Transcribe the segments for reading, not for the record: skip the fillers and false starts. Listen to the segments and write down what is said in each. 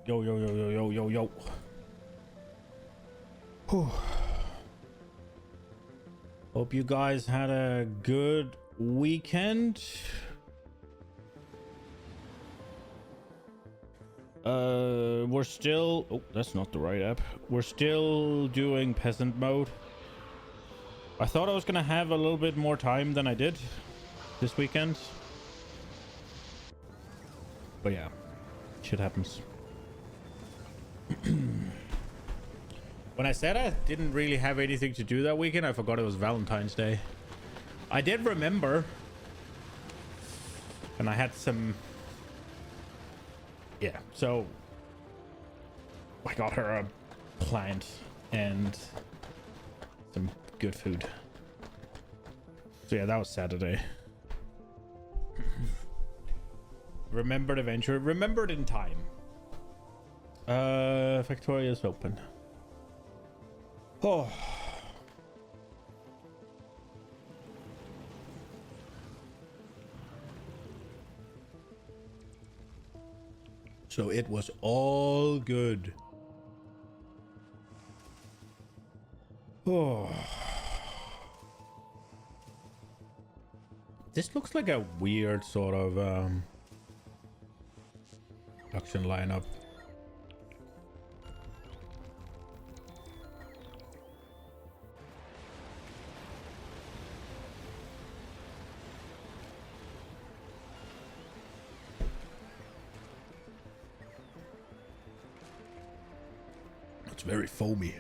Yo, yo, yo, yo, yo, yo, yo. Whew. Hope you guys had a good weekend. We're still... Oh, that's not the right app. We're still doing peasant mode. I thought I was gonna have a little bit more time than I did this weekend. But yeah, shit happens. When I said I didn't really have anything to do that weekend, I forgot it was Valentine's Day. I did remember. And I had some... Yeah, so... I got her a plant and some good food. So yeah, that was Saturday. Remembered adventure. Remembered in time. Factorio is open. Oh. So it was all good. Oh. This looks like a weird sort of production lineup. It's very foamy.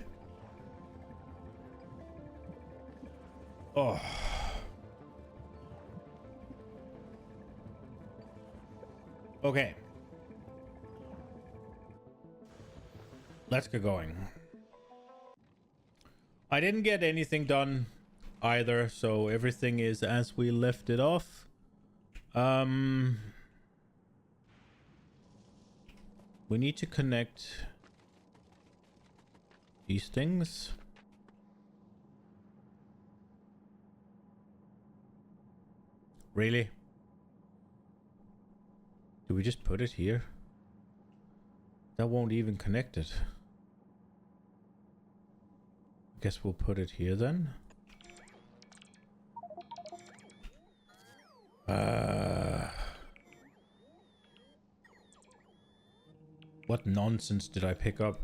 Oh. Okay. Let's get going. I didn't get anything done either, so everything is as we left it off. We need to connect these things. Really? Do we just put it here? That won't even connect it. I guess we'll put it here then. What nonsense did I pick up?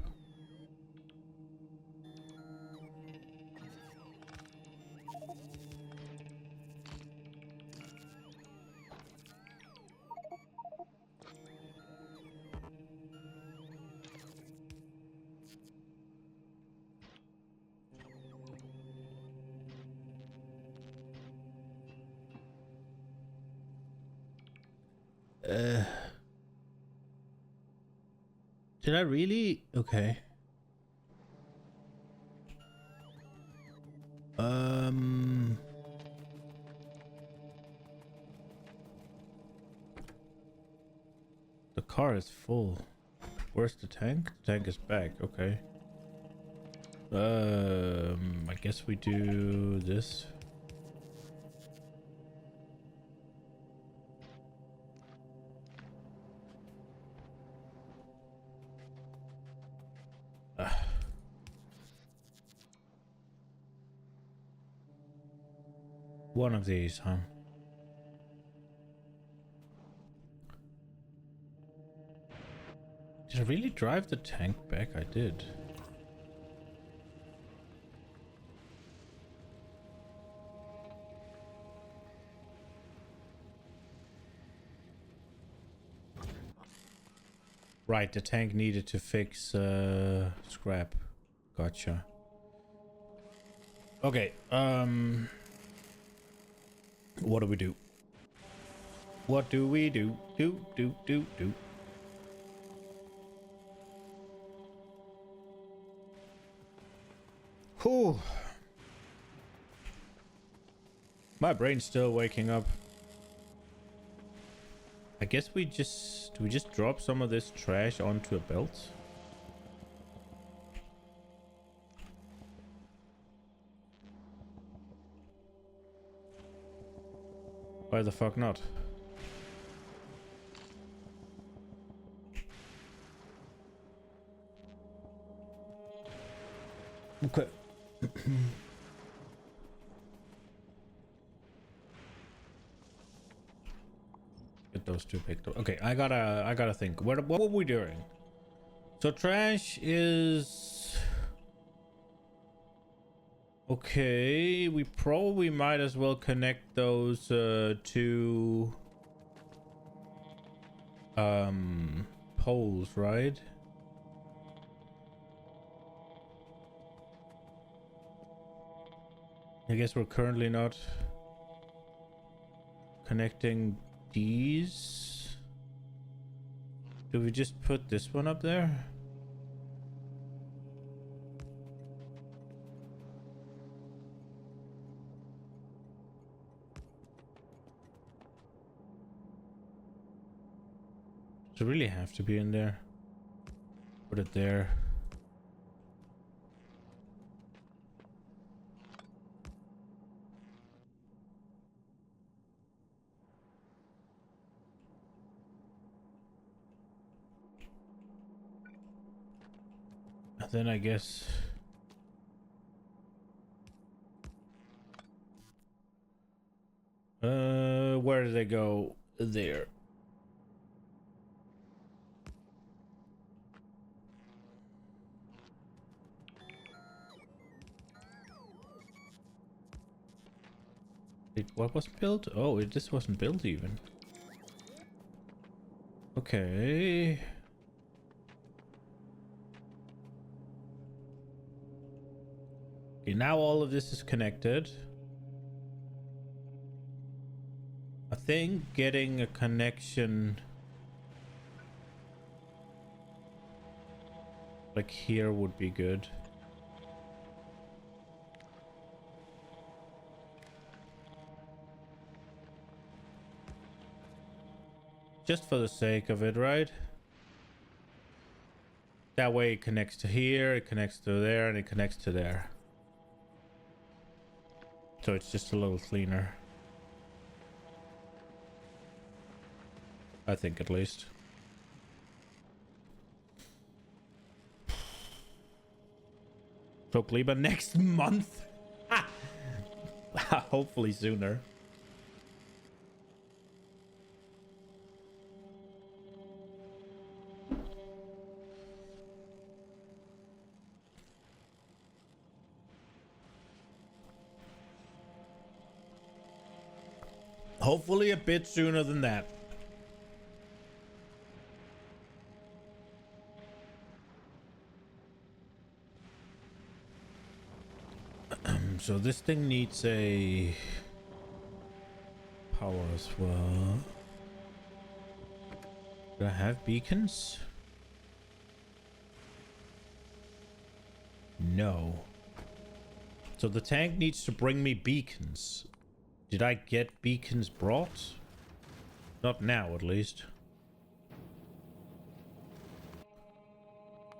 Did I really? Okay. The car is full. Where's the tank? The tank is back. Okay. I guess we do this. One of these, huh? Did I really drive the tank back? I did. Right, the tank needed to fix scrap. Gotcha. Okay, what do we do? What do we do? Do. Whew. My brain's still waking up. I guess we just... Do we just drop some of this trash onto a belt? Why the fuck not? Okay. Get those two picked up. Okay, I gotta think. What were we doing? So trash is okay. We probably might as well connect those two poles, right? I guess we're currently not connecting these. Do we just put this one up there? Does it really have to be in there? Put it there. And then I guess where did they go? There. Wait, what was built? Oh, this wasn't built even. Okay. Okay, now all of this is connected. I think getting a connection like here would be good. Just for the sake of it, right? That way it connects to here, it connects to there, and it connects to there. So it's just a little cleaner. I think at least. So Kleba next month? Hopefully sooner. Hopefully a bit sooner than that. So this thing needs a power as well. Do I have beacons? No. So the tank needs to bring me beacons. Did I get beacons brought? Not now, at least.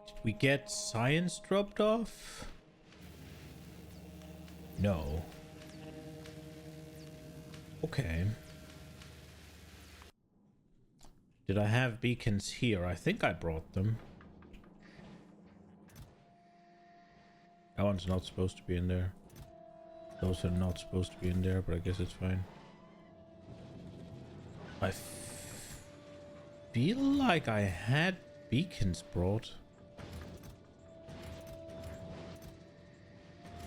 Did we get science dropped off? No. Okay. Did I have beacons here? I think I brought them. That one's not supposed to be in there. Those are not supposed to be in there, but I guess it's fine. I feel like I had beacons brought.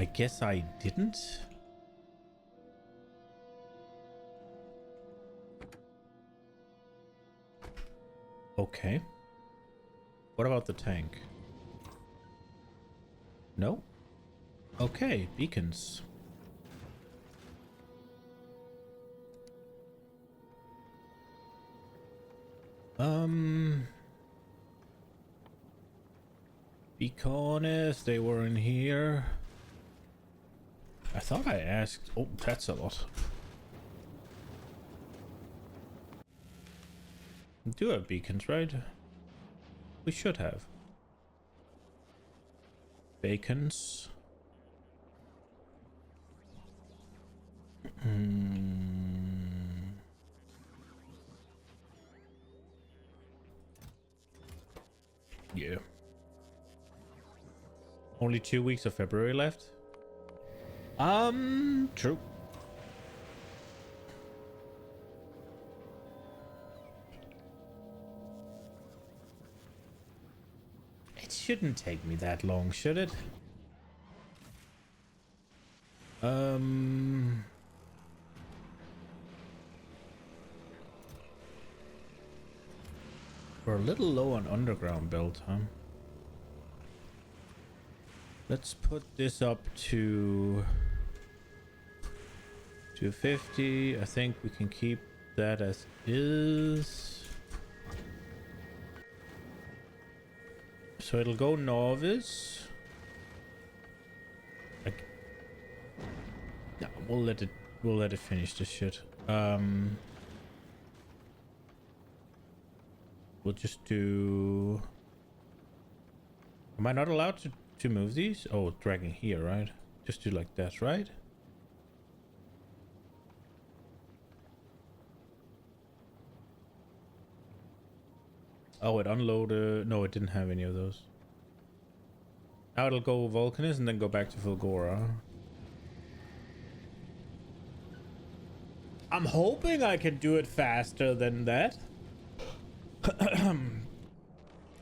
I guess I didn't. Okay. What about the tank? No? Okay, beacons. Beacons, they were in here. I thought I asked. Oh, that's a lot. We do have beacons, right? We should have. Bacons. Yeah. Only 2 weeks of February left. True. It shouldn't take me that long, should it? We're a little low on underground build, huh? Let's put this up to 250. I think we can keep that as is. So it'll go novice. Like, no, we'll let it finish this shit. We'll just do. Am I not allowed to move these? Oh, dragging here, right? Just do like that, right? Oh, it unloaded. No, it didn't have any of those. Now it'll go Vulcanus and then go back to Fulgora. I'm hoping I can do it faster than that.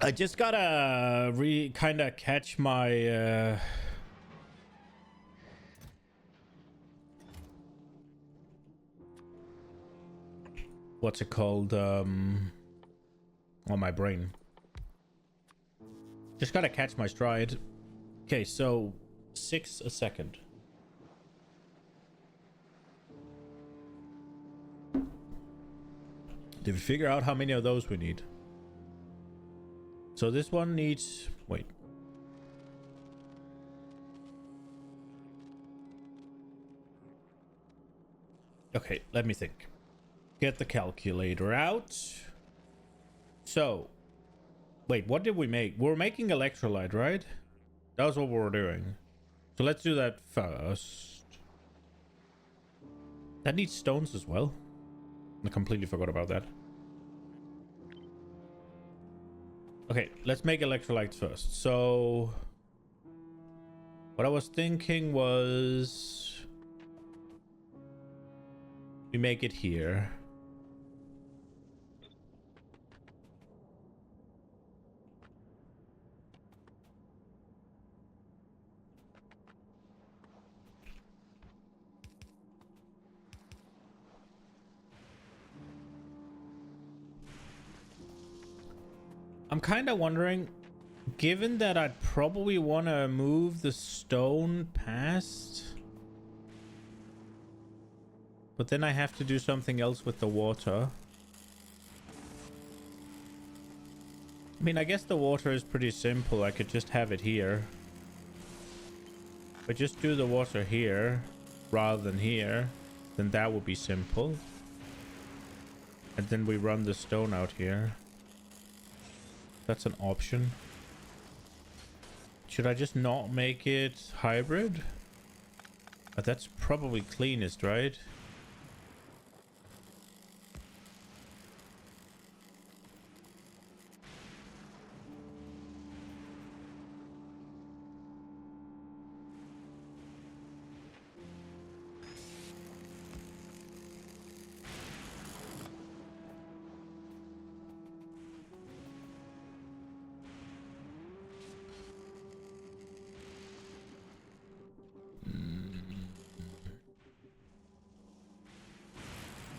I just gotta kind of catch my what's it called, on my brain. Just gotta catch my stride. Okay, so 6 a second. Did we figure out how many of those we need? So this one needs... Wait. Okay, let me think. Get the calculator out. So... Wait, what did we make? We're making electrolyte, right? That was what we were doing. So let's do that first. That needs stones as well. I completely forgot about that. Okay, let's make electrolytes first. So what I was thinking was we make it here. I'm kind of wondering, given that I'd probably want to move the stone past, but then I have to do something else with the water. I mean, I guess the water is pretty simple. I could just have it here. But just do the water here rather than here, then that would be simple. And then we run the stone out here. That's an option. Should I just not make it hybrid? That's probably cleanest, right?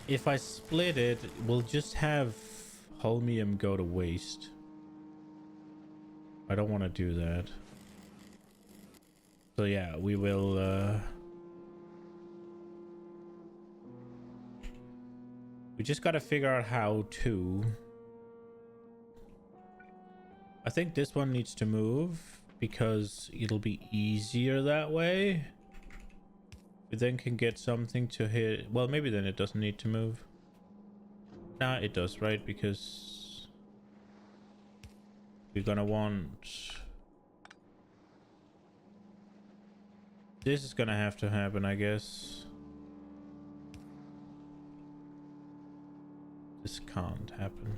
If I split it, we'll just have holmium go to waste. I don't want to do that. So yeah, we will we just got to figure out how to. I think this one needs to move because it'll be easier that way. We then can get something to hit. Well, maybe then it doesn't need to move. Nah, it does, right? Because we're gonna want... This is gonna have to happen, I guess. This can't happen.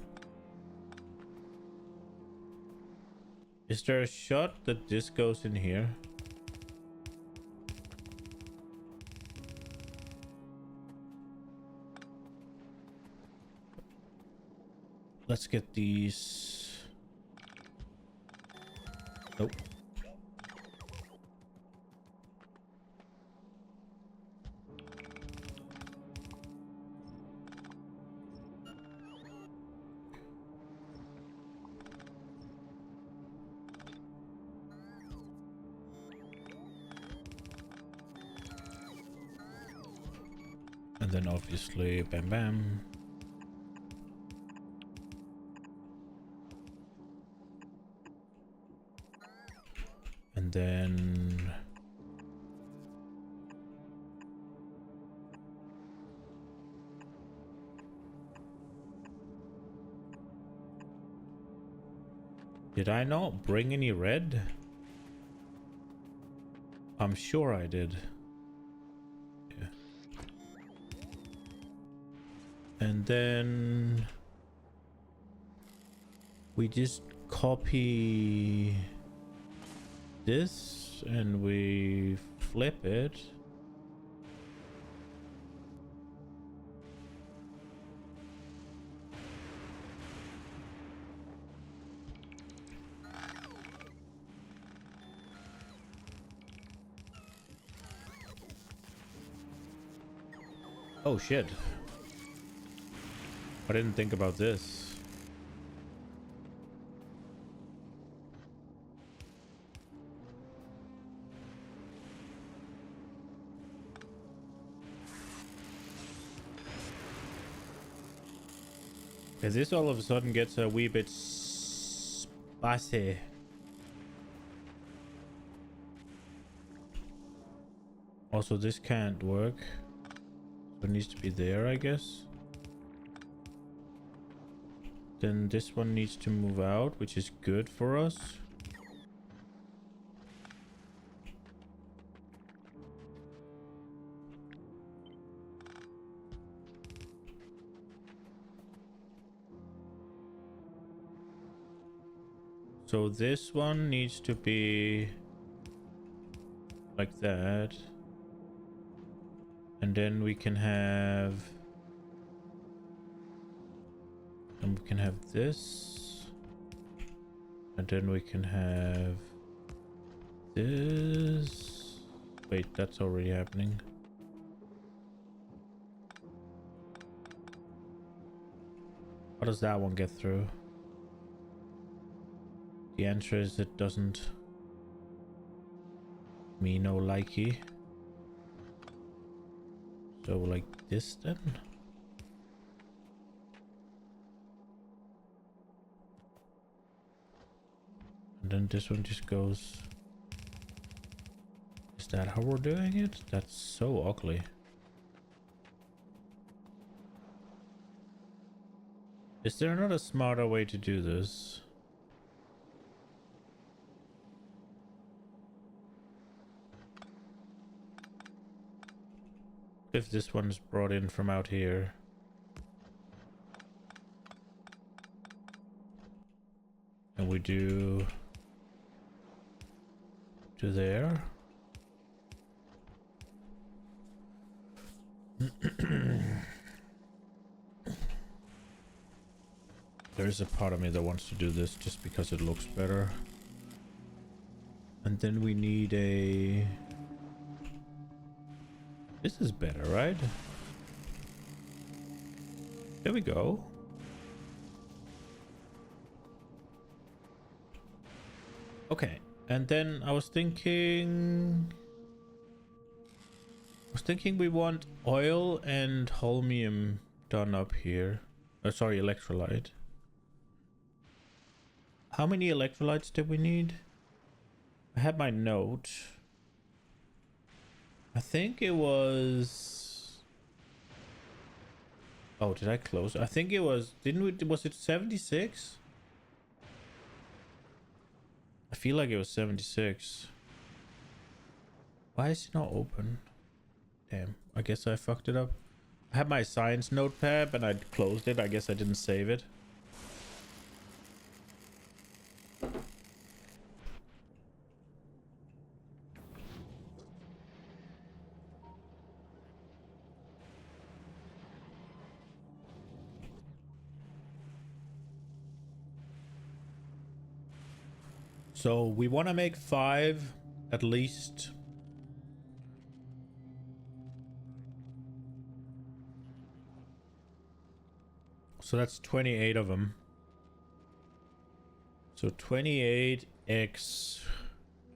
Is there a shot that this goes in here? Let's get these. Nope. And then obviously bam bam. And then did I not bring any red? I'm sure I did. Yeah. And then we just copy this and we flip it. Oh shit. I didn't think about this. Because this all of a sudden gets a wee bit spicy. Also, this can't work. So it needs to be there, I guess. Then this one needs to move out, which is good for us. So this one needs to be like that. And then we can have... And we can have this. And then we can have this. Wait, that's already happening. How does that one get through? The answer is it doesn't. Me no likey. So like this then? And then this one just goes. Is that how we're doing it? That's so ugly. Is there not a smarter way to do this? If this one is brought in from out here. And we do to there. There's a part of me that wants to do this just because it looks better. And then we need a... This is better, right? There we go. Okay, and then I was thinking we want oil and holmium done up here. Oh, sorry, electrolyte. How many electrolytes did we need? I had my note. I think it was... Oh, did I close? I think it was... Didn't we... Was it 76? I feel like it was 76. Why is it not open? Damn, I guess I fucked it up. I had my science notepad and I closed it. I guess I didn't save it. So we want to make 5 at least. So that's 28 of them. So 28x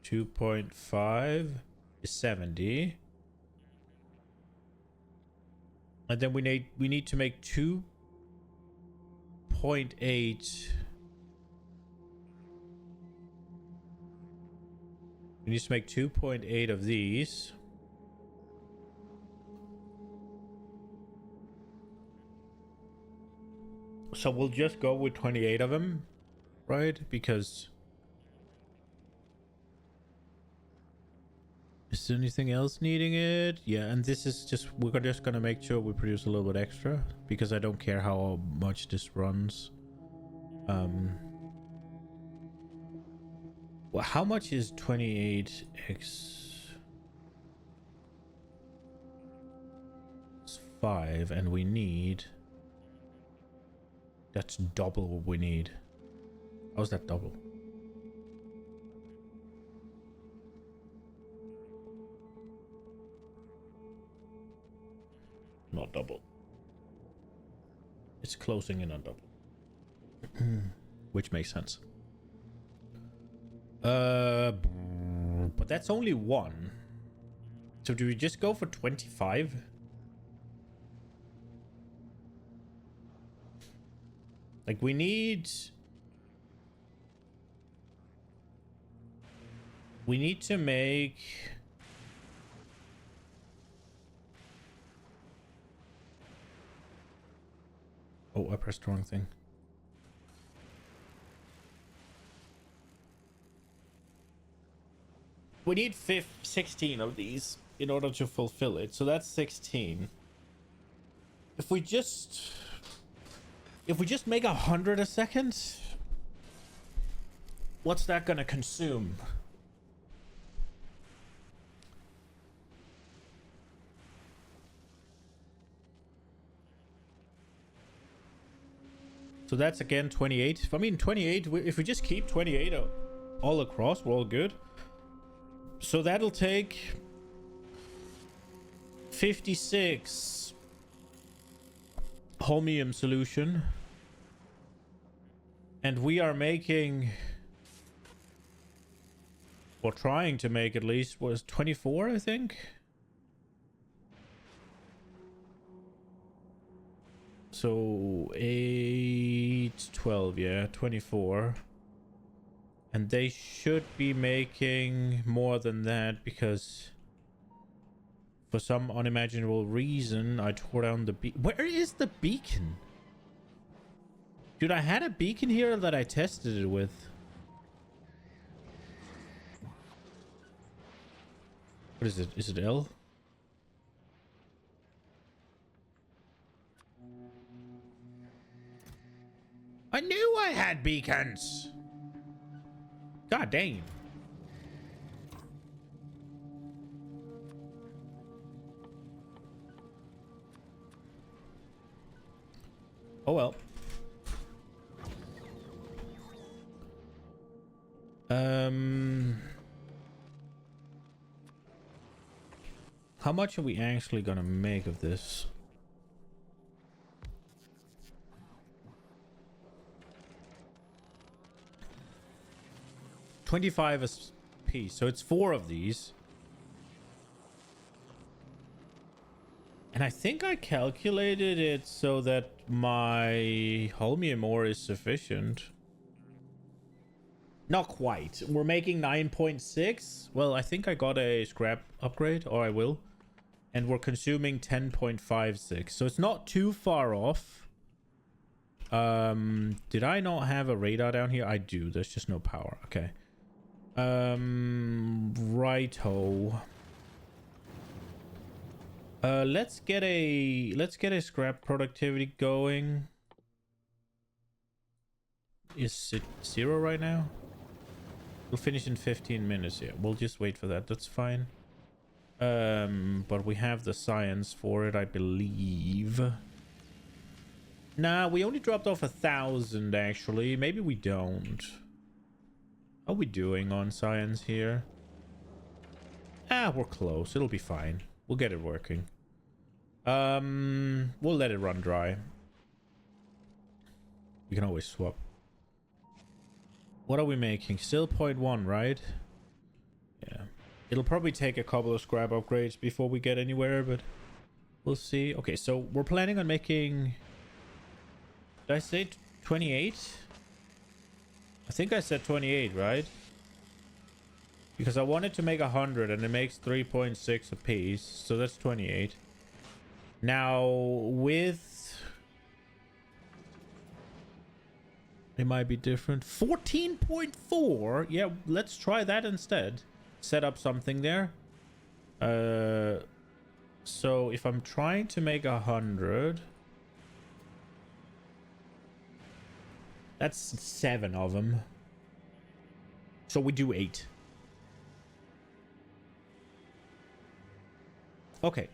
2.5 is 70. And then we need to make 2.8. We need to make 2.8 of these. So we'll just go with 28 of them, right? Because is there anything else needing it? Yeah, and this is just, we're just gonna make sure we produce a little bit extra because I don't care how much this runs. Well, how much is 28x 5? And we need, that's double what we need. How's that double? Not double. It's closing in on double. Which makes sense. But that's only 1. So do we just go for 25? Like we need to make oh, I pressed the wrong thing. We need 16 of these in order to fulfill it. So that's 16. If we just make 100 a second, what's that gonna consume? So that's again 28. I mean 28, if we just keep 28 all across, we're all good. So that'll take 56 holmium solution. And we are making, or trying to make at least, was 24, I think. So 8, 12, yeah, 24. And they should be making more than that because for some unimaginable reason I tore down the beacon. Where is the beacon? Dude, I had a beacon here that I tested it with. What is it? Is it L? I knew I had beacons! God dang. Oh well. How much are we actually gonna make of this? $25 a piece, so it's 4 of these. And I think I calculated it so that my holmium ore is sufficient. Not quite. We're making 9.6. Well, I think I got a scrap upgrade, or I will. And we're consuming 10.56. So it's not too far off. Did I not have a radar down here? I do. There's just no power. Okay. Righto. Let's get a scrap productivity going. Is it 0 right now? We'll finish in 15 minutes. Yeah, we'll just wait for that. That's fine. But we have the science for it, I believe. Nah, we only dropped off 1,000 actually. Maybe we don't. How are we doing on science here? Ah, we're close. It'll be fine. We'll get it working. We'll let it run dry. We can always swap. What are we making? Still 0.1, right? Yeah. It'll probably take a couple of scrap upgrades before we get anywhere, but we'll see. Okay, so we're planning on making... Did I say 28? I think I said 28, right? Because I wanted to make 100 and it makes 3.6 a piece, so that's 28. Now, with... It might be different. 14.4? Yeah, let's try that instead. Set up something there. So if I'm trying to make 100... That's 7 of them. So we do 8. Okay.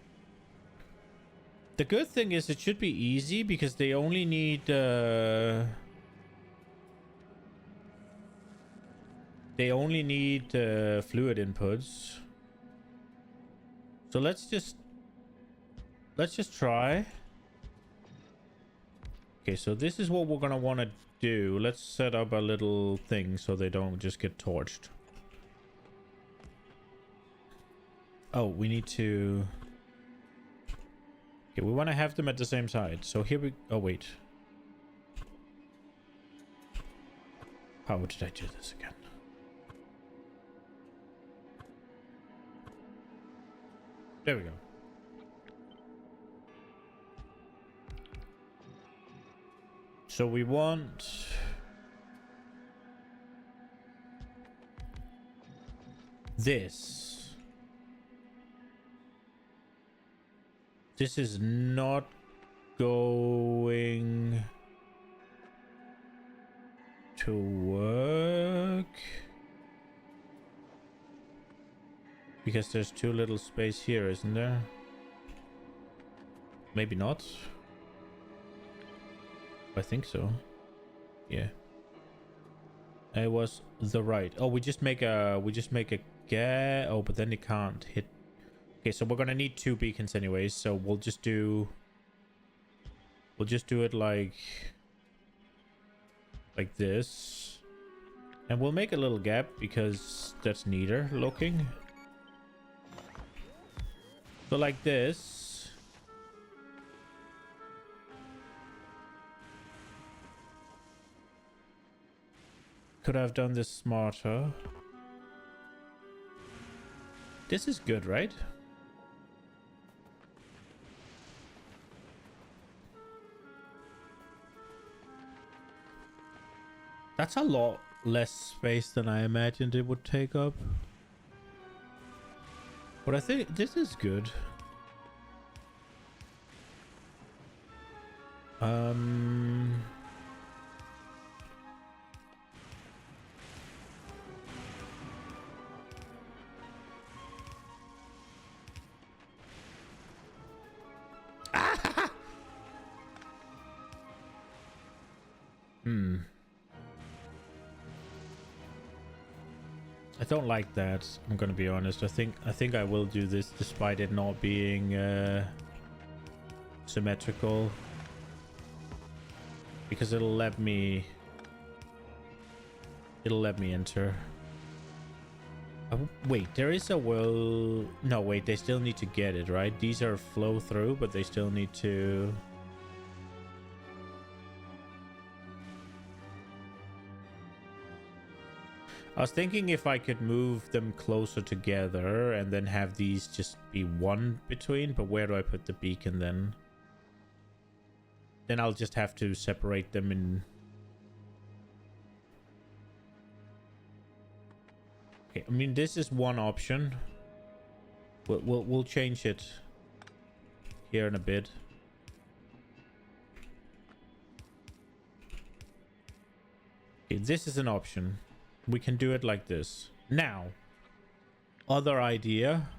The good thing is it should be easy because they only need... They only need fluid inputs. So let's just try. Okay, so this is what we're gonna want to do. Let's set up a little thing so they don't just get torched. Oh, we need to... Okay, we want to have them at the same side. So here we... Oh, wait. How did I do this again? There we go. So we want... This. This is not going to work. Because there's too little space here, isn't there? Maybe not. I think so. Yeah. It was the right. Oh, we just make a gap. Oh, but then it can't hit. Okay, so we're gonna need 2 beacons anyways. So we'll just do it like this, and we'll make a little gap because that's neater looking. So like this. Could have done this smarter. This is good, right? That's a lot less space than I imagined it would take up. But I think this is good. I don't like that. I'm gonna be honest. I think I will do this despite it not being symmetrical, because it'll let me enter. Wait, there is a well. No, wait. They still need to get it, right? These are flow through, but they still need to. I was thinking if I could move them closer together and then have these just be one between, but where do I put the beacon then? Then I'll just have to separate them in... Okay, I mean, this is one option. We'll change it here in a bit. Okay, this is an option. We can do it like this. Now, other idea.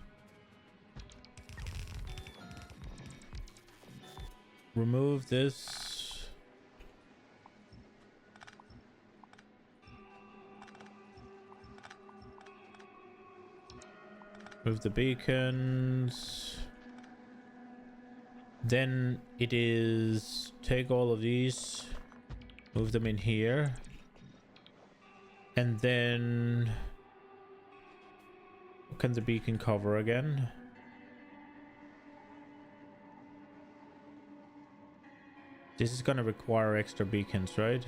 Remove this. Move the beacons. Then it is take all of these, move them in here. And then what can the beacon cover again? This is gonna require extra beacons, right?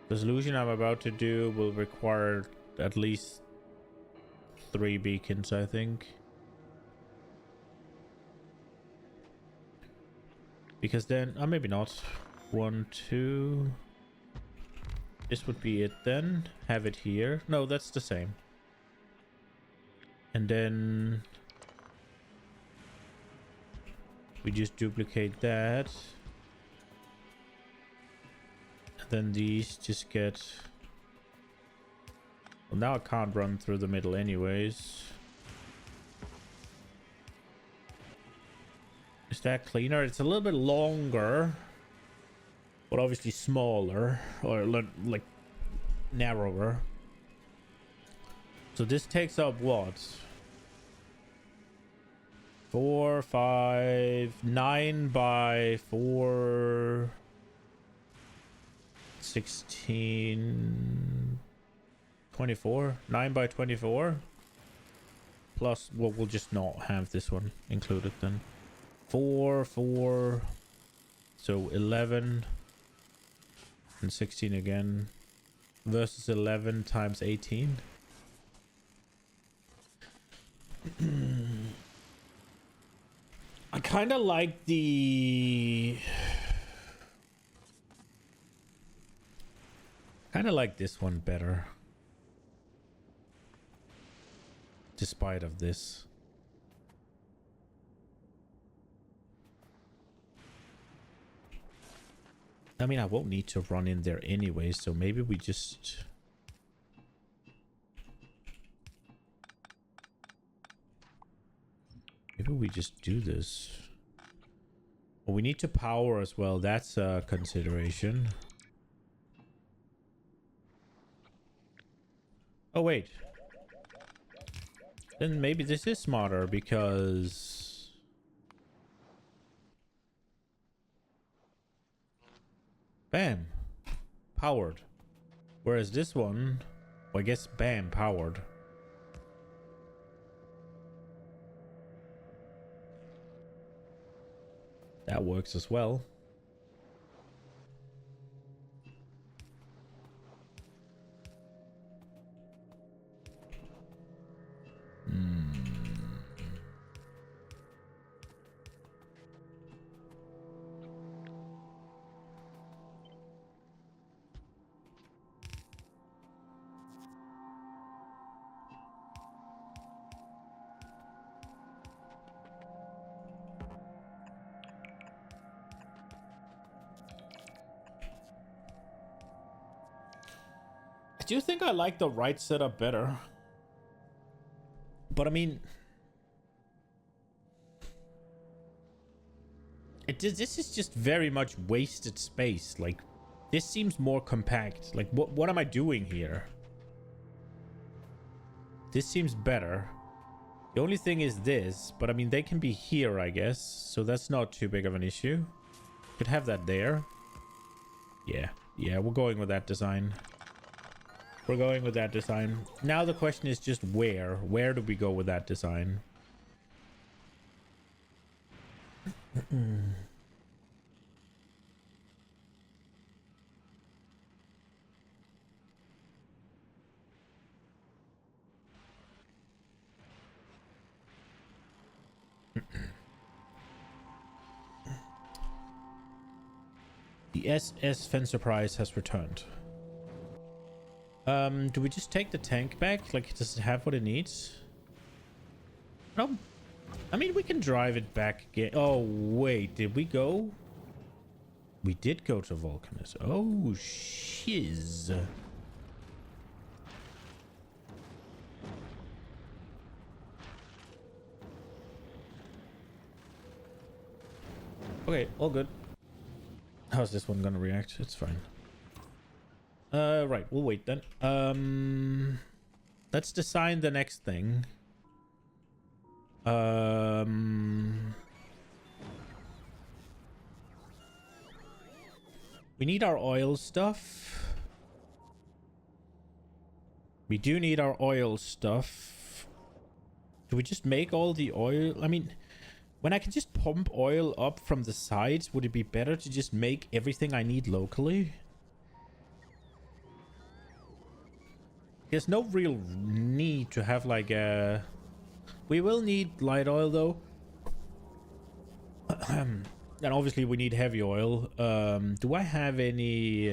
The solution I'm about to do will require at least 3 beacons, I think. Because then, maybe not. 1, 2. This would be it then. Have it here. No, that's the same. And then we just duplicate that. And then these just get... Well, now I can't run through the middle anyways. Is that cleaner? It's a little bit longer, but obviously smaller, or like narrower. So this takes up what? 4, 5, 9 by 4, 16, 24, 9 by 24. Plus, well, we'll just not have this one included then. 4, 4, so 11 and 16 again versus 11 times 18. I kind of like this one better, despite of this. I mean, I won't need to run in there anyway, so maybe we just... Maybe we just do this. Well, we need to power as well. That's a consideration. Oh, wait. Then maybe this is smarter because... Bam. Powered. Whereas this one... Well, I guess bam, powered. That works as well. I do think I like the right setup better. But I mean... this is just very much wasted space. Like, this seems more compact. Like, what am I doing here? This seems better. The only thing is this, but I mean, they can be here, I guess. So that's not too big of an issue. Could have that there. Yeah, we're going with that design. We're going with that design. Now the question is just where? Where do we go with that design? The SS Fencer Prize has returned. Do we just take the tank back? Like, does it have what it needs? No. I mean, we can drive it back again. Oh, wait. Did we go? We did go to Vulcanus. Oh, shiz. Okay, all good. How's this one gonna react? It's fine. Right, we'll wait then. let's design the next thing. We need our oil stuff. We do need our oil stuff. Do we just make all the oil? I mean, when I can just pump oil up from the sides, would it be better to just make everything I need locally? There's no real need to have like a... We will need light oil though. And obviously we need heavy oil. Do I have any...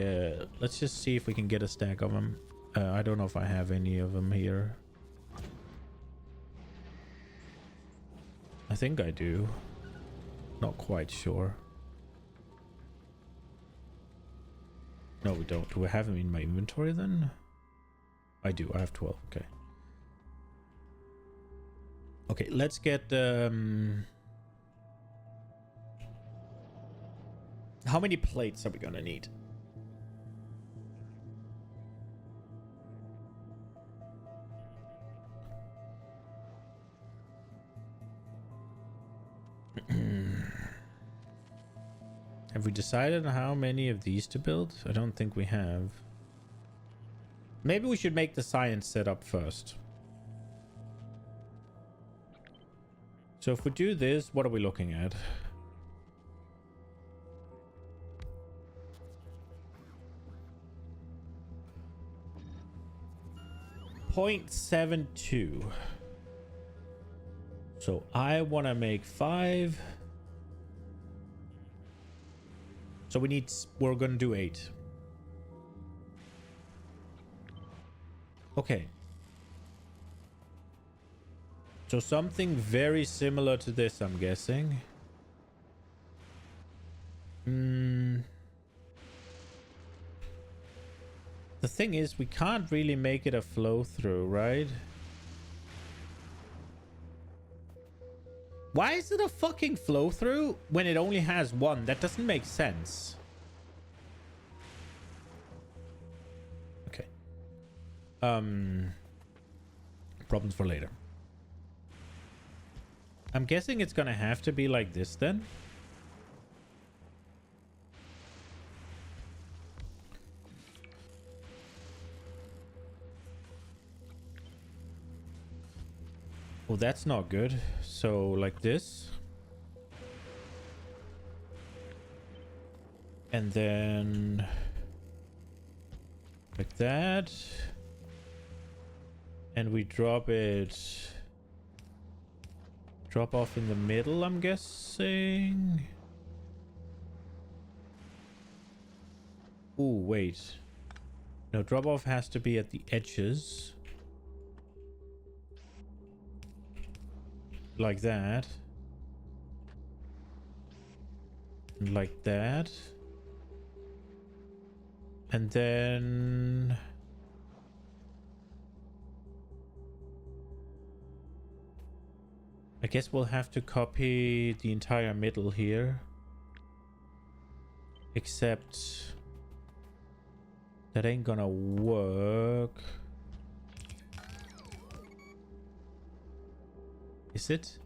let's just see if we can get a stack of them. I don't know if I have any of them here. I think I do. Not quite sure. No, we don't. Do I have them in my inventory then? I do. I have 12. Okay. Okay, let's get... How many plates are we gonna need? Have we decided on how many of these to build? I don't think we have. Maybe we should make the science setup first. So if we do this, what are we looking at? .72. So I want to make 5. So we're going to do 8. Okay. So something very similar to this, I'm guessing. The thing is, we can't really make it a flow through, right? Why is it a fucking flow through when it only has one? That doesn't make sense. Okay. Problems for later. I'm guessing it's gonna have to be like this then. Well, that's not good. So like this. And then like that. And we drop off in the middle, I'm guessing. Ooh, wait. No, drop off has to be at the edges. Like that. And like that. And then... I guess we'll have to copy the entire middle here. Except... that ain't gonna work. Is it?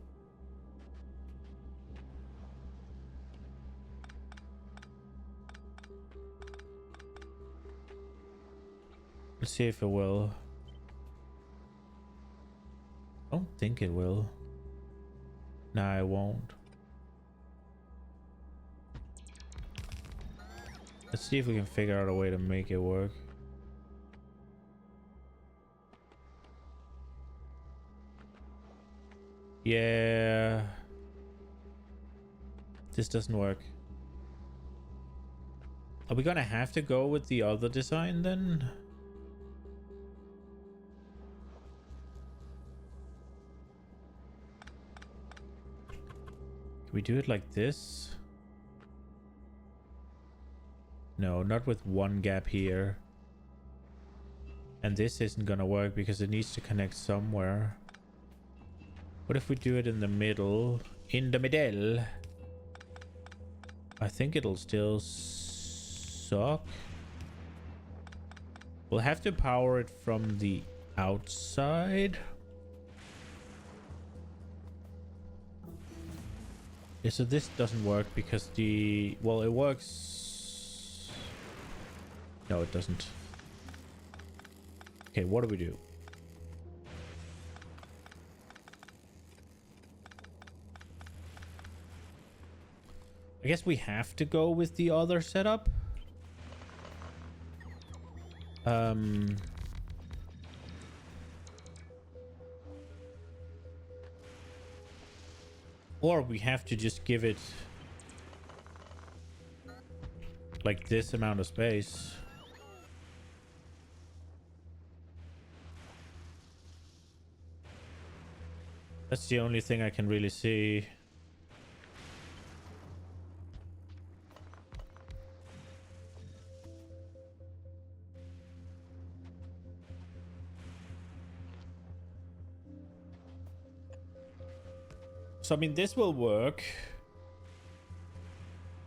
Let's see if it will. I don't think it will. Nah, it won't. Let's see if we can figure out a way to make it work. Yeah. This doesn't work. Are we gonna have to go with the other design then? Can we do it like this? No, not with one gap here. And this isn't gonna work because it needs to connect somewhere. What if we do it in the middle? In the middle. I think it'll still suck. We'll have to power it from the outside. Yeah, so this doesn't work because the... Well, it works... No, it doesn't. Okay, what do we do? I guess we have to go with the other setup. Or we have to just give it like this amount of space. That's the only thing I can really see. So, I mean, this will work.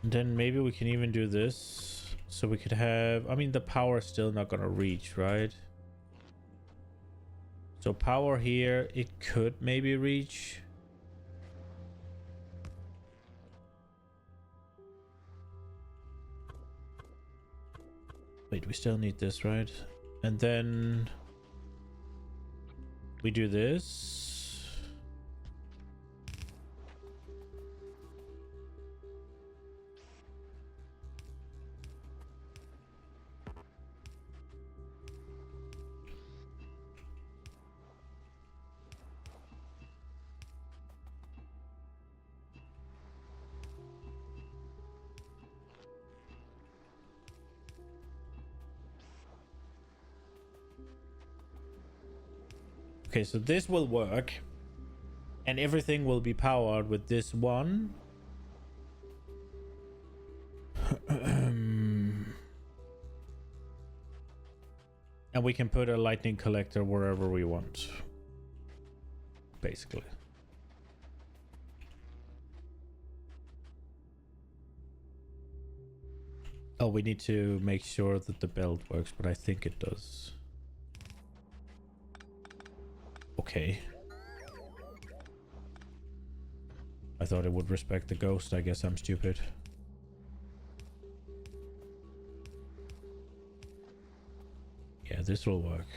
And then maybe we can even do this. So we could have... I mean, the power is still not gonna reach, right? So power here, it could maybe reach. Wait, we still need this, right? And then... we do this. Okay, so this will work. And everything will be powered with this one. And we can put a lightning collector wherever we want. Basically. Oh, we need to make sure that the belt works, but I think it does. Okay. I thought it would respect the ghost. I guess I'm stupid. Yeah, this will work.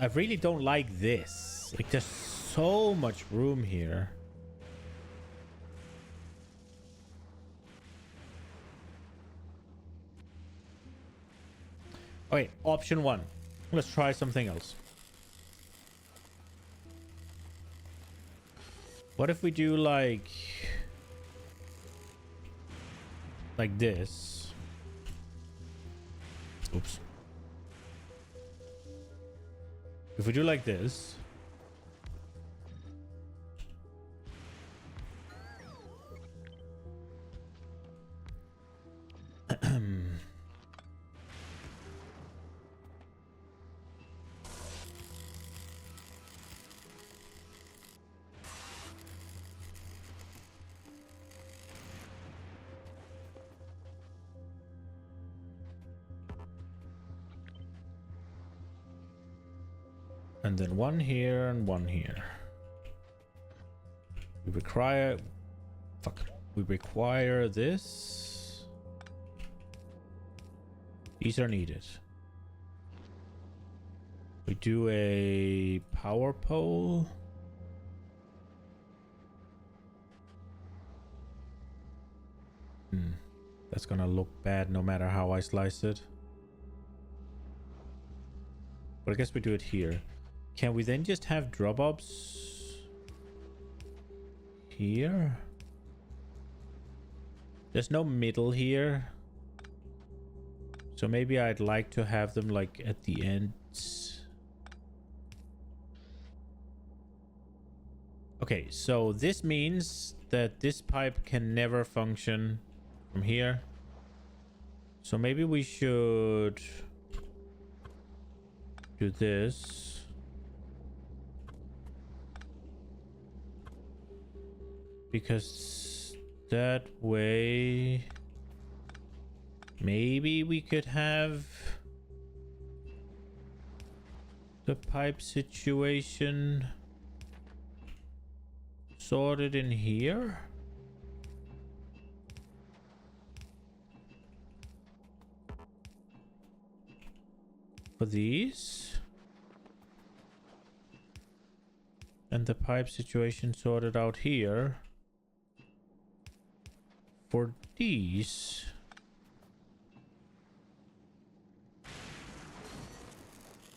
I really don't like this. Like, there's so much room here. Okay, option one. Let's try something else. What if we do like this? Oops. If we do like this, and then one here and one here. We require... Fuck. We require this. These are needed. We do a power pole. That's gonna look bad no matter how I slice it. But I guess we do it here. Can we then just have drop-ups here? There's no middle here. So maybe I'd like to have them like at the ends. Okay, so this means that this pipe can never function from here. So maybe we should do this. Because that way maybe we could have the pipe situation sorted in here. For these. And the pipe situation sorted out here. For these.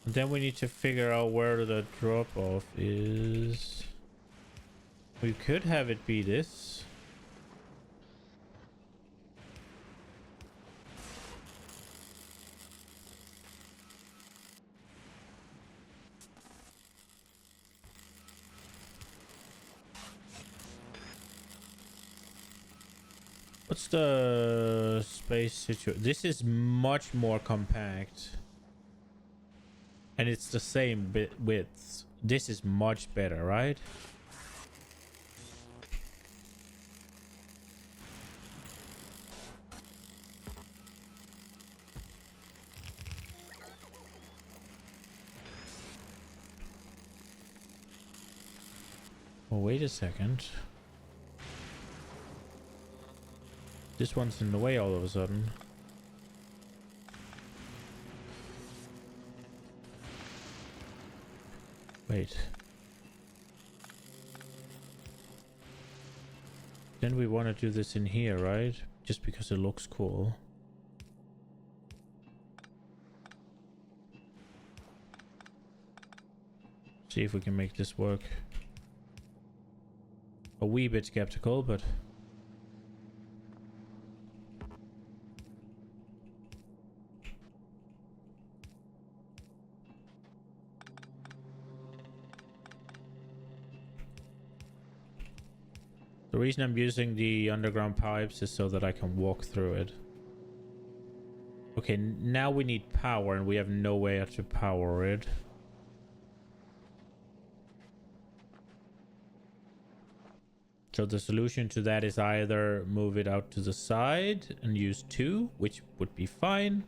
And then we need to figure out where the drop off is. We could have it be this. What's the space situation? This is much more compact. And it's the same width. This is much better, right? Oh, wait a second. This one's in the way all of a sudden. Wait. Then we want to do this in here, right? Just because it looks cool. See if we can make this work. A wee bit skeptical, but... The reason I'm using the underground pipes is so that I can walk through it. Okay, now we need power and we have no way to power it. So the solution to that is either move it out to the side and use 2, which would be fine.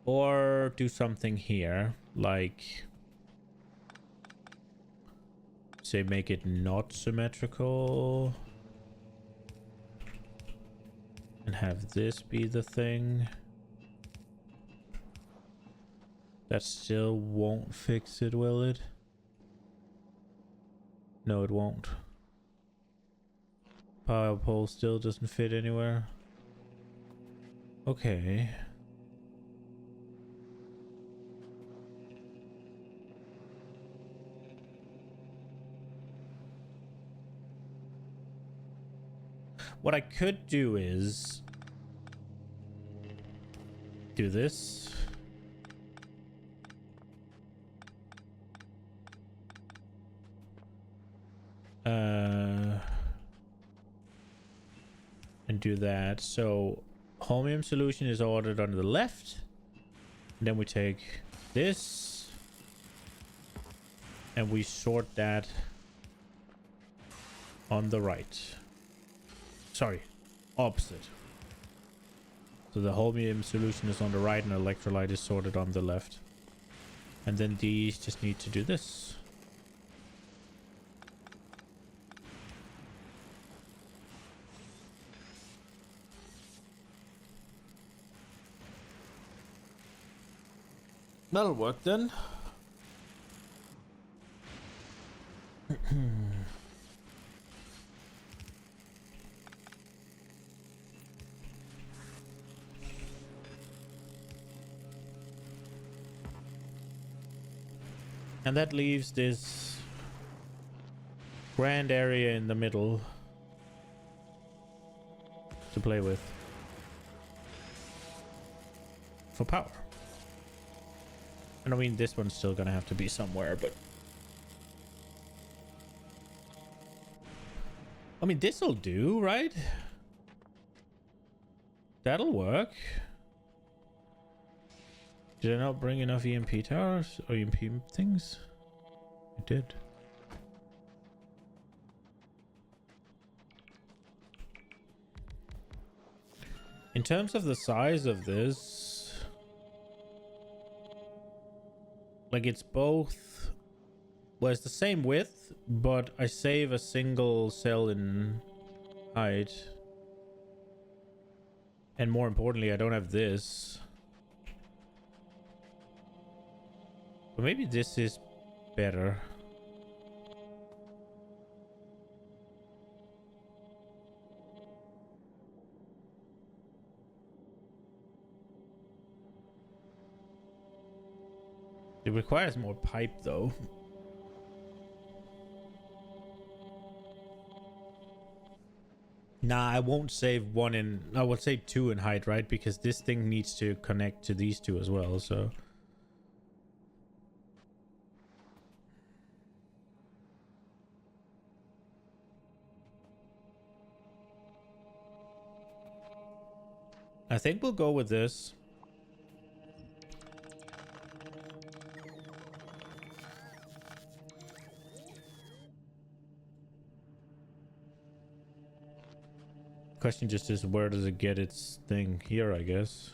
Or do something here, like... say make it not symmetrical. And have this be the thing. That still won't fix it, will it? No, it won't. Power pole still doesn't fit anywhere. Okay. What I could do is do this. And do that. So Holmium solution is ordered on the left. And then we take this and we sort that on the right. Sorry, opposite. So the Holmium solution is on the right and electrolyte is sorted on the left. And then these just need to do this. That'll work then. And that leaves this grand area in the middle to play with for power. And I mean, this one's still gonna have to be somewhere, but I mean, this'll do, right? That'll work. Did I not bring enough EMP towers or EMP things? I did. In terms of the size of this, like it's both, well, it's the same width, but I save a single cell in height. And more importantly, I don't have this. But maybe this is better. It requires more pipe though. Nah, I won't save one in... I will save two in height, right? Because this thing needs to connect to these two as well, so... I think we'll go with this. Question just is, where does it get its thing? Here, I guess.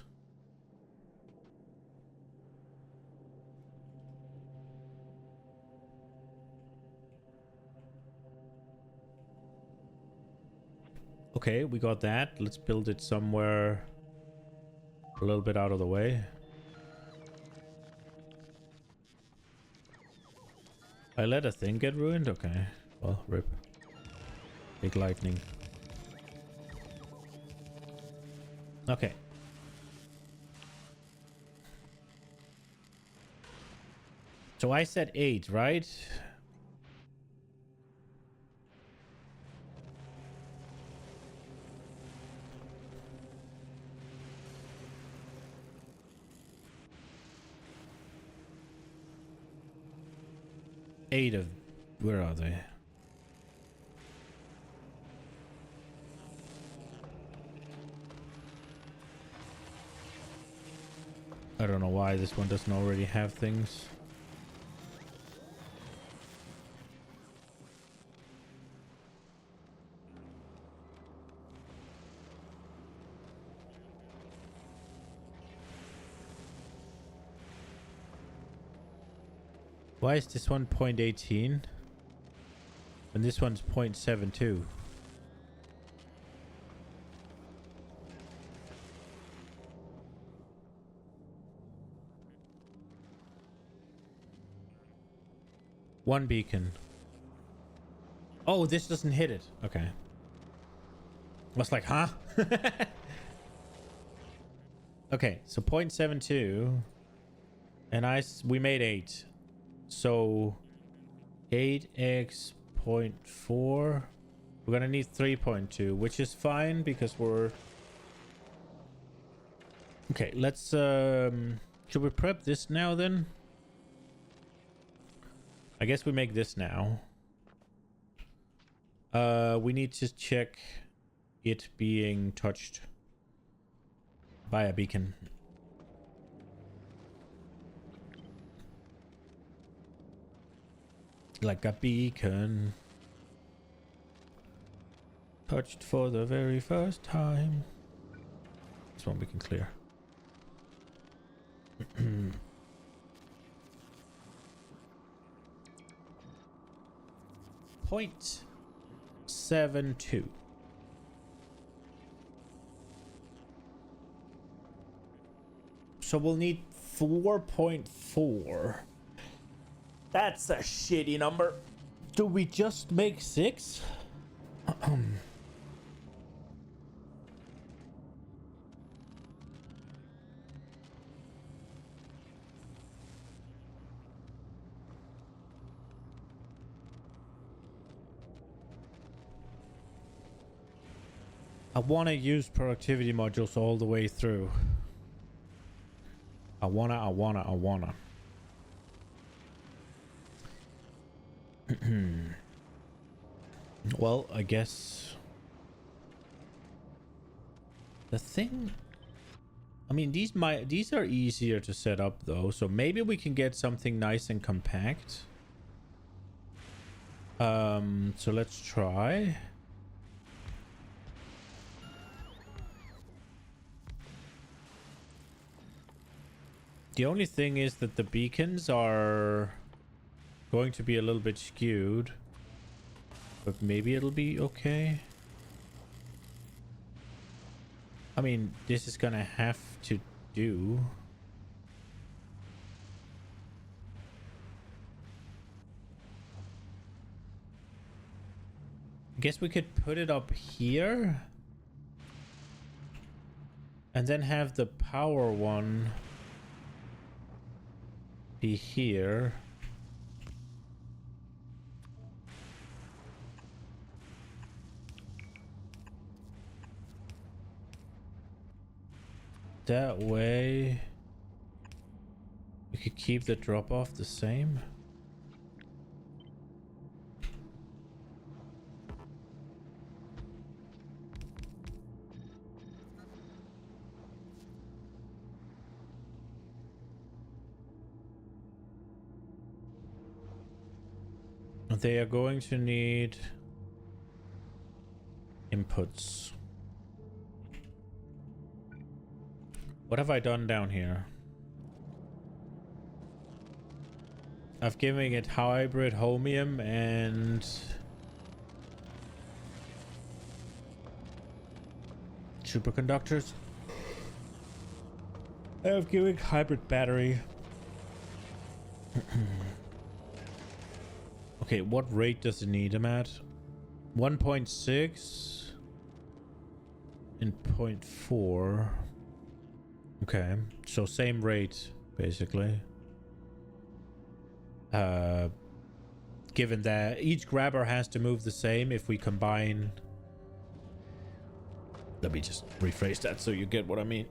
Okay, we got that. Let's build it somewhere a little bit out of the way. I let a thing get ruined? Okay. Well, rip. Big lightning. Okay. So I said 8, right? Eight of... Where are they? I don't know why this one doesn't already have things. Why is this one 0.18 and this one's 0.72? One beacon. Oh, this doesn't hit it. Okay. I was like, huh? Okay, so 0.72 and we made 8. So 8x 0.4. We're gonna need 3.2, which is fine because we're... Okay, let's should we prep this now then? I guess we make this now. We need to check it being touched by a beacon. Like a beacon. Touched for the very first time. This one we can clear. 0.72. So we'll need 4.4. That's a shitty number. Do we just make 6? I want to use productivity modules all the way through. I wanna. Well, I guess the thing, I mean, these are easier to set up though, so maybe we can get something nice and compact. So let's try. The only thing is that the beacons are going to be a little bit skewed, but maybe it'll be okay. I mean, this is gonna have to do. I guess we could put it up here and then have the power one be here. That way we could keep the drop off the same. They are going to need inputs. What have I done down here? I've given it hybrid homium and superconductors. I've given hybrid battery. Okay, what rate does it need them at? 1.6 and 0.4. Okay, so same rate basically. Given that each grabber has to move the same if we combine. Let me just rephrase that so you get what I mean.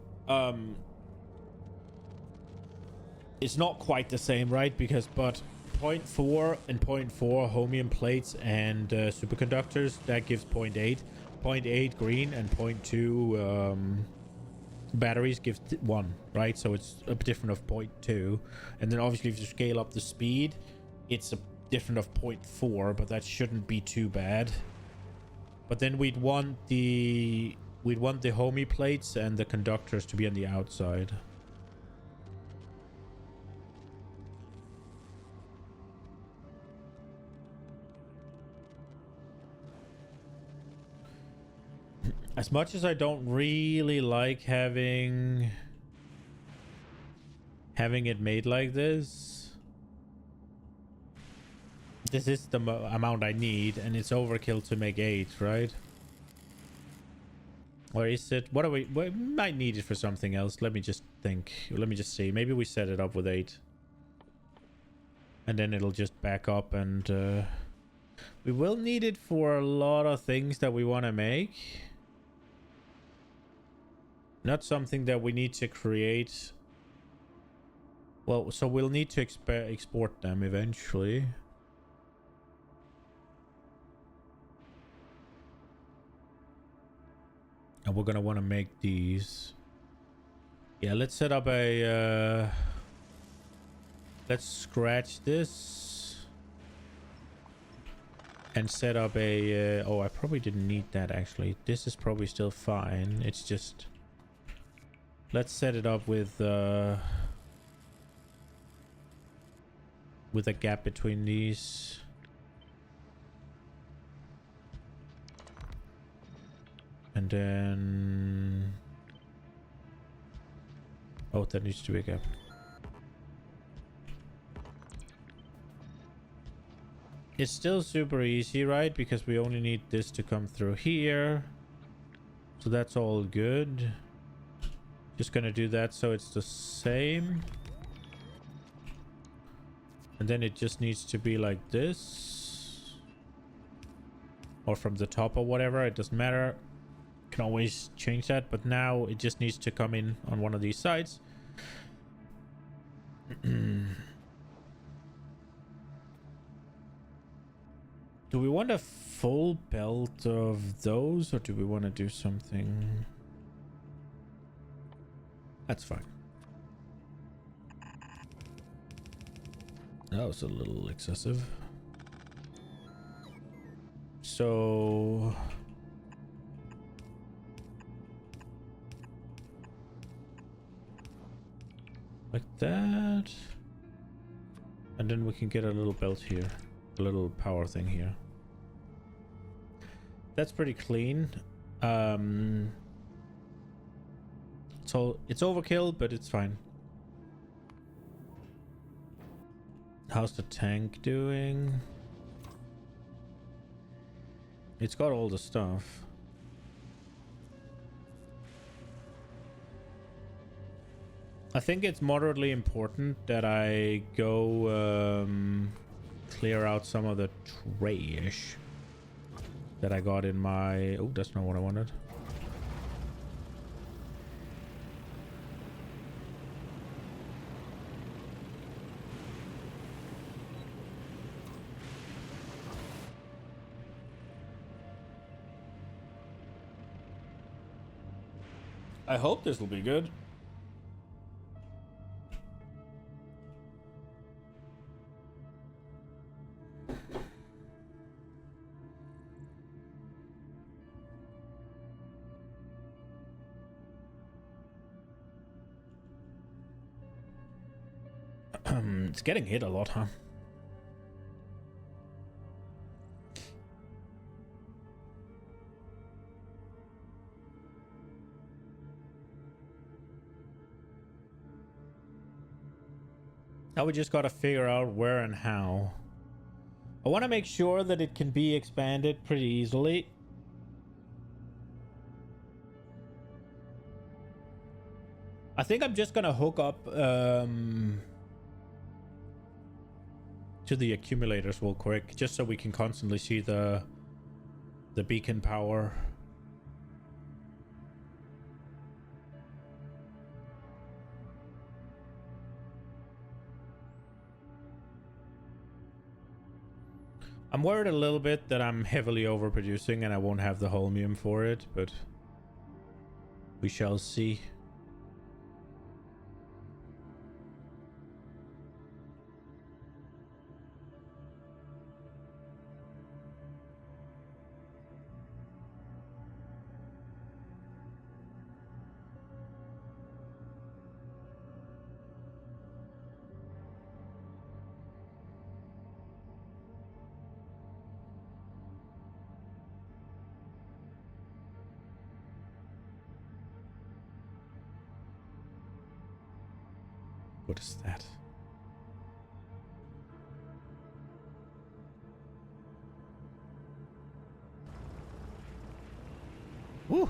It's not quite the same, right? Because but 0.4 and 0.4 homium plates and superconductors, that gives 0.8. 0.8 green and 0.2 batteries gives 1, right? So it's a different of 0.2. And then obviously if you scale up the speed, it's a different of 0.4, but that shouldn't be too bad. But then we'd want the homie plates and the conductors to be on the outside. As much as I don't really like having it made like this is the amount I need, and it's overkill to make 8, right? Or is it? What do we might need it for something else? Let me just think. Let me just see. Maybe we set it up with 8. And then it'll just back up, and we will need it for a lot of things that we want to make. Not something that we need to create. Well, so we'll need to export them eventually. And we're gonna want to make these. Yeah, let's set up a let's scratch this and set up a oh, I probably didn't need that actually. This is probably still fine. It's just, let's set it up with a gap between these. And then, oh, that needs to be a gap. It's still super easy, right? Because we only need this to come through here. So that's all good. Just gonna do that so it's the same. And then it just needs to be like this. Or from the top or whatever, it doesn't matter. Can always change that, but now it just needs to come in on one of these sides. Do we want a full belt of those, or do we want to do something? That's fine. That was a little excessive. So... like that. And then we can get a little belt here. A little power thing here. That's pretty clean. So it's overkill, but it's fine. How's the tank doing? It's got all the stuff. I think it's moderately important that I go clear out some of the trash that I got in my... Oh, that's not what I wanted. I hope this will be good. It's getting hit a lot, huh? Now we just gotta figure out where and how. I want to make sure that it can be expanded pretty easily. I think I'm just gonna hook up to the accumulators real quick, just so we can constantly see the beacon power. I'm worried a little bit that I'm heavily overproducing and I won't have the holmium for it, but we shall see. What is that? Woo!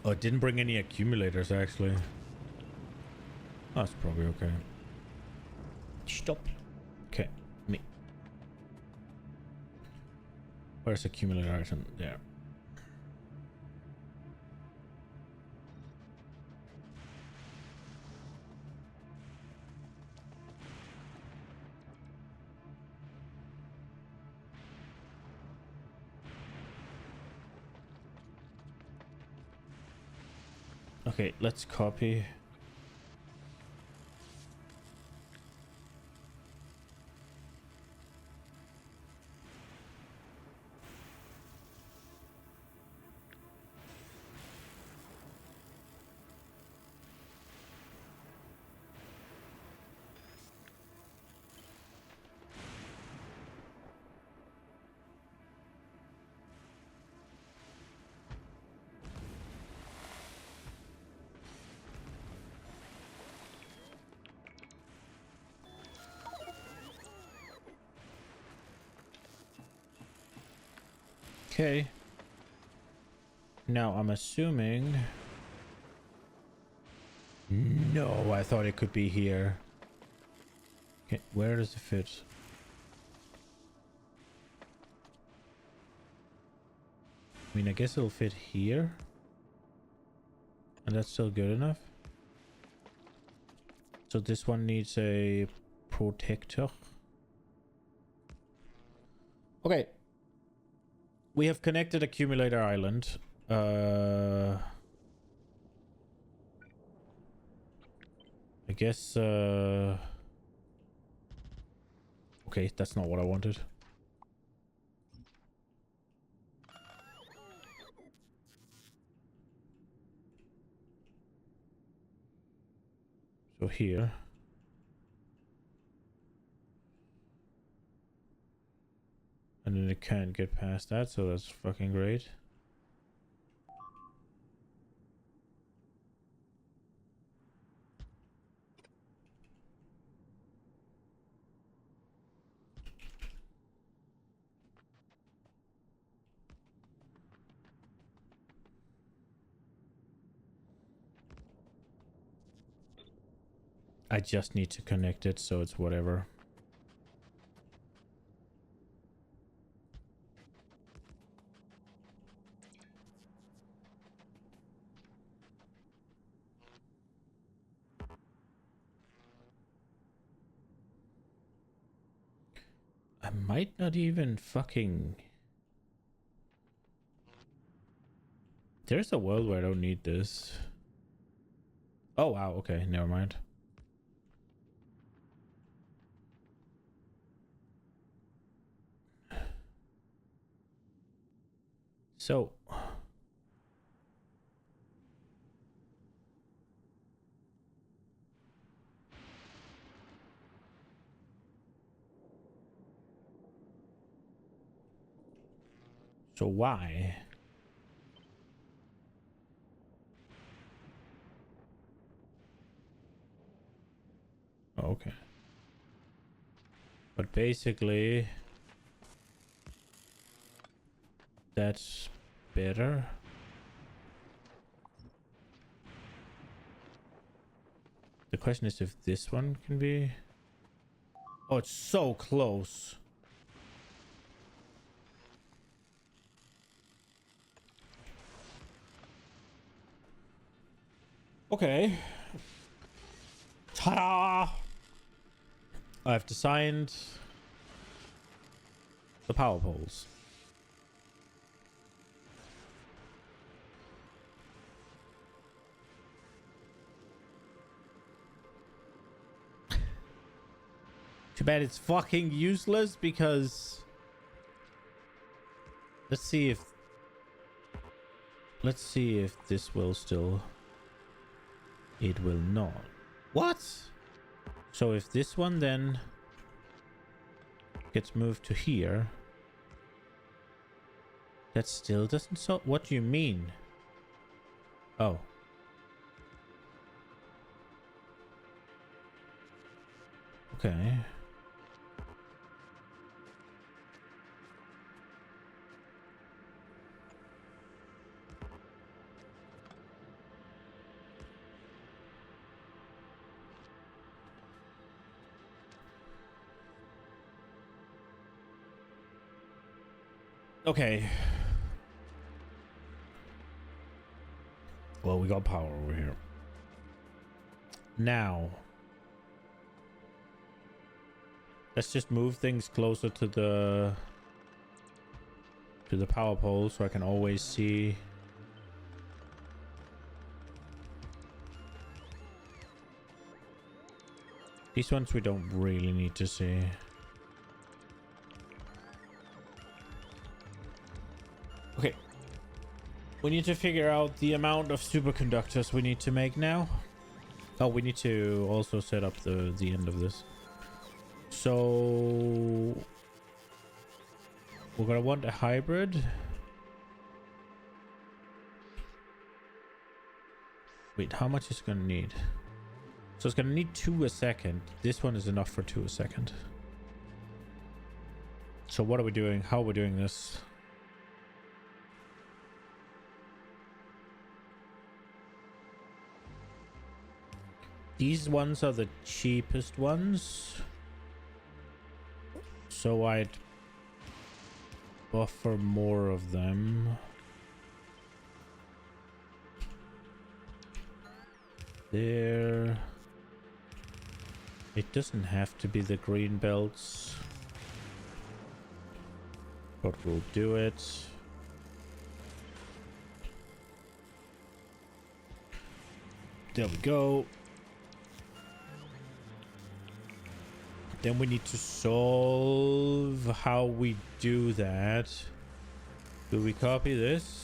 Oh, it didn't bring any accumulators, actually. That's probably okay. Stop. Okay, me. Where's accumulator item? There. Okay, let's copy. Okay. Now I'm assuming... No, I thought it could be here. Okay, where does it fit? I mean, I guess it'll fit here. And that's still good enough. So this one needs a protector. Okay. We have connected Accumulator Island. I guess, okay, that's not what I wanted. So here. And then it can't get past that, so that's fucking great. I just need to connect it, so it's whatever. I might not even fucking... There's a world where I don't need this. Oh, wow. Okay, never mind. So... So why? Oh, okay. But basically... That's better. The question is if this one can be... Oh, it's so close. Okay. Ta-da! I've designed the power poles. Too bad it's fucking useless because... Let's see if this will still... It will not. What? So if this one then gets moved to here, that still doesn't solve... What do you mean? Oh. Okay. Okay. Well, we got power over here. Now, let's just move things closer to the power pole so I can always see. These ones we don't really need to see. Okay. We need to figure out the amount of superconductors we need to make now. Oh, we need to also set up the end of this. So we're gonna want a hybrid. Wait, how much is it gonna need? So it's gonna need 2 a second. This one is enough for 2 a second. So what are we doing? How are we doing this? These ones are the cheapest ones. So I'd buffer more of them. there. It doesn't have to be the green belts, but we'll do it. There we go. Then we need to solve how we do that. Do we copy this?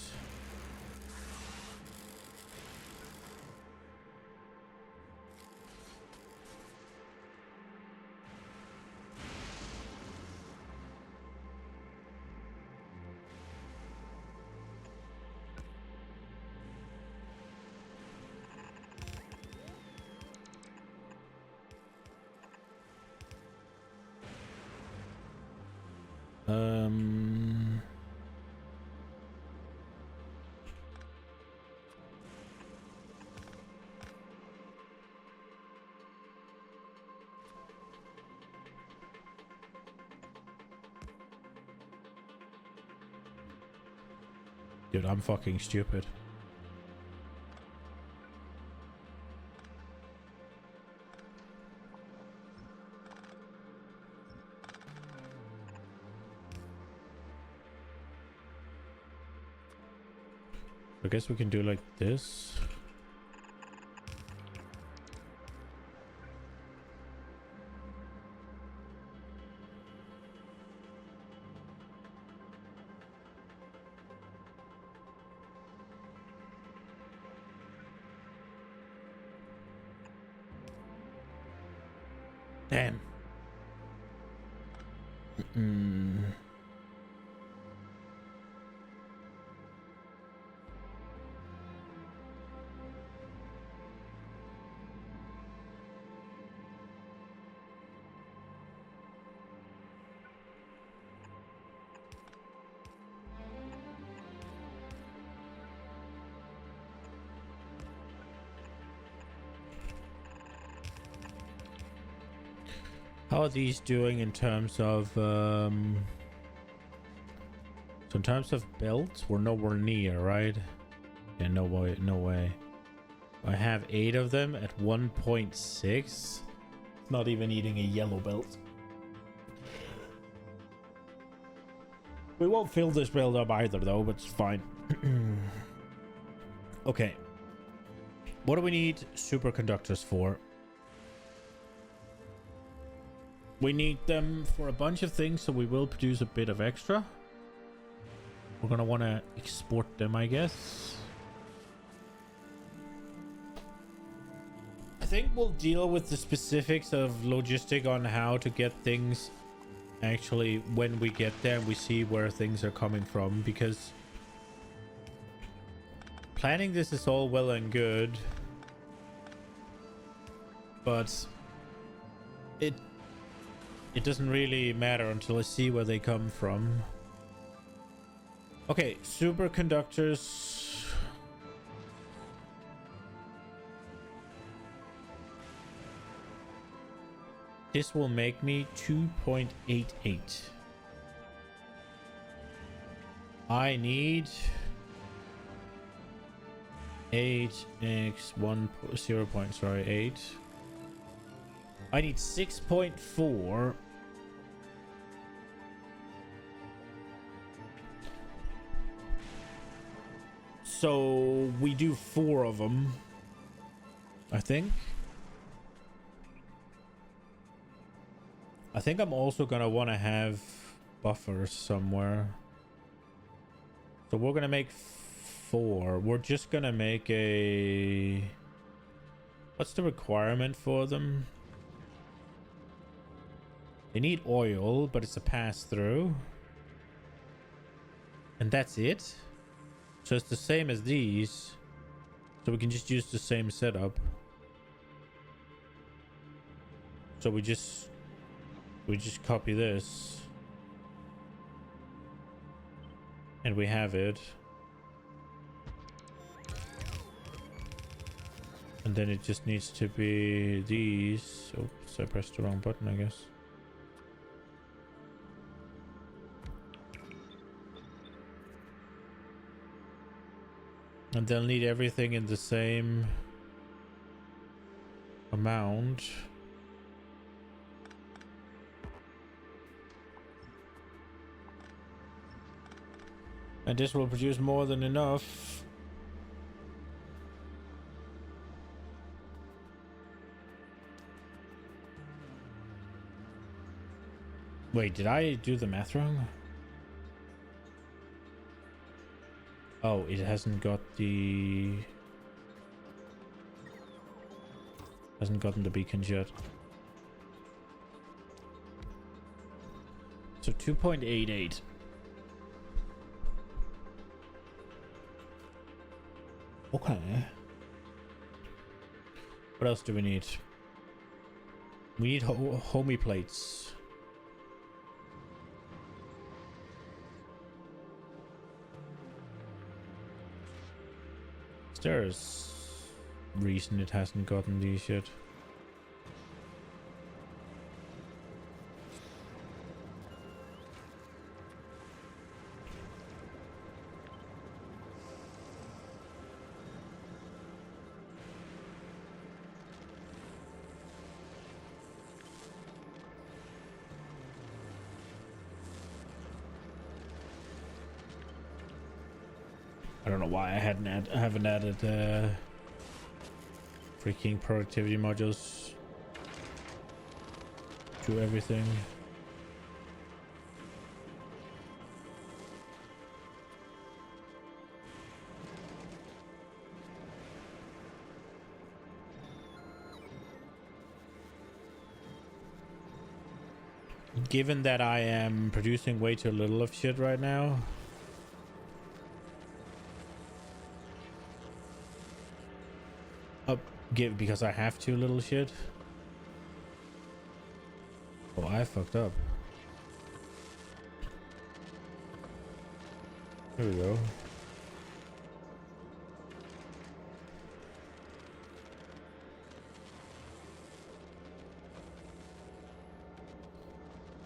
Dude, I'm fucking stupid. I guess we can do like this. Damn. How are these doing in terms of so in terms of belts, we're nowhere near, right? Yeah, no way, no way. I have 8 of them at 1.6. Not even eating a yellow belt. We won't fill this build up either though, but it's fine. Okay. What do we need superconductors for? We need them for a bunch of things, so we will produce a bit of extra. We're gonna want to export them, I guess. I think we'll deal with the specifics of logistic on how to get things actually when we get there and we see where things are coming from, because planning this is all well and good, but it doesn't really matter until I see where they come from. Okay, superconductors. This will make me 2.88. I need 8 I need 6.4. So we do 4 of them, I think. I think I'm also gonna want to have buffers somewhere. So we're gonna make 4. We're just gonna make a... What's the requirement for them? They need oil, but it's a pass-through. And that's it. So it's the same as these. So we can just use the same setup. So we just copy this. And we have it. And then it just needs to be these. Oops, I pressed the wrong button, I guess. And they'll need everything in the same amount. And this will produce more than enough. Wait, did I do the math wrong? Oh, it hasn't got the... Hasn't gotten the beacons yet. So 2.88. Okay. What else do we need? We need homey plates. There's reason it hasn't gotten these yet. I don't know why I haven't added freaking productivity modules to everything. Given that I am producing way too little of shit right now, because I have too little shit. Oh, I fucked up. Here we go.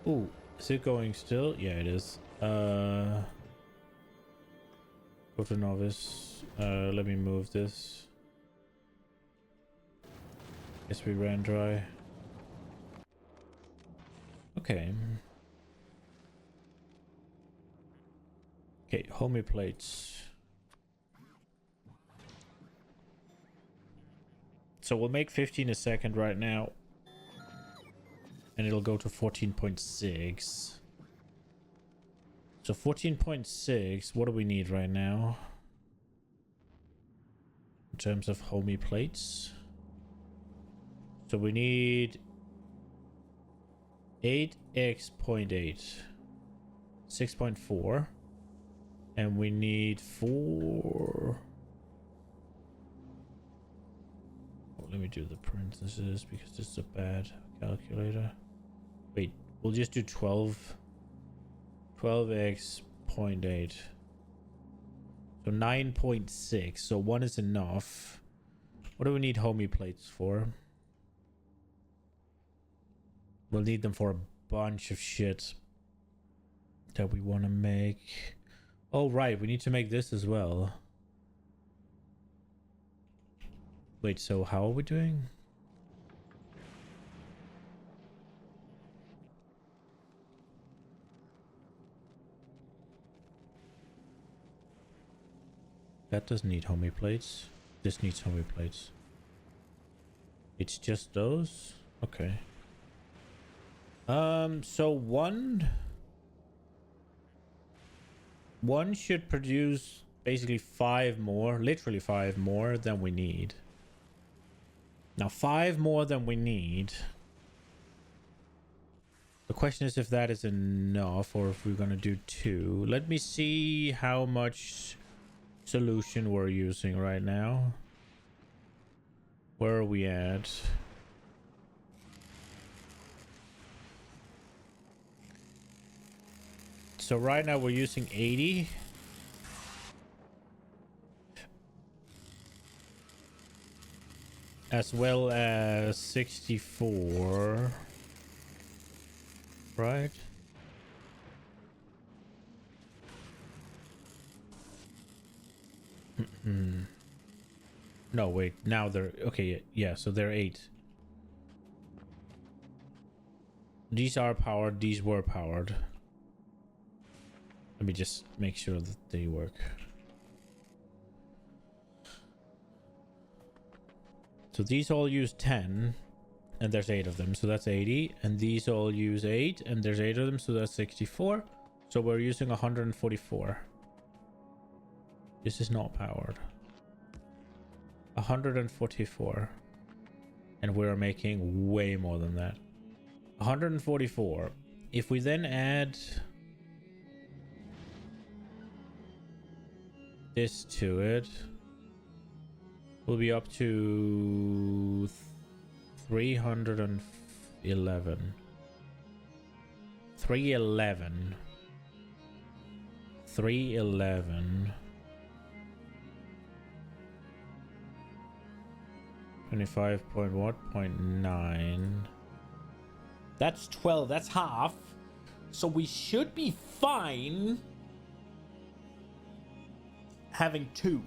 Ooh, is it going still? Yeah, it is. Go to novice. Let me move this. Guess we ran dry. Okay. Okay, homey plates. So we'll make 15 a second right now. And it'll go to 14.6. So 14.6, what do we need right now? In terms of homey plates. So we need 8x.8, 6.4, and we need 4. Oh, let me do the parentheses because this is a bad calculator. Wait, we'll just do 12x.8. So 9.6. So 1 is enough. What do we need homey plates for? We'll need them for a bunch of shit that we want to make. Oh, right. We need to make this as well. Wait, so how are we doing? That doesn't need homey plates. This needs homey plates. It's just those? Okay. So one should produce basically 5 more, literally 5 more than we need. Now 5 more than we need. The question is if that is enough or if we're gonna do 2. Let me see how much solution we're using right now. Where are we at? So right now we're using 80. As well as 64. Right? No, wait. Now they're... Okay, yeah, so they're 8. These are powered. These were powered. Let me just make sure that they work. So these all use 10, and there's 8 of them, so that's 80. And these all use 8, and there's 8 of them, so that's 64. So we're using 144. This is not powered. 144. And we're making way more than that. 144. If we then add this to it, we'll be up to 311. 311. 311. 25.9. That's 12. That's half. So we should be fine having 2.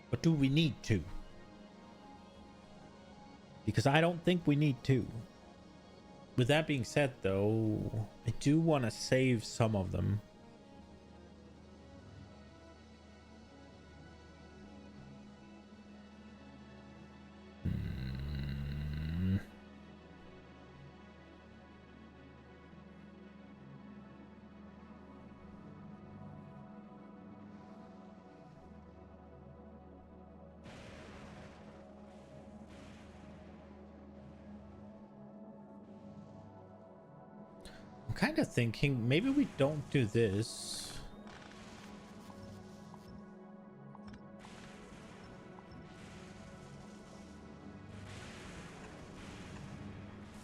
But do we need 2? Because I don't think we need 2. With that being said, though, I do want to save some of them. I'm kind of thinking maybe we don't do this.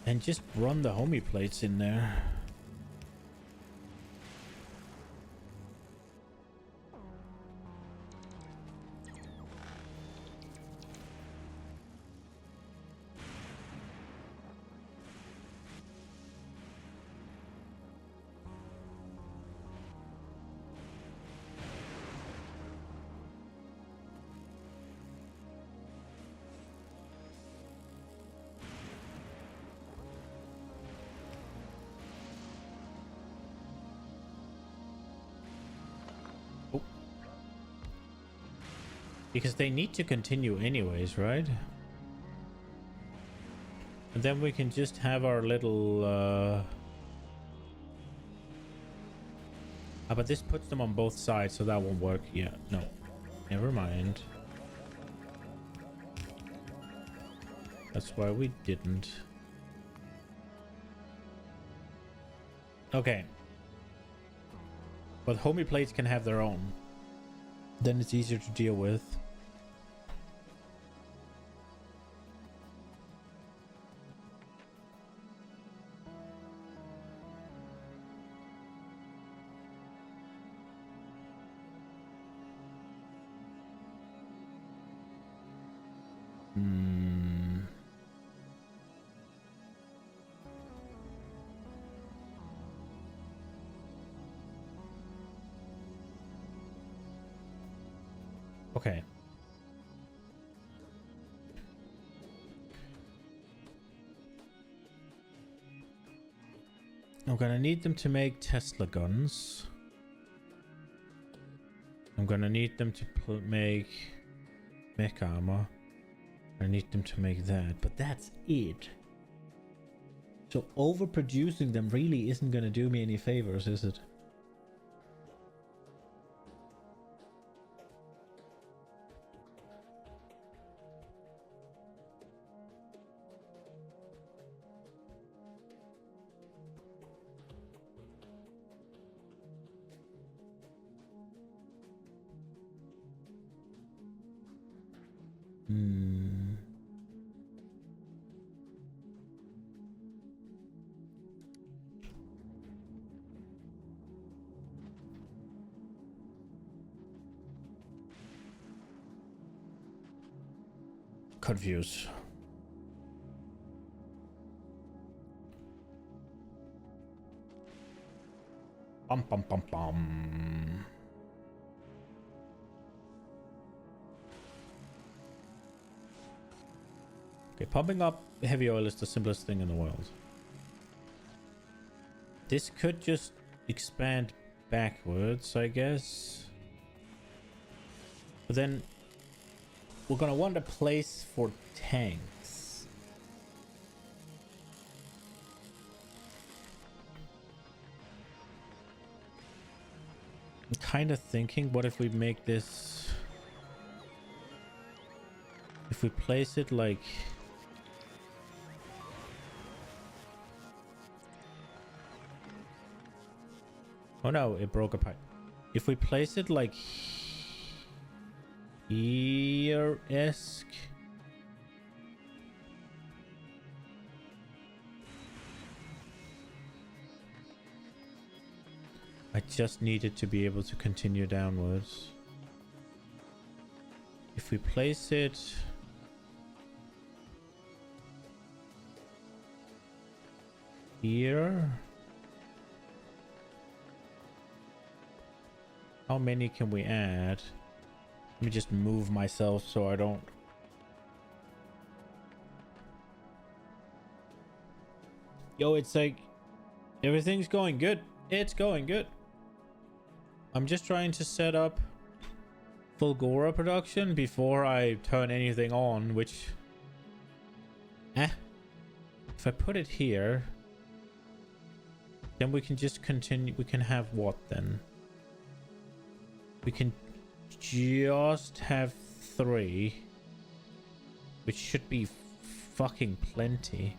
And just run the homie plates in there. Because they need to continue anyways, right? And then we can just have our little... but this puts them on both sides, so that won't work. Yeah, no. Never mind. That's why we didn't. Okay. But homie plates can have their own. Then it's easier to deal with. Okay. I'm gonna need them to make Tesla guns. I'm gonna need them to make mech armor. I need them to make that, but that's it. So overproducing them really isn't gonna do me any favors, is it? Confused. Bum bum bum bum. Okay, pumping up heavy oil is the simplest thing in the world. This could just expand backwards, I guess. But then we're gonna want a place for tanks. I'm kind of thinking, what if we make this... If we place it like... Oh no, it broke a pipe. If we place it like here-esque. I just needed to be able to continue downwards. If we place it... here... How many can we add? Let me just move myself so I don't... Yo, it's like... everything's going good. It's going good. I'm just trying to set up Fulgora production before I turn anything on, which... If I put it here... then we can just continue... We can have what then? We can just have 3, which should be fucking plenty.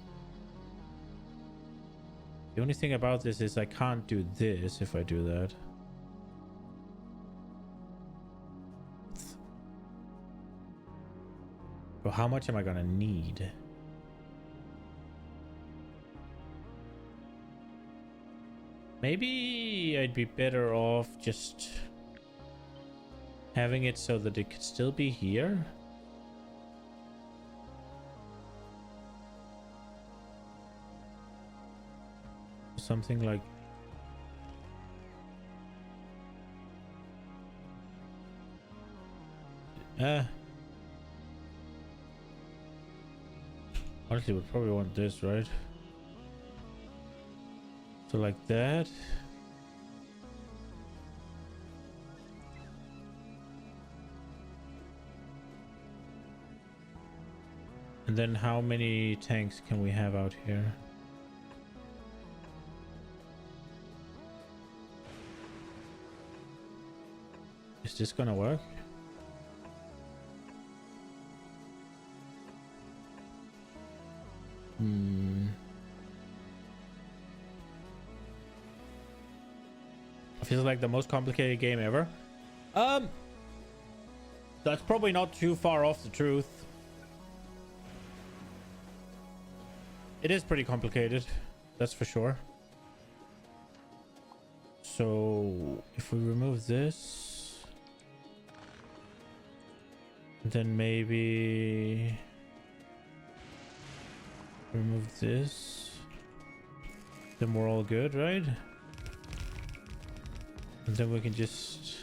The only thing about this is I can't do this if I do that. So how much am I gonna need? Maybe I'd be better off just... having it so that it could still be here. Something like... honestly, we'd probably want this, right? So like that. And then how many tanks can we have out here? Is this gonna work? Feels like the most complicated game ever. That's probably not too far off the truth. It is pretty complicated, that's for sure. So if we remove this, then maybe remove this, then we're all good, right? And then we can just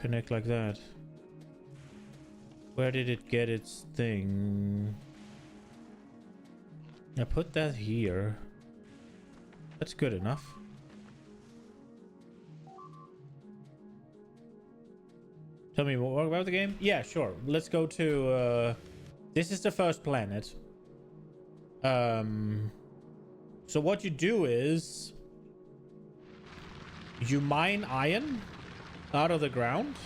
connect like that. Where did it get its thing? I put that here. That's good enough. Tell me more about the game? Yeah, sure. Let's go to... this is the first planet. So what you do is... you mine iron out of the ground.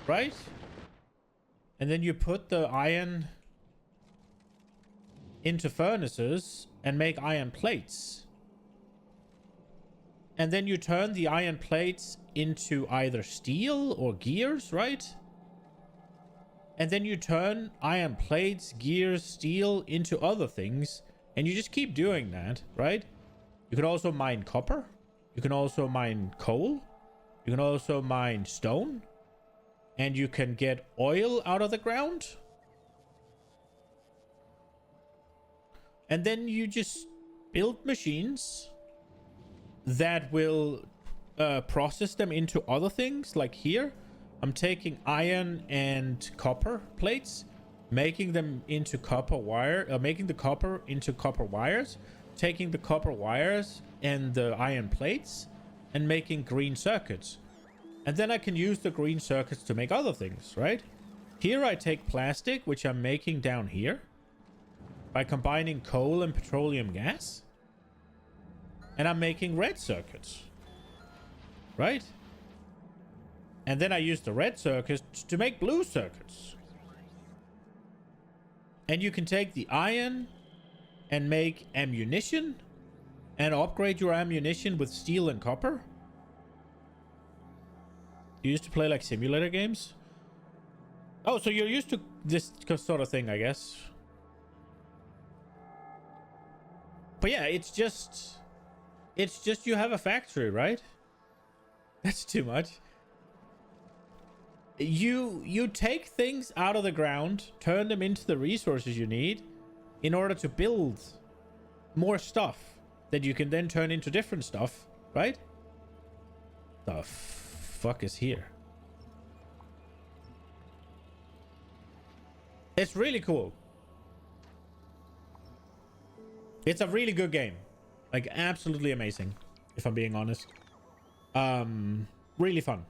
Right? And then you put the iron... into furnaces and make iron plates. And then you turn the iron plates into either steel or gears, right? And then you turn iron plates, gears, steel into other things. And you just keep doing that, right? You can also mine copper. You can also mine coal. You can also mine stone. And you can get oil out of the ground. And then you just build machines that will process them into other things. Like here, I'm taking iron and copper plates, making them into copper wire, making the copper into copper wires, taking the copper wires and the iron plates and making green circuits. And then I can use the green circuits to make other things, right? Here I take plastic, which I'm making down here by combining coal and petroleum gas. And I'm making red circuits, right? And then I use the red circuits to make blue circuits. And you can take the iron and make ammunition and upgrade your ammunition with steel and copper. You used to play like simulator games? Oh, so you're used to this sort of thing, I guess. But yeah, it's just you have a factory, right? That's too much. You take things out of the ground, turn them into the resources you need in order to build more stuff that you can then turn into different stuff, right? The fuck is here? It's really cool. It's a really good game. Like, absolutely amazing, if I'm being honest. Really fun.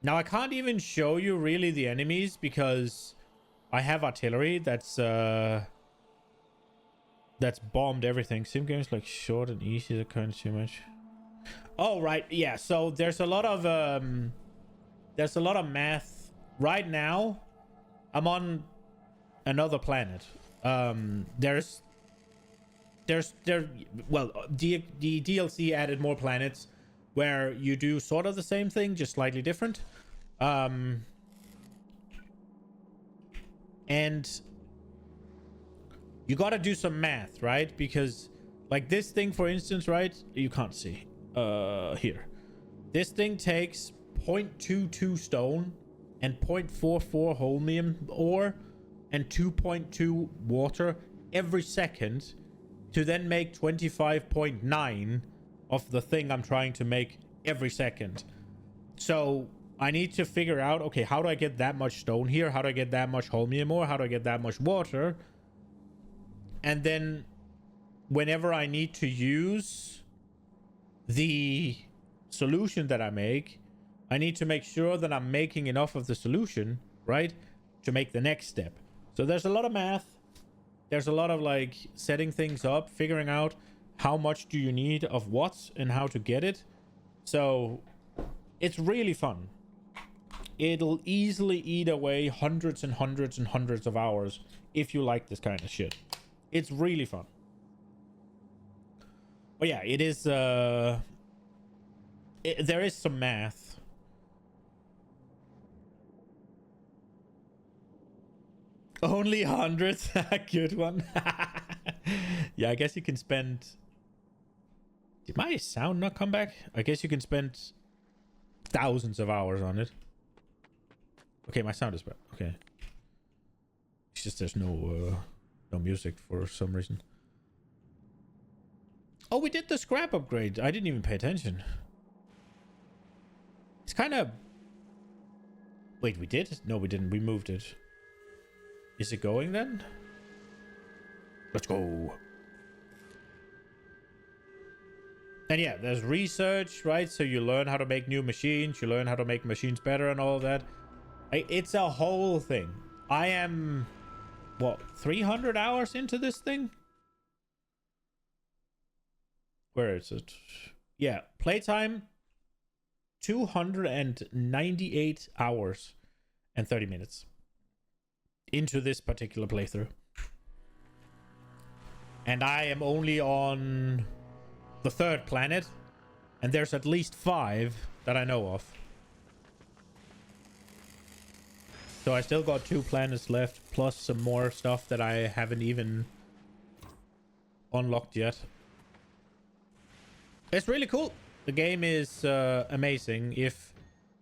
Now, I can't even show you really the enemies because I have artillery that's bombed everything. Sim games like short and easy, they're kind of too much. Oh, right. Yeah, so there's a lot of math. Right now, I'm on another planet. The DLC added more planets where you do sort of the same thing, just slightly different. And you gotta do some math, right? Because like this thing, for instance, right? You can't see here. This thing takes 0.22 stone and 0.44 holmium ore and 2.2 water every second to then make 25.9 of the thing I'm trying to make every second. So I need to figure out, okay, how do I get that much stone here? How do I get that much holmium ore? How do I get that much water? And then whenever I need to use the solution that I make, I need to make sure that I'm making enough of the solution, right, to make the next step. So there's a lot of math. There's a lot of like setting things up, figuring out how much do you need of what and how to get it. So it's really fun. It'll easily eat away hundreds and hundreds and hundreds of hours if you like this kind of shit. It's really fun. But yeah, it is there is some math. Only hundreds. Good one. Yeah, I guess you can spend... Did my sound not come back? I guess you can spend thousands of hours on it. Okay, my sound is back. Okay. It's just there's no music for some reason. Oh, we did the scrap upgrade. I didn't even pay attention. It's kind of... Wait, we did? No, we didn't. We moved it. Is it going then? Let's go. And yeah, there's research, right? So you learn how to make new machines. You learn how to make machines better and all of that. It's a whole thing. I am, what, 300 hours into this thing? Where is it? Yeah, playtime 298 hours and 30 minutes into this particular playthrough. And I am only on the 3rd planet, and there's at least 5 that I know of. So I still got 2 planets left, plus some more stuff that I haven't even unlocked yet. It's really cool. The game is amazing. If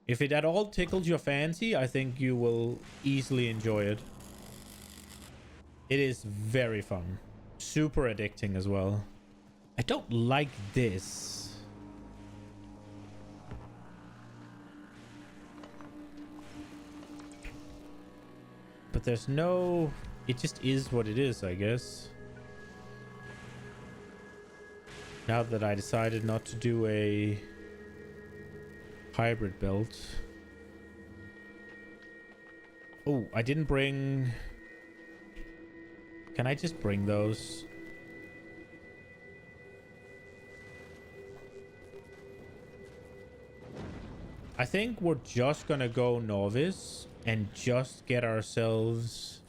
it at all tickles your fancy, I think you will easily enjoy it. It is very fun. Super addicting as well. I don't like this. But there's no... It just is what it is, I guess. Now that I decided not to do a hybrid build. Oh, I didn't bring... Can I just bring those? I think we're just gonna go novice and just get ourselves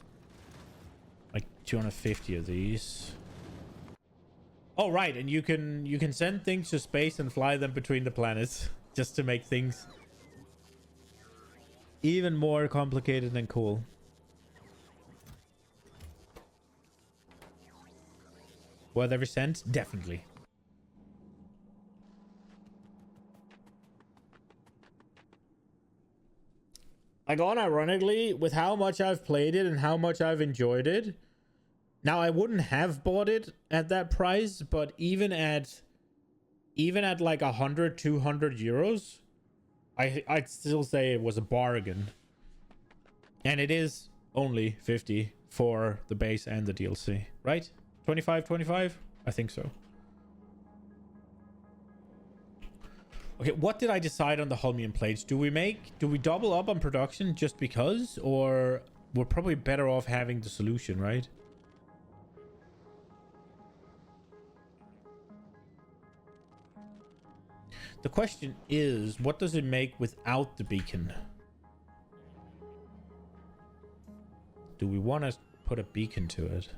like 250 of these. Oh, right, and you can send things to space and fly them between the planets just to make things even more complicated and cool. Worth every cent? Definitely. Like, unironically, with how much I've played it and how much I've enjoyed it, now I wouldn't have bought it at that price, but even at like 100, 200 euros, I'd still say it was a bargain. And it is only 50 for the base and the DLC, right? 25? I think so. Okay, what did I decide on the Holmium plates? Do we double up on production just because? Or we're probably better off having the solution, right? The question is, what does it make without the beacon? Do we want to put a beacon to it?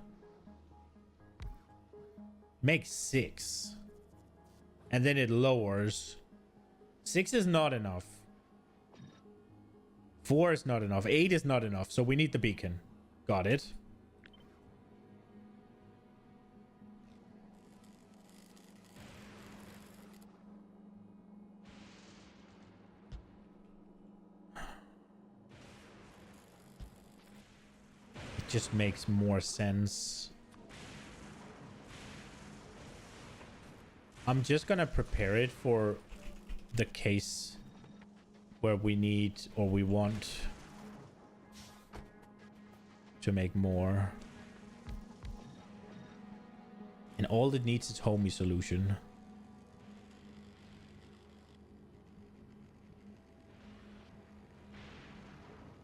Make 6. And then it lowers. 6 is not enough. 4 is not enough. 8 is not enough. So we need the beacon. Got it. It just makes more sense. I'm just gonna prepare it for the case where we need or we want to make more. And all it needs is homey solution.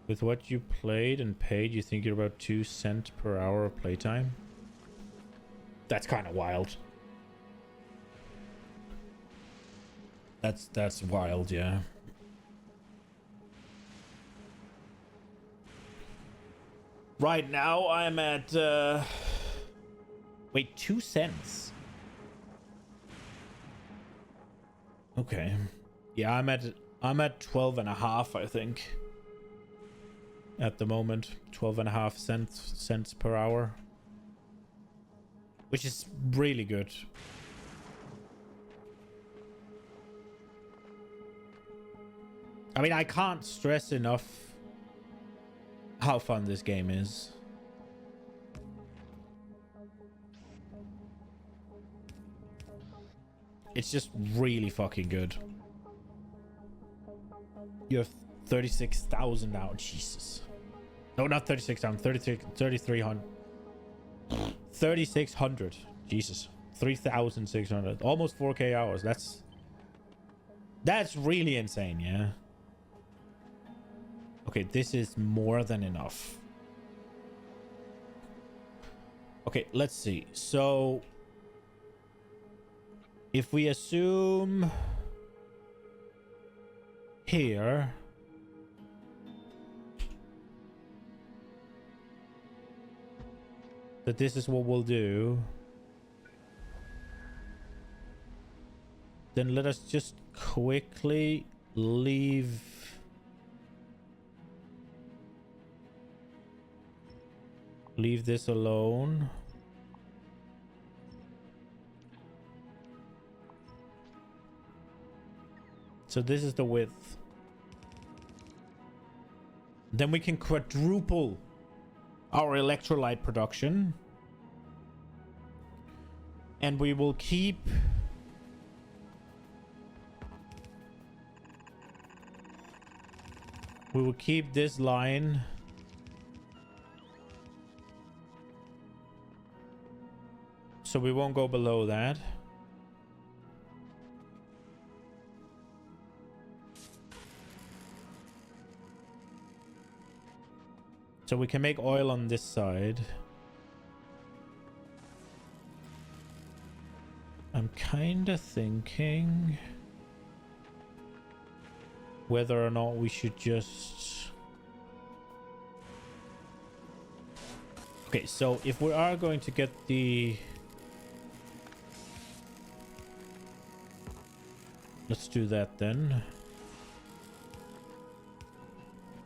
With what you played and paid, you think you're about 2 cents per hour of playtime? That's kind of wild. That's wild, yeah. Right now I'm at wait, 2 cents. Okay. Yeah, I'm at 12 and a half, I think. At the moment, 12 and a half cents per hour. Which is really good. I mean, I can't stress enough how fun this game is. It's just really fucking good. You have 36,000 now. Jesus. No, not 36,000. 3,300. 3,600. Jesus. 3,600. Almost 4K hours. That's really insane, yeah. Okay, this is more than enough. Okay, let's see. So, if we assume here that this is what we'll do, then let us just quickly leave this alone. So this is the width. Then we can quadruple our electrolyte production. And we will keep this line So we won't go below that. So we can make oil on this side. I'm kind of thinking whether or not we should just... Okay, so if we are going to get the... Let's do that then.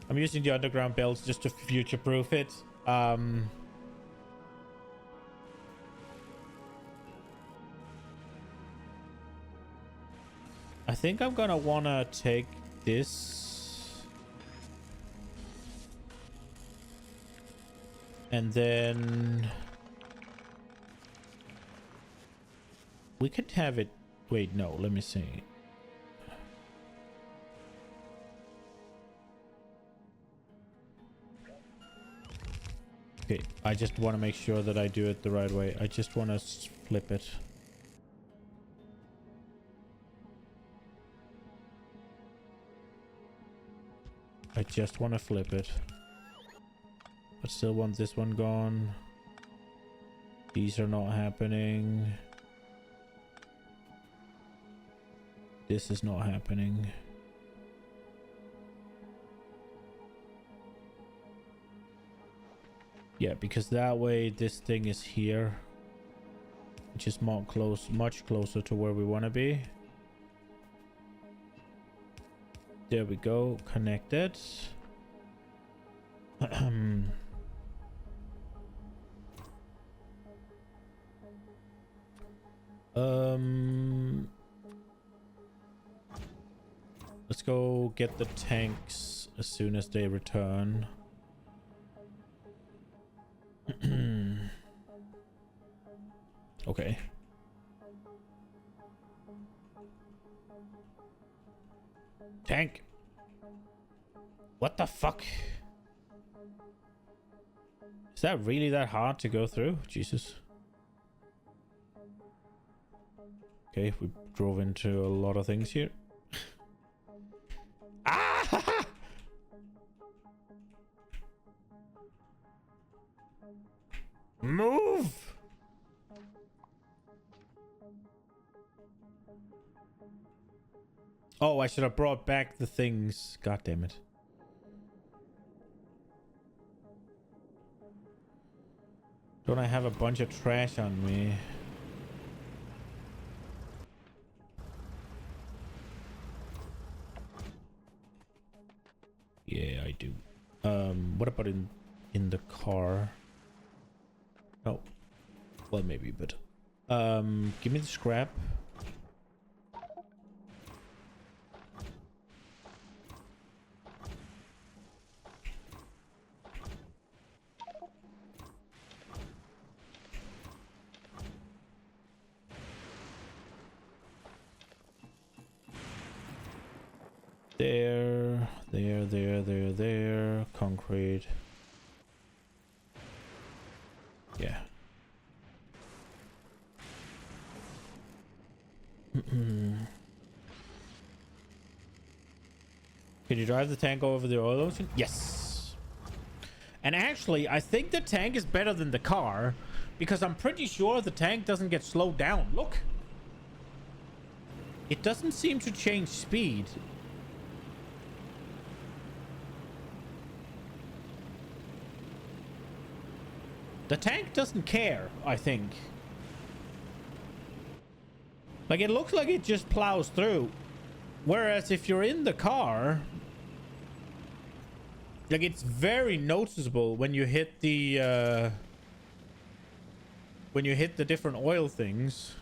I'm using the underground belts just to future-proof it. I think I'm gonna wanna take this. And then... we could have it... Wait, no, let me see. Okay, I just want to make sure that I do it the right way. I just want to flip it. I just want to flip it. I still want this one gone. These are not happening. This is not happening. Yeah, because that way this thing is here, which is more much closer to where we want to be. There we go, connected. Let's go get the tanks as soon as they return. Okay. Tank. What the fuck? Is that really that hard to go through? Jesus. Okay, we drove into a lot of things here. Ah! Move! Oh, I should have brought back the things. God damn it. Don't I have a bunch of trash on me? Yeah, I do. What about in the car? Oh. Well, maybe, but... give me the scrap. There. Concrete. Yeah. Can you drive the tank over the oil ocean? Yes. And actually, I think the tank is better than the car because I'm pretty sure the tank doesn't get slowed down. Look. It doesn't seem to change speed. The tank doesn't care, I think. Like, it looks like it just plows through. Whereas if you're in the car, like, it's very noticeable when you hit the different oil things.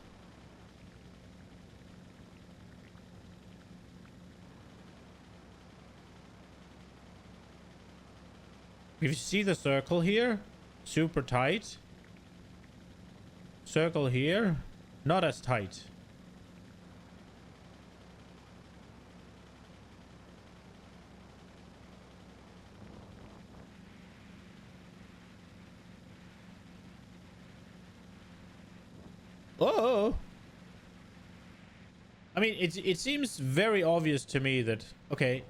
If you see the circle here, super tight. Circle here, not as tight. Oh. I mean, it seems very obvious to me that... Okay.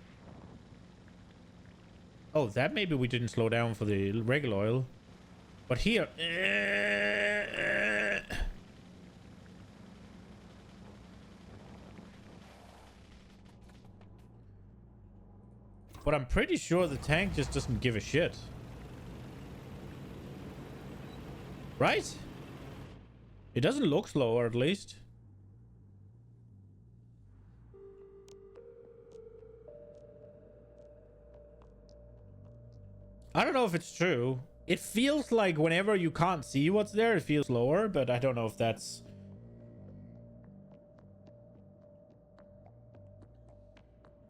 Oh, that maybe we didn't slow down for the regular oil. But here... But I'm pretty sure the tank just doesn't give a shit. Right? It doesn't look slower, at least. I don't know if it's true. It feels like whenever you can't see what's there, it feels slower, but I don't know if that's...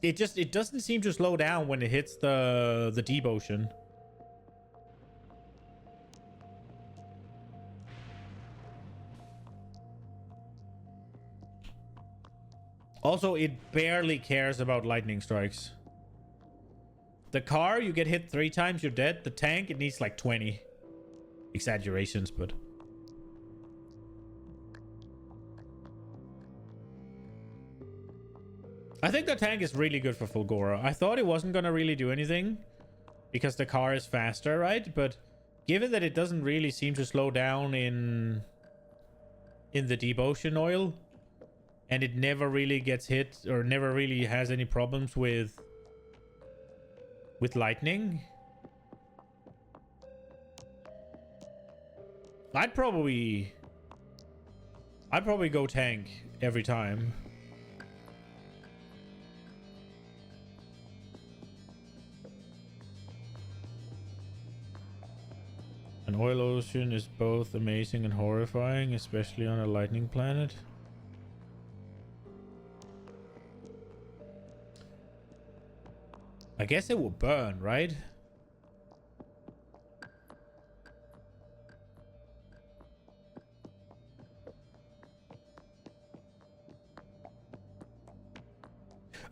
It doesn't seem to slow down when it hits the deep ocean. Also, it barely cares about lightning strikes. The car, you get hit 3 times, you're dead. The tank, it needs like 20. Exaggerations, but... I think the tank is really good for Fulgora. I thought it wasn't going to really do anything because the car is faster, right? But given that it doesn't really seem to slow down in the deep ocean oil, and it never really gets hit or never really has any problems with lightning, I'd probably go tank every time. An oil ocean is both amazing and horrifying, especially on a lightning planet. I guess it will burn, right?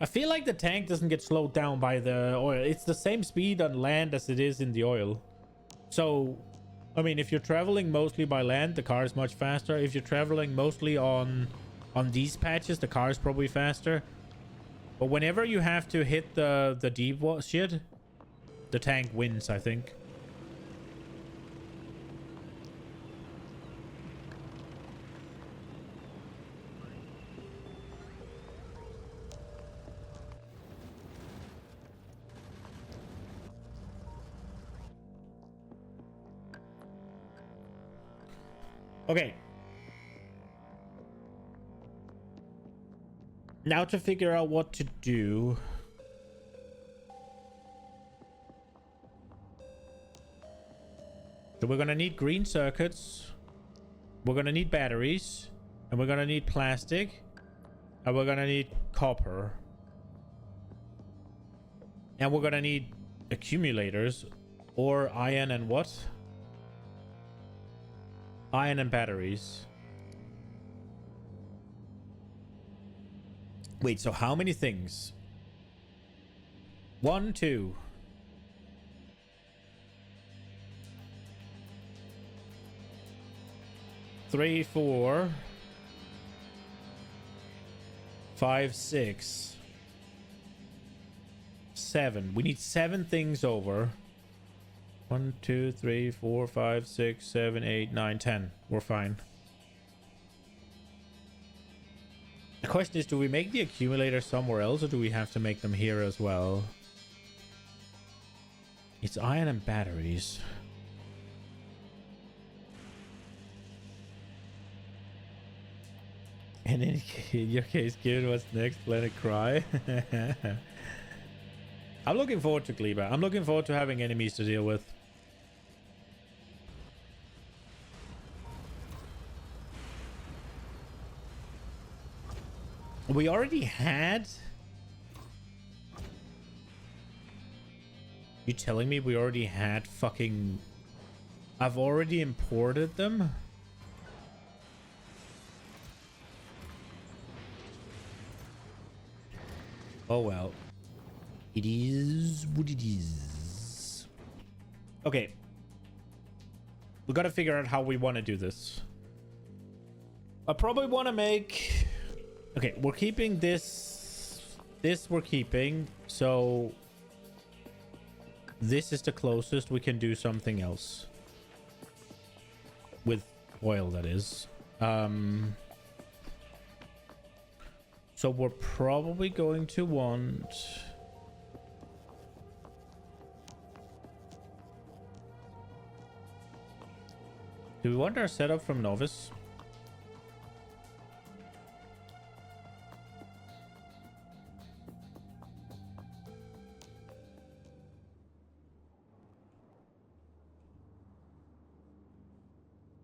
I feel like the tank doesn't get slowed down by the oil. It's the same speed on land as it is in the oil. So, I mean, if you're traveling mostly by land, the car is much faster. If you're traveling mostly on these patches, the car is probably faster. But whenever you have to hit the deep shit, the tank wins, I think. Okay. Now to figure out what to do. So we're gonna need green circuits. We're gonna need batteries. And we're gonna need plastic. And we're gonna need copper. And we're gonna need accumulators. Or iron and what? Iron and batteries. Wait, so how many things? 1, 2. 3, 4. 5, 6. 7. We need 7 things over. 1, 2, 3, 4, 5, 6, 7, 8, 9, 10. We're fine. The question is, do we make the accumulator somewhere else, or do we have to make them here as well? It's iron and batteries. And in your case, given what's next, let it cry. I'm looking forward to Gleba. I'm looking forward to having enemies to deal with. We already had... You telling me we already had fucking... I've already imported them? Oh well. It is what it is. Okay. We gotta figure out how we want to do this. I probably want to make... Okay, we're keeping this. This we're keeping. So this is the closest we can do something else. With oil, that is. So we're probably going to want... Do we want our setup from Novice?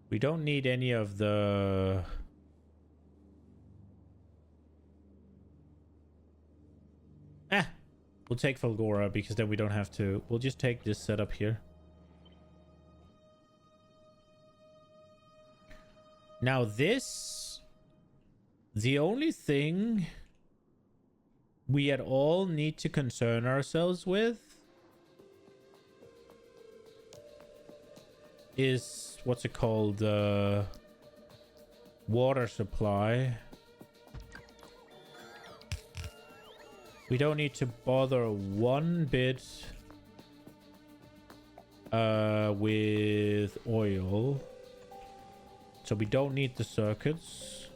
We don't need any of the... We'll take Fulgora because then we don't have to... We'll just take this setup here. Now this... The only thing we at all need to concern ourselves with is... What's it called? Water supply. We don't need to bother one bit with oil. So we don't need the circuits.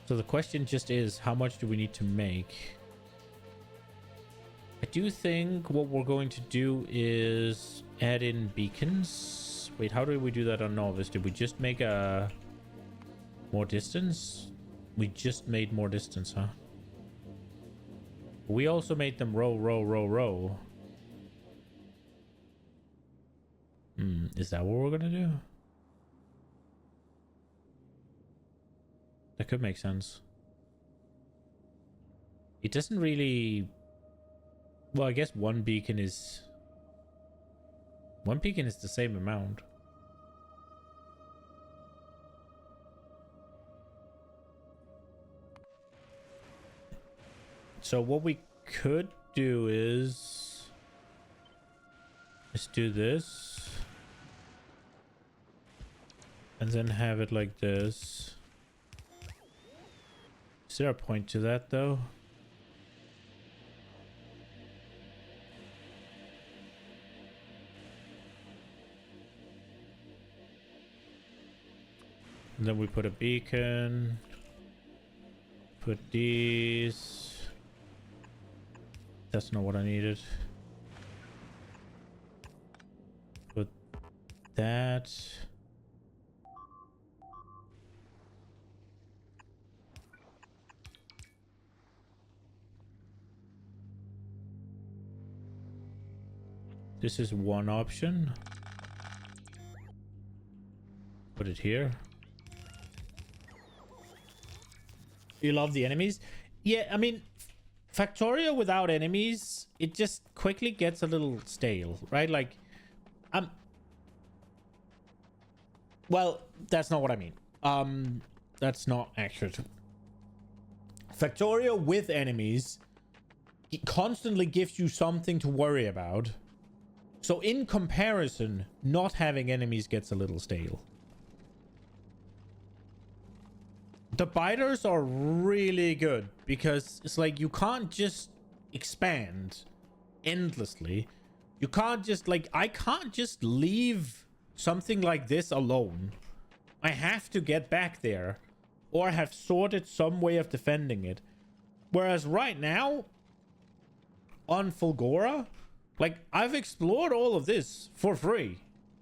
So the question just is, how much do we need to make? I do think what we're going to do is add in beacons. Wait, how did we do that on Novice? Did we just make a more distance? We just made more distance, huh? We also made them row. Is that what we're gonna do? That could make sense. It doesn't really... Well, I guess one beacon is... One beacon is the same amount. So what we could do is... Let's do this. And then have it like this. Is there a point to that, though? And then we put a beacon. Put these. That's not what I needed. Put that. This is one option. Put it here. You love the enemies? Yeah, I mean, Factorio without enemies, it just quickly gets a little stale, right? Like, well, that's not what I mean. That's not accurate. Factorio with enemies, it constantly gives you something to worry about. So in comparison, not having enemies gets a little stale. The biters are really good because it's like you can't just expand endlessly. You can't just like, I can't just leave something like this alone. I have to get back there or have sorted some way of defending it. Whereas right now on Fulgora, like I've explored all of this for free.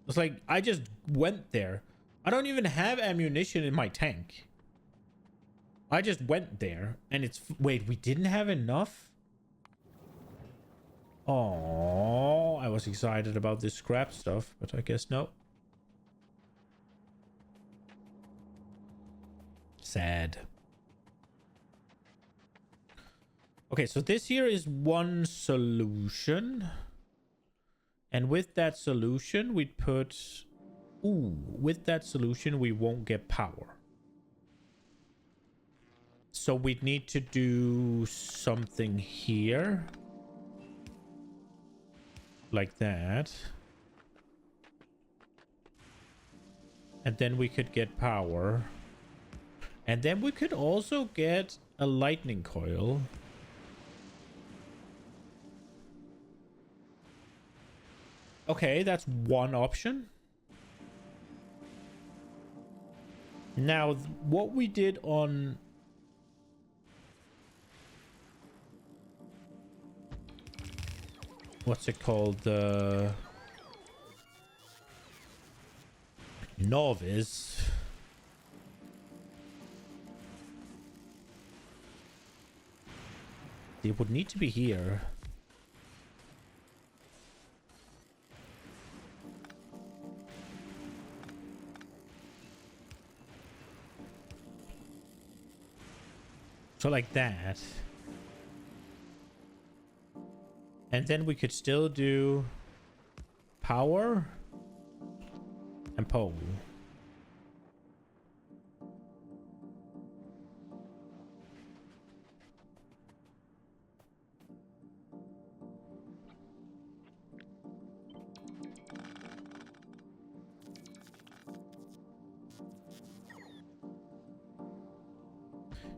It's like I just went there. I don't even have ammunition in my tank. I just went there and it's... Wait, we didn't have enough? Oh, I was excited about this scrap stuff, but I guess no. Sad. Okay, so this here is one solution. And with that solution, we'd put... Ooh, with that solution, we won't get power. So we'd need to do something here. Like that. And then we could get power. And then we could also get a lightning coil. Okay, that's one option. Now, what we did on... What's it called? The... Novice. It would need to be here. So like that. And then we could still do power and pole.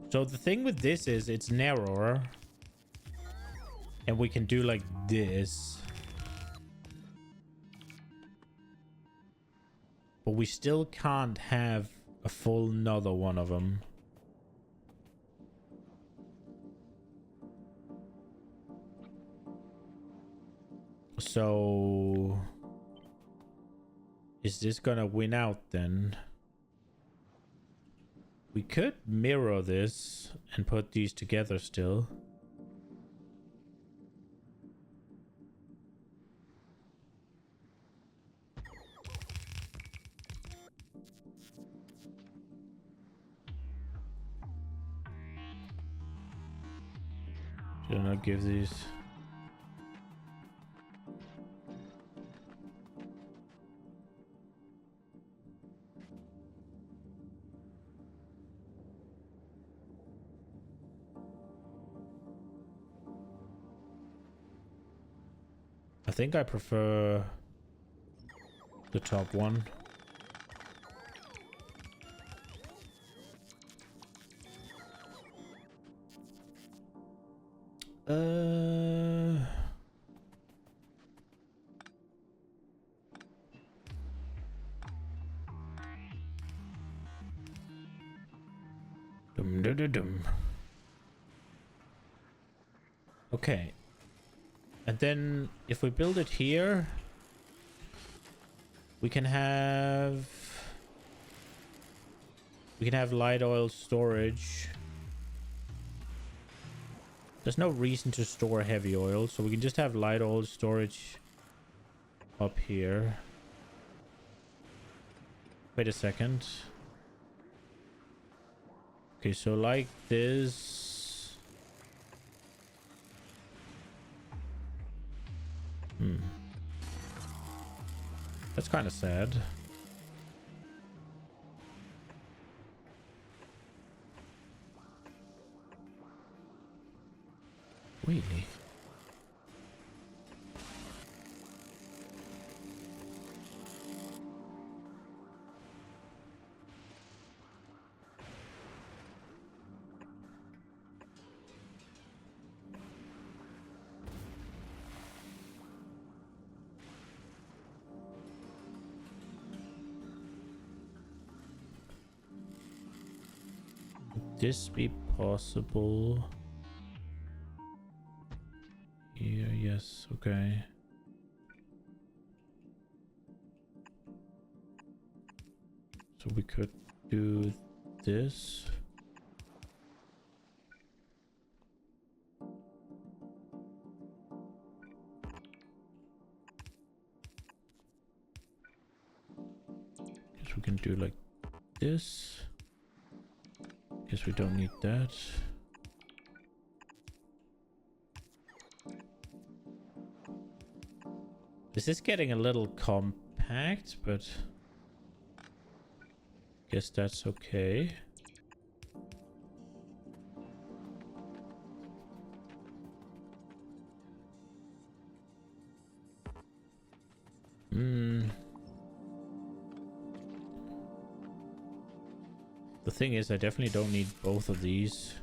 So the thing with this is it's narrower. And we can do like this. But we still can't have a full another one of them. So... Is this gonna win out then? We could mirror this and put these together still. Should I not give these? I think I prefer the top one. Okay. And then if we build it here, we can have light oil storage. There's no reason to store heavy oil, so we can just have light oil storage up here. Wait a second. Okay, so like this. That's kind of sad. Really? Would this be possible? Here, yes, okay. So we could do this. Guess we can do like this. Guess we don't need that. This is getting a little compact, but guess that's okay. The thing is, I definitely don't need both of these.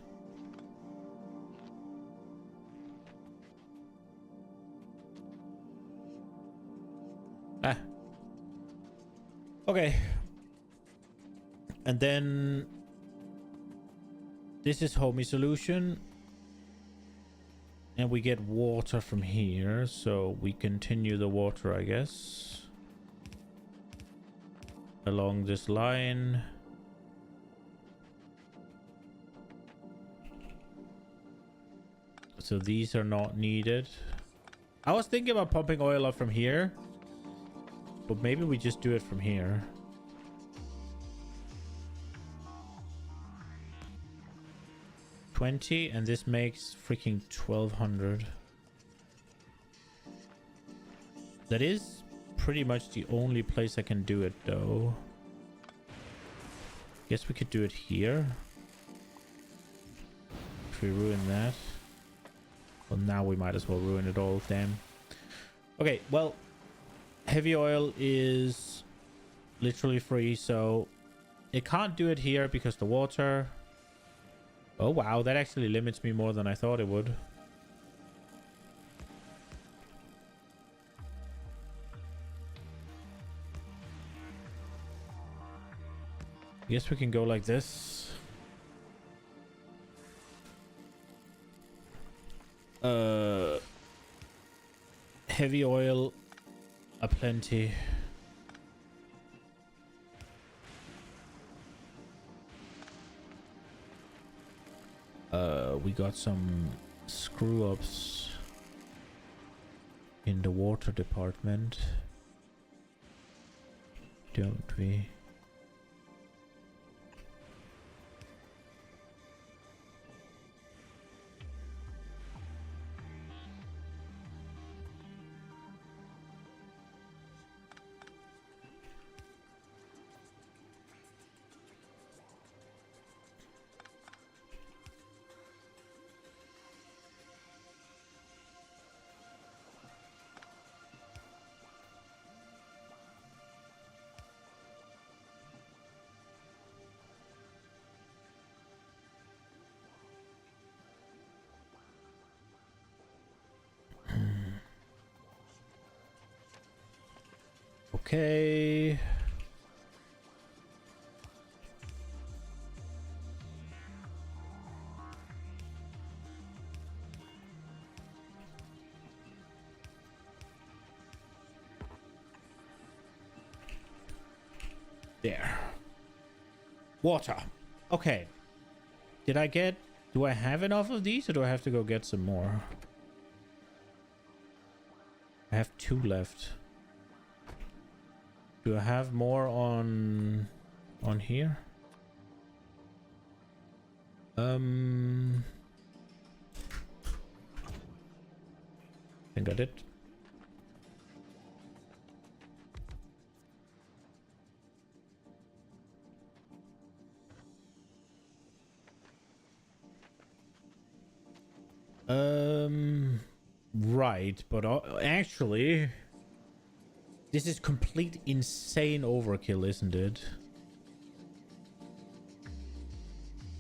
Ah. Okay. And then this is homey solution. And we get water from here, so we continue the water, I guess. Along this line. So these are not needed. I was thinking about pumping oil up from here. But maybe we just do it from here. $20, and this makes freaking 1,200. That is pretty much the only place I can do it, though. Guess we could do it here. If we ruin that. Well, now we might as well ruin it all, damn. Okay, well, heavy oil is literally free, so it can't do it here because the water... Oh, wow, that actually limits me more than I thought it would. I guess we can go like this. Heavy oil aplenty. We got some screw ups in the water department, don't we? Okay. There. Water. Okay. Did I get... Do I have enough of these, or do I have to go get some more? I have 2 left. Do I have more on here? I think I did. Right, but actually, this is complete insane overkill, isn't it?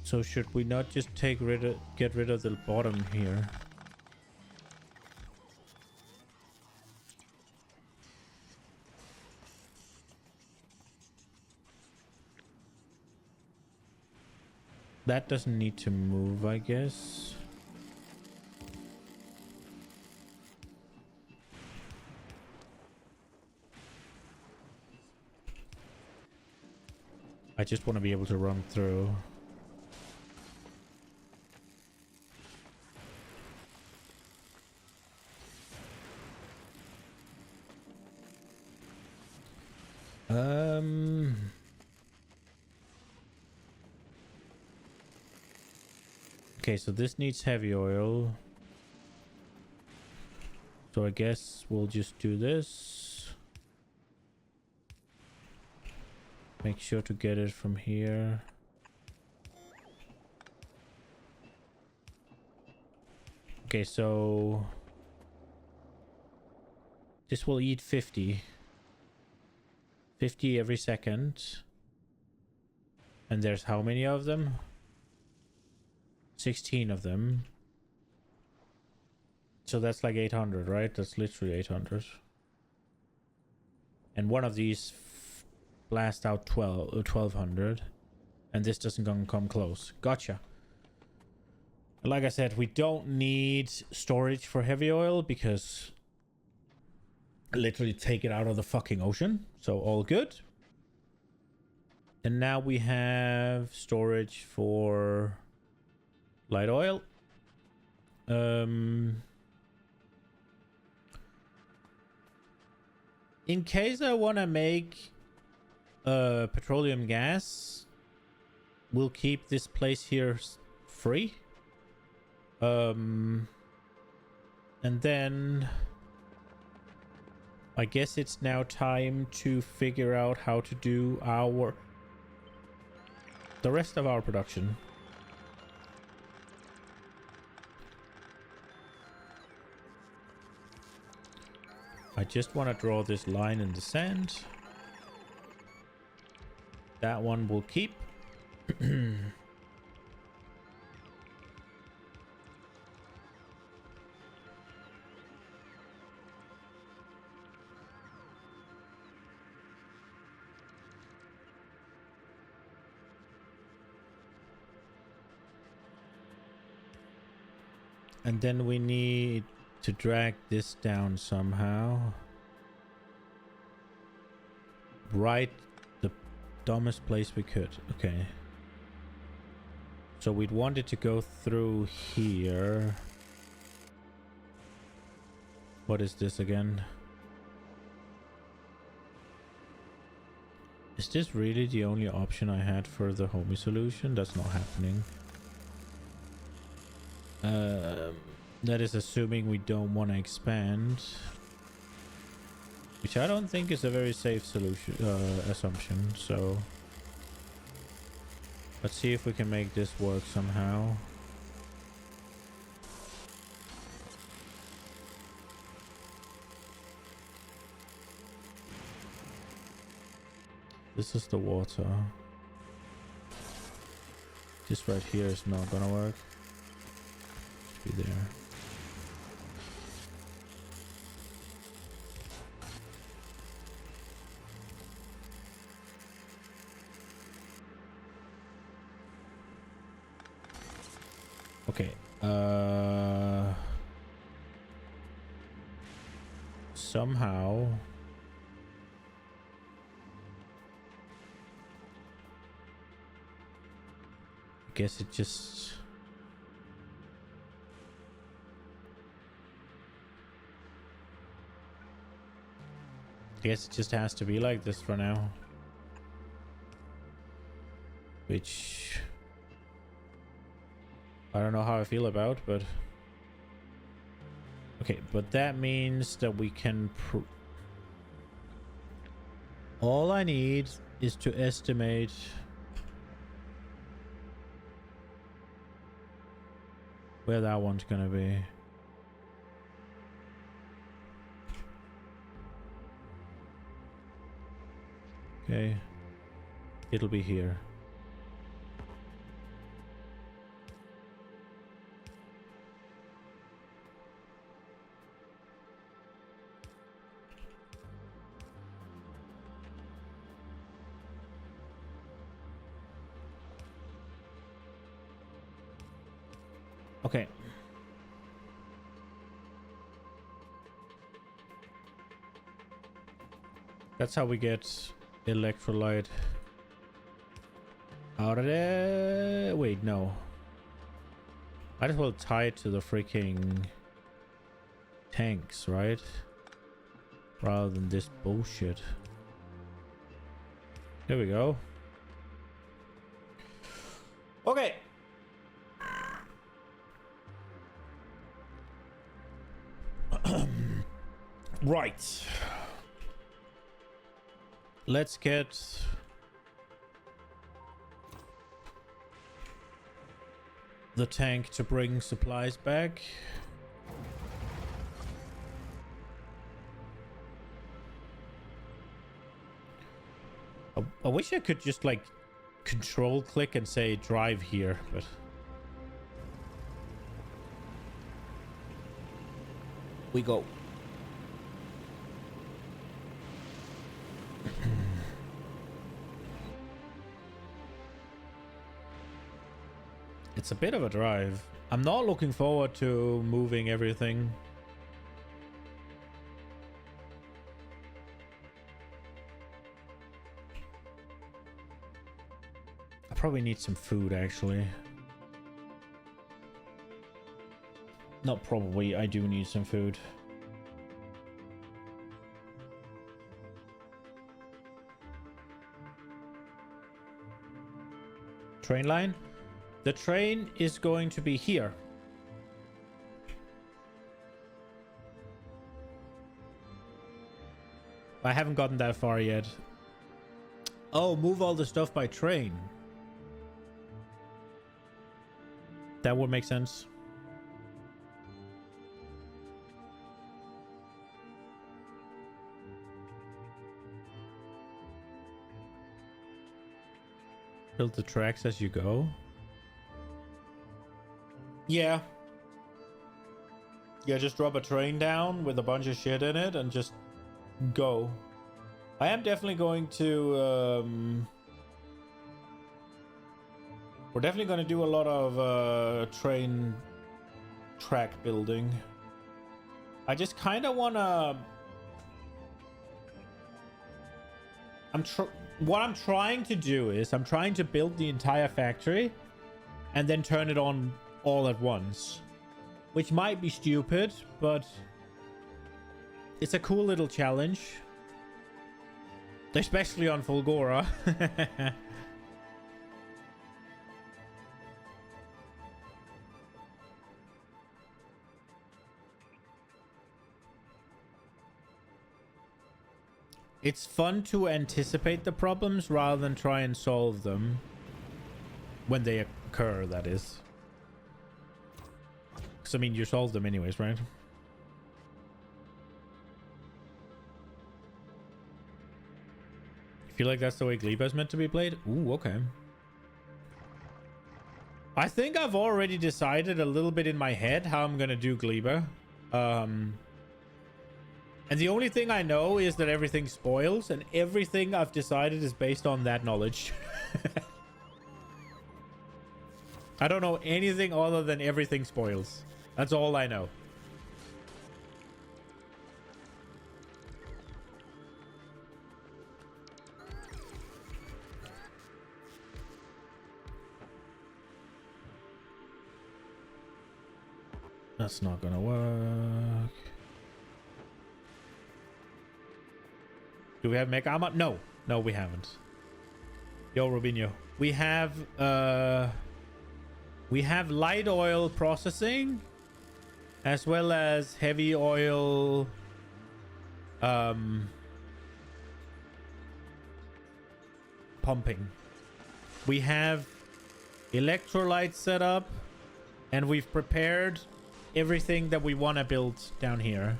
So should we not just get rid of the bottom here? That doesn't need to move, I guess. I just want to be able to run through. Okay, so this needs heavy oil. So I guess we'll just do this. Make sure to get it from here. Okay, so this will eat 50. 50 every second. And there's how many of them? 16 of them. So that's like 800, right? That's literally 800. And one of these blast out 1200. And this doesn't gonna come close. Gotcha. Like I said, we don't need storage for heavy oil because literally take it out of the fucking ocean. So all good. And now we have storage for light oil. In case I want to make petroleum gas, we'll keep this place here free. And then I guess it's now time to figure out how to do the rest of our production. I just want to draw this line in the sand. That one will keep. And then we need to drag this down somehow. Right the dumbest place we could. Okay. So we'd want it to go through here. What is this again? Is this really the only option I had for the homie solution? That's not happening. That is assuming we don't want to expand, which I don't think is a very safe solution assumption. So let's see if we can make this work somehow. This is the water. This right here is not gonna work. Be there. Okay. Somehow I guess it just has to be like this for now. Which I don't know how I feel about, but okay, but that means that we can all I need is to estimate where that one's gonna be. Okay, it'll be here. Okay. That's how we get electrolyte out of there. Wait, no. Might as well tie it to the freaking tanks, right? Rather than this bullshit. There we go. Okay. Right. Let's get the tank to bring supplies back. I wish I could just like control click and say drive here, but we go. It's a bit of a drive. I'm not looking forward to moving everything. I probably need some food, actually. Not probably, I do need some food. Train line? The train is going to be here. I haven't gotten that far yet. Oh, move all the stuff by train. That would make sense. Build the tracks as you go. Yeah. Yeah, just drop a train down with a bunch of shit in it and just go. I am definitely going to... we're definitely going to do a lot of train track building. I just kind of want to... What I'm trying to do is I'm trying to build the entire factory and then turn it on all at once, which might be stupid, but it's a cool little challenge, especially on Fulgora. It's fun to anticipate the problems rather than try and solve them when they occur, that is. Because, I mean, you solve them anyways, right? I feel like that's the way Gleba is meant to be played. Ooh, okay. I think I've already decided a little bit in my head how I'm going to do Gleba. And the only thing I know is that everything spoils, and everything I've decided is based on that knowledge. I don't know anything other than everything spoils. That's all I know. That's not gonna work. Do we have mech armor? No. No, we haven't. Yo, Robinho. We have light oil processing as well as heavy oil pumping. We have electrolytes set up and we've prepared everything that we want to build down here.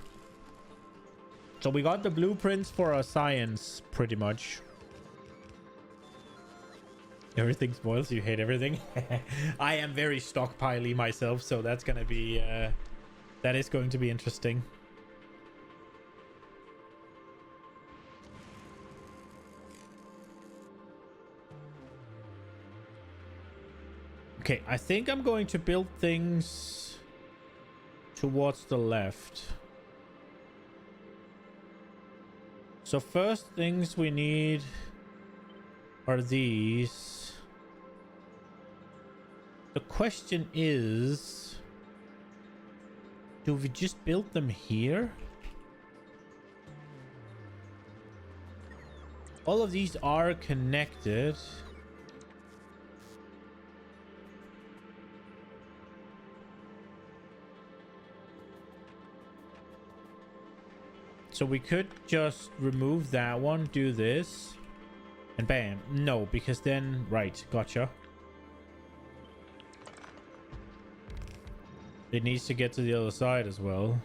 So we got the blueprints for our science, pretty much. Everything spoils. You hate everything. I am very stockpiley myself, so that's gonna be that is going to be interesting. Okay, I think I'm going to build things towards the left. So first things we need are these. The question is, do we just build them here? All of these are connected. So we could just remove that one, do this, and bam. No, because then... Right, gotcha. It needs to get to the other side as well.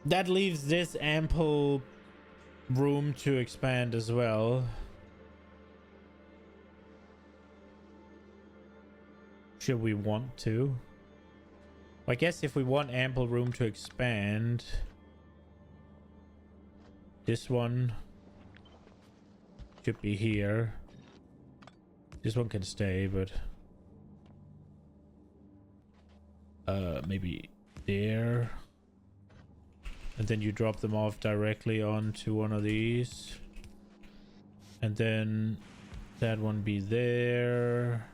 That leaves this ample room to expand as well. Should we want to? I guess if we want ample room to expand, this one should be here. This one can stay, but maybe there. And then you drop them off directly onto one of these. And then that one be there.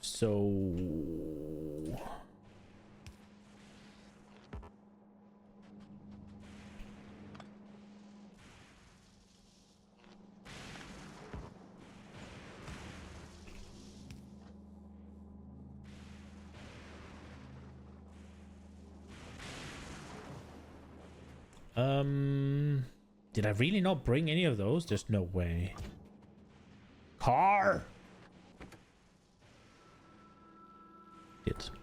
So... Did I really not bring any of those? There's no way. Car!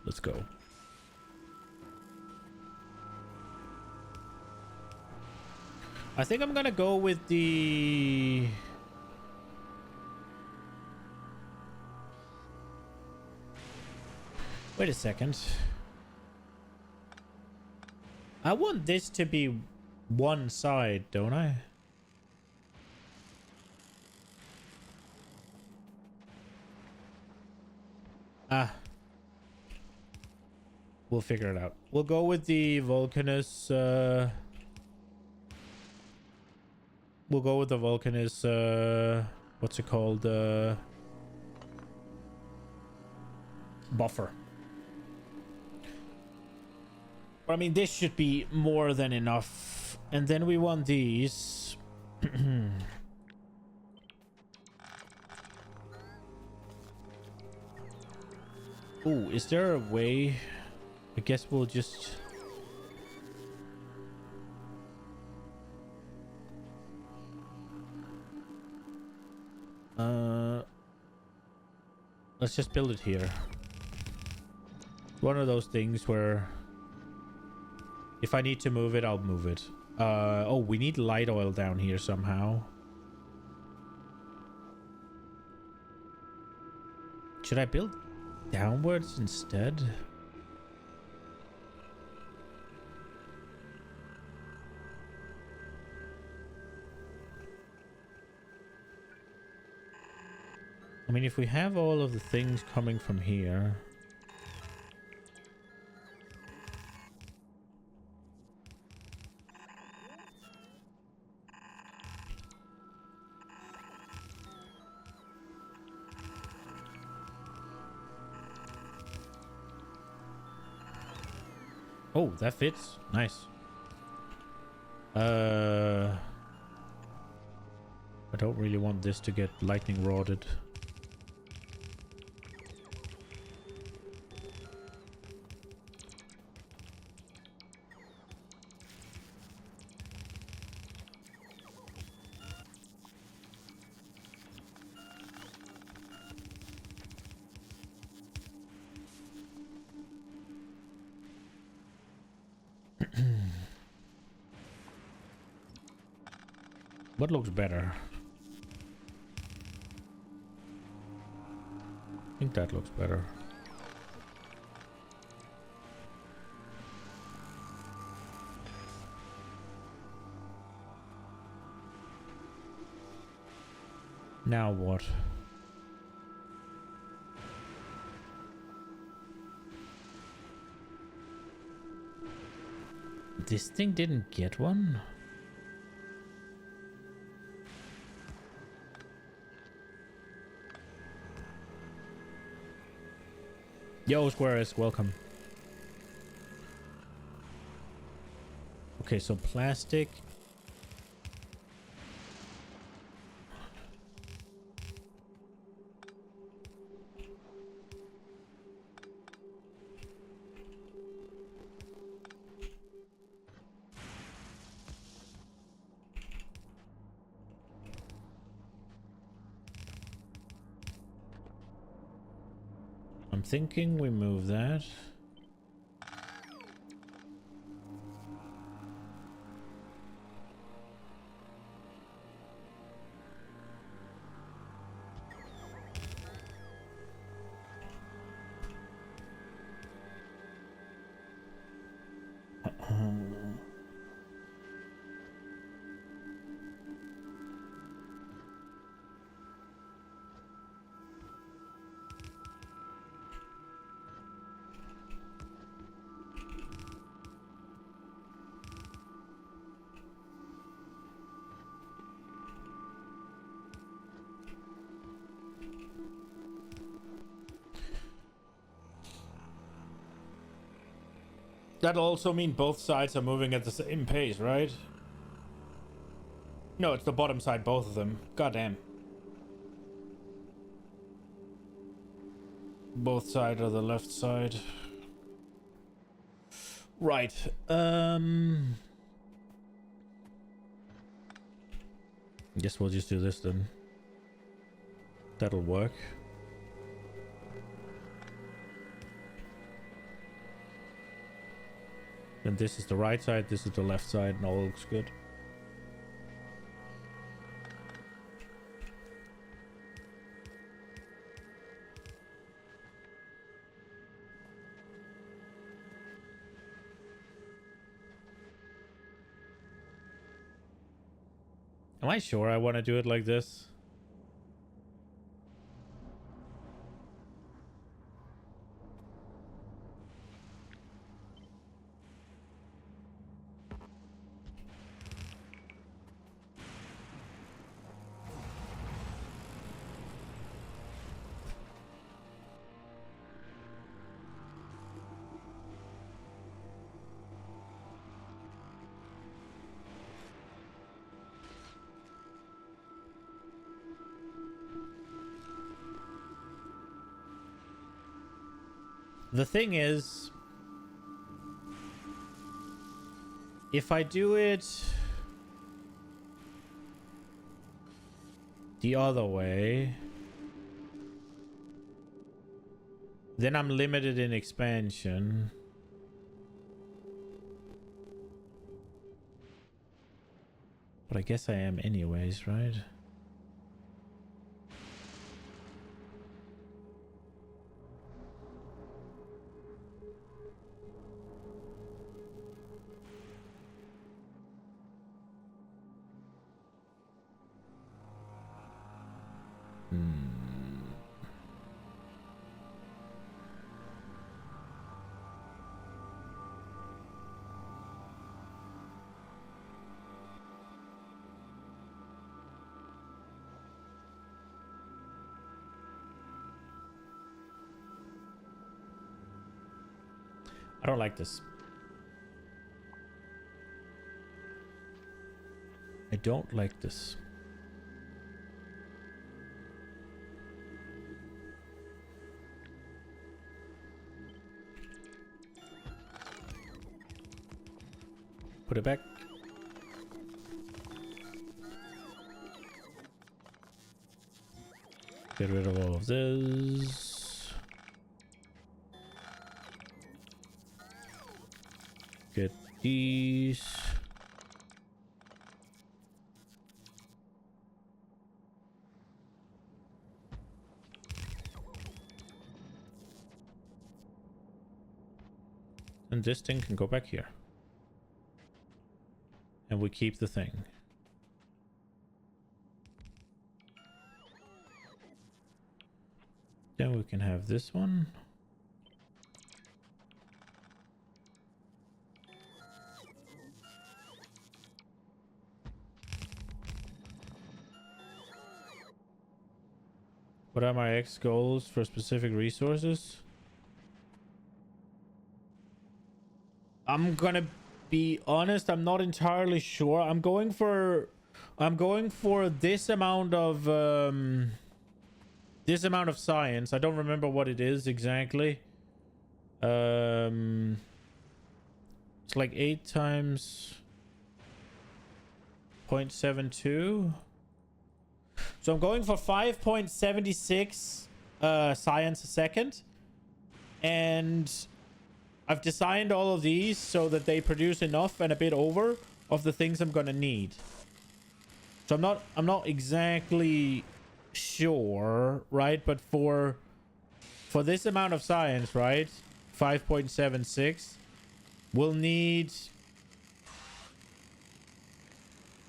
Let's go. I think I'm gonna go with the... Wait a second. I want this to be one side, don't I? We'll figure it out. We'll go with the Vulcanus, we'll go with the Vulcanus, what's it called? Buffer. But I mean, this should be more than enough. And then we want these. Ooh, is there a way? I guess we'll just... Let's just build it here. One of those things where if I need to move it, I'll move it. Oh, we need light oil down here somehow. Should I build downwards instead? I mean, if we have all of the things coming from here... Oh, that fits. Nice. I don't really want this to get lightning rodded. What looks better? I think that looks better. Now what? This thing didn't get one? Yo, Squares, welcome. Okay, so plastic. I'm thinking we move that. That'll also mean both sides are moving at the same pace, right? No, it's the bottom side, both of them. Goddamn. Both sides of the left side. Right. Guess we'll just do this then. That'll work. Then this is the right side, this is the left side, and all looks good. Am I sure I want to do it like this? The thing is, if I do it the other way, then I'm limited in expansion. But I guess I am anyways, right? I don't like this. I don't like this. Put it back. Get rid of all of this. Get these. And this thing can go back here. And we keep the thing. Then we can have this one. What are my X goals for specific resources? I'm gonna be honest, I'm not entirely sure. I'm going for this amount of science. I don't remember what it is exactly. It's like 8 times 0.72. So I'm going for 5.76 science a second. And I've designed all of these so that they produce enough and a bit over of the things I'm gonna need. So I'm not exactly sure, right? But for this amount of science, right? 5.76, we'll need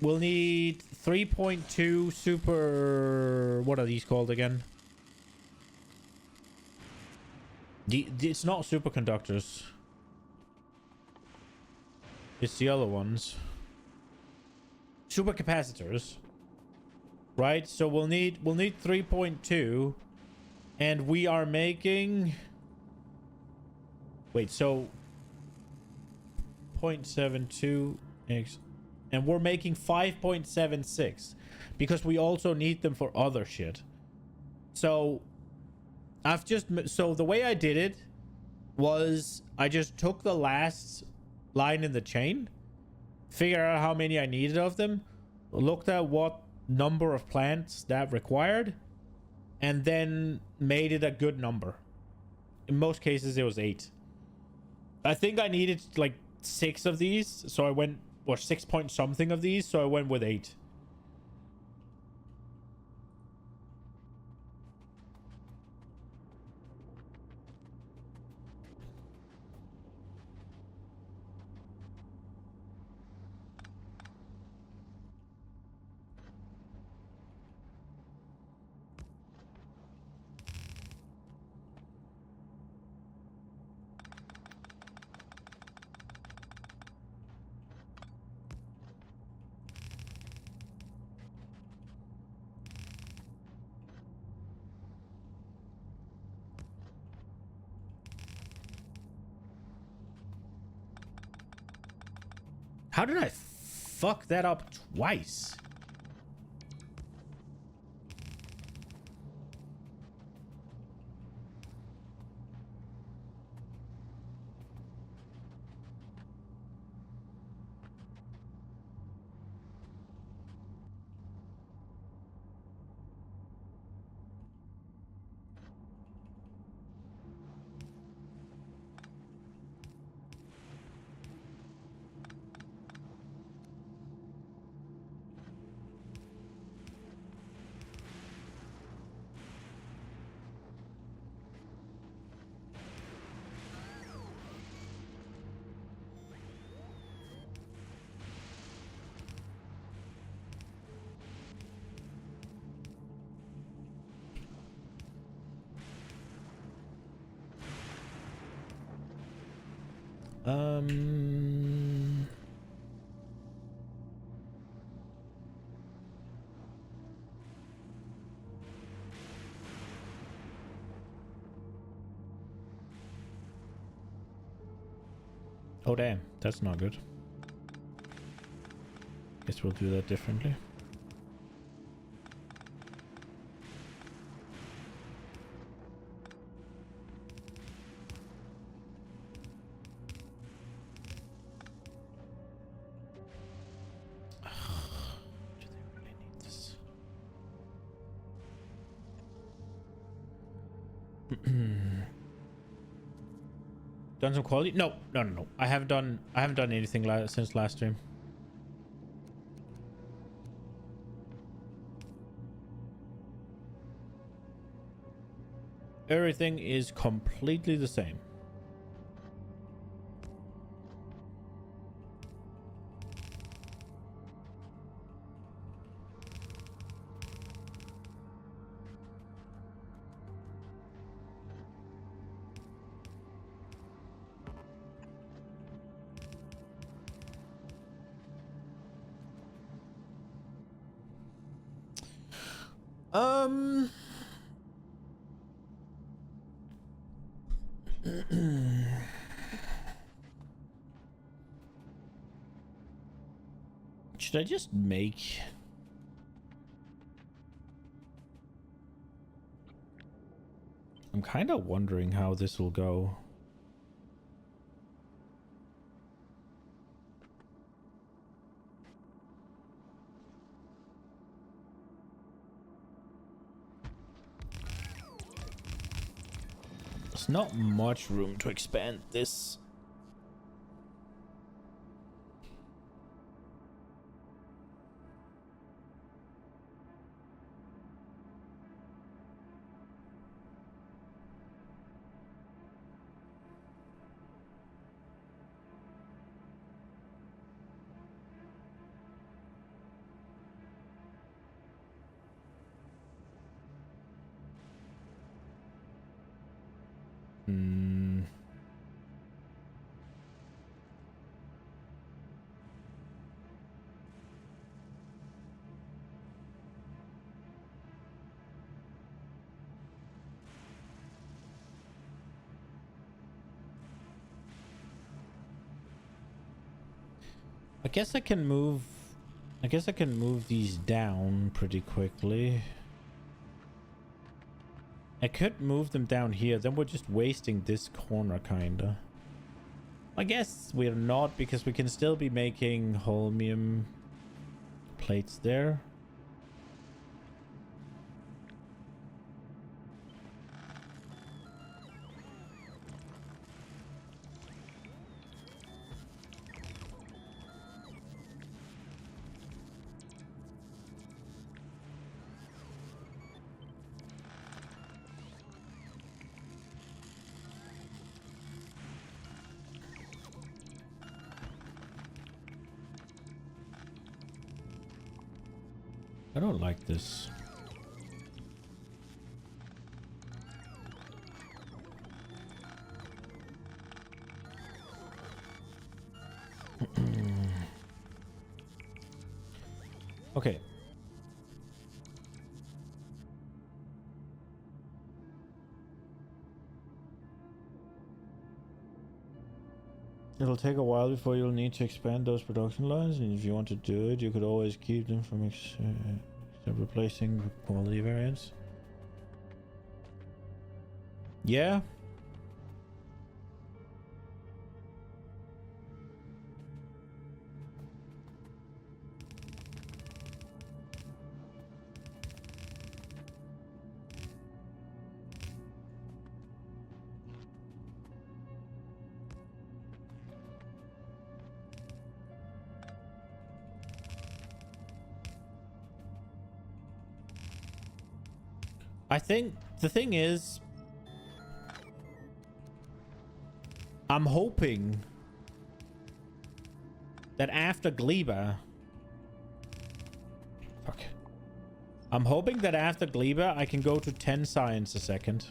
3.2 super, what are these called again? It's not superconductors. It's the other ones. Supercapacitors. Right? So we'll need 3.2, and we are making, wait, so 0.72 x, and we're making 5.76 because we also need them for other shit. So so the way I did it was I just took the last line in the chain, figured out how many I needed of them, looked at what number of plants that required, and then made it a good number. In most cases, it was 8. I think I needed like 6 of these, so I went, or 6 point something of these, so I went with 8. How did I fuck that up twice? Oh damn, that's not good. Guess we'll do that differently. Do they really need this? Done some quality? No. I haven't done anything since last stream. Everything is completely the same. Should I just make... I'm kind of wondering how this will go. There's not much room to expand this. I guess I can move these down pretty quickly. I could move them down here, then we're just wasting this corner kinda. I guess we're not, because we can still be making holmium plates there. I don't like this. Okay. It'll take a while before you'll need to expand those production lines, and if you want to do it, you could always keep them from replacing quality variants. Yeah. I think the thing is, I'm hoping that after Gleba... Fuck. I'm hoping that after Gleba, I can go to 10 science a second.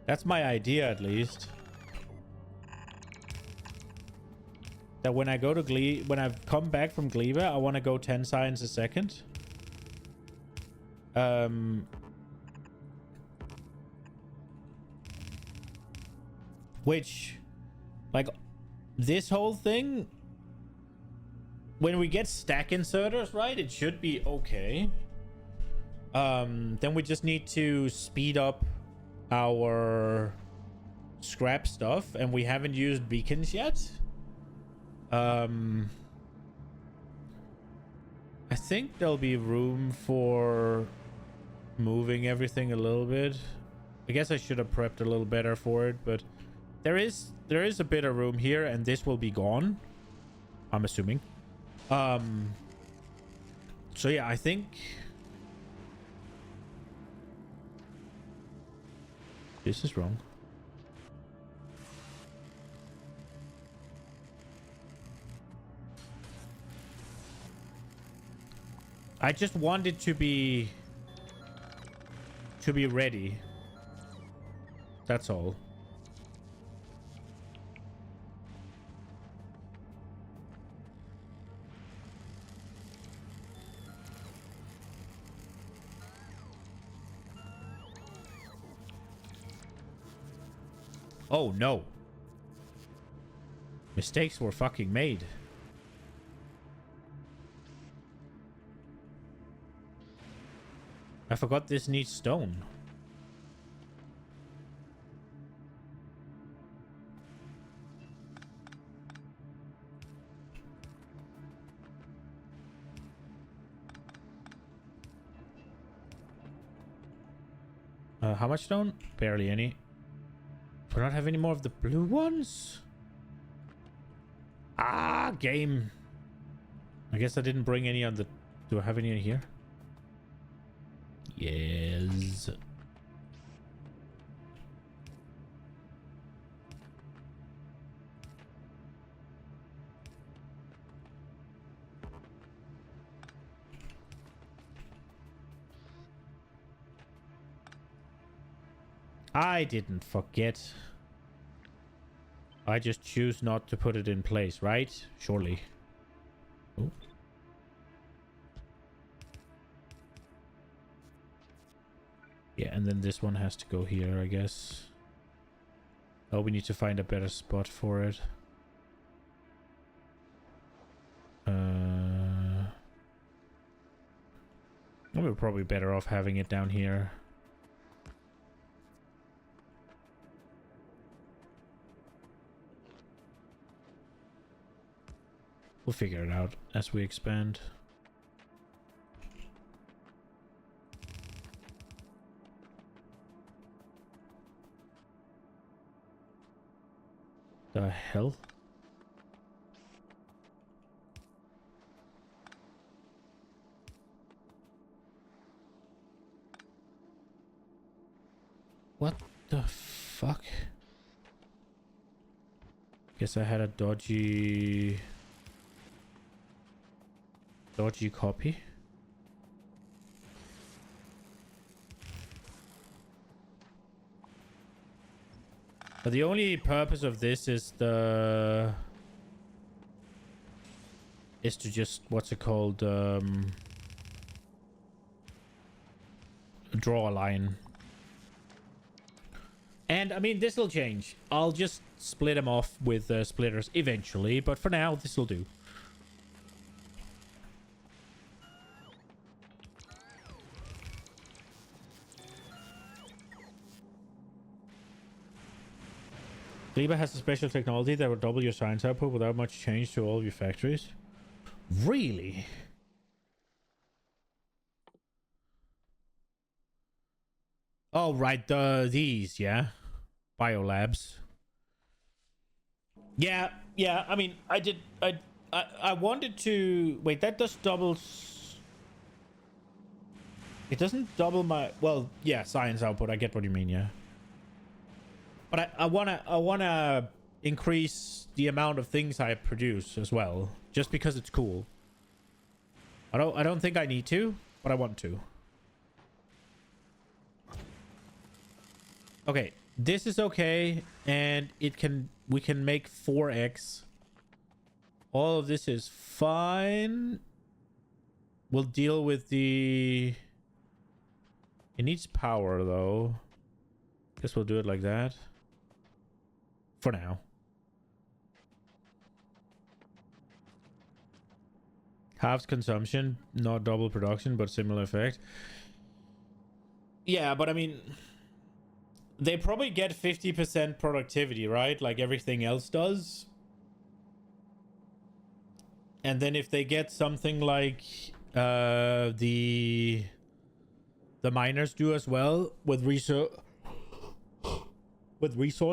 That's my idea, at least. That when I go to when I've come back from Gleba, I want to go 10 science a second. Which, like, this whole thing, when we get stack inserters, right, it should be okay. Then we just need to speed up our scrap stuff, and we haven't used beacons yet. I think there'll be room for moving everything a little bit. I guess I should have prepped a little better for it, but there is a bit of room here, and this will be gone, I'm assuming. So yeah, I think this is wrong. I just want it to be ready. That's all. Oh no. Mistakes were fucking made. I forgot this needs stone. How much stone? Barely any. Do I not have any more of the blue ones? Ah, game. I guess I didn't bring any on the... Do I have any in here? Yes. I didn't forget. I just choose not to put it in place, right? Surely. Oh. Yeah, and then this one has to go here, I guess. Oh, we need to find a better spot for it. We're probably better off having it down here. We'll figure it out as we expand. The hell? What the fuck? Guess I had a dodgy copy. But the only purpose of this is to just, what's it called, draw a line. And I mean, this will change. I'll just split them off with splitters eventually, but for now this will do. Gleba has a special technology that will double your science output without much change to all of your factories. Really? Oh, right. These, yeah. Biolabs. Yeah. I mean, I wanted to... Wait, that does doubles... It doesn't double my... Well, yeah, science output. I get what you mean, yeah. But I wanna increase the amount of things I produce as well, just because it's cool. I don't think I need to, but I want to. Okay, this is okay, and we can make 4x. All of this is fine. We'll deal with the... It needs power though. Guess we'll do it like that. For now. Halves consumption, not double production, but similar effect. Yeah, but I mean, they probably get 50% productivity, right? Like everything else does. And then if they get something like the miners do as well with resource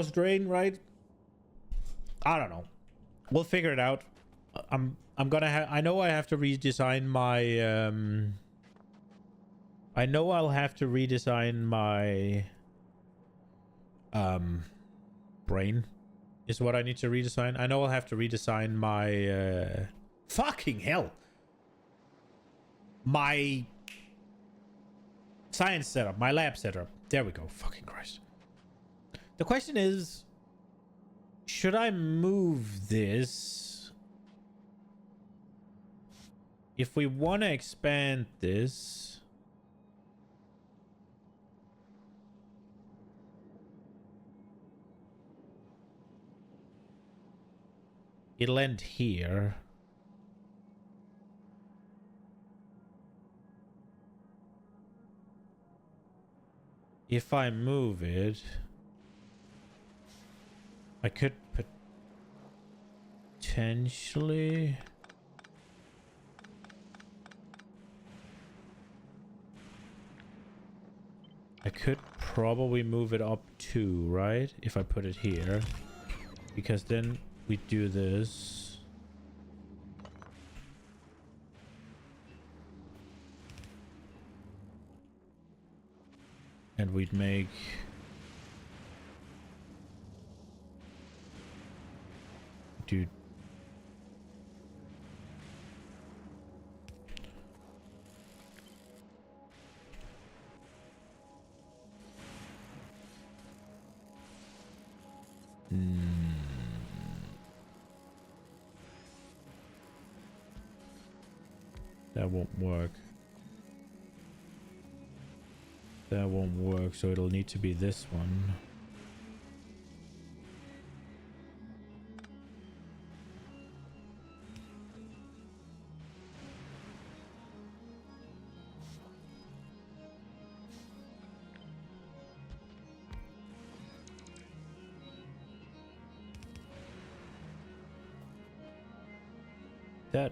drain, right? I don't know. We'll figure it out. I'm gonna have... I know I have to redesign my... I know I'll have to redesign my... brain is what I need to redesign. I know I'll have to redesign my... Fucking hell! My... science setup. My lab setup. There we go. Fucking Christ. The question is... Should I move this? If we want to expand this... It'll end here. if I move it, I could potentially... I could probably move it up too, right? If I put it here. Because then we do this. And we'd make... Dude. That won't work. That won't work, so it'll need to be this one. That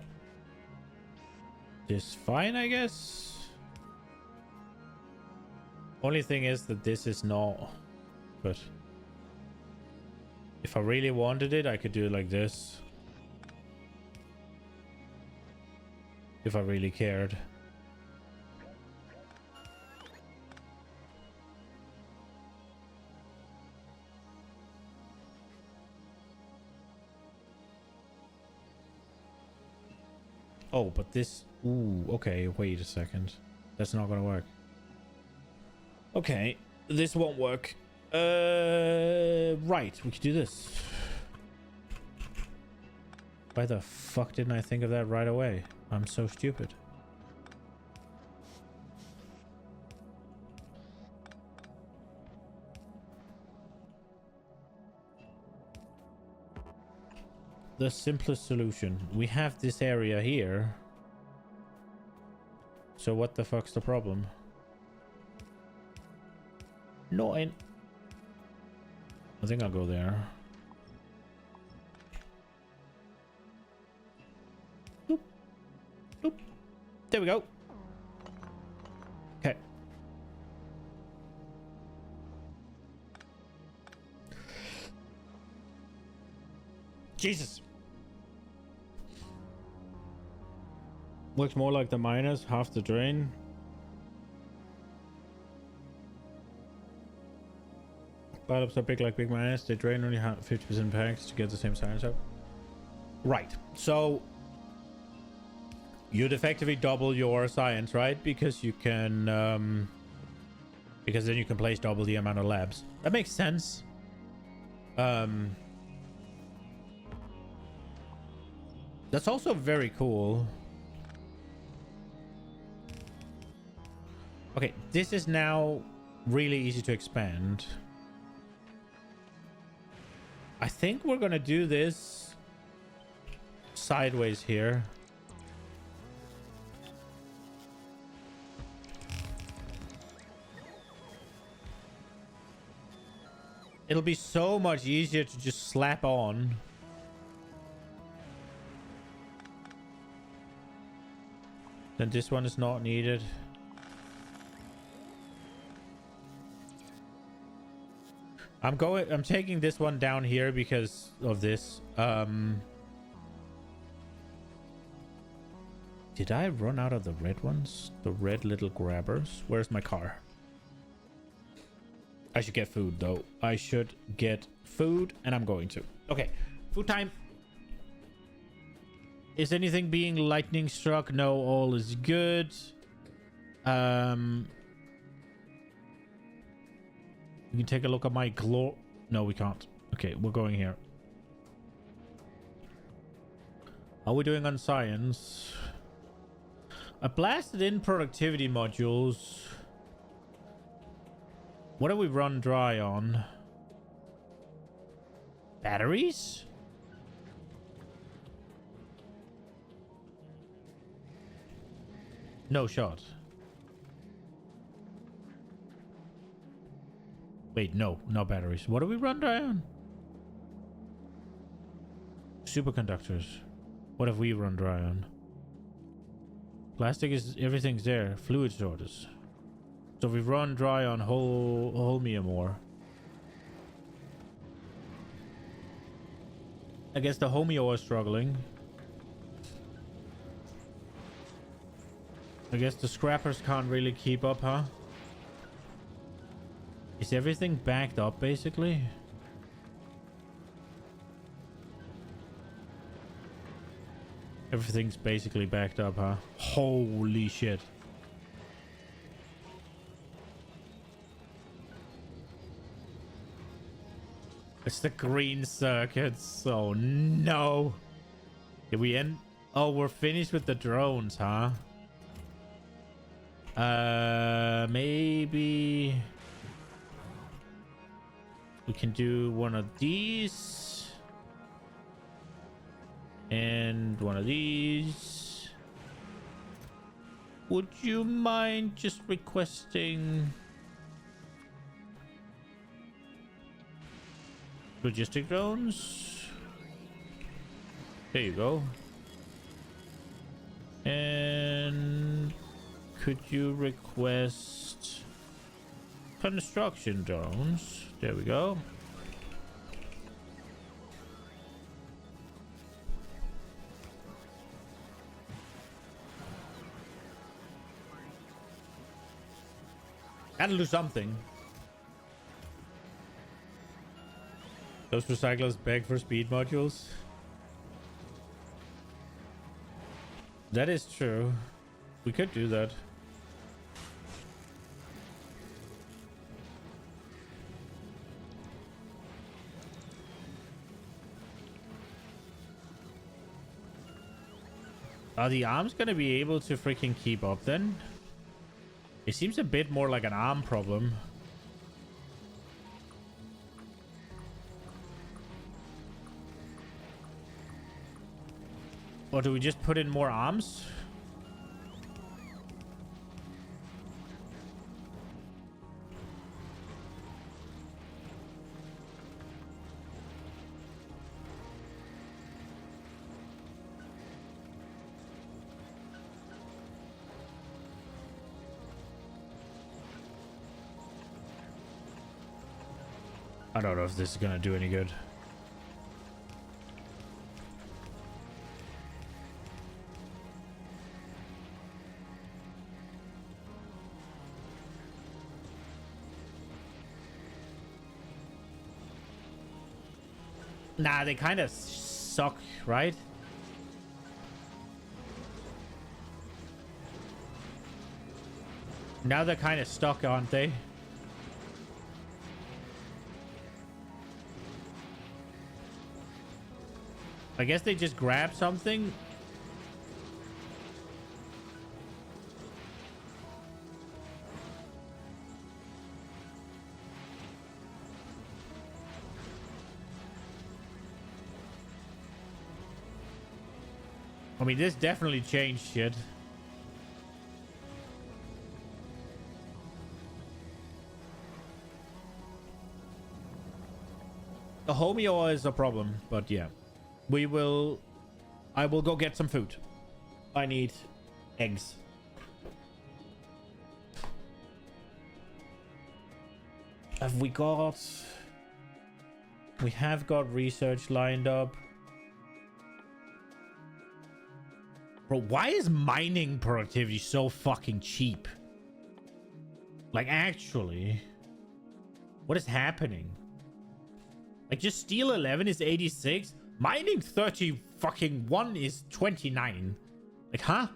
is fine, I guess. Only thing is that this is not, but if I really wanted it, I could do it like this. If I really cared. Oh, but this... Ooh, okay, wait a second. That's not gonna work. Okay, this won't work. Right, we could do this. Why the fuck didn't I think of that right away? I'm so stupid. The simplest solution. We have this area here. So what the fuck's the problem? No, I think I'll go there. Boop. Boop. There we go. Okay. Jesus. Looks more like the miners, half the drain. Bottoms are big like big miners. They drain only 50% packs to get the same size up. Right. So you'd effectively double your science, right? Because you can because then you can place double the amount of labs. That makes sense. That's also very cool. Okay, this is now really easy to expand. I think we're gonna do this sideways here. It'll be so much easier to just slap on. Then this one is not needed. I'm taking this one down here because of this. Did I run out of the red ones? The red little grabbers? Where's my car? I should get food though. I should get food and I'm going to. Okay, food time. Is anything being lightning struck? No, all is good. We can take a look at my glow. No, we can't. Okay, we're going here. How are we doing on science? I blasted in productivity modules. What do we run dry on? Batteries? No shot. Wait, no, not batteries. What do we run dry on? Superconductors. What have we run dry on? Plastic is, everything's there. Fluid sources. So we've run dry on holmium ore. I guess the homeo is struggling. I guess the scrappers can't really keep up, huh? Is everything backed up, basically? Everything's basically backed up, huh? Holy shit. It's the green circuits. Oh, no. Did we end? Oh, we're finished with the drones, huh? Maybe we can do one of these and one of these. Would you mind just requesting logistic drones? There you go. And could you request construction drones? There we go. Gotta do something. Those recyclers beg for speed modules. That is true. We could do that. Are the arms gonna be able to freaking keep up then? It seems a bit more like an arm problem. Or do we just put in more arms? I don't know if this is gonna do any good. Nah, they kind of suck, right? Now they're kind of stuck, aren't they? I guess they just grab something. I mean, this definitely changed shit. The homeo is a problem, but yeah. I will go get some food. I need eggs. Have we got... We have got research lined up. Bro, why is mining productivity so fucking cheap? Like, actually. What is happening? Like, just steel 11 is 86. Mining 30 fucking 1 is 29. Like, huh?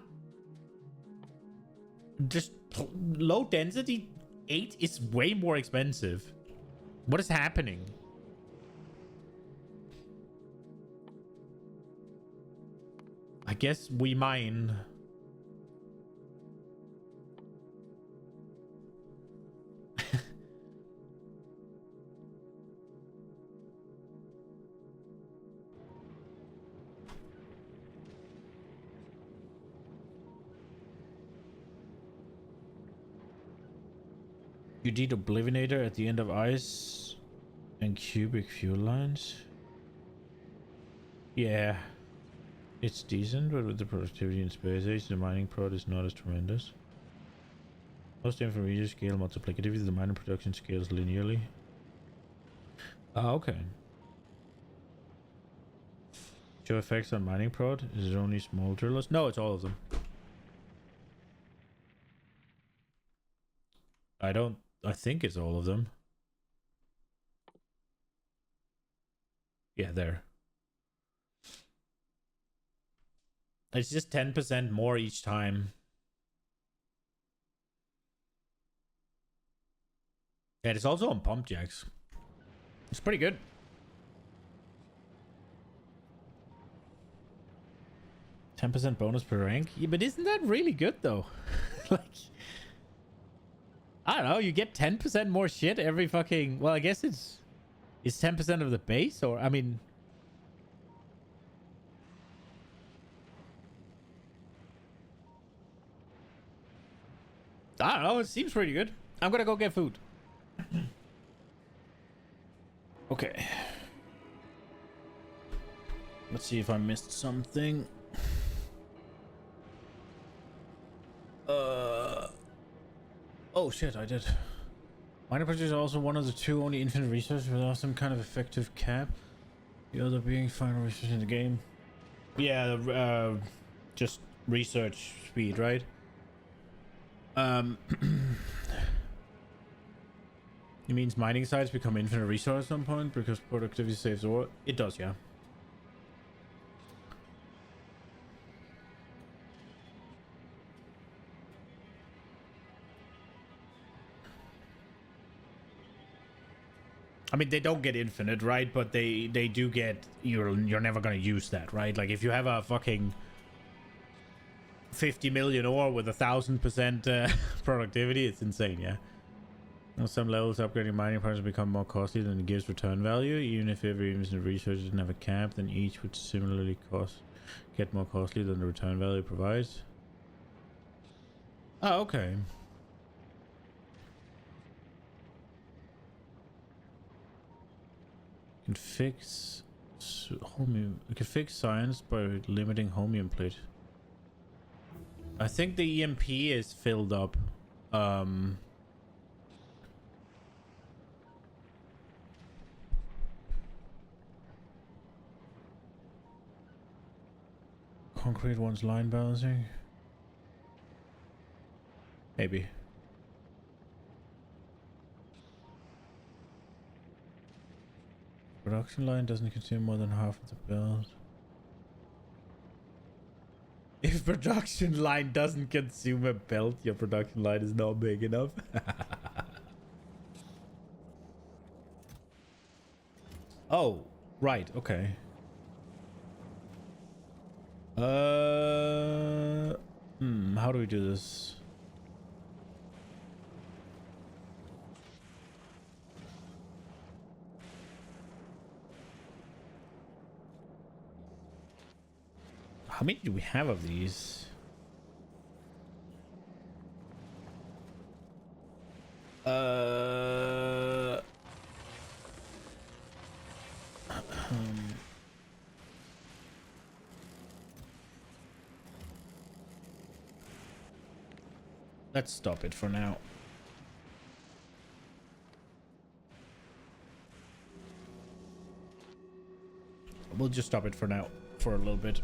Just low density 8 is way more expensive. What is happening? I guess we mine. You need Oblivionator at the end of ice and cubic fuel lines. Yeah. It's decent, but with the productivity in space age, the mining prod is not as tremendous. Most information scale multiplicatively, the mining production scales linearly. Ah, okay. Show effects on mining prod? Is it only small drillers? No, it's all of them. I think it's all of them. Yeah, there. It's just 10% more each time. And it's also on pump jacks. It's pretty good. %10 bonus per rank? Yeah, but isn't that really good though? Like, I don't know, you get 10% more shit every fucking... Well, I guess it's 10% of the base, or... I mean... I don't know, it seems pretty good. I'm gonna go get food. Okay. Let's see if I missed something. Oh shit, I did. Minor projects are also one of the two only infinite resources without some kind of effective cap. The other being final research in the game. Yeah, just research speed, right? It means mining sites become infinite resource at some point because productivity saves ore. It does, yeah. I mean, they don't get infinite, right? But they do get... You're never gonna use that, right? Like, if you have a fucking 50 million ore with 1,000% productivity, it's insane, yeah. On some levels, upgrading mining projects become more costly than it gives return value. Even if every infinite resource didn't have a cap, then each would similarly get more costly than the return value provides. Oh, okay. Can fix homium. We can fix science by limiting homium plate. I think the EMP is filled up. Concrete one's line balancing. Maybe. Production line doesn't consume more than half of the build. If production line doesn't consume a belt, your production line is not big enough. Oh, right, okay. How do we do this? How many do we have of these? Let's stop it for now. We'll just stop it for now, for a little bit.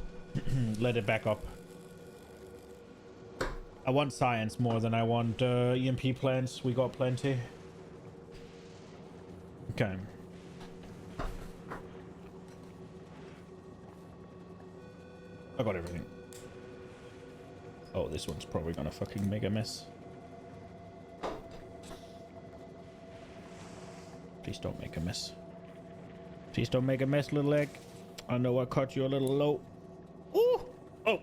Let it back up. I want science more than I want EMP plants. We got plenty. Okay. I got everything. Oh, this one's probably gonna fucking make a mess. Please don't make a mess. Please don't make a mess, little egg. I know I caught you a little low. Ooh! Oh!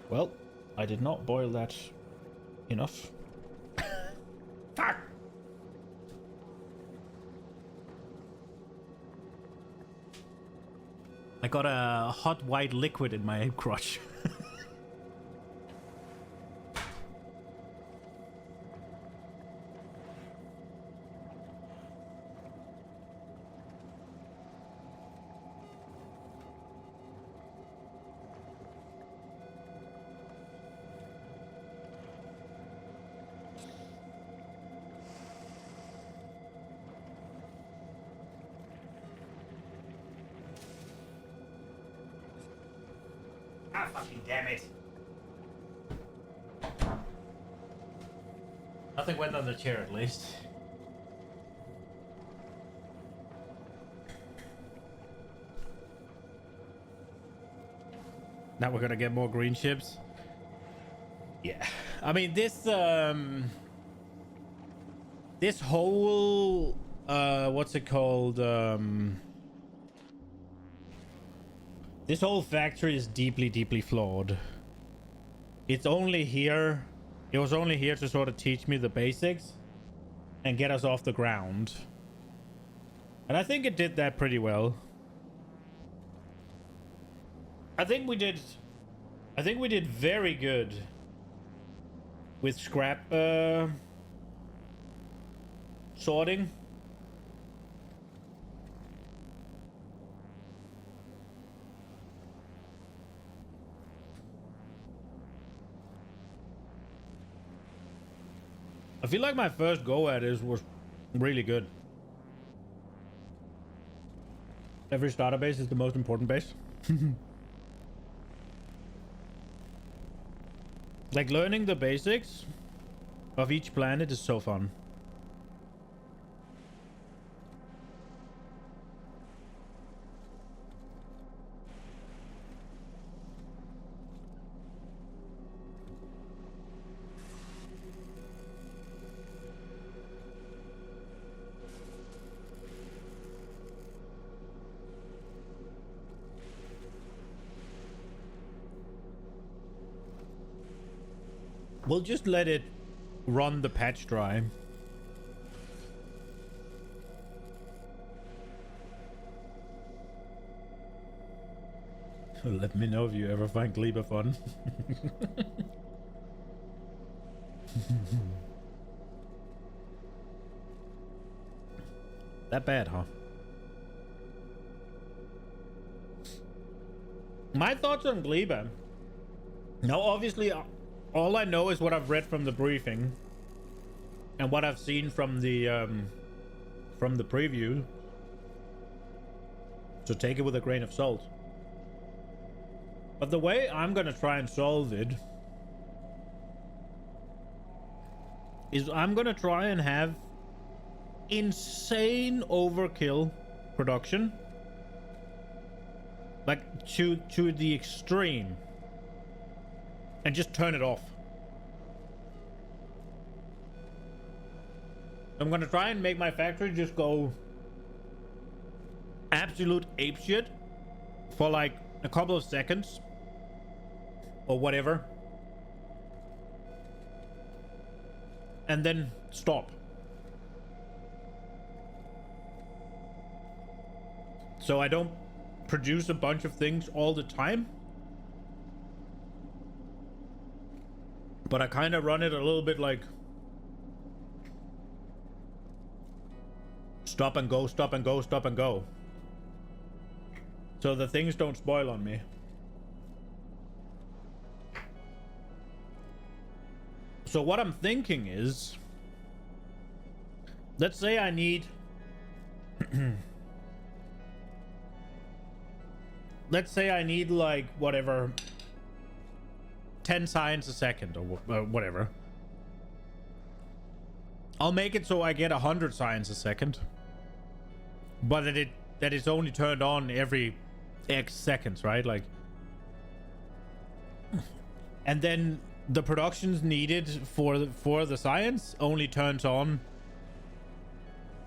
Well, I did not boil that enough. Fuck! I got a hot white liquid in my crotch. Ah, fucking damn it. Nothing went on the chair, at least. Now we're gonna get more green chips. Yeah. I mean, this whole, what's it called? This whole factory is deeply, deeply flawed. It's only here. It was only here to sort of teach me the basics and get us off the ground. And I think it did that pretty well. I think we did very good with scrap sorting. I feel like my first go at it was really good. Every starter base is the most important base. Like, learning the basics of each planet is so fun. We'll just let it run the patch dry. Let me know if you ever find Kleber fun. That bad, huh? My thoughts on Kleber. Now, obviously, all I know is what I've read from the briefing and what I've seen from the preview. So take it with a grain of salt. But the way I'm gonna try and solve it is I'm gonna try and have insane overkill production, like to the extreme, and just turn it off. I'm gonna try and make my factory just go absolute apeshit for like a couple of seconds or whatever, and then stop. So I don't produce a bunch of things all the time, but I kind of run it a little bit like stop and go, stop and go, stop and go, so the things don't spoil on me. So what I'm thinking is, let's say I need let's say I need like whatever 10 science a second or whatever. I'll make it so I get 100 science a second, but that it's only turned on every X seconds, right? Like, and then the productions needed for the science only turns on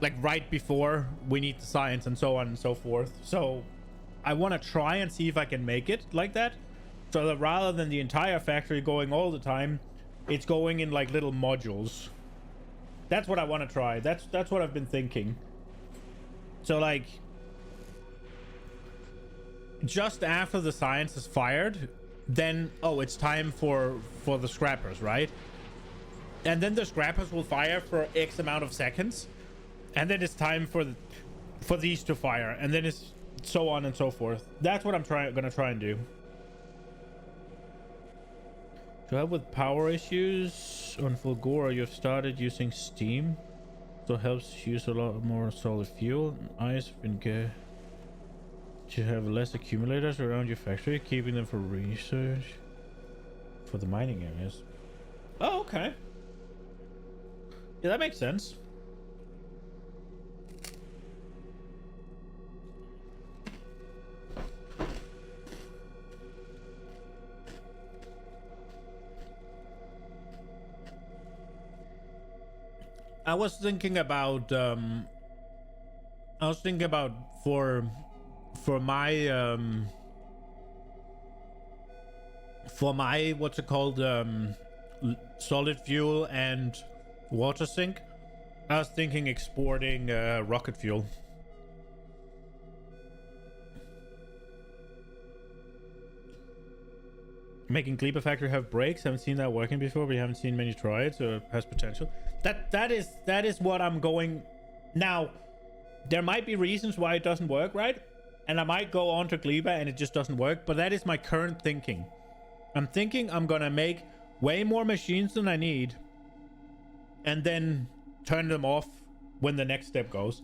like right before we need the science, and so on and so forth. So I want to try and see if I can make it like that, so that rather than the entire factory going all the time, it's going in like little modules. That's what I want to try. That's what I've been thinking. So like, just after the science is fired, then it's time for the scrappers, right? And then the scrappers will fire for X amount of seconds, and then it's time for these to fire, and then it's so on and so forth. That's what I'm gonna try and do. To help with power issues on Fulgora, you've started using steam, so it helps use a lot more solid fuel. Ice been good. to have less accumulators around your factory, keeping them for research for the mining areas. Oh, okay. Yeah, that makes sense. I was thinking about for my what's it called, solid fuel and water sink. I was thinking exporting rocket fuel. Making Kleber Factory have brakes. Haven't seen that working before. We haven't seen many try it, so it has potential. That is what I'm going now. There might be reasons why it doesn't work, right? And I might go on to Kleber and it just doesn't work, but that is my current thinking. I'm thinking I'm gonna make way more machines than I need and then turn them off when the next step goes.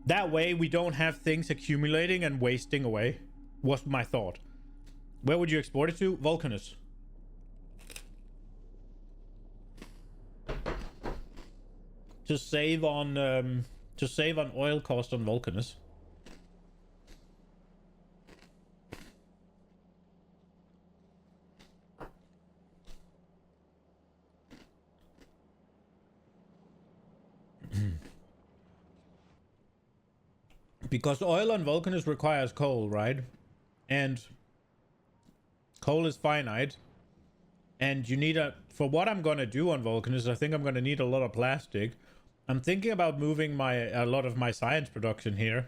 That way we don't have things accumulating and wasting away, was my thought. Where would you export it to? Vulcanus. To save on oil cost on Vulcanus. Because oil on Vulcanus requires coal, right? And coal is finite. And you need for what I'm gonna do on Vulcanus, I think I'm gonna need a lot of plastic. I'm thinking about moving a lot of my science production here.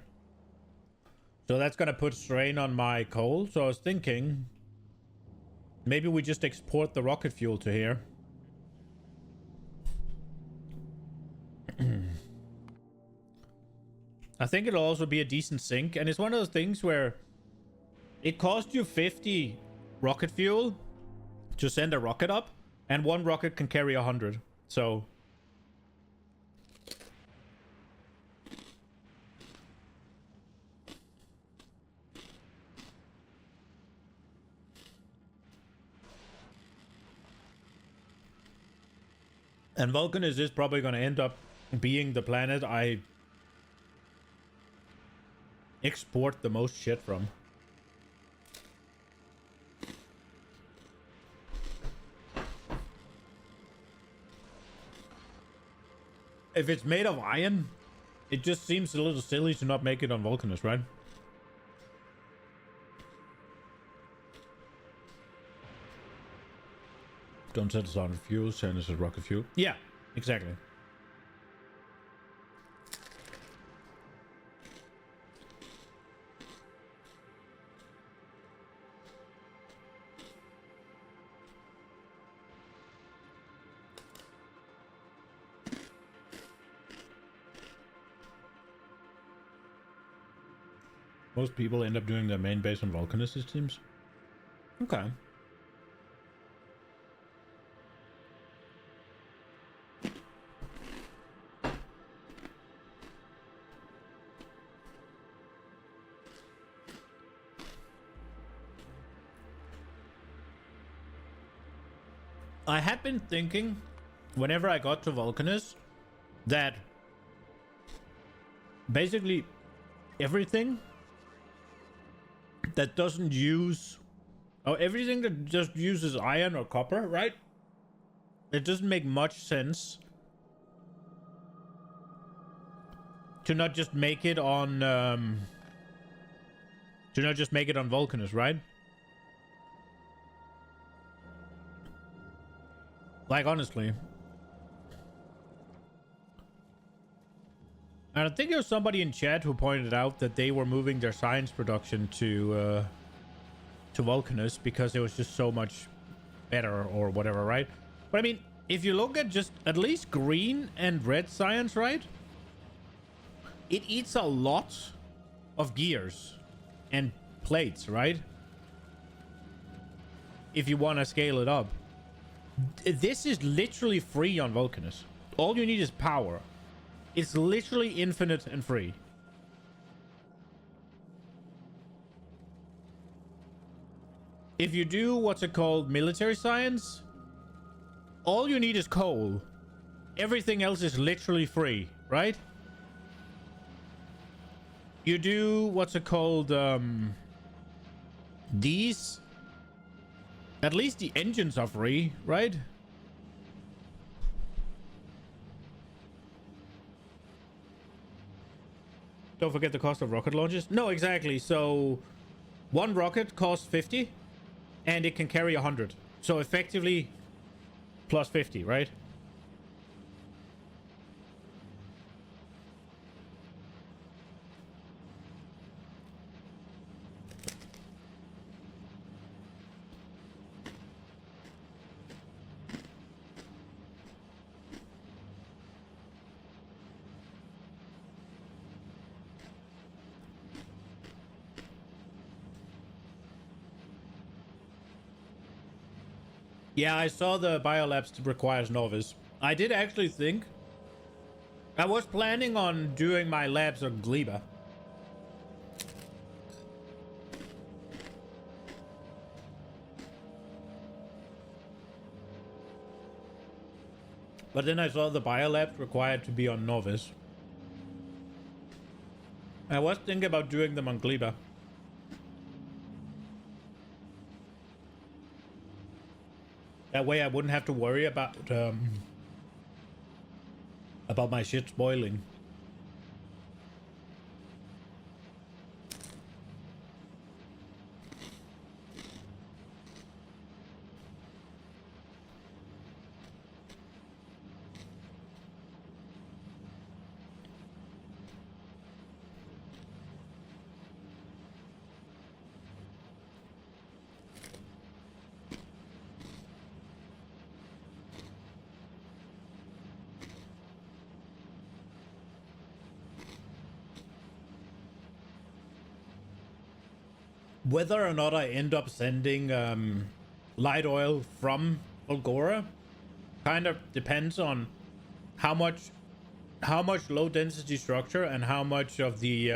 So that's gonna put strain on my coal. So I was thinking maybe we just export the rocket fuel to here. I think it'll also be a decent sink, and it's one of those things where it costs you 50 rocket fuel to send a rocket up, and one rocket can carry 100. So and Vulcanus is probably going to end up being the planet I export the most shit from. If it's made of iron, it just seems a little silly to not make it on Vulcanus, right? Don't set us on fuel, send us a rocket fuel. Yeah, exactly. Most people end up doing their main base on Vulcanus, it seems. Okay. I had been thinking, whenever I got to Vulcanus, that basically everything that doesn't use, everything that just uses iron or copper, right? It doesn't make much sense to not just make it on Vulcanus, right? Like, honestly. And I think there was somebody in chat who pointed out that they were moving their science production to Vulcanus because it was just so much better or whatever, right? But I mean, if you look at just at least green and red science, right? It eats a lot of gears and plates, right? If you want to scale it up. This is literally free on Vulcanus. All you need is power. It's literally infinite and free. if you do what's it called, military science, all you need is coal. Everything else is literally free, right? You do what's it called, these, at least the engines are free, right? Don't forget the cost of rocket launches. No, exactly. So one rocket costs 50 and it can carry 100. So effectively plus 50, right? Yeah, I saw the biolabs requires novice. I did actually think I was planning on doing my labs on Gleba. But then I saw the biolabs required to be on novice. I was thinking about doing them on Gleba. That way I wouldn't have to worry about my shit spoiling. Whether or not I end up sending light oil from Volgora kind of depends on how much low density structure and how much of the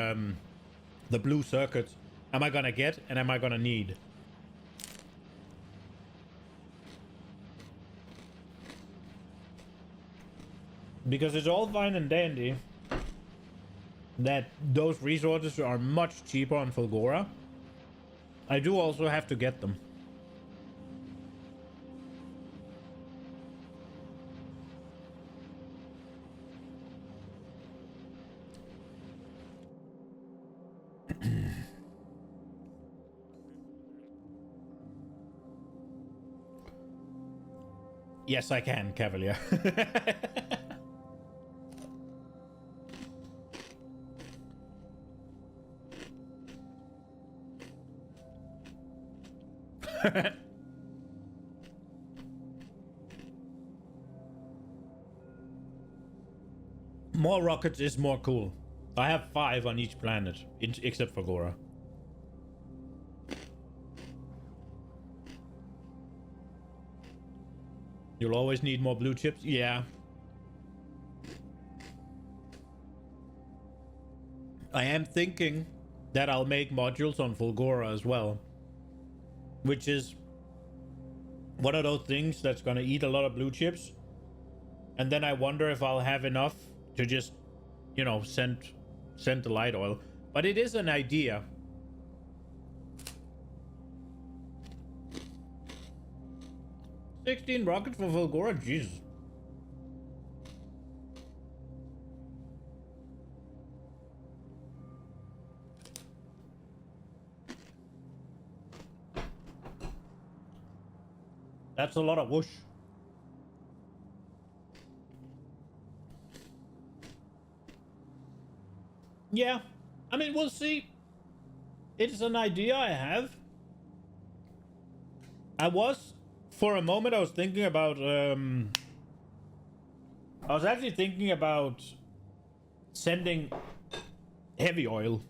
blue circuits am I gonna get and am I gonna need. Because it's all fine and dandy that those resources are much cheaper on Volgora. I do also have to get them. Yes, I can, Cavalier. More rockets is more cool. I have 5 on each planet, except for Gora. You'll always need more blue chips? Yeah. I am thinking that I'll make modules on Volgora as well. Which is one of those things that's gonna eat a lot of blue chips. And then I wonder if I'll have enough to just, you know, send the light oil. But it is an idea. $16 rockets for Volgora? Jesus. That's a lot of whoosh. Yeah, I mean, we'll see. It's an idea I have. For a moment, I was thinking about, I was actually thinking about sending heavy oil,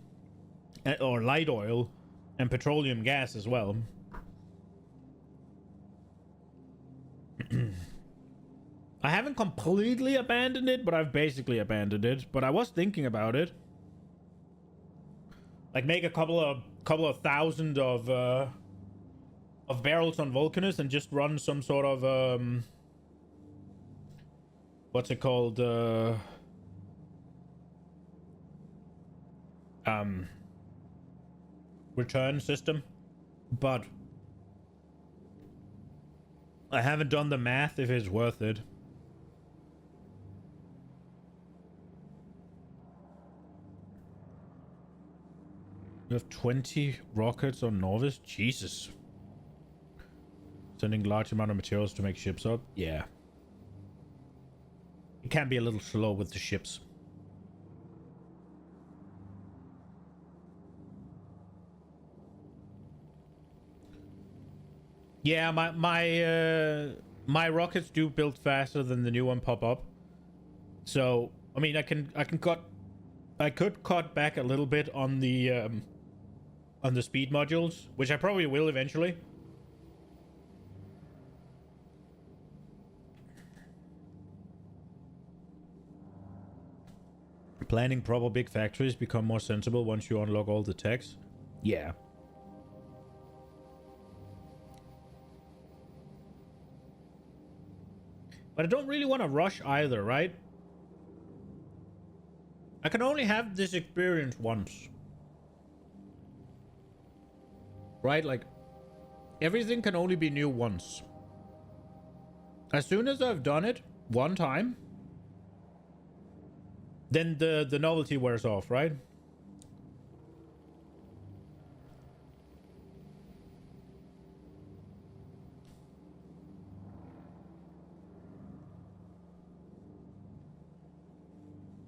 or light oil, and petroleum gas as well. I haven't completely abandoned it, but I've basically abandoned it. But I was thinking about it. Like make a couple of thousand of of barrels on Vulcanus and just run some sort of what's it called? Return system. But I haven't done the math if it's worth it. You have 20 rockets on Norvis? Jesus. Sending large amount of materials to make ships up? Yeah. It can be a little slow with the ships. Yeah, my rockets do build faster than the new one pop up. So, I mean, I could cut back a little bit on the speed modules, which I probably will eventually. Planning proper big factories become more sensible once you unlock all the techs. Yeah. But I don't really want to rush either, right? I can only have this experience once. Right? Like, everything can only be new once. As soon as I've done it one time, then the novelty wears off, right?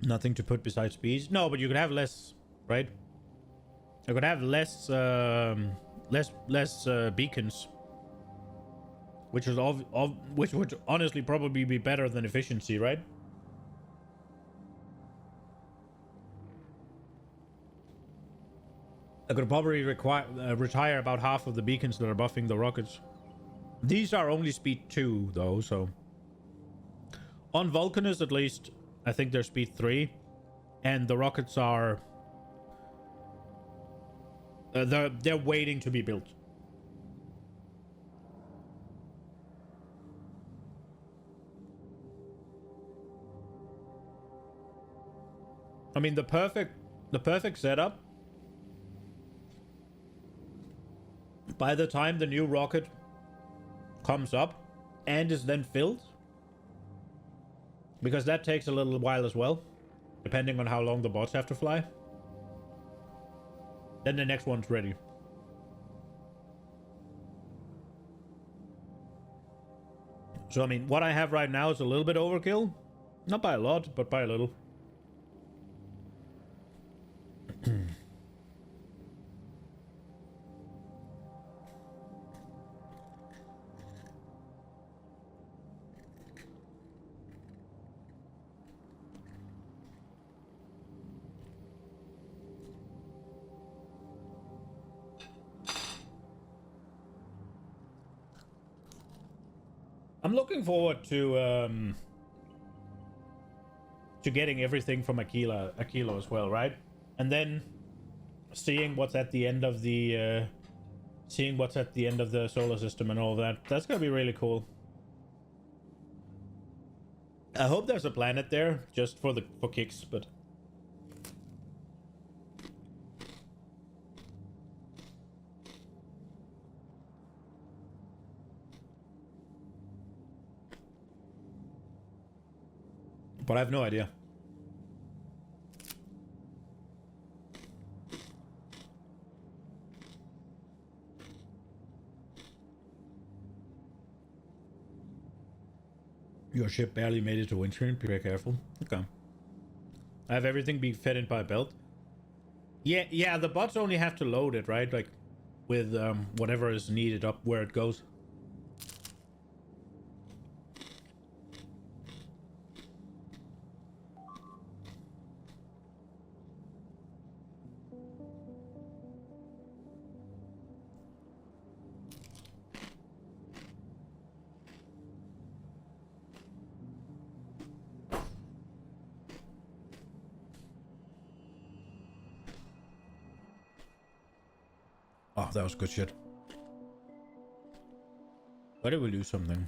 Nothing to put besides speeds. No, but you could have less, right? I could have less beacons, which is which would honestly probably be better than efficiency, right? I could probably retire about half of the beacons that are buffing the rockets. These are only speed 2 though, so on Vulcanus at least I think they're speed 3, and the rockets are they're waiting to be built. I mean, the perfect setup, by the time the new rocket comes up and is then filled, because that takes a little while as well, depending on how long the bots have to fly, then the next one's ready. So, I mean, what I have right now is a little bit overkill. Not by a lot, but by a little. I'm looking forward to getting everything from Aquilo as well, right? And then seeing what's at the end of the solar system and all that. That's gonna be really cool. I hope there's a planet there just for kicks, but I have no idea. Your ship barely made it to windscreen. Be very careful. Okay. I have everything being fed in by belt. Yeah, the bots only have to load it, right? Like, with whatever is needed up where it goes. Oh, that was good shit. Why did we lose something?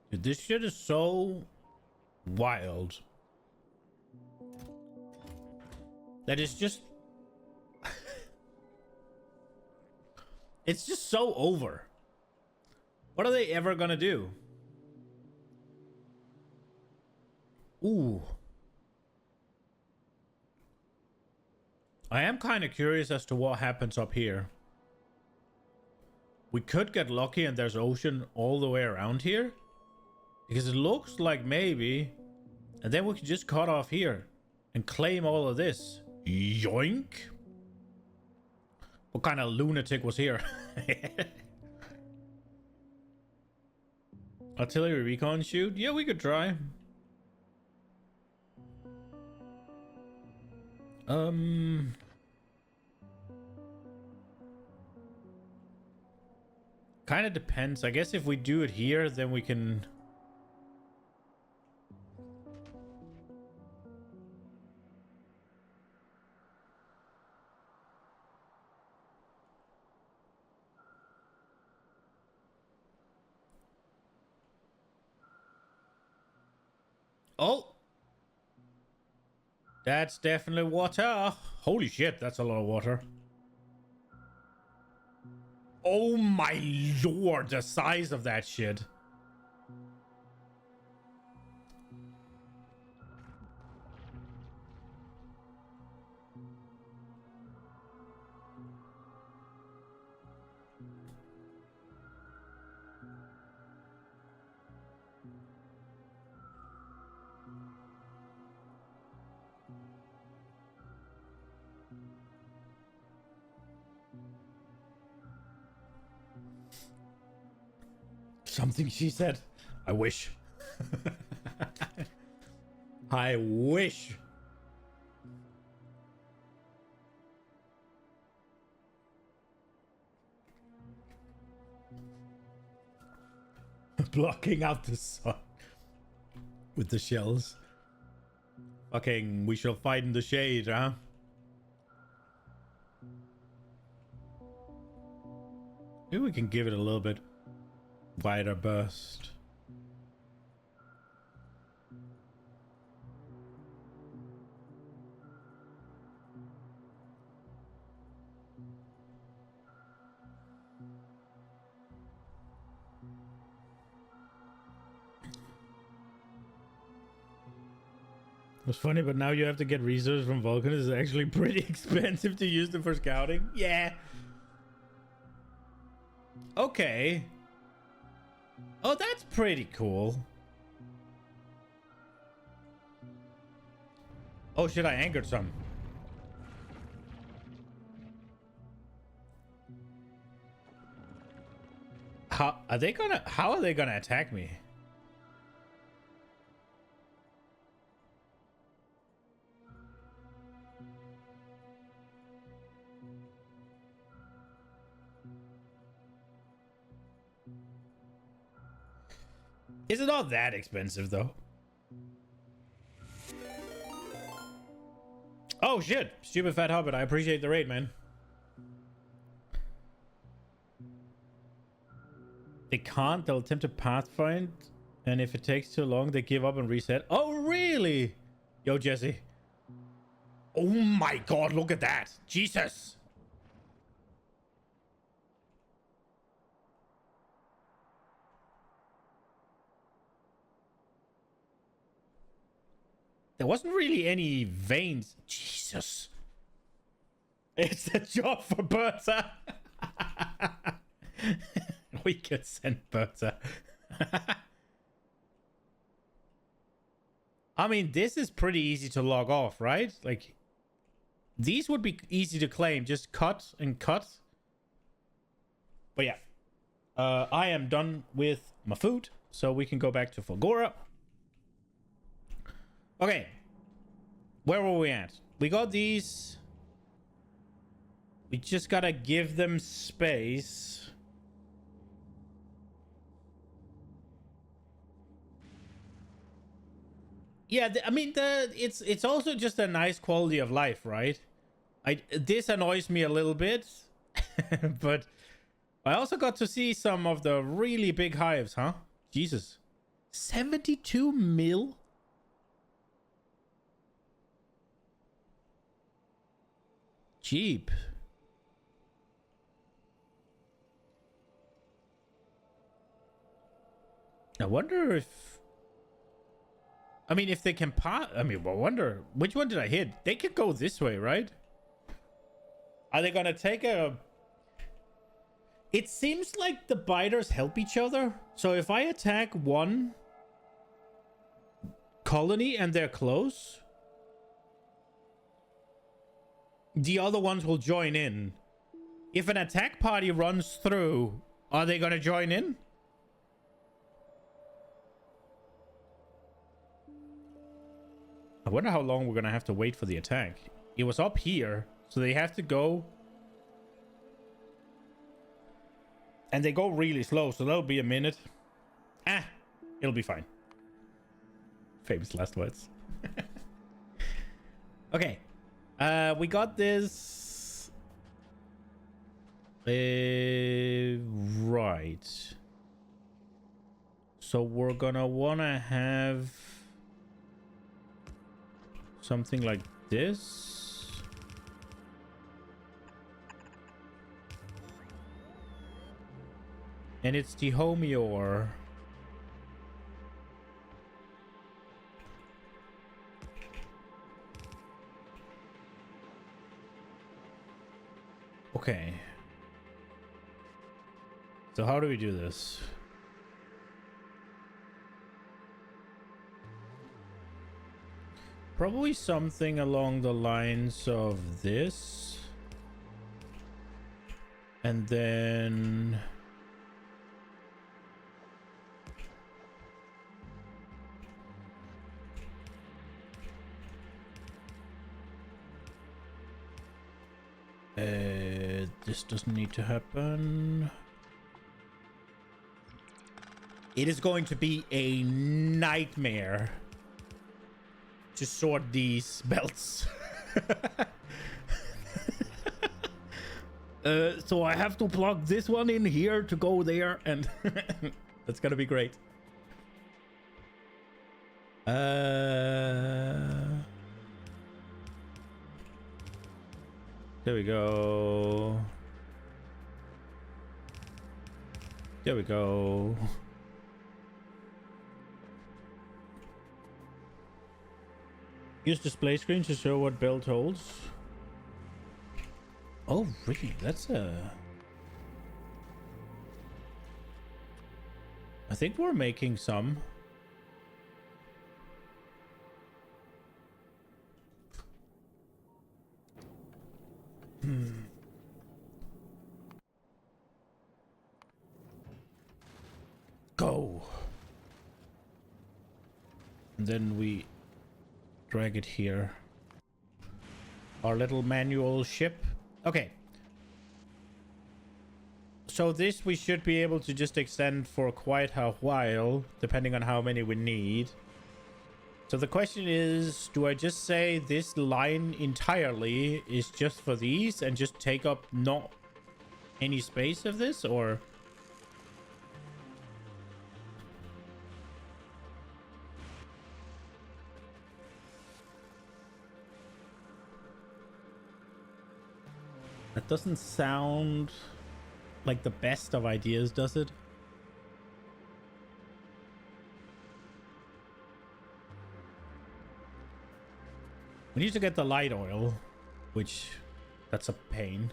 Dude, this shit is so wild. That is just... it's just so over. What are they ever gonna do? Ooh. I am kind of curious as to what happens up here. We could get lucky and there's ocean all the way around here. Because it looks like maybe... and then we can just cut off here and claim all of this. Yoink! What kind of lunatic was here? Artillery recon shoot? Yeah, we could try. Kind of depends. I guess if we do it here, then we can... oh! That's definitely water. Holy shit, that's a lot of water. Oh my lord, the size of that shit. Something she said. I wish. I wish. Blocking out the sun with the shells. Fucking, we shall fight in the shade, huh? Maybe we can give it a little bit wider burst. It's funny, but now you have to get resources from Vulcan. It's actually pretty expensive to use them for scouting. Yeah. Okay. Oh, that's pretty cool. Oh shit, I angered some. How are they gonna attack me? Is it not that expensive though? Oh shit, stupid fat hobbit, I appreciate the raid, man. They can't, they'll attempt to pathfind, and if it takes too long, they give up and reset. Oh really? Yo, Jesse. Oh my god, look at that. Jesus. There wasn't really any veins. Jesus. It's a job for Berta. We could send Berta. I mean, this is pretty easy to log off, right? Like, these would be easy to claim. Just cut and cut. But yeah. I am done with my food, so we can go back to Fulgora. Okay. Where were we at? We got these. We just gotta give them space. Yeah, I mean, it's also just a nice quality of life, right? This annoys me a little bit, but I also got to see some of the really big hives, huh? Jesus. 72 mil? Cheap. I wonder if... I mean, if they can I mean, I wonder... Which one did I hit? They can go this way, right? Are they gonna take a... It seems like the biters help each other. So if I attack one colony and they're close, the other ones will join in. If an attack party runs through, are they gonna join in? I wonder how long we're gonna have to wait for the attack. It was up here, so they have to go. And they go really slow, so that'll be a minute. It'll be fine. Famous last words. Okay. We got this. Right. So we're gonna wanna have something like this. And it's the homeor. Okay. So how do we do this? Probably something along the lines of this. And then... this doesn't need to happen. It is going to be a nightmare to sort these belts. So I have to plug this one in here to go there, and that's gonna be great. There we go. There we go. Use display screen to show what belt holds. Oh, really? That's a... I think we're making some. Go. And then we drag it here. Our little manual ship. Okay. So this we should be able to just extend for quite a while, depending on how many we need. So the question is, do I just say this line entirely is just for these and just take up not any space of this, or... That doesn't sound like the best of ideas, does it? We need to get the light oil, which that's a pain.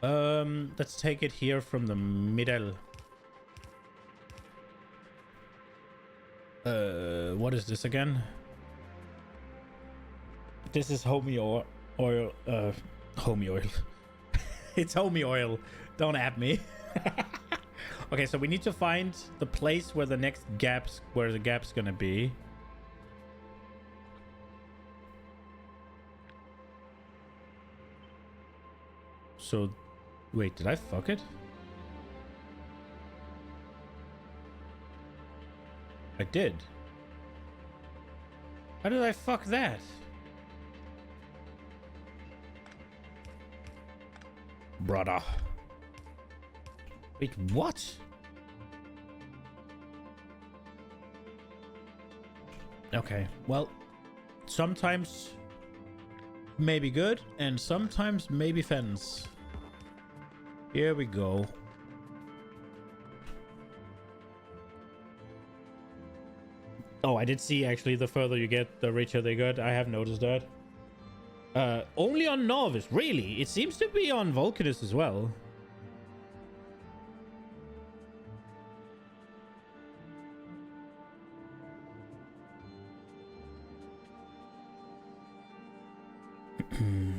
Let's take it here from the middle. What is this again? This is homie oil. Homie oil. It's homie oil. Don't at me. Okay, so we need to find the place where the next gaps, where the gap's gonna be. So, wait, did I fuck it? I did. How did I fuck that? Brother. Wait, what? Okay, well, sometimes maybe good and sometimes maybe fence. Here we go. Oh, I did see actually the further you get, the richer they get. I have noticed that. Only on Novice, really? It seems to be on Vulcanus as well.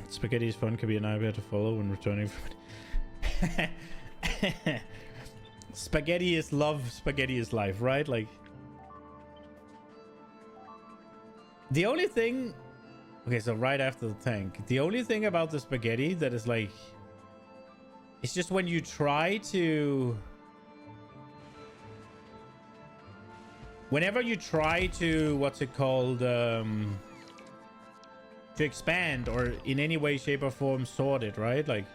Spaghetti is fun, can be a nightmare to follow when returning from it. Spaghetti is love, spaghetti is life, right? Like, the only thing... Okay, so right after the tank. The only thing about the spaghetti that is like... It's just when you try to... Whenever you try to... What's it called? To expand or in any way, shape, or form sort it, right? Like,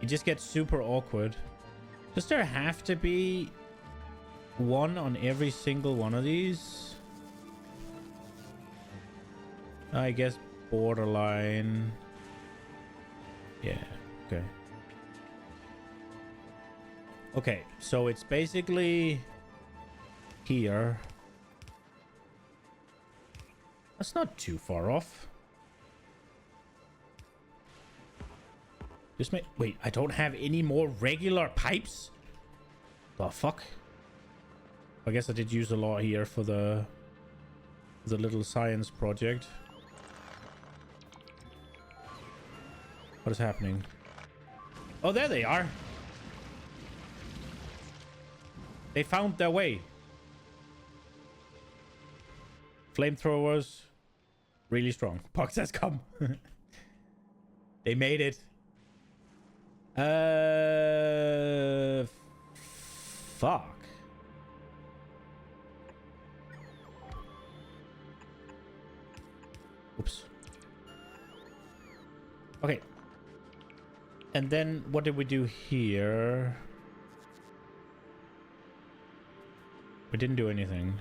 it just gets super awkward. Does there have to be one on every single one of these? I guess borderline. Yeah, okay. Okay, so it's basically here. That's not too far off. Just wait, I don't have any more regular pipes? The fuck? I guess I did use a lot here for the little science project. What is happening? Oh, there they are. They found their way. Flamethrowers. Really strong. Pox has come. They made it. Fuck. Oops. Okay. And then what did we do here? We didn't do anything.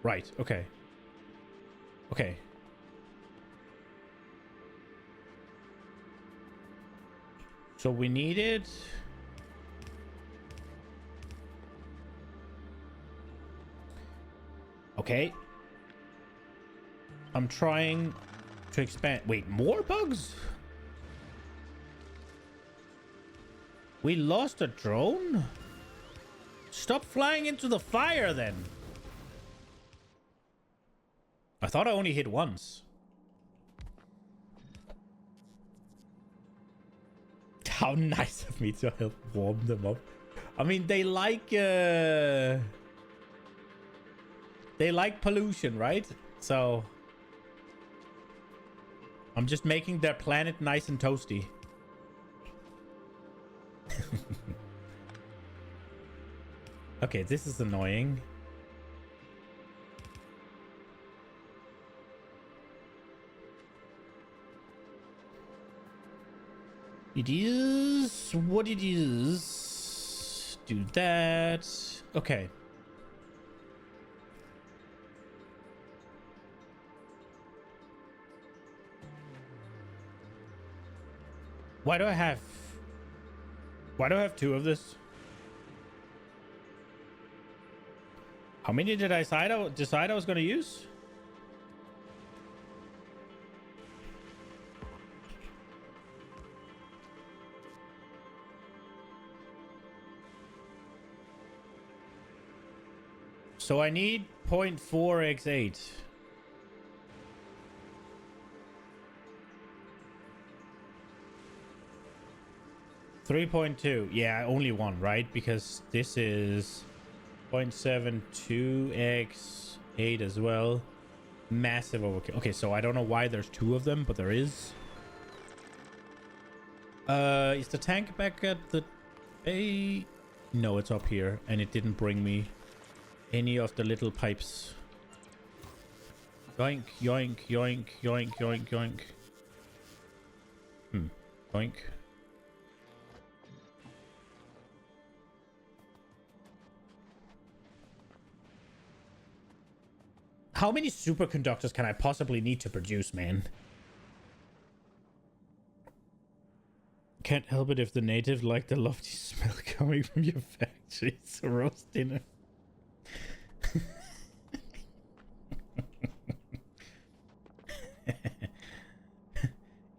Right, okay. Okay. So we needed... Okay. I'm trying to expand... Wait, more bugs? We lost a drone? Stop flying into the fire then. I thought I only hit once. How nice of me to help warm them up. I mean, they like pollution, right? So I'm just making their planet nice and toasty. Okay, this is annoying. It is what it is. Do that. Okay. Why do I have two of this? How many did I decide I was going to use? So I need 0.4x8. $3.2. Yeah, only one, right? Because this is 0.72x8 as well. Massive overkill. Okay, so I don't know why there's two of them, but there is. Is the tank back at the bay? No, it's up here, and it didn't bring me any of the little pipes. Yoink, yoink, yoink, yoink, yoink, yoink. Yoink. How many superconductors can I possibly need to produce, man? Can't help it if the natives like the lovely smell coming from your factory. It's a roast dinner.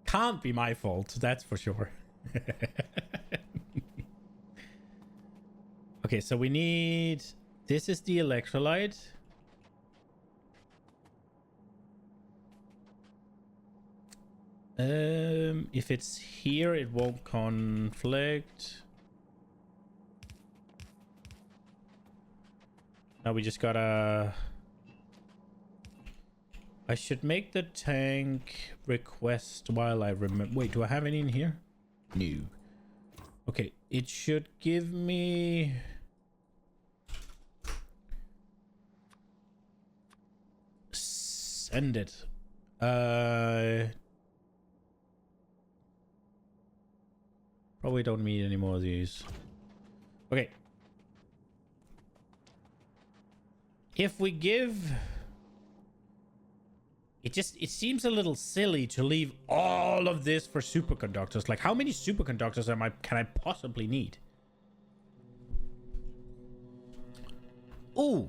Can't be my fault, that's for sure. Okay, so we need... This is the electrolyte. If it's here, it won't conflict. Now we just gotta... I should make the tank request while I remember... Wait, do I have any in here? No. Okay, it should give me... Send it. Probably don't need any more of these. Okay. If we give... It seems a little silly to leave all of this for superconductors. Like, how many superconductors can I possibly need? Ooh.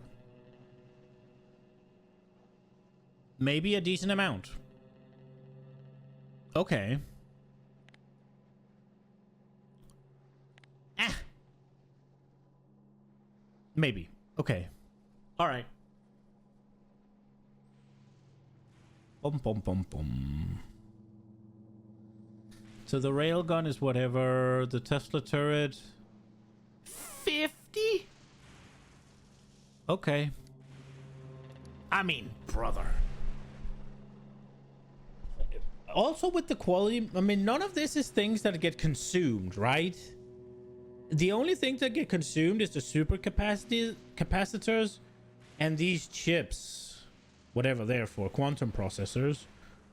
Maybe a decent amount. Okay. Ah. Maybe. Okay. All right. Bum, bum, bum, bum. So the railgun is whatever. The Tesla turret... 50? Okay. I mean, brother. Also with the quality... I mean, none of this is things that get consumed, right? The only thing that get consumed is the super capacitors and these chips. Whatever they're for, quantum processors.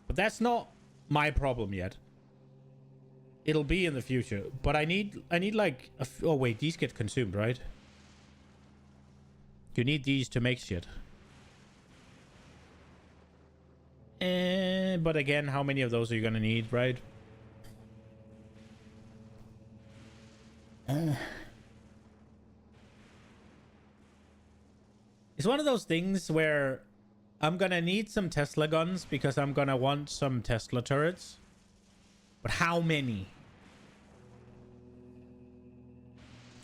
But that's not my problem yet. It'll be in the future. But I need like... oh, wait, these get consumed, right? You need these to make shit. But again, how many of those are you gonna need, right? It's one of those things where I'm gonna need some Tesla guns because I'm gonna want some Tesla turrets. But how many?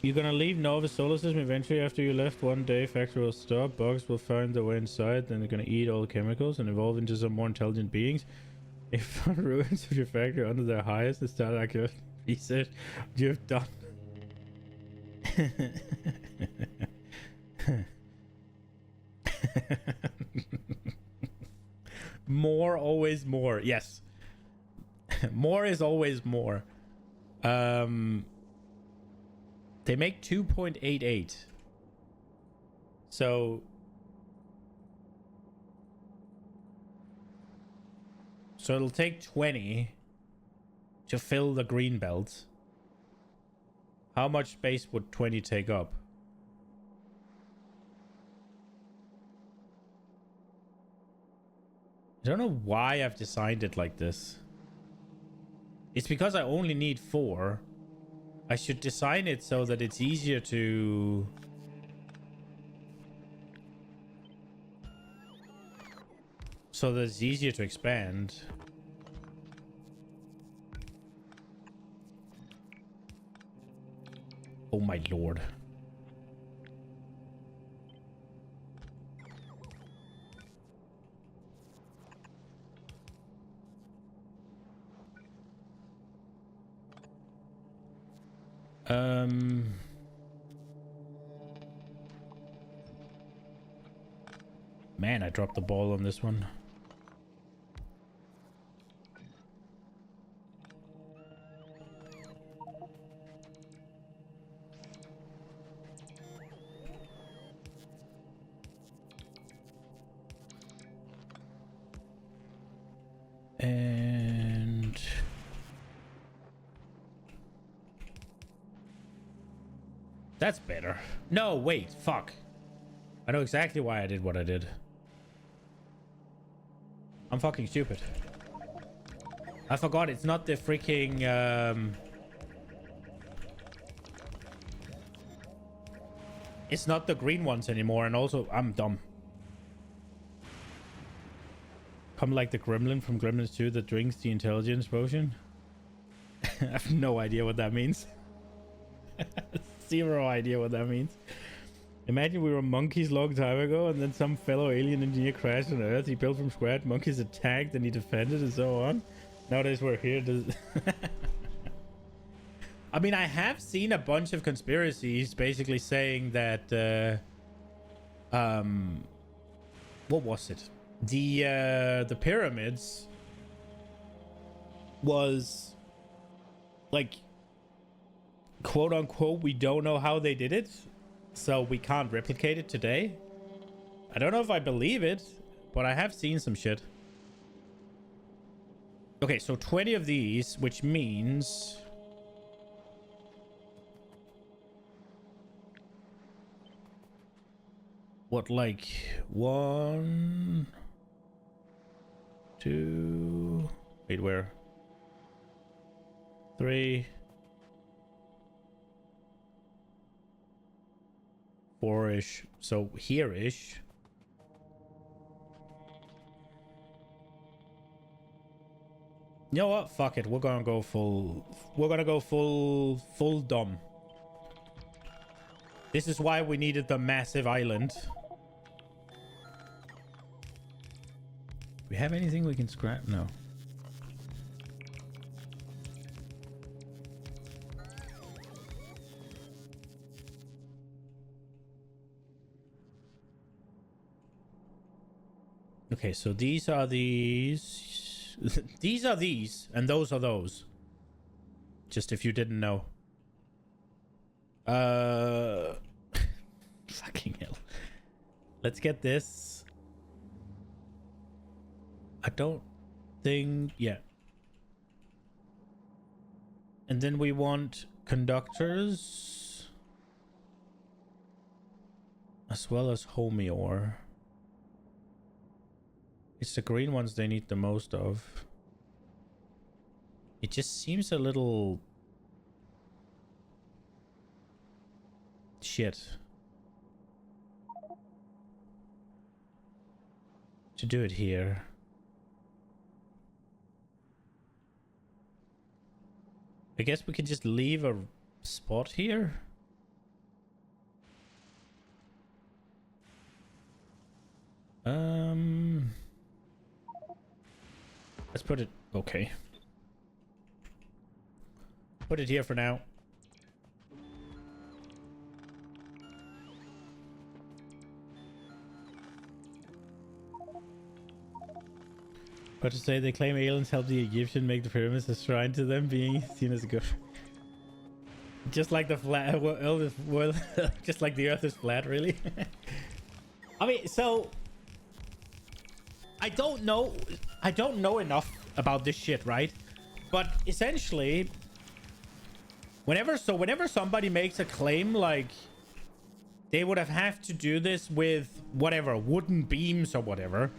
You're gonna leave Nova Solar System eventually after you left one day. Factory will stop. Bugs will find their way inside. Then they're gonna eat all the chemicals and evolve into some more intelligent beings. If ruins of your factory under their highest, the start accurate research you've done. More, always more. Yes. More is always more. They make 2.88. So it'll take 20 to fill the green belt. How much space would 20 take up? I don't know why I've designed it like this. It's because I only need 4. I should design it so that it's easier to... so that it's easier to expand. Oh my lord. Man, I dropped the ball on this one. That's better. No, wait, fuck. I know exactly why I did what I did. I'm fucking stupid. I forgot it's not the freaking it's not the green ones anymore, and also I'm dumb. Come like the gremlin from Gremlins 2 that drinks the intelligence potion. I have no idea what that means. Zero idea what that means. Imagine we were monkeys long time ago, and then some fellow alien engineer crashed on Earth. He built from scratch. Monkeys attacked, and he defended, and so on. Nowadays we're here to... I mean, I have seen a bunch of conspiracies basically saying that... what was it? The pyramids was... like... quote unquote, we don't know how they did it, so we can't replicate it today. I don't know if I believe it, but I have seen some shit. Okay, so 20 of these, which means... what, like... 1... 2... Wait, where? 3... 4-ish. So here-ish. You know what? Fuck it. We're gonna go full... we're gonna go full dumb. This is why we needed the massive island. We have anything we can scrap? No. Okay, so these are these. These are these, and those are those. Just if you didn't know. Fucking hell. Let's get this. I don't think... yeah. And then we want conductors. As well as homie ore. It's the green ones they need the most of. It just seems a little... shit. To do it here. I guess we can just leave a spot here. Let's put it... okay. Put it here for now. But to say they claim aliens helped the Egyptian make the pyramids a shrine to them, being seen as a good... just like the flat... well, just like the earth is flat, really. I mean, so... I don't know enough about this shit, right? But essentially, whenever somebody makes a claim like they would have to do this with whatever wooden beams or whatever,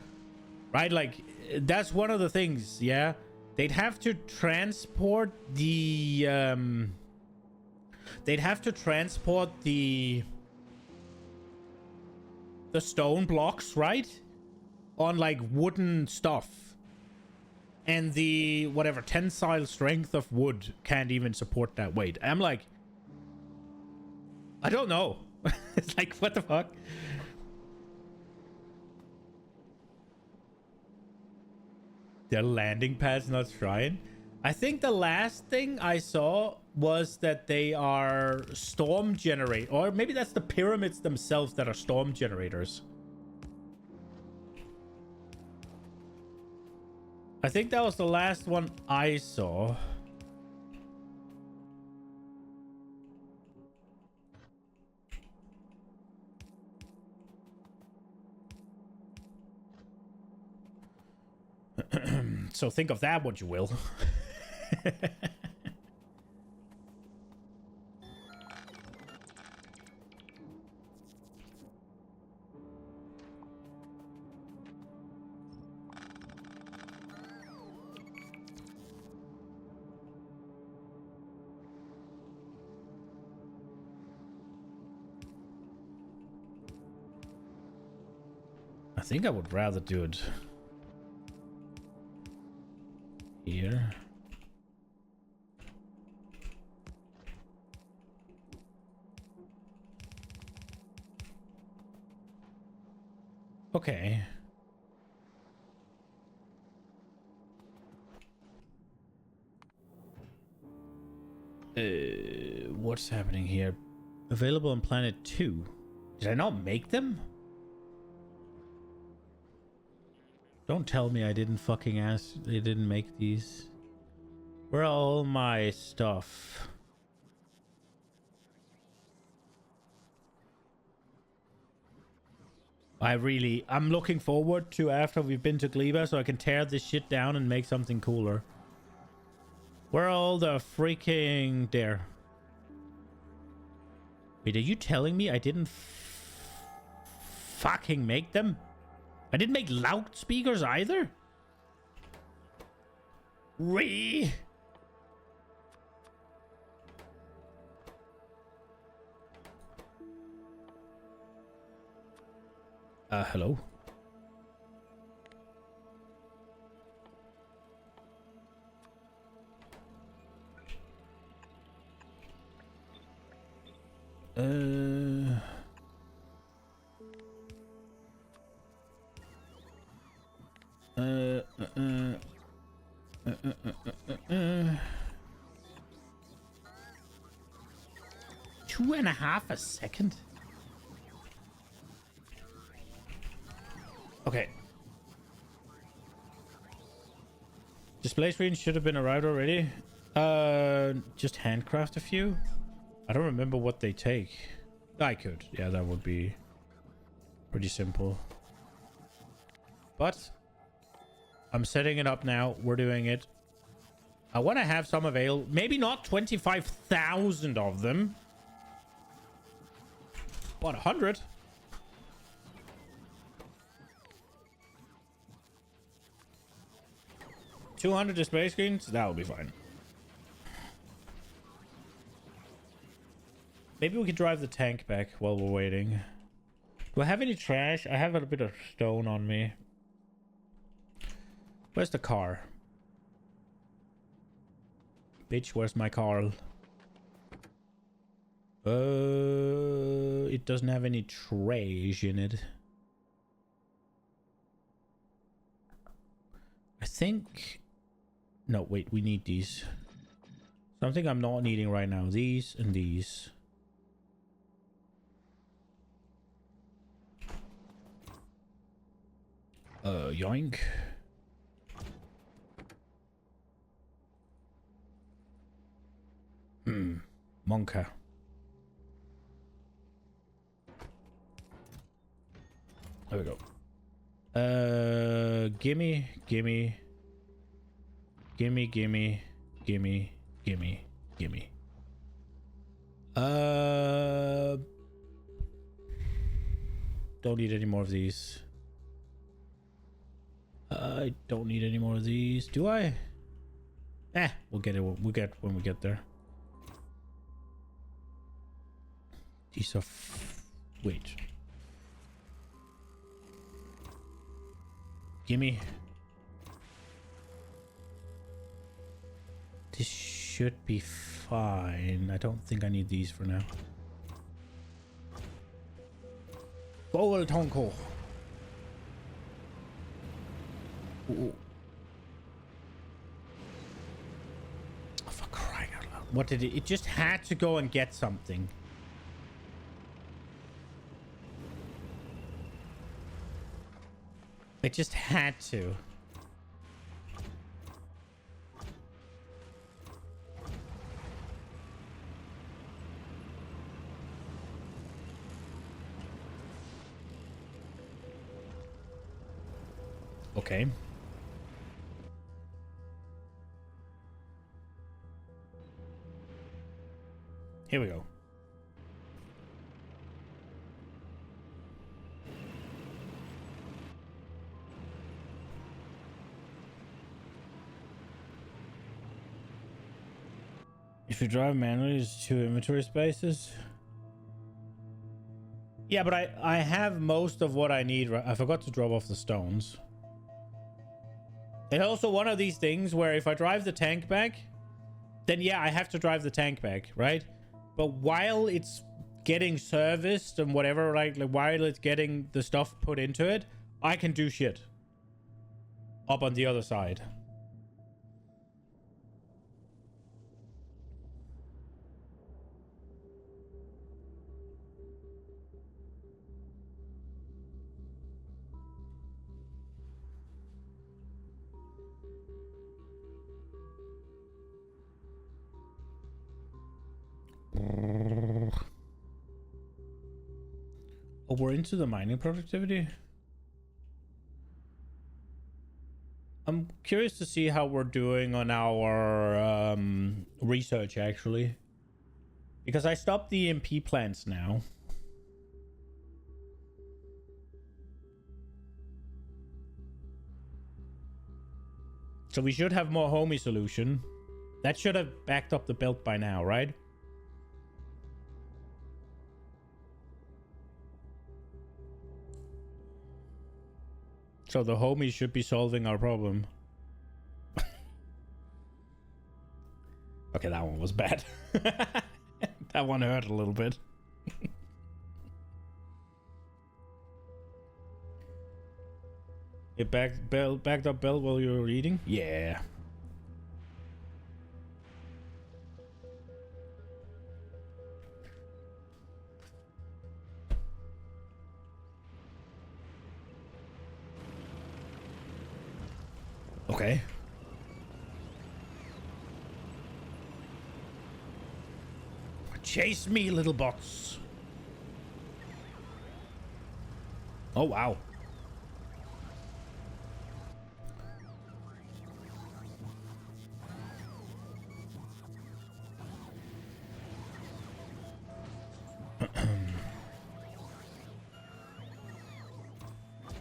right? Like that's one of the things, yeah. They'd have to transport the stone blocks, right? On like wooden stuff, and the whatever tensile strength of wood can't even support that weight. I'm like, I don't know. It's like, what the fuck? Their landing pads not shrine. I think the last thing I saw was that they are storm generate, or maybe that's the pyramids themselves that are storm generators. I think that was the last one I saw. So think of that what you will. think I would rather do it here. Okay. What's happening here? Available on planet 2. Did I not make them? Don't tell me I didn't fucking ask. They didn't make these. Where are all my stuff? I'm looking forward to after we've been to Gleba so I can tear this shit down and make something cooler. Where are all the freaking... There. Wait, are you telling me I didn't fucking make them? I didn't make loudspeakers either? Hello? Two and a half a second? Okay. Display screen should have been arrived already. Just handcraft a few. I don't remember what they take. I could. Yeah, that would be pretty simple. But I'm setting it up now. We're doing it. I want to have some available. Maybe not 25,000 of them. But 100. $200 display screens? That will be fine. Maybe we could drive the tank back while we're waiting. Do I have any trash? I have a bit of stone on me. Where's the car? Bitch, where's my car? It doesn't have any trash in it. I think... No, wait, we need these. Something I'm not needing right now. These and these. Yoink. Monka. There we go. Gimme. Don't need any more of these. I don't need any more of these. Do I? We'll get it. We'll get when we get there. These are... Wait. Gimme. This should be fine. I don't think I need these for now. Gold Tonko. Ooh. Oh, for crying out loud. What did it... It just had to go and get something. It just had to. Okay. Here we go. If you drive manually, it's 2 inventory spaces. Yeah, but I have most of what I need. I forgot to drop off the stones. It's also one of these things where if I drive the tank back, then yeah, I have to drive the tank back, right? But while it's getting serviced and whatever, like while it's getting the stuff put into it, I can do shit up on the other side. Oh, we're into the mining productivity. I'm curious to see how we're doing on our research, actually. Because I stopped the EMP plants now. So we should have more homie solution. That should have backed up the belt by now, right? So the homies should be solving our problem. Okay, that one was bad. That one hurt a little bit. It backed up belt while you were eating? Yeah. Okay. Chase me, little bots. Oh, wow.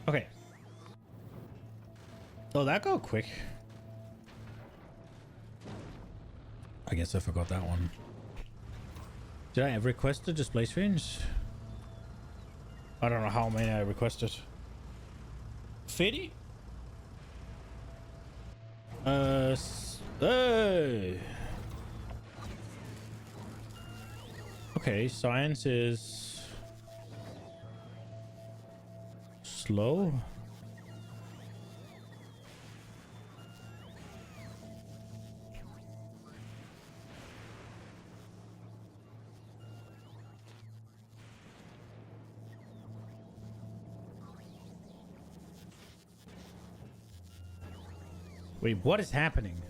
Okay. Oh, that got quick. I guess I forgot that one. Did I request the display screens? I don't know how many I requested. 50? Hey. Okay, science is slow. Wait, what is happening?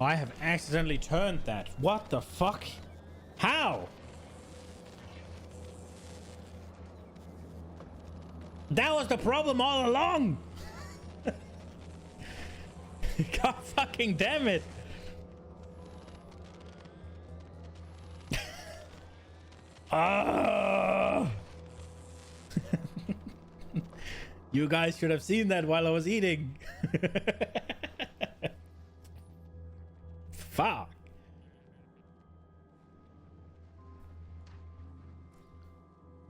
I have accidentally turned that. What the fuck? How? That was the problem all along. God fucking damn it. You guys should have seen that while I was eating. Fuck.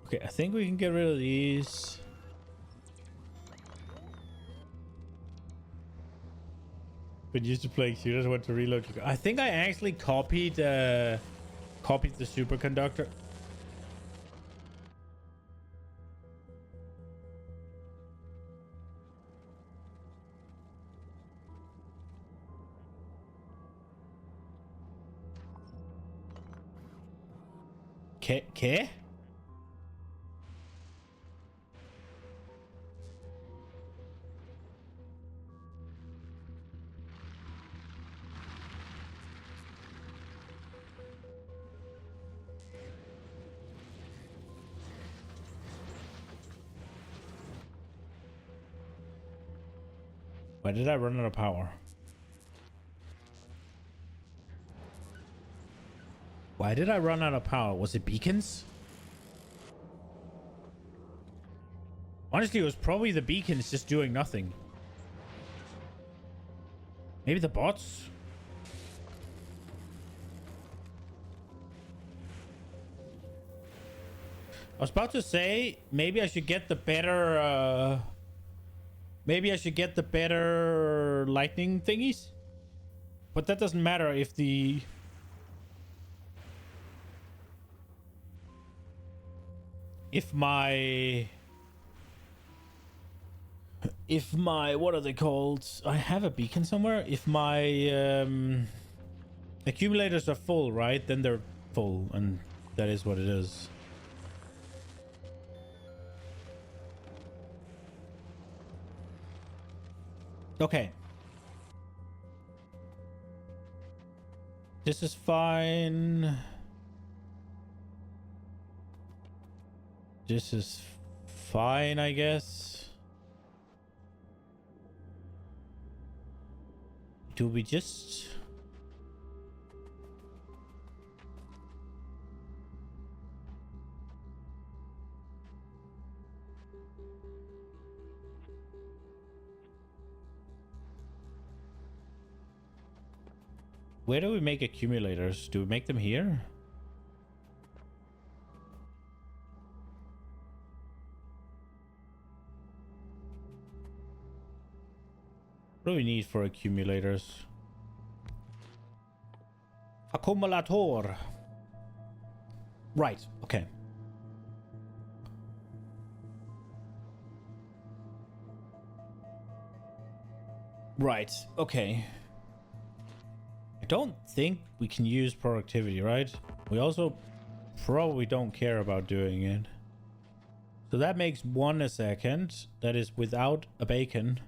Okay, I think we can get rid of these. Been used to playing shooters, want to reload. I think I actually copied the superconductor. ¿Qué? Why did I run out of power? Why did I run out of power? Was it beacons? Honestly, it was probably the beacons just doing nothing. Maybe the bots? I was about to say, maybe I should get the better, maybe I should get the better lightning thingies. But that doesn't matter if the... If my... What are they called? I have a beacon somewhere. If my accumulators are full, right? Then they're full, and that is what it is. Okay. This is fine. This is fine, I guess. Do we just... Where do we make accumulators? Do we make them here? What do we need for accumulators? Accumulator. Right, okay. Right, okay. I don't think we can use productivity, right? We also probably don't care about doing it. So that makes 1 a second. That is without a bacon.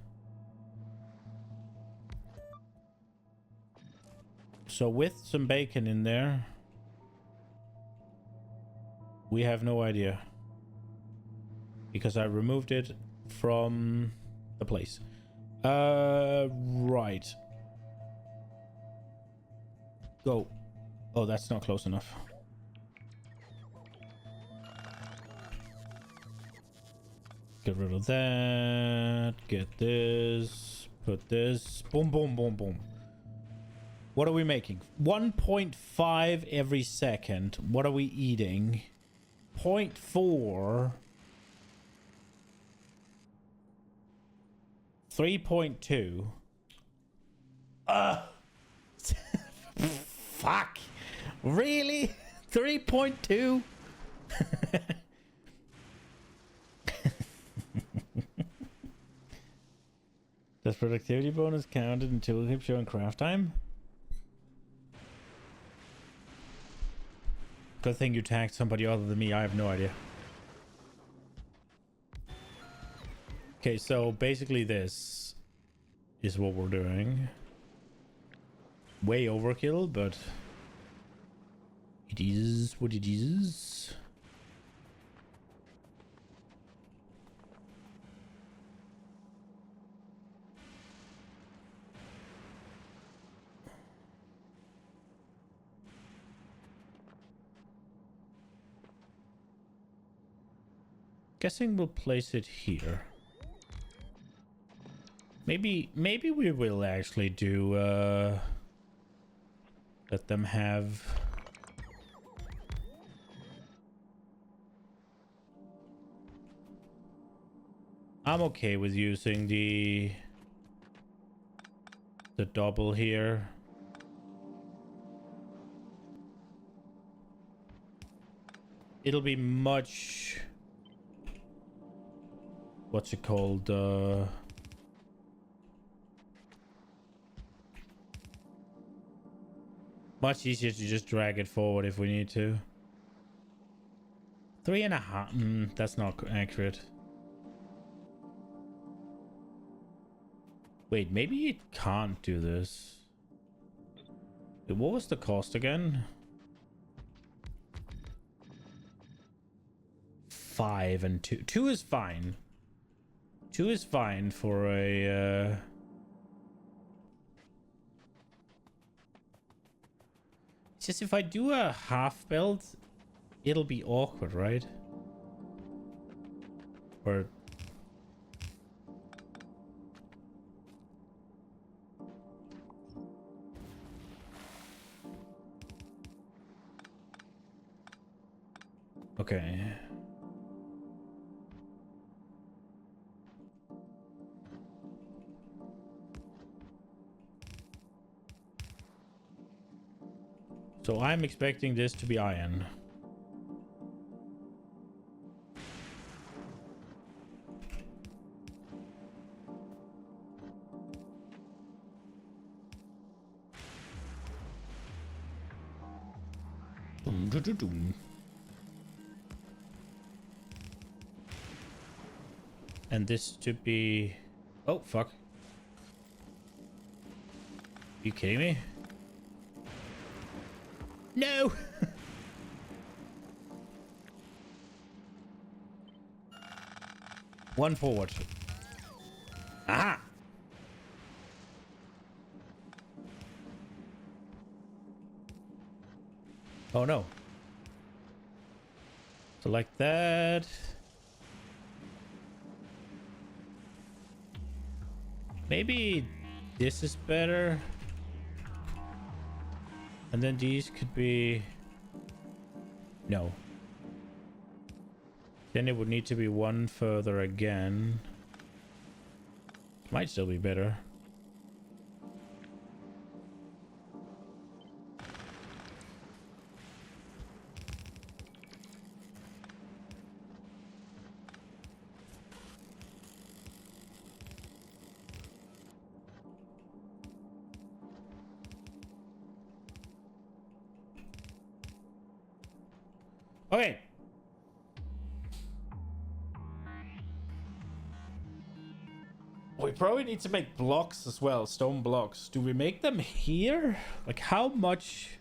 So with some bacon in there, we have no idea. Because I removed it from the place. Right. Go. Oh, that's not close enough. Get rid of that. Get this. Put this. Boom, boom, boom, boom. What are we making? 1.5 every second. What are we eating? 0.4. 3.2. Fuck. Really? 3.2? Does productivity bonus counted in tooltip showing craft time? Good thing you tagged somebody other than me. I have no idea. Okay, so basically this is what we're doing. Way overkill, but it is what it is. Guessing we'll place it here. Maybe we will actually do let them have I'm okay with using the double here. It'll be much, what's it called, much easier to just drag it forward if we need to. 3.5. That's not accurate. Wait, maybe it can't do this. What was the cost again? 5 and 2. 2 is fine. 2 is fine for a just if I do a half build, it'll be awkward, right? Or okay. So I'm expecting this to be iron. And this to be... Oh, fuck. You kidding me? No! One forward. Aha! Oh no. So like that. Maybe this is better. And then these could be... No. Then it would need to be one further again. Might still be better. Okay. We probably need to make blocks as well, stone blocks. Do we make them here? Like how much?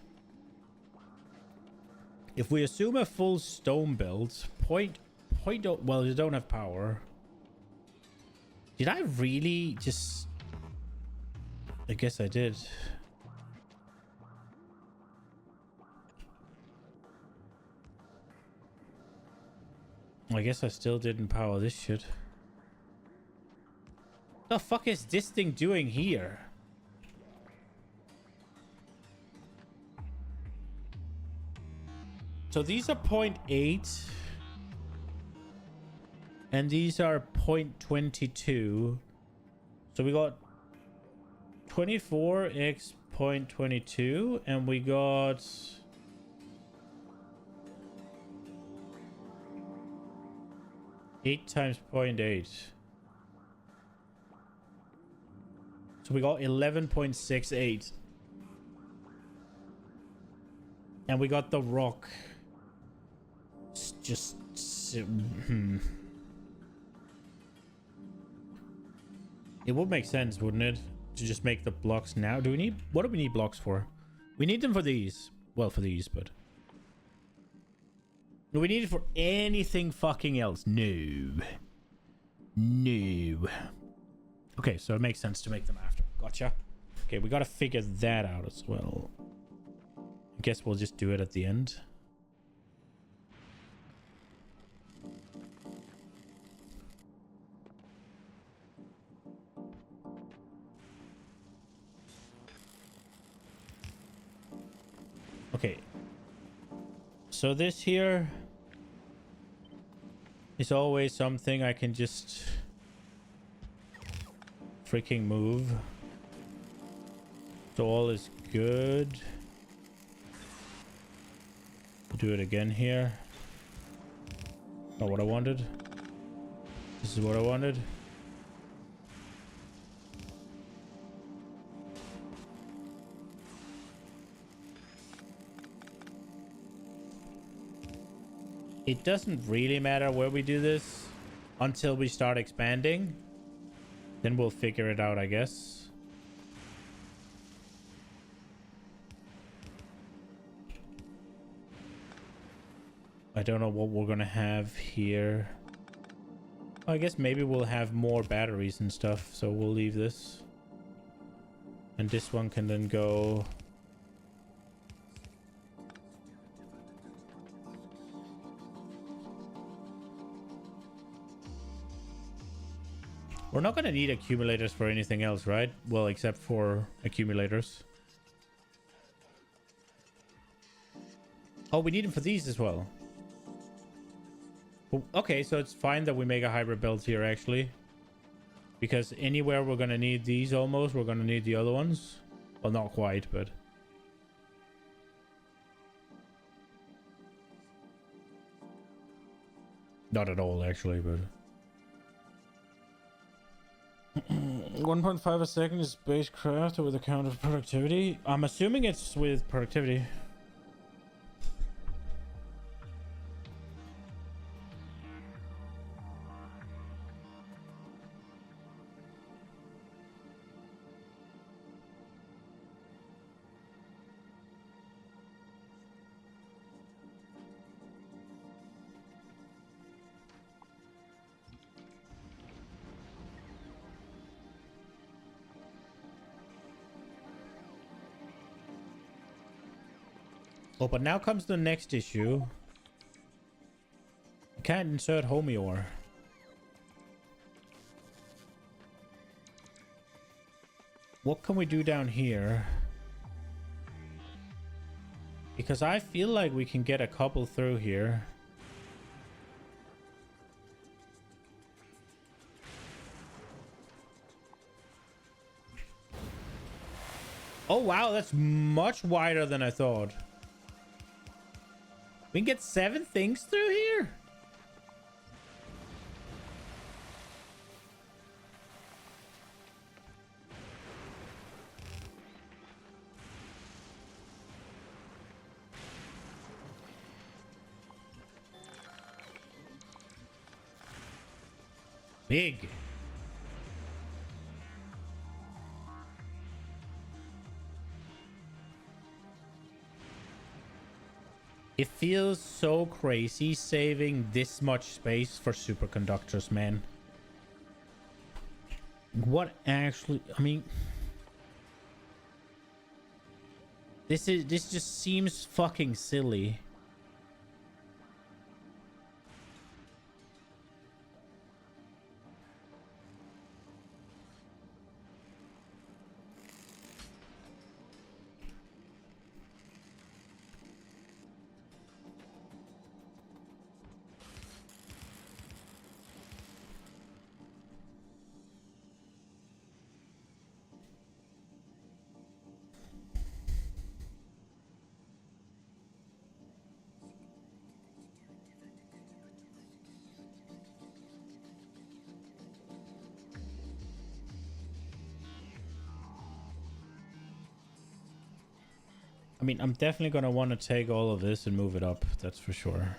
If we assume a full stone build, well, you don't have power. Did I really just... I guess I did. I guess I still didn't power this shit. The fuck is this thing doing here? So these are 0.8 and these are 0.22. So we got 24x 0.22 and we got 8 times 0.8. So we got 11.68. And we got the rock. It's just... It would make sense, wouldn't it? To just make the blocks now. Do we need... What do we need blocks for? We need them for these. Well, for these, but... Do we need it for anything fucking else? No. No. Okay, so it makes sense to make them after. Gotcha. Okay, we gotta figure that out as well. I guess we'll just do it at the end. Okay. So this here is always something I can just freaking move. So all is good. Do it again here. Not what I wanted. This is what I wanted. It doesn't really matter where we do this until we start expanding. Then we'll figure it out, I guess. I don't know what we're gonna have here. I guess maybe we'll have more batteries and stuff, so we'll leave this. And this one can then go We're not going to need accumulators for anything else, right? Well, except for accumulators. Oh, we need them for these as well. Okay, so it's fine that we make a hybrid build here, actually. Because anywhere we're going to need these almost, we're going to need the other ones. Well, not quite, but... Not at all, actually, but... 1.5 a second is spacecraft with a count of productivity. I'm assuming it's with productivity. Oh, but now comes the next issue. You can't insert homeor. What can we do down here? Because I feel like we can get a couple through here. Oh, wow. That's much wider than I thought. We can get 7 things through here? Big. It feels so crazy saving this much space for superconductors, man. What actually... I mean... This just seems fucking silly. I mean, I'm definitely going to want to take all of this and move it up. That's for sure.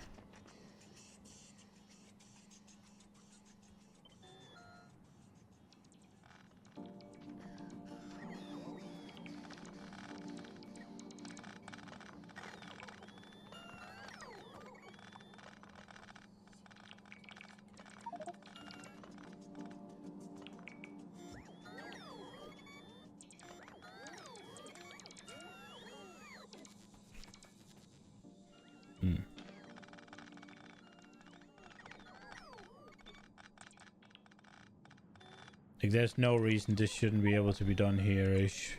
Like, there's no reason this shouldn't be able to be done here-ish.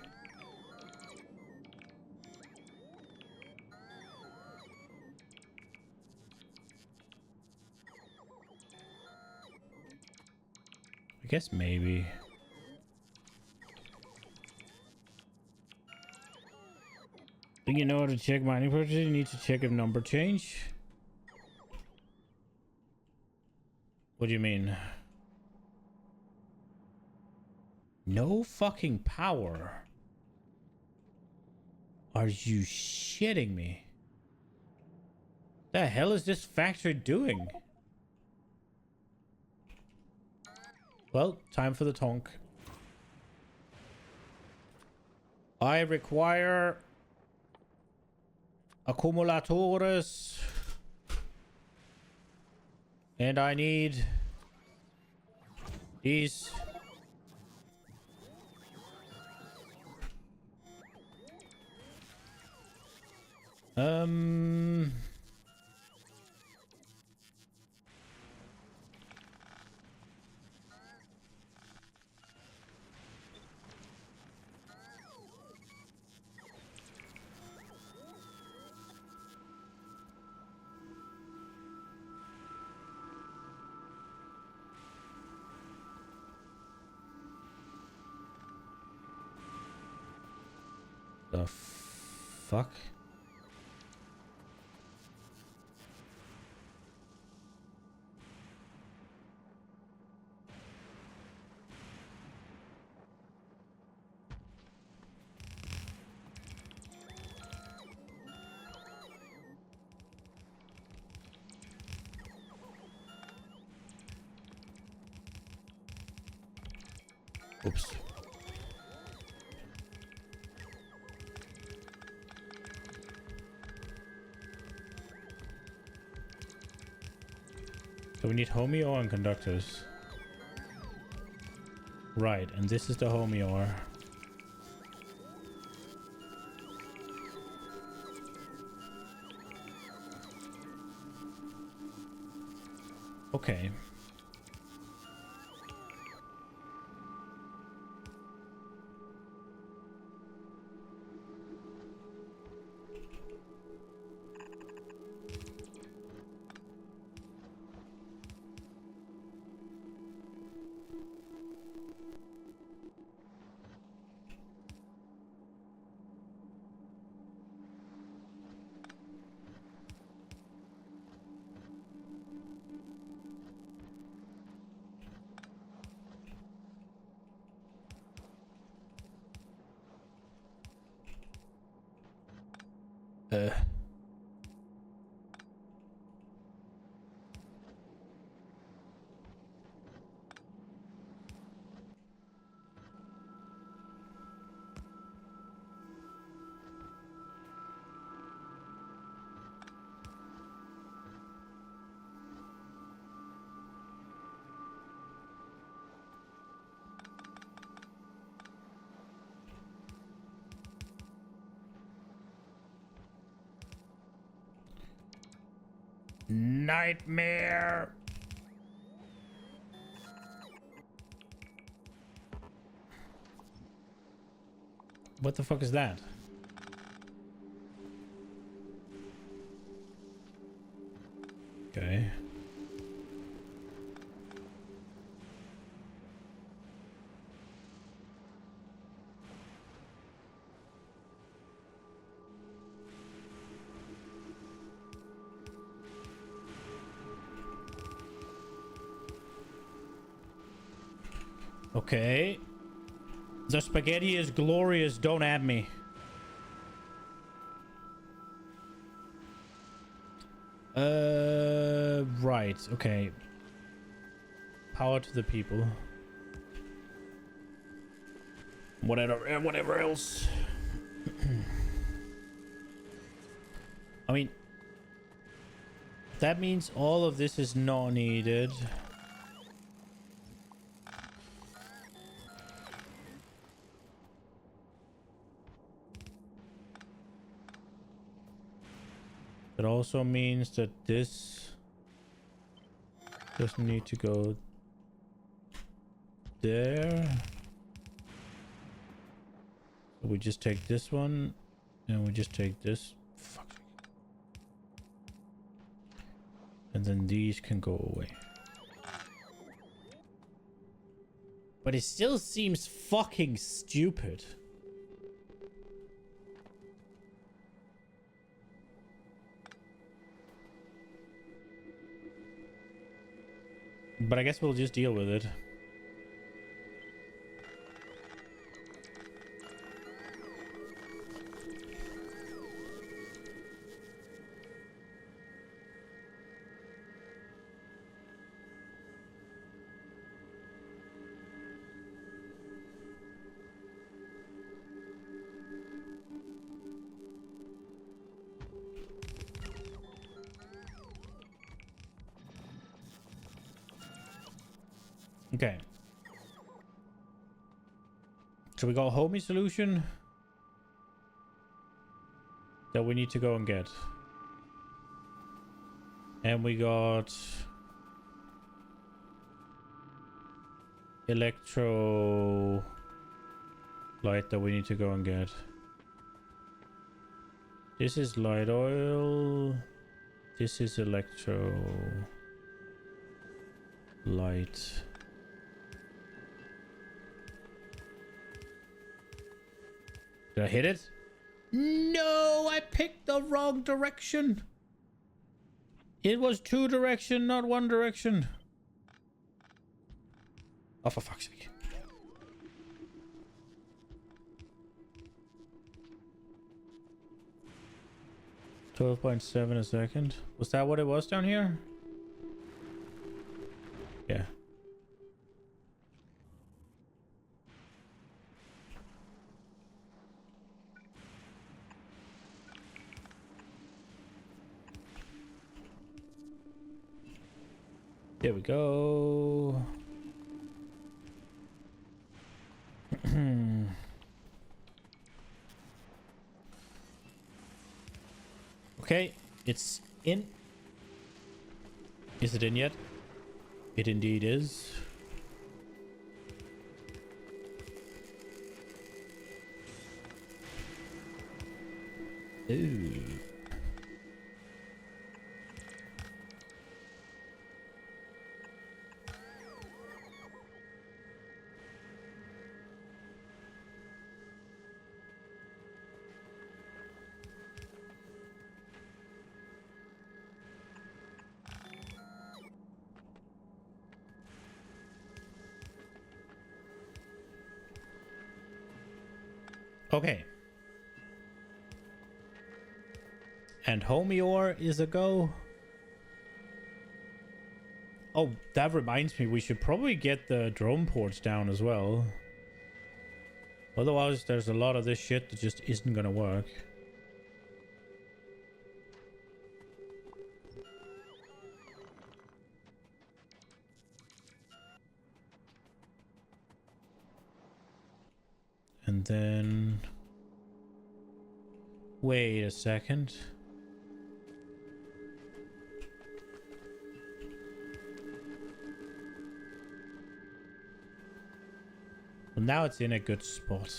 I guess maybe. Think you know how to check mining purchases? You need to check if number change. What do you mean? No fucking power. Are you shitting me? The hell is this factory doing? Well, time for the tonk. I require accumulators. And I need these. the fuck? Oops. So we need homie ore and conductors. Right, and this is the homie ore. Okay. Uh. Nightmare. What the fuck is that? Okay. Okay. The spaghetti is glorious. Don't add me. Right. Okay. Power to the people. Whatever else. I mean, that means all of this is not needed. It also means that this doesn't need to go there. We just take this one and we just take this. Fuck. And then these can go away. But it still seems fucking stupid. But I guess we'll just deal with it. Okay. So we got a homie solution that we need to go and get. And we got electro light that we need to go and get. This is light oil. This is electro light. Did I hit it? No, I picked the wrong direction. It was 2 direction, not 1 direction. Oh, for fuck's sake. $12.7 a second. Was that what it was down here? Yeah. There we go. Okay, it's in. Is it in yet? It indeed is. Ooh. Okay. And Homeor is a go. Oh, that reminds me, we should probably get the drone ports down as well. Otherwise, there's a lot of this shit that just isn't gonna work. And then... Wait a second. Well, now it's in a good spot.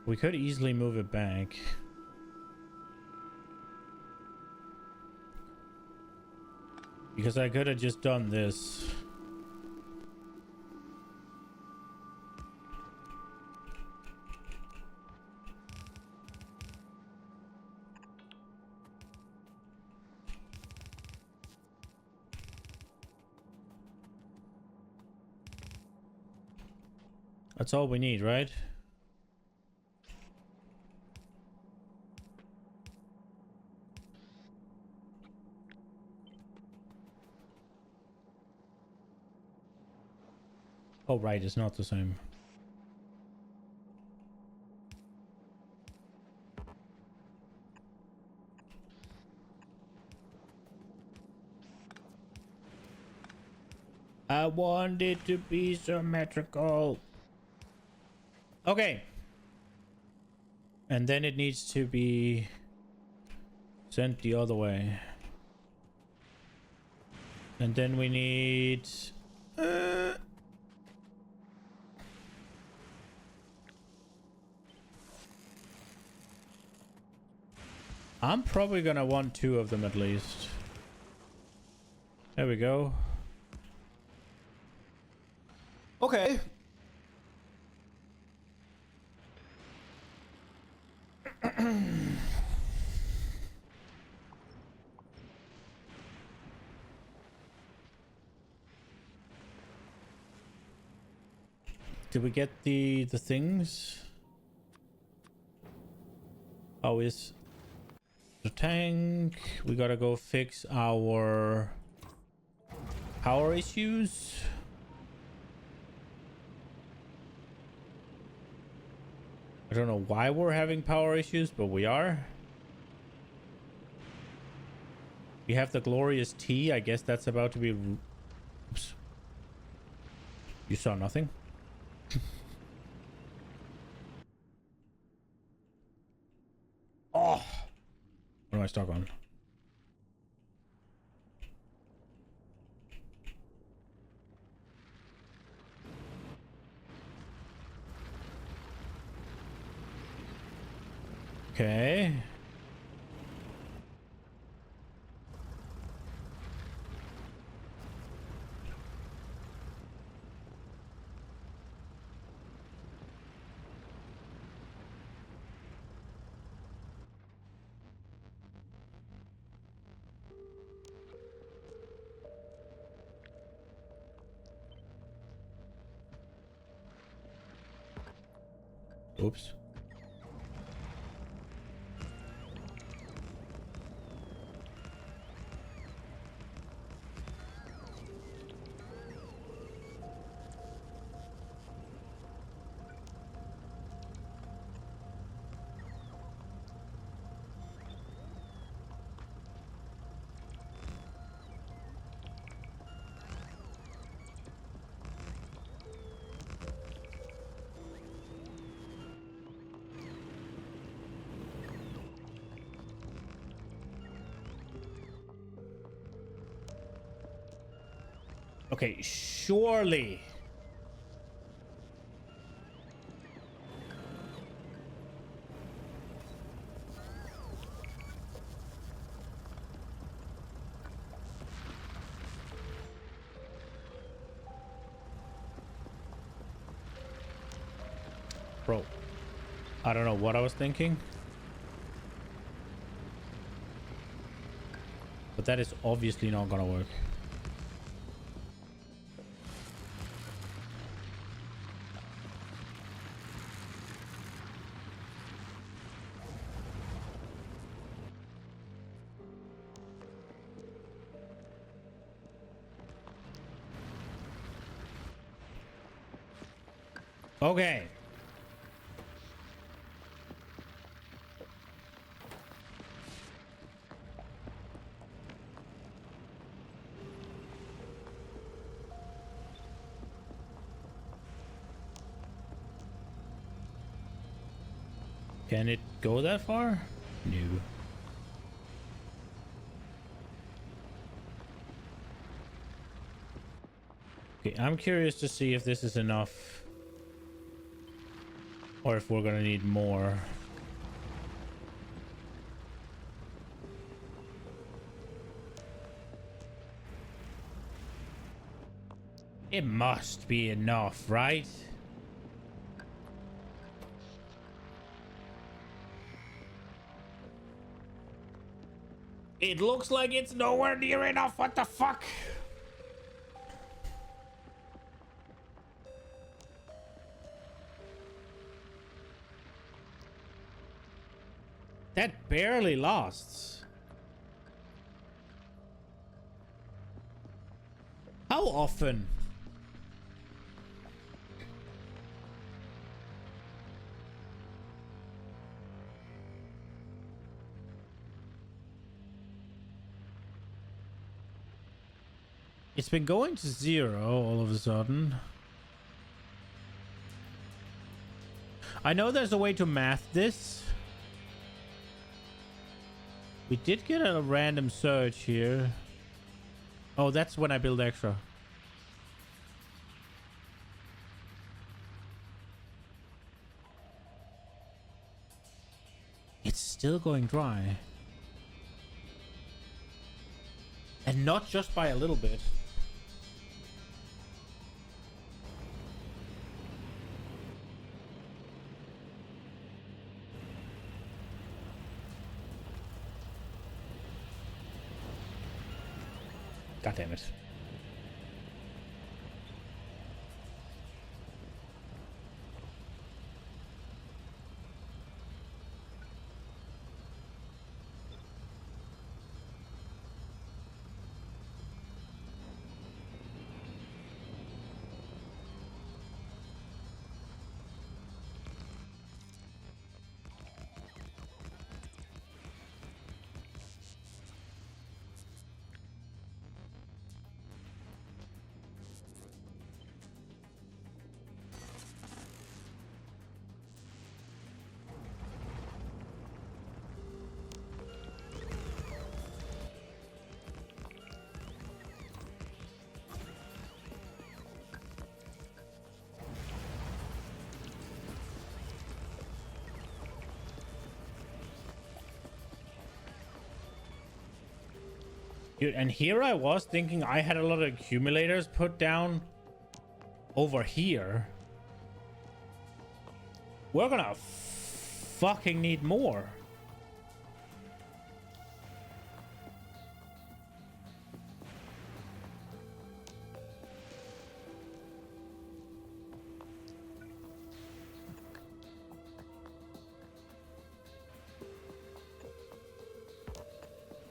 We could easily move it back. Because I could have just done this. That's all we need, right? Oh, right, it's not the same. I want it to be symmetrical. Okay. And then it needs to be sent the other way. And then we need... I'm probably gonna want 2 of them at least. There we go. Okay. Did we get the things? Oh, is the tank? We gotta go fix our power issues. I don't know why we're having power issues, but we are. We have the glorious T. I guess that's about to be... Oops. You saw nothing? Oh! What am I stuck on? Okay. Oops. Okay, surely. Bro, I don't know what I was thinking. But that is obviously not gonna work. Okay. Can it go that far? No. Okay, I'm curious to see if this is enough. Or if we're gonna need more. It must be enough, right? It looks like it's nowhere near enough. What the fuck? That barely lasts. How often? It's been going to 0 all of a sudden. I know there's a way to math this. We did get a random surge here. Oh, that's when I build extra. It's still going dry. And not just by a little bit. God damn it. Dude, and here I was thinking I had a lot of accumulators put down over here. We're gonna fucking need more.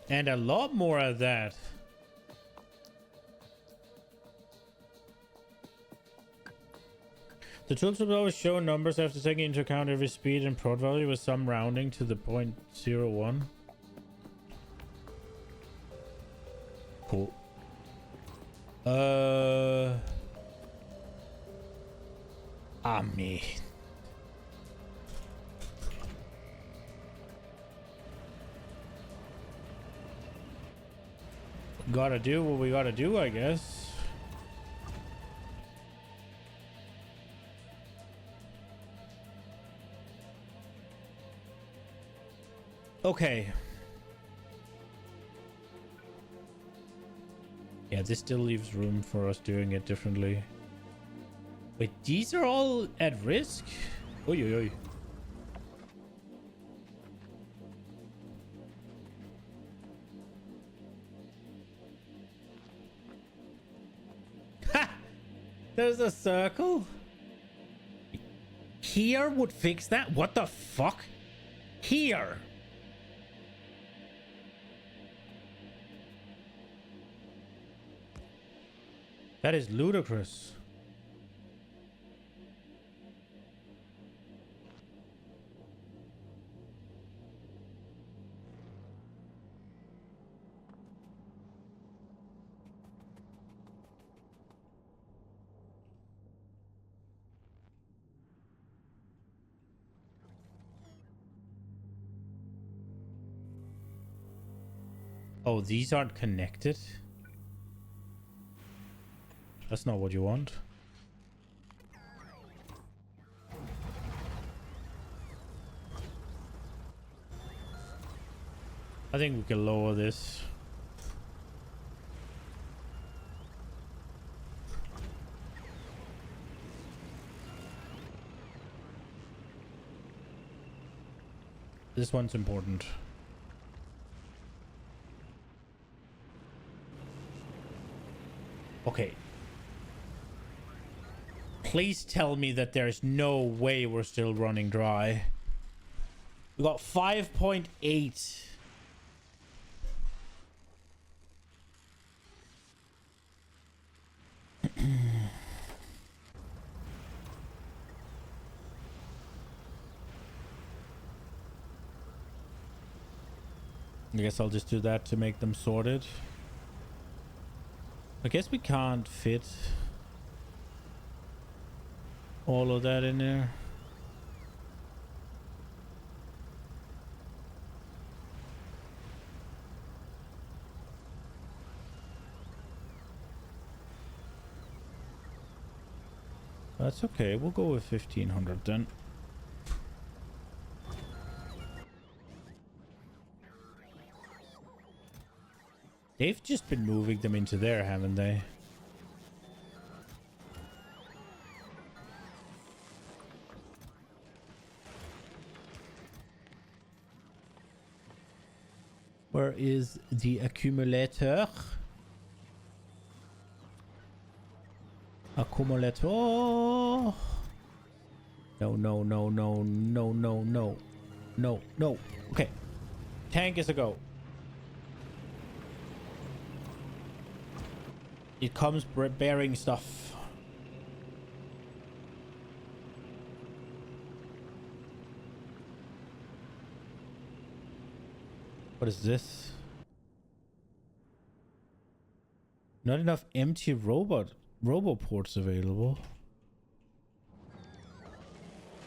And a lot more of that. The tools will always show numbers after taking into account every speed and prod value with some rounding to the 0.01. Cool. I mean, gotta do what we gotta do, I guess. Okay. Yeah, this still leaves room for us doing it differently. Wait, these are all at risk? Oi, oi, oi. Ha! There's a circle? Here would fix that? What the fuck? Here! That is ludicrous. Oh, these aren't connected? That's not what you want. I think we can lower this. This one's important. Okay. Please tell me that there's no way we're still running dry. We got 5.8. I guess I'll just do that to make them sorted. I guess we can't fit all of that in there. That's okay. We'll go with 1500 then. They've just been moving them into there, haven't they? Where is the accumulator? Accumulator. No, no, no, no, no, no, no. No, no. Okay. Tank is a go. It comes bearing stuff. What is this? Not enough empty robo ports available.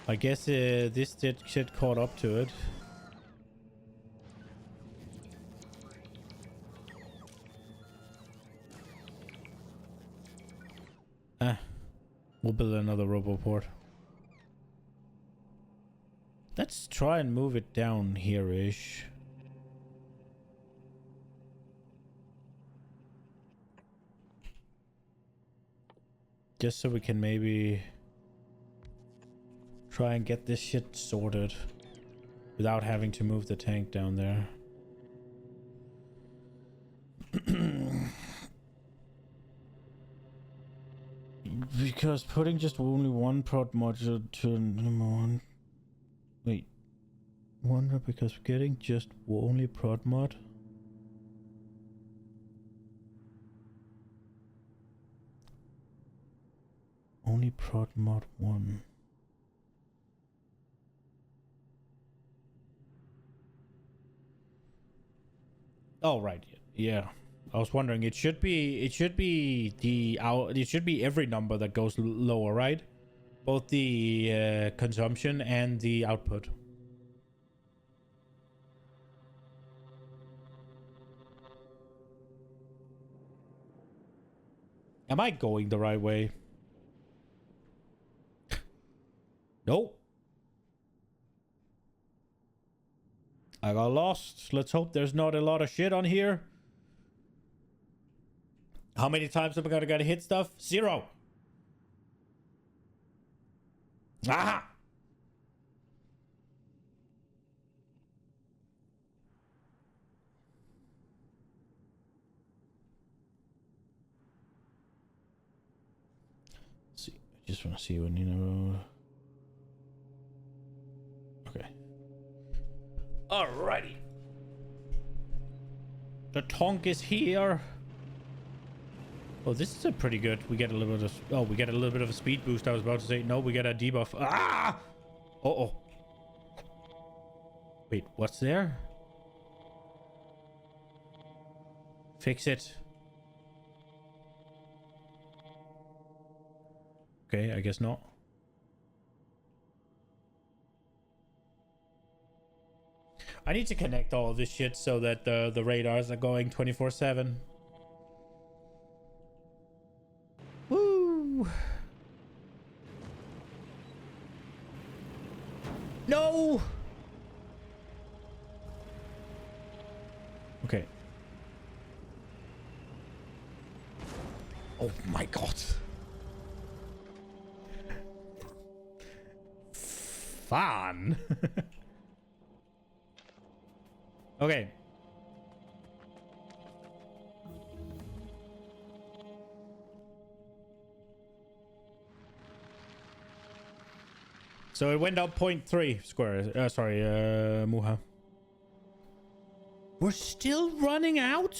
I guess this did shit caught up to it. We'll build another roboport. Let's try and move it down here-ish. Just so we can maybe try and get this shit sorted without having to move the tank down there. Because putting just only one prod module to number one. Wait. Wonder because getting just only prod mod. Only prod mod 1. Oh, right. Yeah. I was wondering, it should be every number that goes lower, right? Both the consumption and the output. Am I going the right way? Nope. I got lost. Let's hope there's not a lot of shit on here. How many times am I gonna hit stuff? 0. Ah! Let's see. I just want to see when you know. Okay. Alrighty. The tonk is here. Oh, this is a pretty good. We get a little bit of. Oh, we get a little bit of a speed boost. I was about to say. No, we get a debuff. Ah! Oh. Wait, what's there? Fix it. Okay, I guess not. I need to connect all of this shit so that the radars are going 24/7. Woo! No! Okay. Oh my god. Fun. Okay. So it went up 0.3 square. Sorry, Muha. We're still running out?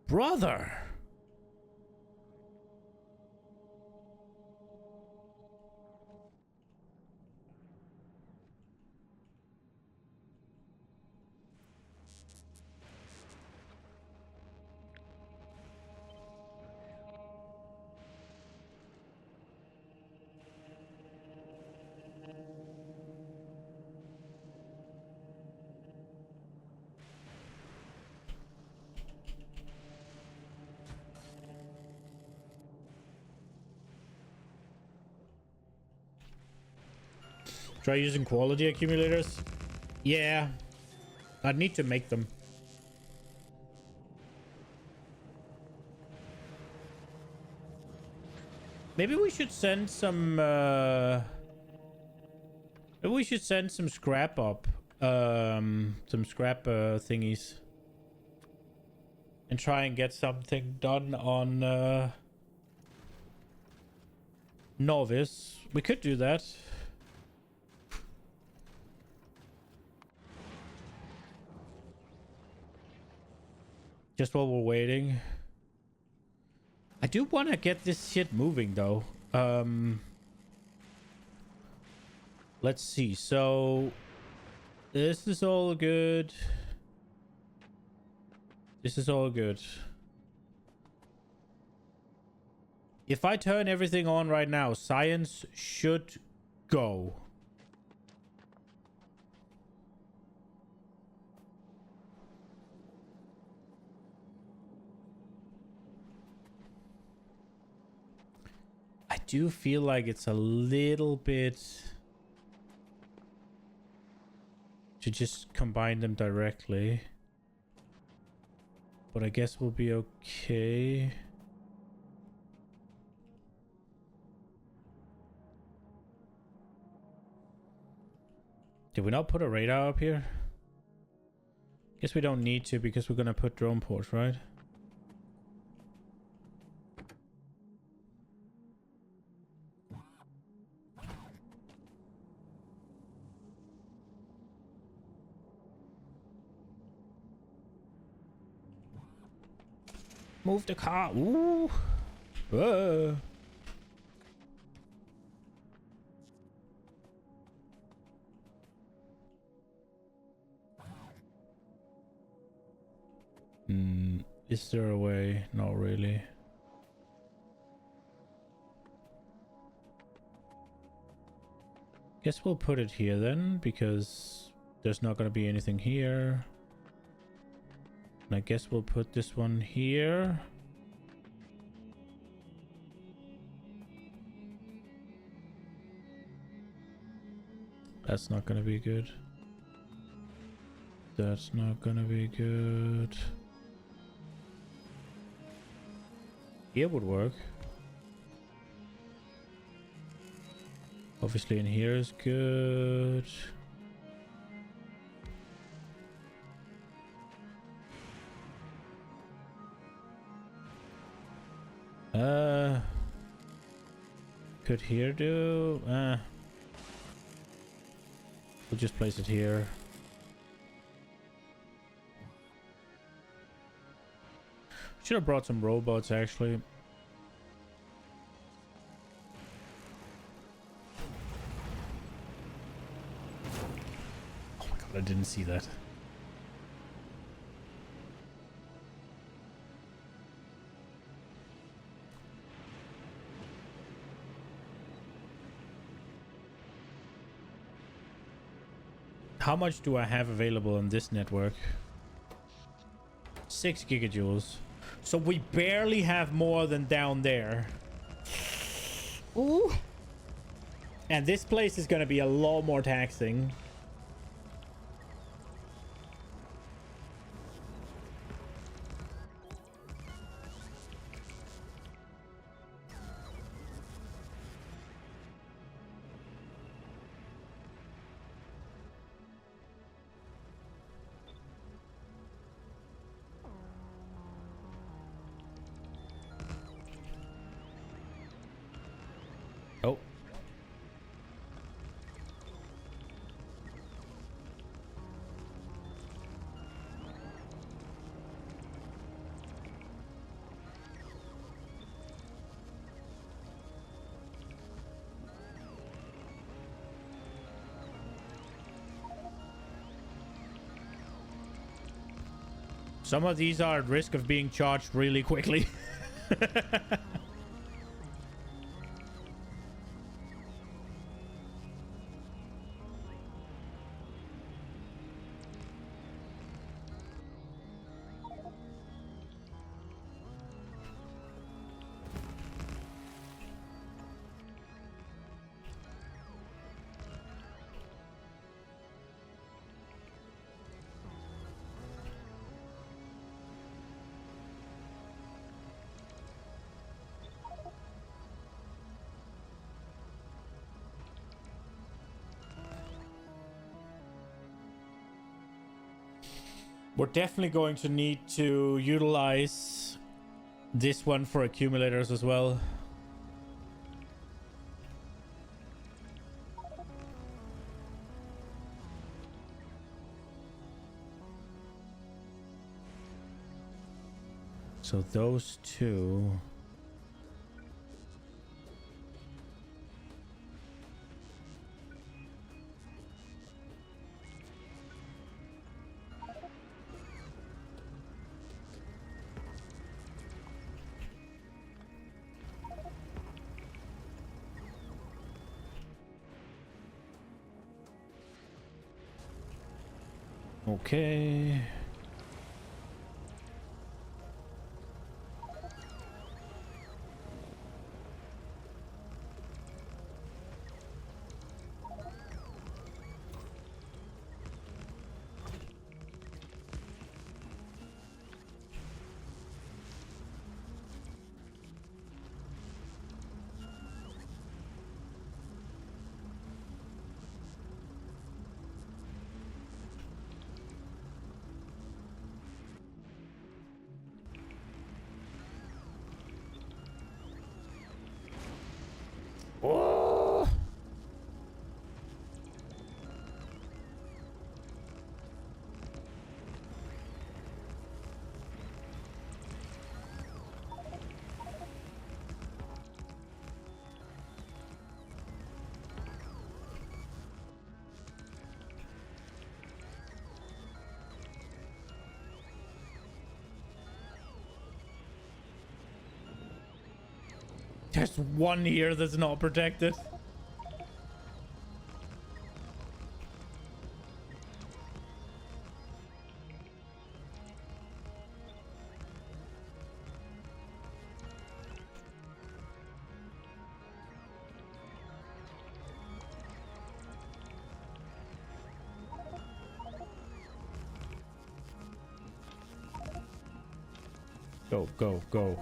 Brother. Try using quality accumulators? Yeah. I'd need to make them. Maybe we should send some maybe we should send some scrap up. Some scrap thingies. And try and get something done on Novice. We could do that. Just while we're waiting. I do want to get this shit moving though. Let's see. So this is all good. This is all good. If I turn everything on right now, science should go. I do feel like it's a little bit to just combine them directly. But I guess we'll be okay. Did we not put a radar up here? Guess we don't need to because we're gonna put drone ports, right? Move the car. Ooh. Is there a way? Not really. Guess we'll put it here then, because there's not gonna be anything here. And I guess we'll put this one here. That's not gonna be good. That's not gonna be good. Here would work. Obviously in here is good. Could here do? We'll just place it here. Should have brought some robots actually. Oh my god, I didn't see that. How much do I have available on this network? 6 gigajoules. So we barely have more than down there. Ooh. And this place is going to be a lot more taxing. Oh. Some of these are at risk of being charged really quickly. We're definitely going to need to utilize this one for accumulators as well. So those two. Okay. There's one here that's not protected. Go, go, go.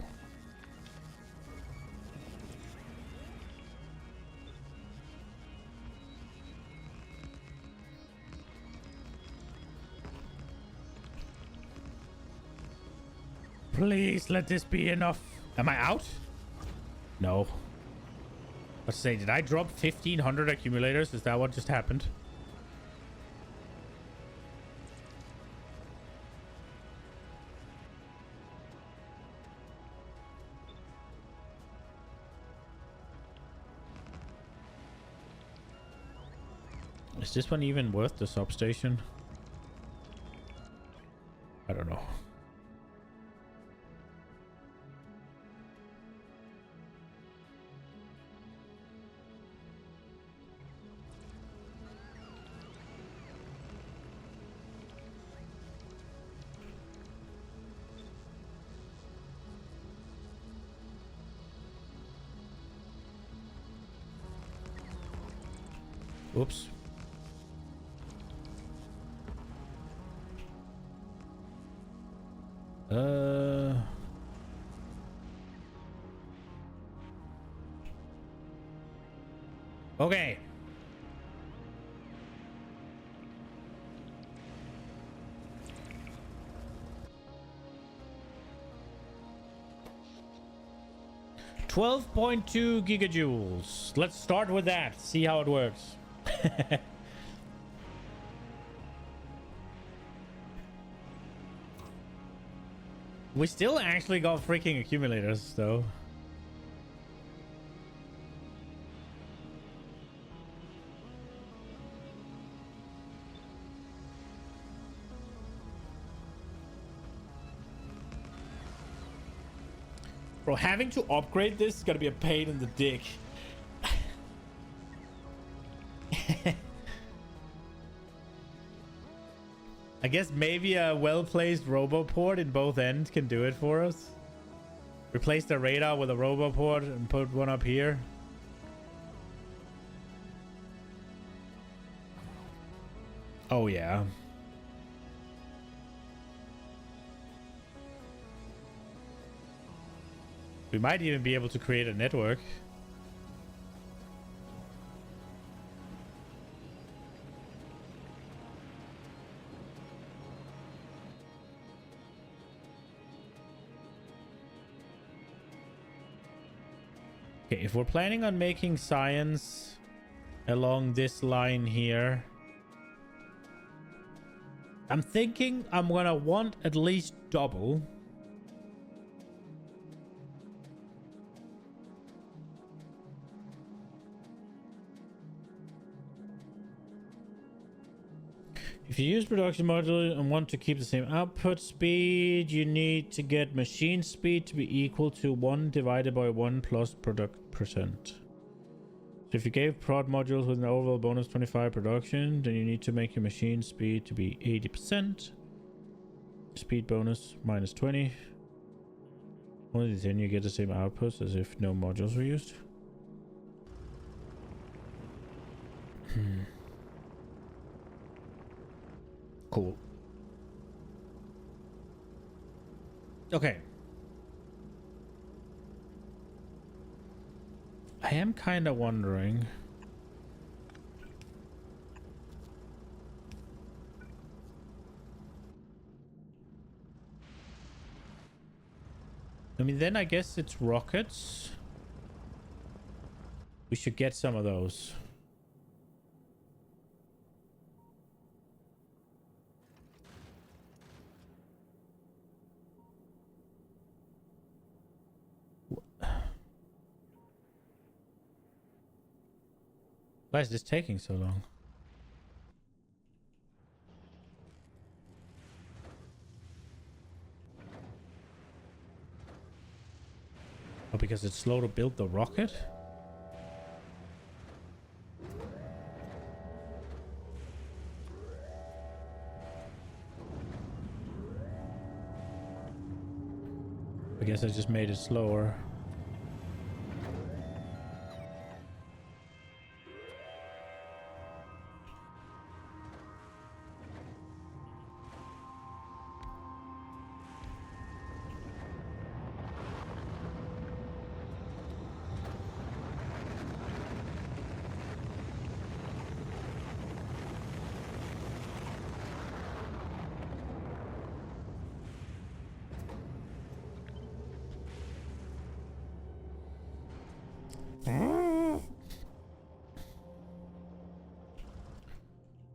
Please let this be enough. Am I out? No. Let's say, did I drop 1,500 accumulators? Is that what just happened? Is this one even worth the substation? I don't know. Oops. Okay. $12.2 gigajoules. Let's start with that. See how it works. We still actually got freaking accumulators, though. Bro, having to upgrade this is gonna be a pain in the dick. I guess maybe a well-placed roboport in both ends can do it for us. Replace the radar with a roboport and put one up here. Oh, yeah. We might even be able to create a network. Okay, if we're planning on making science along this line here, I'm thinking I'm gonna want at least double. If you use production module and want to keep the same output speed, you need to get machine speed to be equal to 1 divided by 1 plus product percent. So if you gave prod modules with an overall bonus 25 production, then you need to make your machine speed to be 80%. Speed bonus minus 20. Only then you get the same outputs as if no modules were used. Cool. Okay. I am kind of wondering. I mean, then I guess it's rockets. We should get some of those. Why is this taking so long? Oh, because because it's slow to build the rocket. I guess I just made it slower.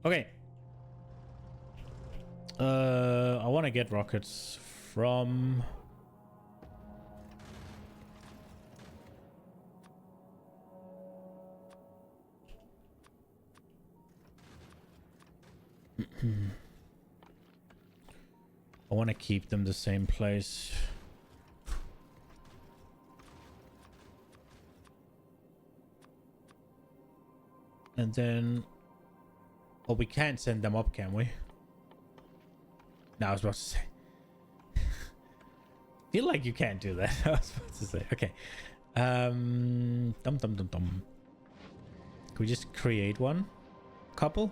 Okay. I want to get rockets from... I want to keep them the same place. And then... Oh, we can't send them up, can we? No, I was about to say. Feel like you can't do that. I was about to say. Okay. Can we just create one? Couple?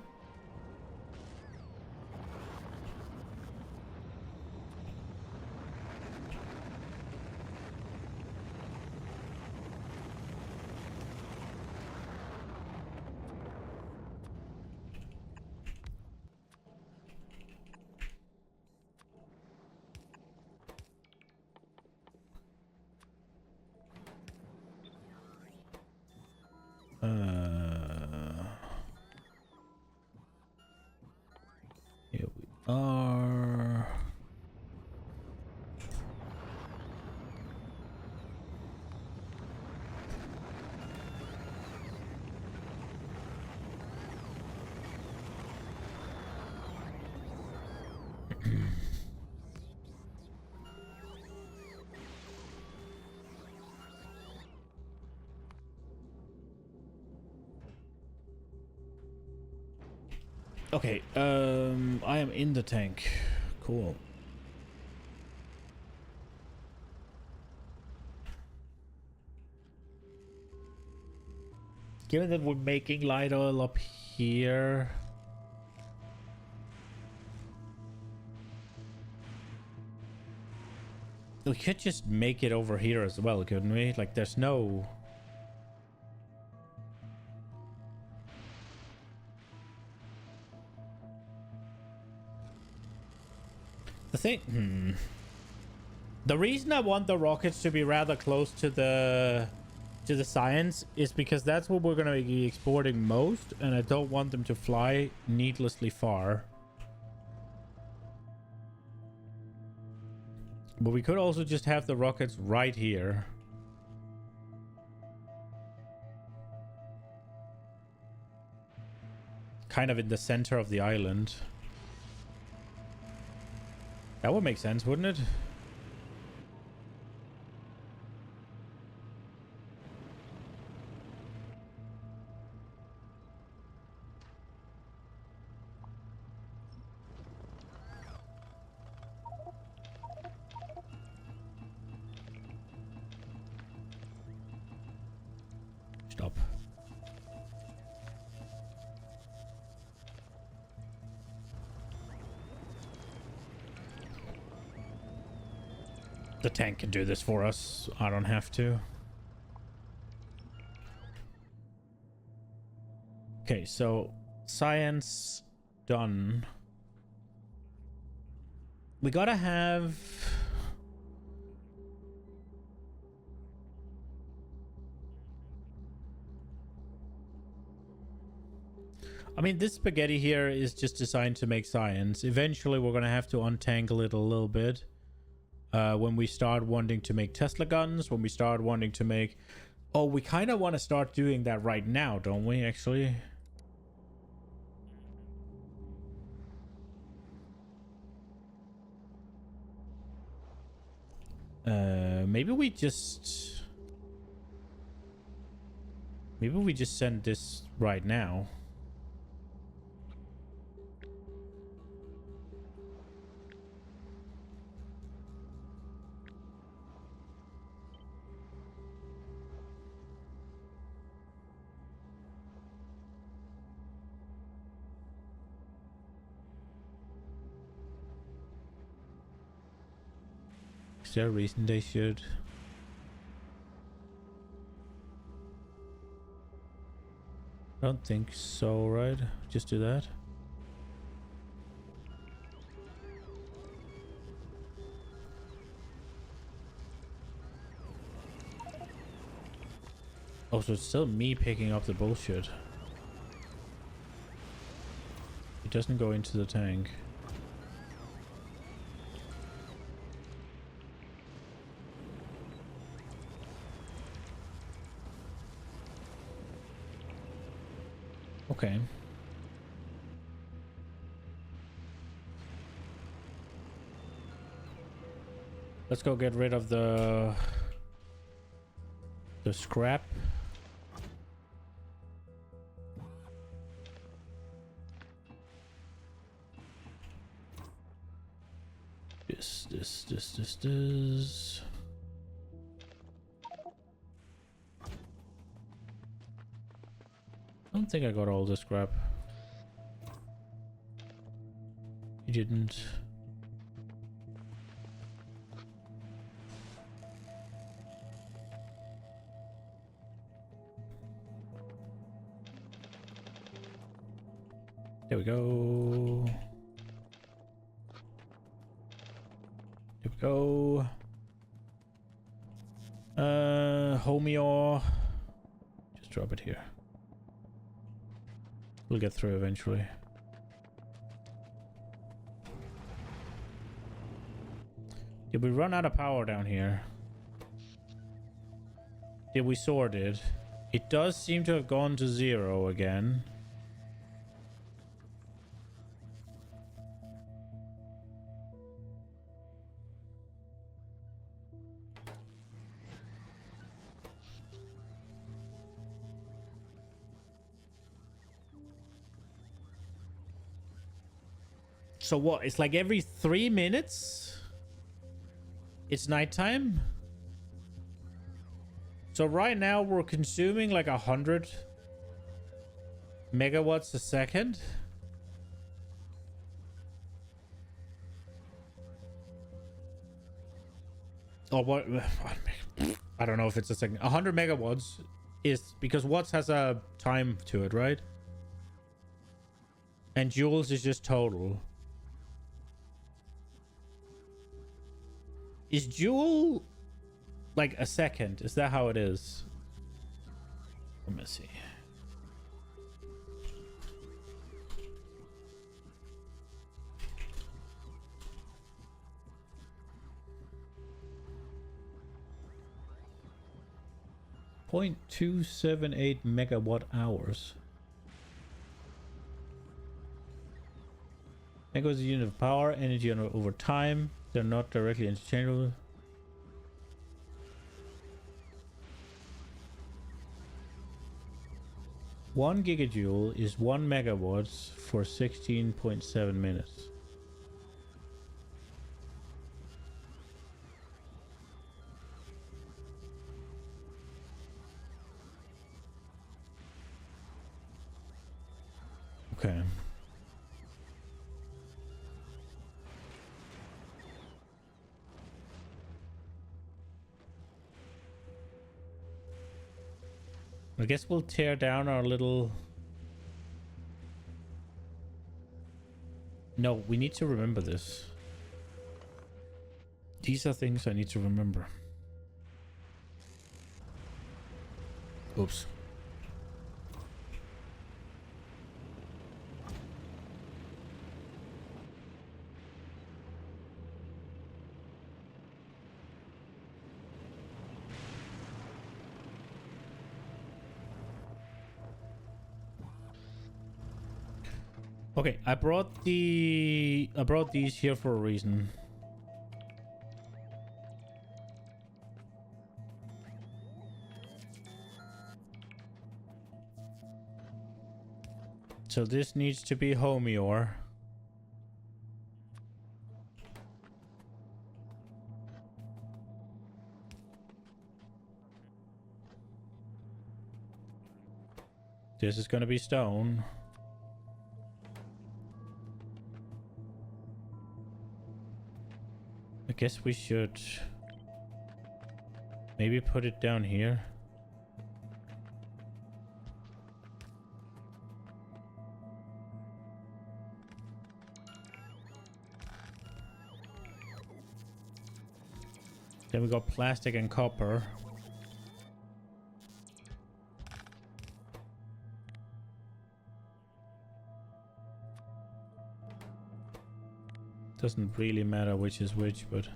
Here we are. Okay, I am in the tank. Cool. Given that we're making light oil up here, we could just make it over here as well, couldn't we? Like, there's no... The thing... The reason I want the rockets to be rather close to the science is because that's what we're going to be exporting most, and I don't want them to fly needlessly far. But we could also just have the rockets right here. Kind of in the center of the island. That would make sense, wouldn't it? Stop. The tank can do this for us. I don't have to. Okay, so science done. We gotta have... I mean, this spaghetti here is just designed to make science. Eventually, we're gonna have to untangle it a little bit. When we start wanting to make Tesla guns, when we start wanting to make... Oh, we kind of want to start doing that right now, don't we, actually? Maybe we just... Maybe we just send this right now. Is there a reason they should? I don't think so, right? Just do that. Oh, so it's still me picking up the bullshit. It doesn't go into the tank. Okay. Let's go get rid of the scrap. This. I don't think I got all the scrap. You didn't. There we go. There we go. Homeo. Just drop it here. We'll get through eventually. Did we run out of power down here? Did we sort it? It does seem to have gone to 0 again. So what? It's like every 3 minutes? It's nighttime? So right now we're consuming like 100 megawatts a second. Oh, what? I don't know if it's a second. 100 megawatts is because watts has a time to it, right? And joules is just total. Is joule like a second? Is that how it is? Let me see. .278 megawatt hours. Megawatt is a unit of power, energy over time. They're not directly interchangeable. One gigajoule is 1 megawatts for 16.7 minutes. Okay. I guess we'll tear down our little... No, we need to remember this. These are things I need to remember. Oops. Okay, I brought these here for a reason. So this needs to be homior. This is gonna be stone. I guess we should maybe put it down here. Then we got plastic and copper. Doesn't really matter which is which, but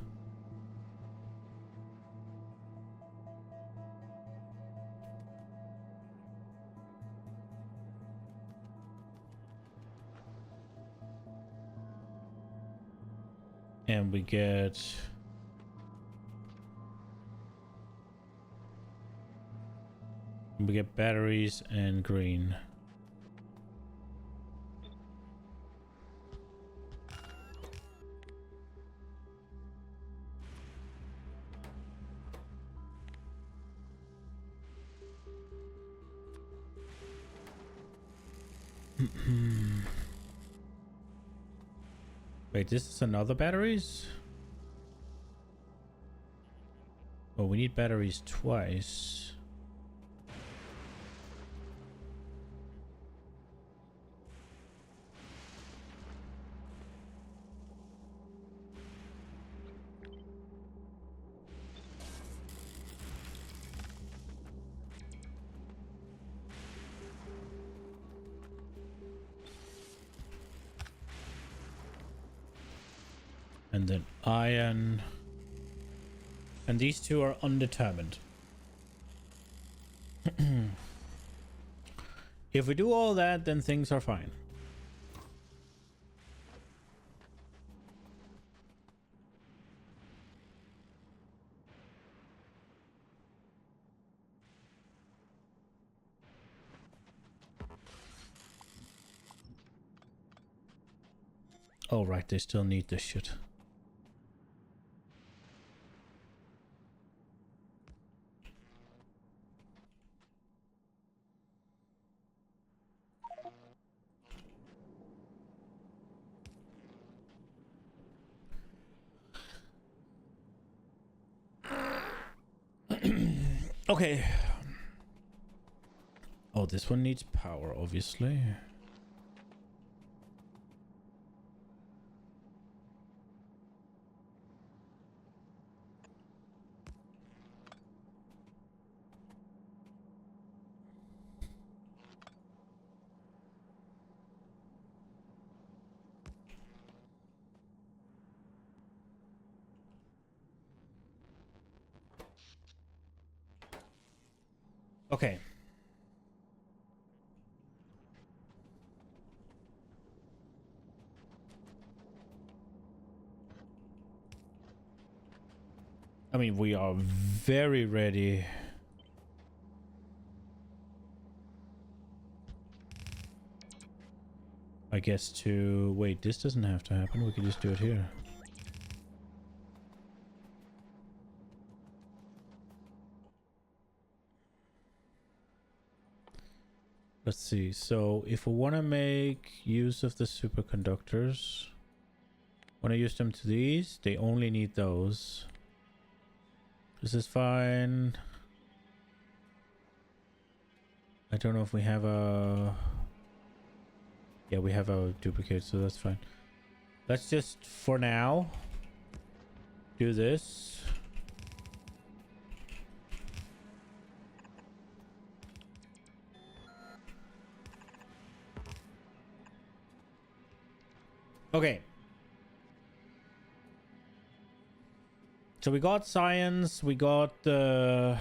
and we get batteries and green. Wait, this is another batteries? Oh, we need batteries twice. And then iron. And these two are undetermined. If we do all that, then things are fine. Oh, right, they still need this shit. Okay. Oh, this one needs power, obviously. Okay. I mean, we are very ready. I guess to... Wait, this doesn't have to happen. We can just do it here. Let's see. So if we want to make use of the superconductors, want to use them to these, they only need those. This is fine. I don't know if we have a... Yeah, we have a duplicate, so that's fine. Let's just, for now, do this. Okay. So we got science, we got and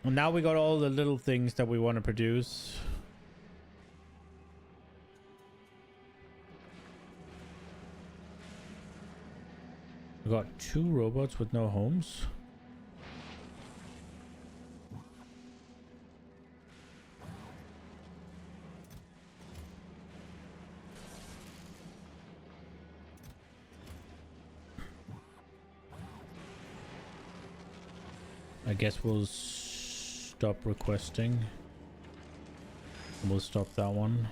now we got all the little things that we want to produce. We got 2 robots with no homes. I guess we'll stop requesting. We'll stop that one.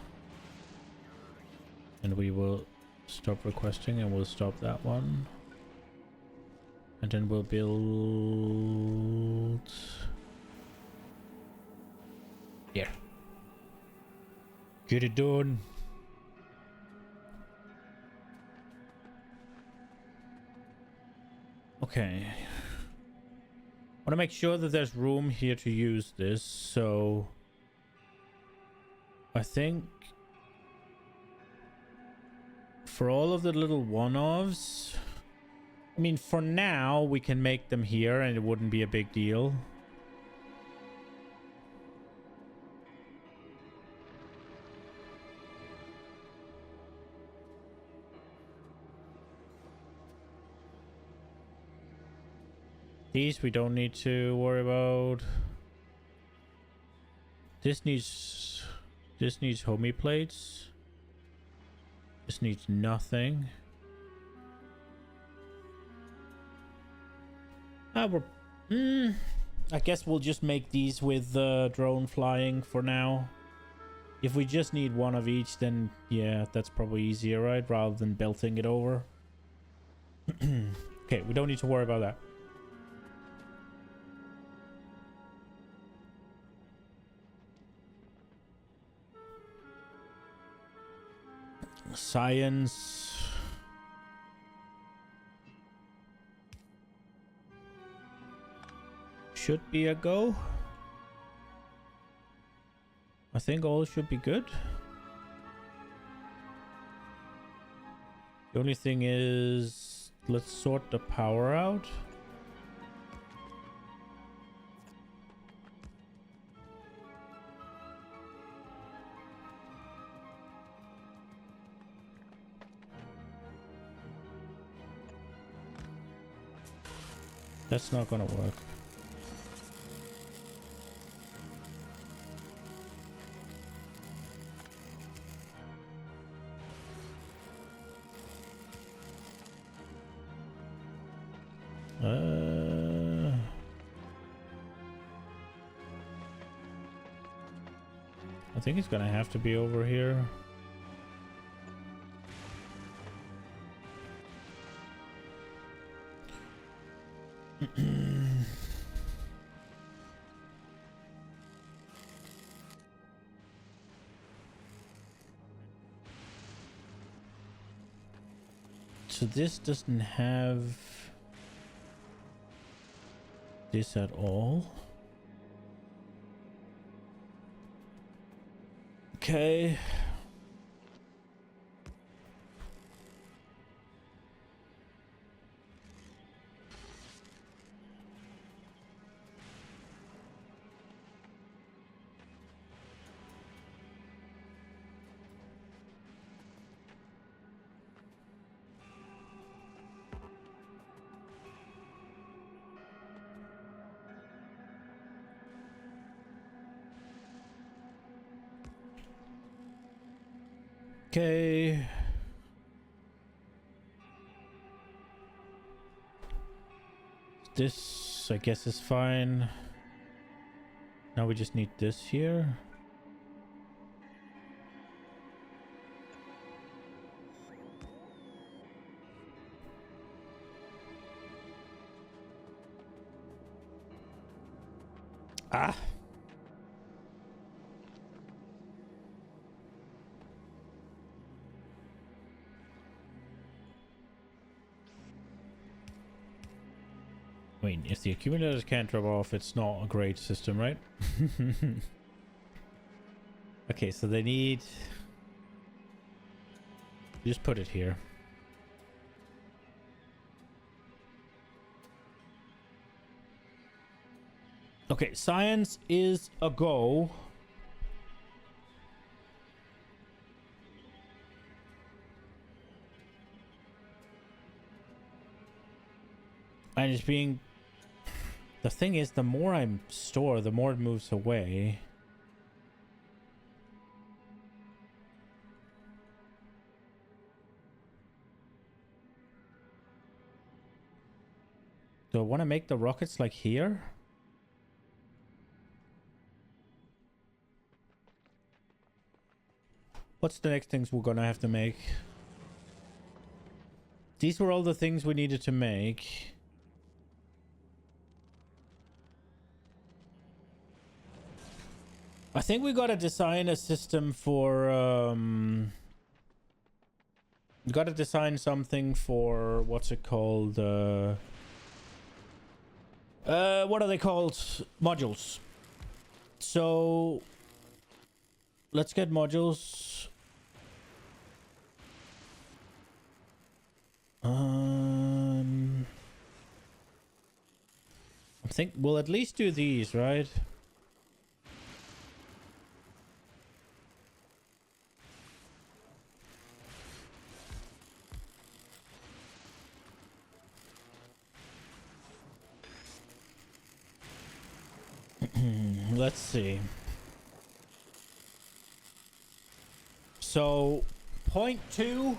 And we will stop requesting and we'll stop that one. And then we'll build here. Get it done. Okay. I want to make sure that there's room here to use this, so I think for all of the little one-offs, I mean, for now, we can make them here and it wouldn't be a big deal. These we don't need to worry about. This needs homie plates. This needs nothing. I guess we'll just make these with drone flying for now. If we just need one of each, then yeah, that's probably easier, right? Rather than belting it over. Okay, we don't need to worry about that. Science. Should be a go. I think all should be good. The only thing is, let's sort the power out. That's not gonna work. I think it's gonna have to be over here. So this doesn't have this at all. Okay. Okay. This, I guess, is fine. Now we just need this here. Ah. Wait, if the accumulators can't drop off, it's not a great system, right? Okay, so they need... Just put it here. Okay, science is a go. And it's being... The thing is, the more I store, the more it moves away. Do I want to make the rockets like here? What's the next things we're gonna have to make? These were all the things we needed to make. I think we gotta design a system for we gotta design something for what's it called? What are they called? Modules. So let's get modules. I think we'll at least do these, right? Let's see. So 0.2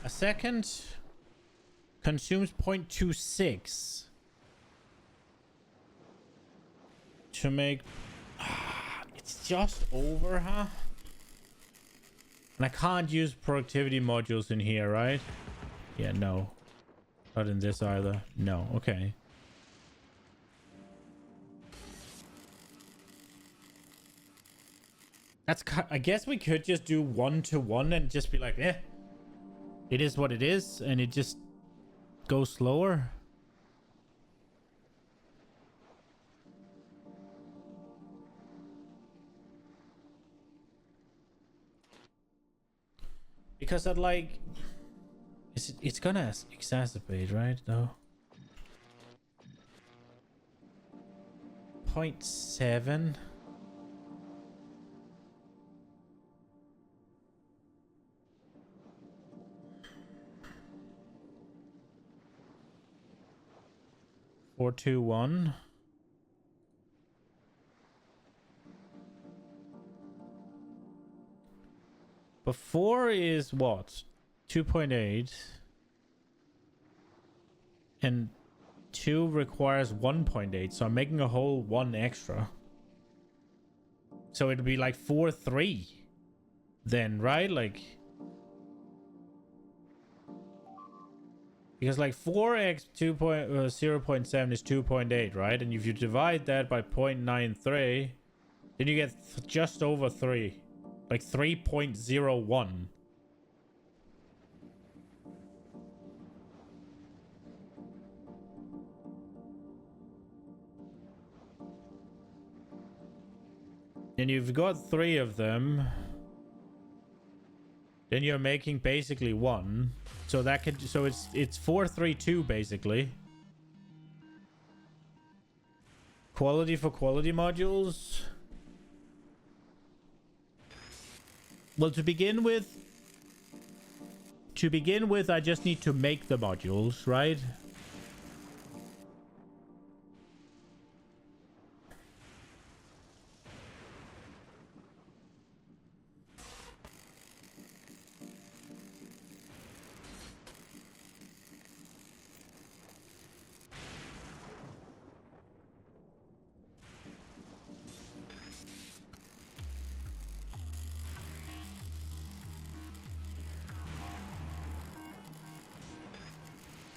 a second consumes 0.26 to make it's just over, huh? And I can't use productivity modules in here, right? Yeah, no. Not in this either. No, okay. That's, I guess we could just do 1-to-1 and just be like, eh, it is what it is, and it just goes slower. Because that, like, it's gonna exacerbate, right? Though. 0.7. Four, two, one. But 4 is what? 2.8. And 2 requires 1.8. So I'm making a whole 1 extra. So it'd be like 4.3 then, right? Like, because like 4x 0.7 is 2.8, right? And if you divide that by 0.93, then you get just over 3. Like 3.01. And you've got 3 of them. Then you're making basically 1. So that could, so it's 432 basically. Quality for quality modules. Well, to begin with, I just need to make the modules, right?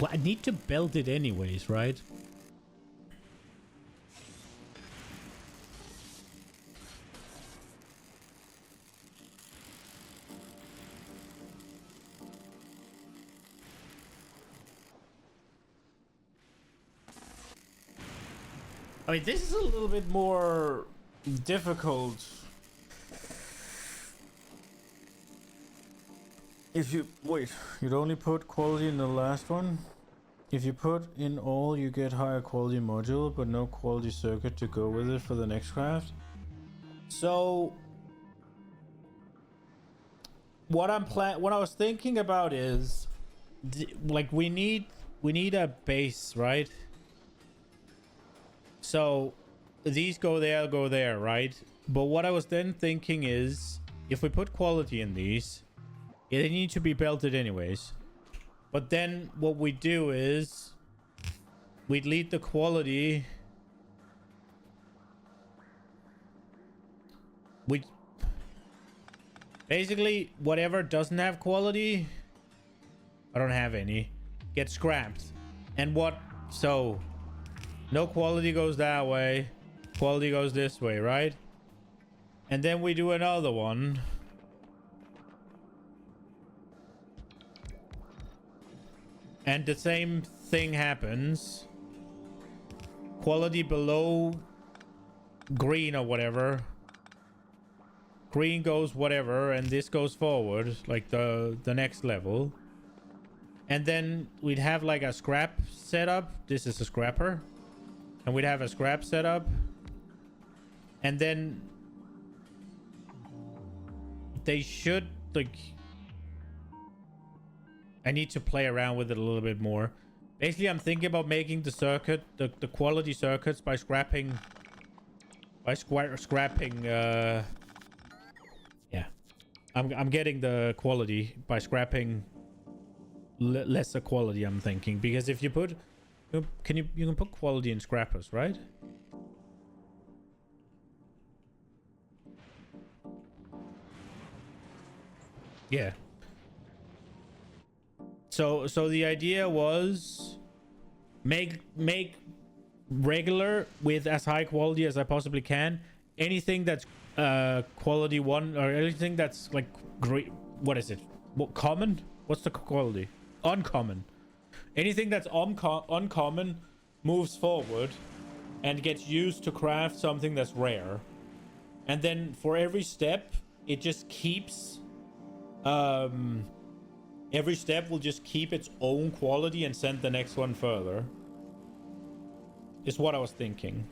Well, I need to build it anyways, right? I mean, this is a little bit more difficult. If you wait, you'd only put quality in the last one. If you put in all, you get higher quality module, but no quality circuit to go with it for the next craft. So what I was thinking about is like we need a base, right? So these go there, right? But what I was then thinking is if we put quality in these, they need to be belted anyways. But then what we do is we delete the quality. Basically, whatever doesn't have quality, I don't have any, gets scrapped. And what? So, no quality goes that way. Quality goes this way, right? And then we do another one. And the same thing happens. Quality below green or whatever. Green goes whatever, and this goes forward, like the next level. And then we'd have like a scrap setup. This is a scrapper. And we'd have a scrap setup. And then they should, like... I need to play around with it a little bit more. Basically, I'm thinking about making the circuit, the quality circuits by scrapping... yeah. I'm getting the quality by scrapping lesser quality, I'm thinking. Because if you put... you can put quality in scrappers, right? Yeah. So the idea was make regular with as high quality as I possibly can. Anything that's quality 1 or anything that's like great. What is it? What, common? What's the quality? Uncommon. Anything that's uncommon moves forward and gets used to craft something that's rare. And then for every step, it just keeps... every step will just keep its own quality and send the next one further. Is what I was thinking.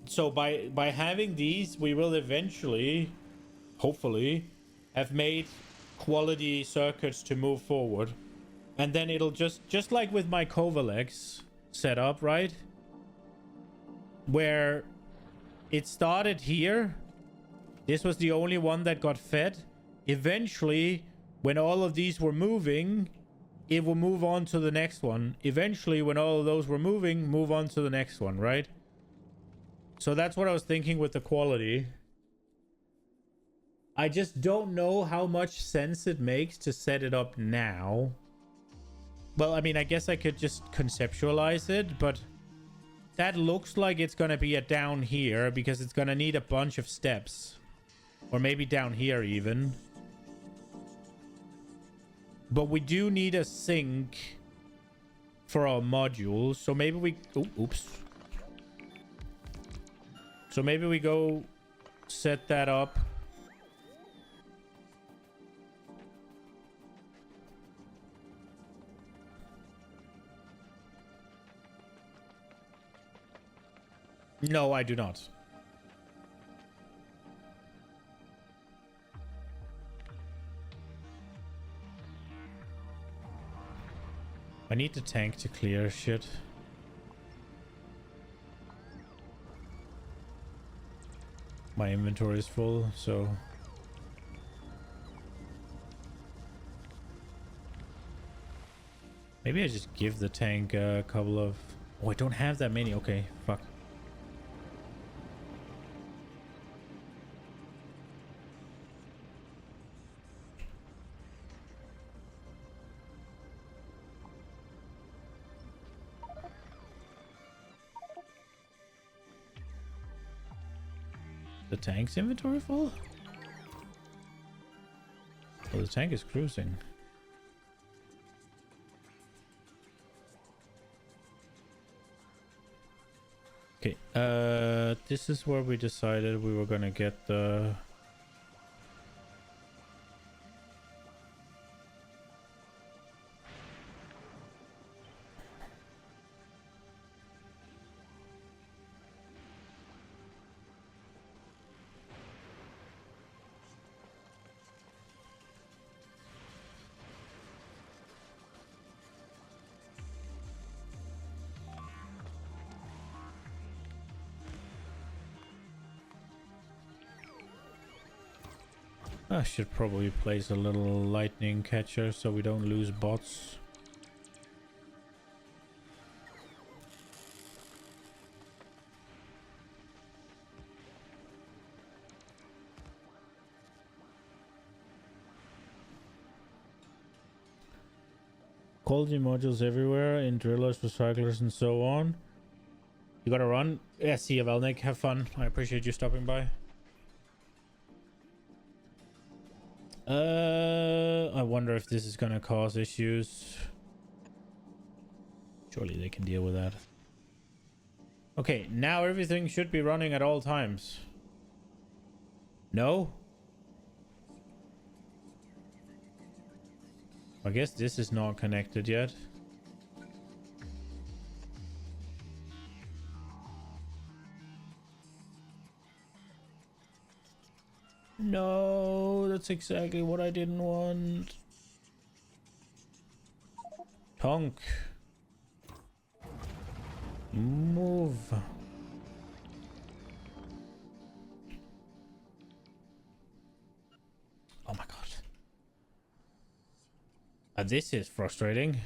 So by having these, we will eventually, hopefully, have made quality circuits to move forward. And then it'll just like with my Kovalex setup, right? Where it started here. This was the only one that got fed. Eventually, when all of these were moving, it will move on to the next one. Eventually, when all of those were moving, move on to the next one, right? So that's what I was thinking with the quality. I just don't know how much sense it makes to set it up now. Well, I mean, I guess I could just conceptualize it, but that looks like it's gonna be a down here because it's gonna need a bunch of steps. Or maybe down here even. But we do need a sink for our modules. So maybe we... Oh, oops. So maybe we go set that up. No, I do not. I need the tank to clear shit. My inventory is full, so... maybe I just give the tank a couple of... oh, I don't have that many. Okay, fuck. The tank's inventory full? Well, the tank is cruising. Okay, this is where we decided we were gonna get the... I should probably place a little lightning catcher so we don't lose bots. Quality modules everywhere in drillers, recyclers, and so on. You gotta run. Yeah, see you, Velnik. Have fun. I appreciate you stopping by. I wonder if this is gonna cause issues. Surely they can deal with that. Okay, now everything should be running at all times. No? I guess this is not connected yet. No, that's exactly what I didn't want. Tonk. Move. Oh my god. This is frustrating.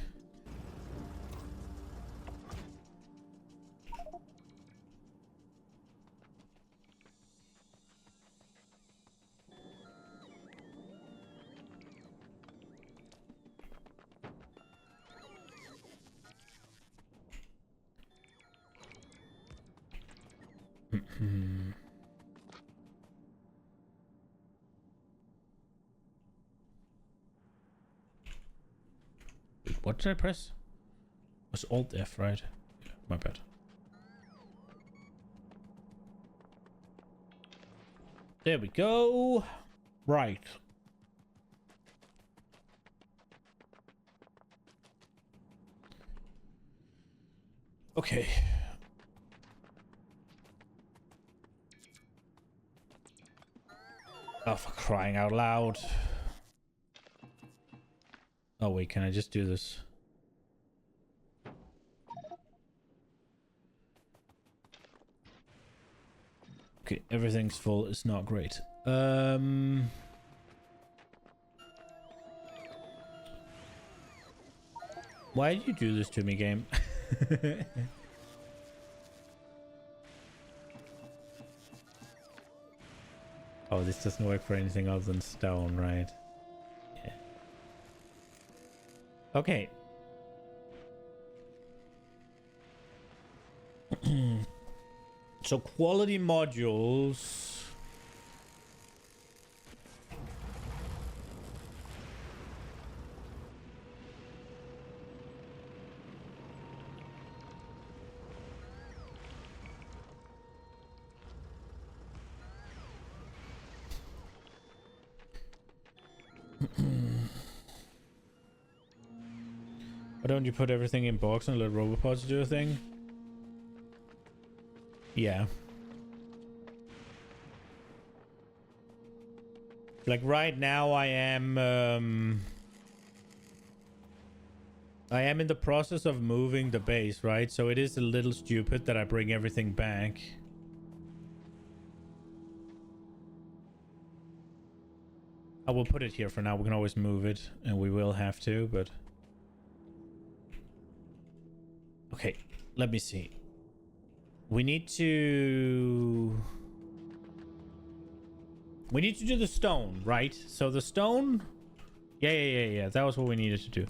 What did I press? It was Alt F, right? Yeah, my bad. There we go. Right. Okay. Oh, for crying out loud. Oh, wait, can I just do this? Okay, everything's full. It's not great. Why did you do this to me, game? Oh, this doesn't work for anything other than stone, right? Yeah. Okay. So quality modules. Why don't you put everything in box and let robopods do a thing? Yeah. Like right now I am in the process of moving the base, right? So it is a little stupid that I bring everything back. I will put it here for now. We can always move it, and we will have to, but... Okay, let me see. We need to... We need to do the stone, right? So the stone... Yeah. That was what we needed to do.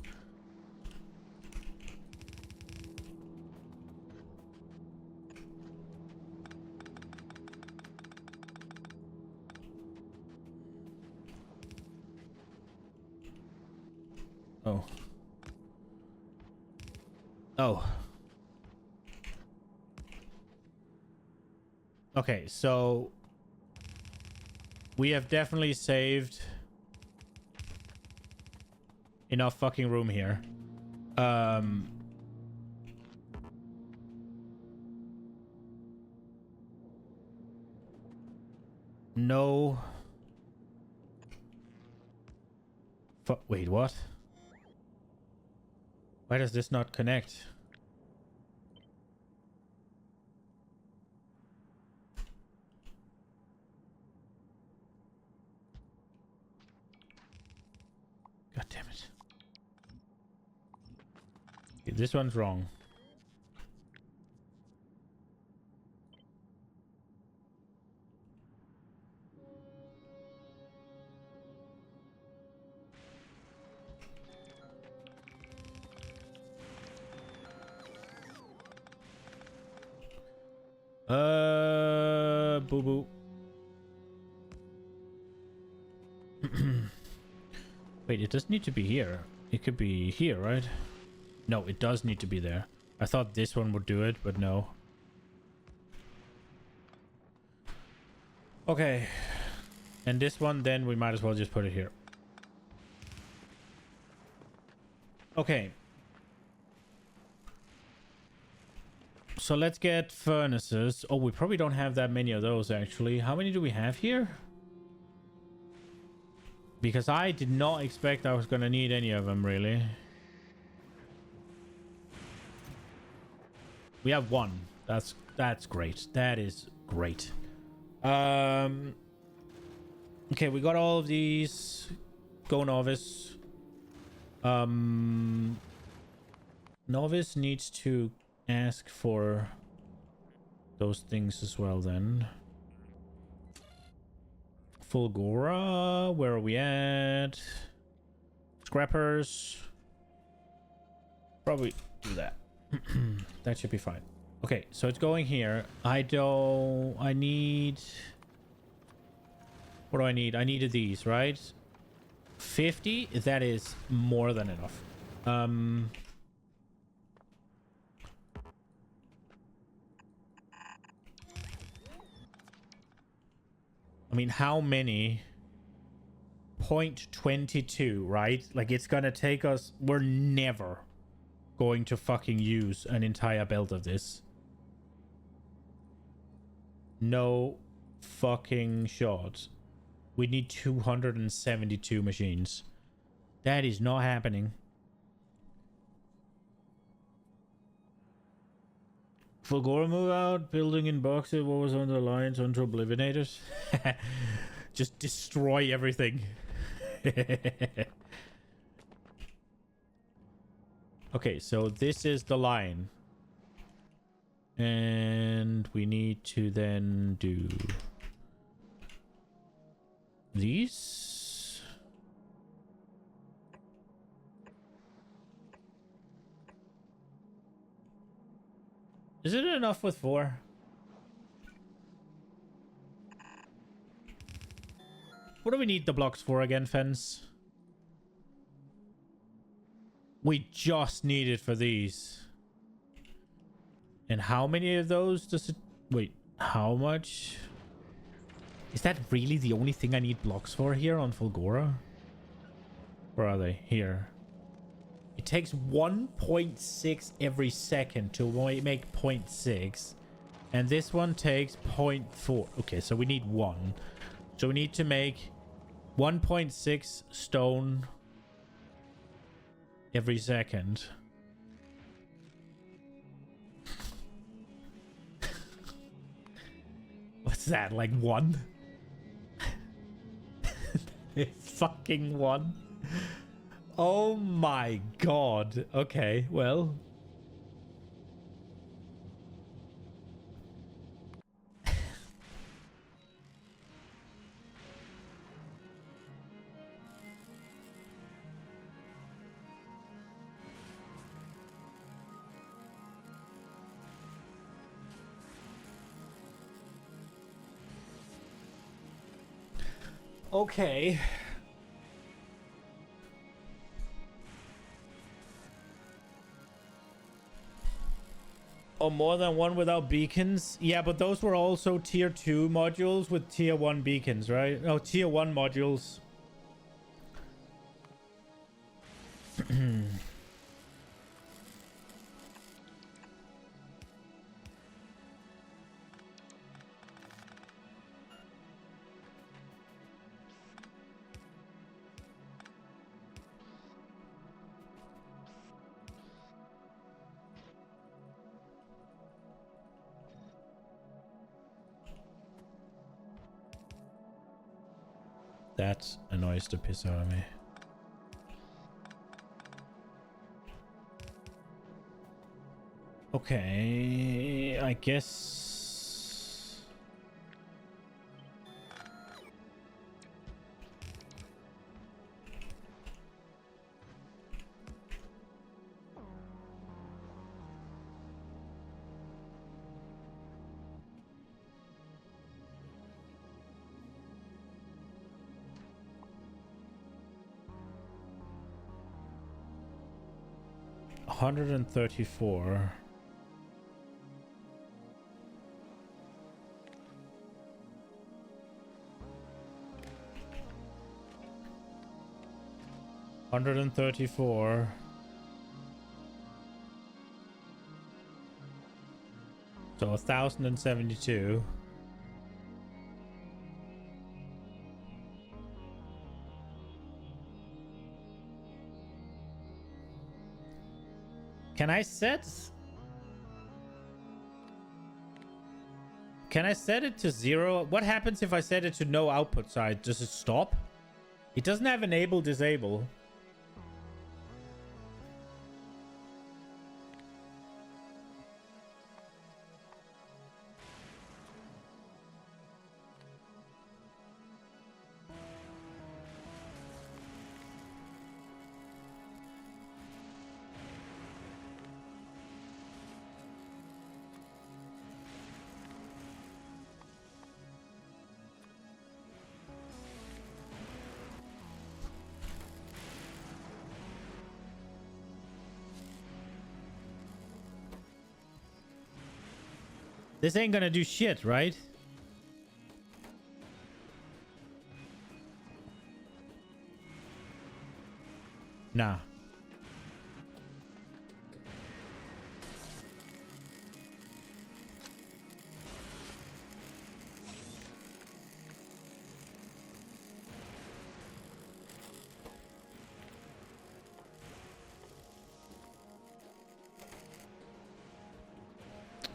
Oh. Oh. Okay, so... We have definitely saved... enough fucking room here. No... Wait, what? Why does this not connect? God damn it. Okay, this one's wrong. Boo boo. Wait, it doesn't need to be here. It could be here, right? No, it does need to be there. I thought this one would do it, but no. Okay. And this one, then we might as well just put it here. Okay. So let's get furnaces. Oh, we probably don't have that many of those, actually. How many do we have here? Because I did not expect I was going to need any of them, really. We have one. That's great. That is great. Okay, we got all of these. Go novice. Novice needs to ask for those things as well then. Fulgora, where are we at? Scrappers. Probably do that. That should be fine. Okay, so it's going here. I need... What do I need? I needed these, right? 50? That is more than enough. I mean, how many? 0.22, right? Like, it's gonna take us... We're never going to fucking use an entire belt of this. No fucking shot. We need 272 machines. That is not happening. Fulgora move out, building in boxes. What was on the alliance unto oblivionators? Just destroy everything. Okay, so this is the line. And we need to then do these. Is it enough with 4? What do we need the blocks for again, Fence? We just need it for these. And how many of those does it... Wait, how much? Is that really the only thing I need blocks for here on Fulgora? Where are they? Here. It takes 1.6 every second to make 0.6. And this one takes 0.4. Okay, so we need 1. So we need to make 1.6 stone every second. What's that, like 1? Fucking 1. Oh my god. Okay, well. Okay. Oh, more than one without beacons? Yeah, but those were also tier 2 modules with tier 1 beacons, right? Oh, tier 1 modules. That annoys the piss out of me. Okay, I guess... 134. $134. So 1,072. Can I set it to 0? What happens if I set it to no output side? Does it stop? It doesn't have enable disable. This ain't gonna do shit, right? Nah.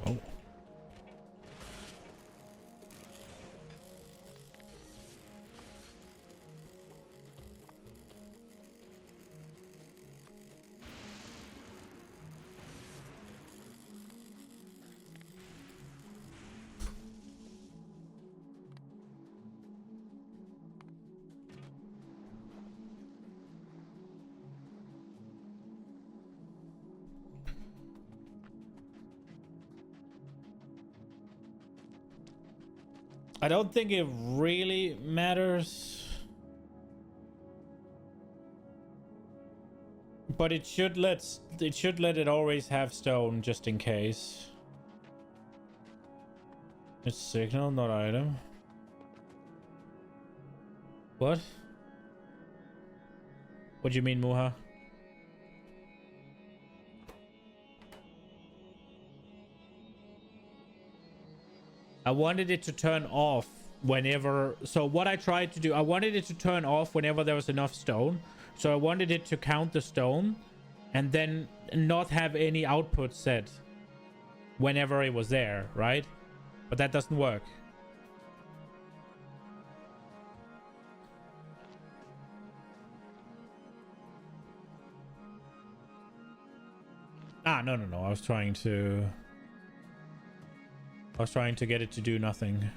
Oh. I don't think it really matters. But it should let it always have stone just in case. It's signal, not item. What? What do you mean, Muha? I wanted it to turn off whenever... So what I tried to do, I wanted it to turn off whenever there was enough stone. So I wanted it to count the stone and then not have any output set whenever it was there, right? But that doesn't work. Ah, no. I was trying to get it to do nothing.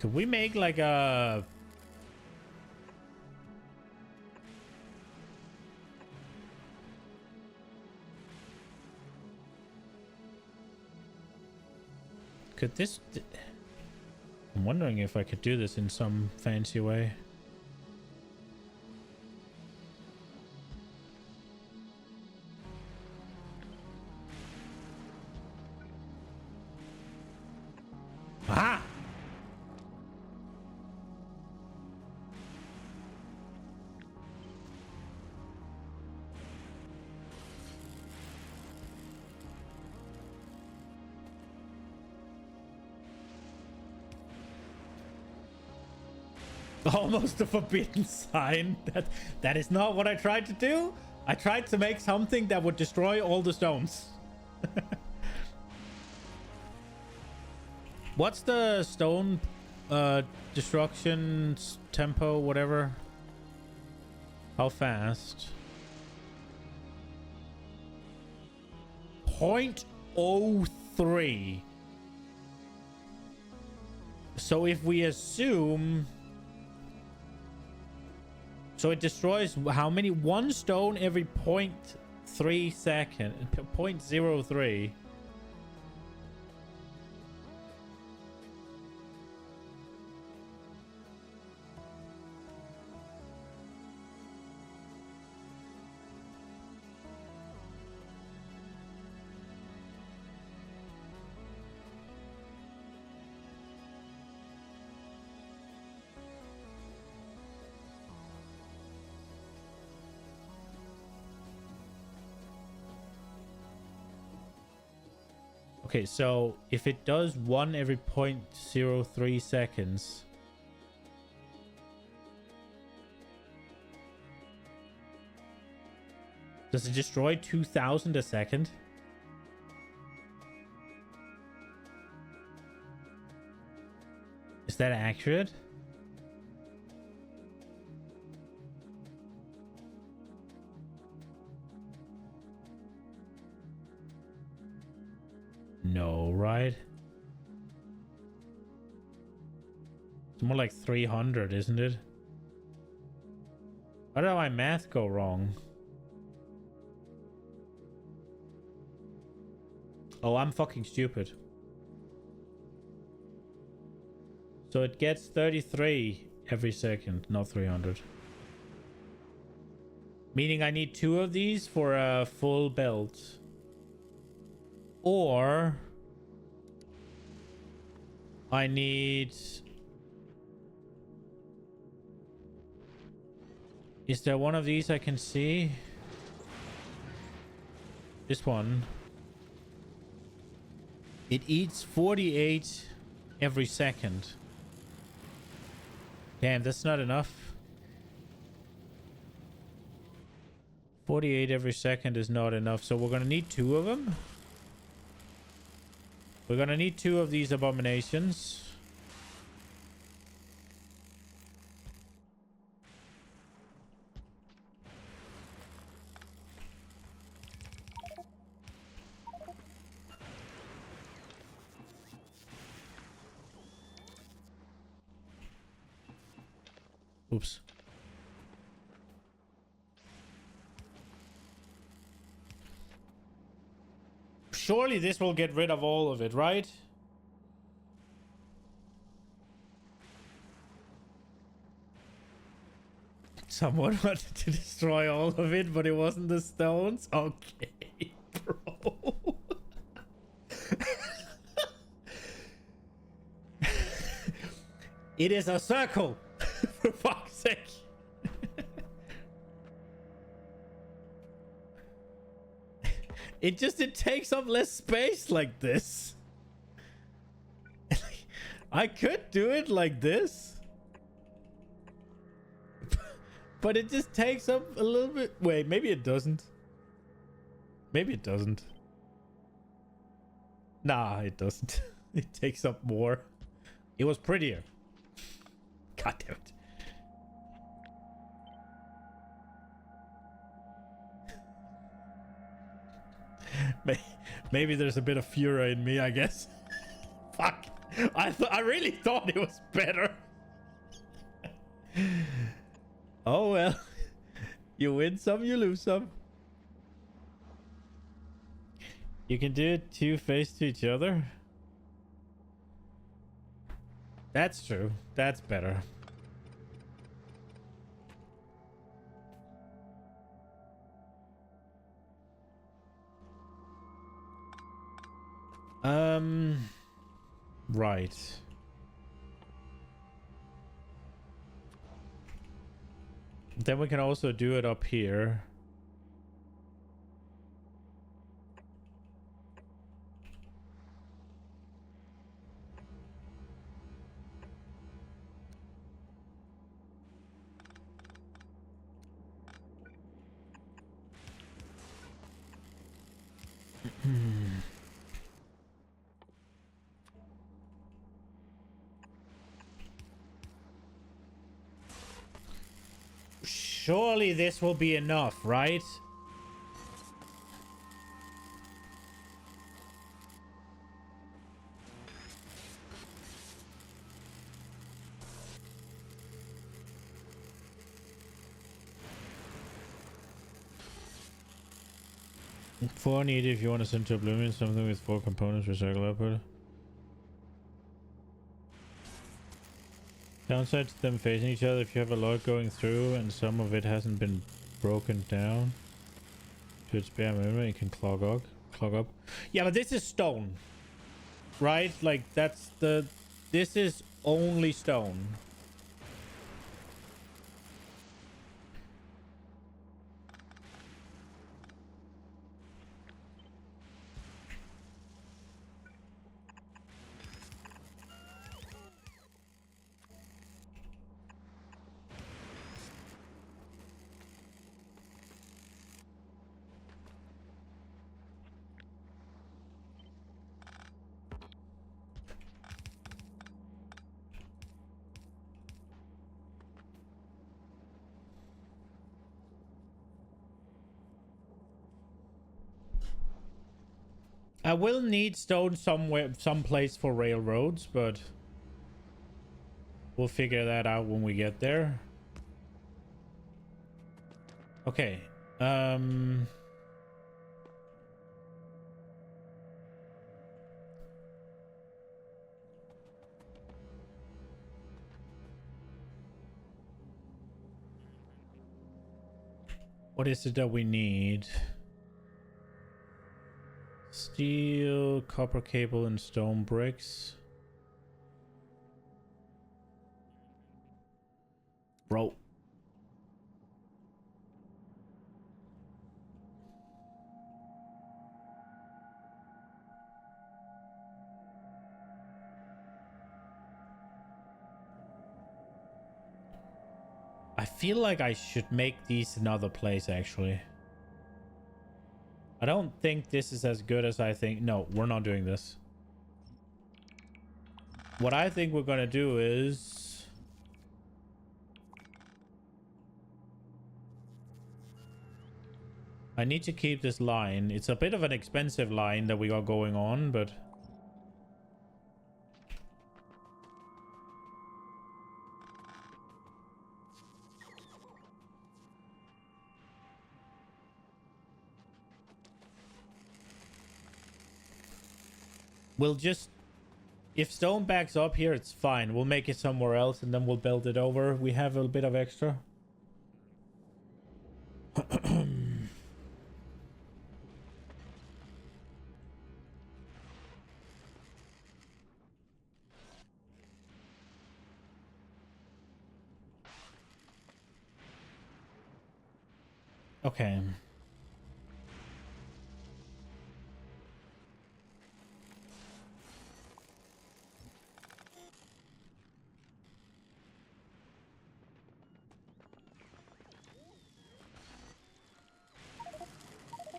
Could we make like a... Could this... I'm wondering if I could do this in some fancy way. Aha! Almost a forbidden sign. That is not what I tried to do. I tried to make something that would destroy all the stones. What's the stone destruction tempo, whatever. How fast? 0.03. So if we assume, so it destroys how many? One stone every 0.3 second, 0.03. Okay, so if it does one every 0.03 seconds, does it destroy 2,000 a second? Is that accurate? No, right? It's more like 300, isn't it? How did my math go wrong? Oh, I'm fucking stupid. So it gets 33 every second, not 300. Meaning I need 2 of these for a full belt. Or I need... Is there one of these I can see? This one. It eats 48 every second. Damn, that's not enough. 48 every second is not enough, so we're gonna need 2 of them. We're gonna need 2 of these abominations. Oops. Surely this will get rid of all of it, right? Someone wanted to destroy all of it, but it wasn't the stones? Okay, bro. It is a circle! For fuck's sake! It takes up less space like this. I could do it like this. But it just takes up a little bit. Wait, maybe it doesn't. Maybe it doesn't. Nah, it doesn't. It takes up more. It was prettier. God damn it. Maybe there's a bit of Fura in me, I guess. Fuck. I really thought it was better. Oh well. You win some, you lose some. You can do it 2 face to each other. That's true. That's better. Right. Then we can also do it up here. surely this will be enough, right? Four needed if you want to send to Oblivion, something with 4 components, recycle output. Downside to them facing each other, if you have a lot going through and some of it hasn't been broken down to its bare minimum, it can clog up. Yeah, but this is stone, right? Like, that's the... This is only stone. I will need stone somewhere, someplace for railroads, but we'll figure that out when we get there. Okay. What is it that we need? Steel, copper cable, and stone bricks. Bro. I feel like I should make these another place, actually. I don't think this is as good as I think. No, we're not doing this. What I think we're gonna do is... I need to keep this line. It's a bit of an expensive line that we got going on, but... We'll just... If stone backs up here, it's fine. We'll make it somewhere else and then we'll build it over. We have a bit of extra. Okay.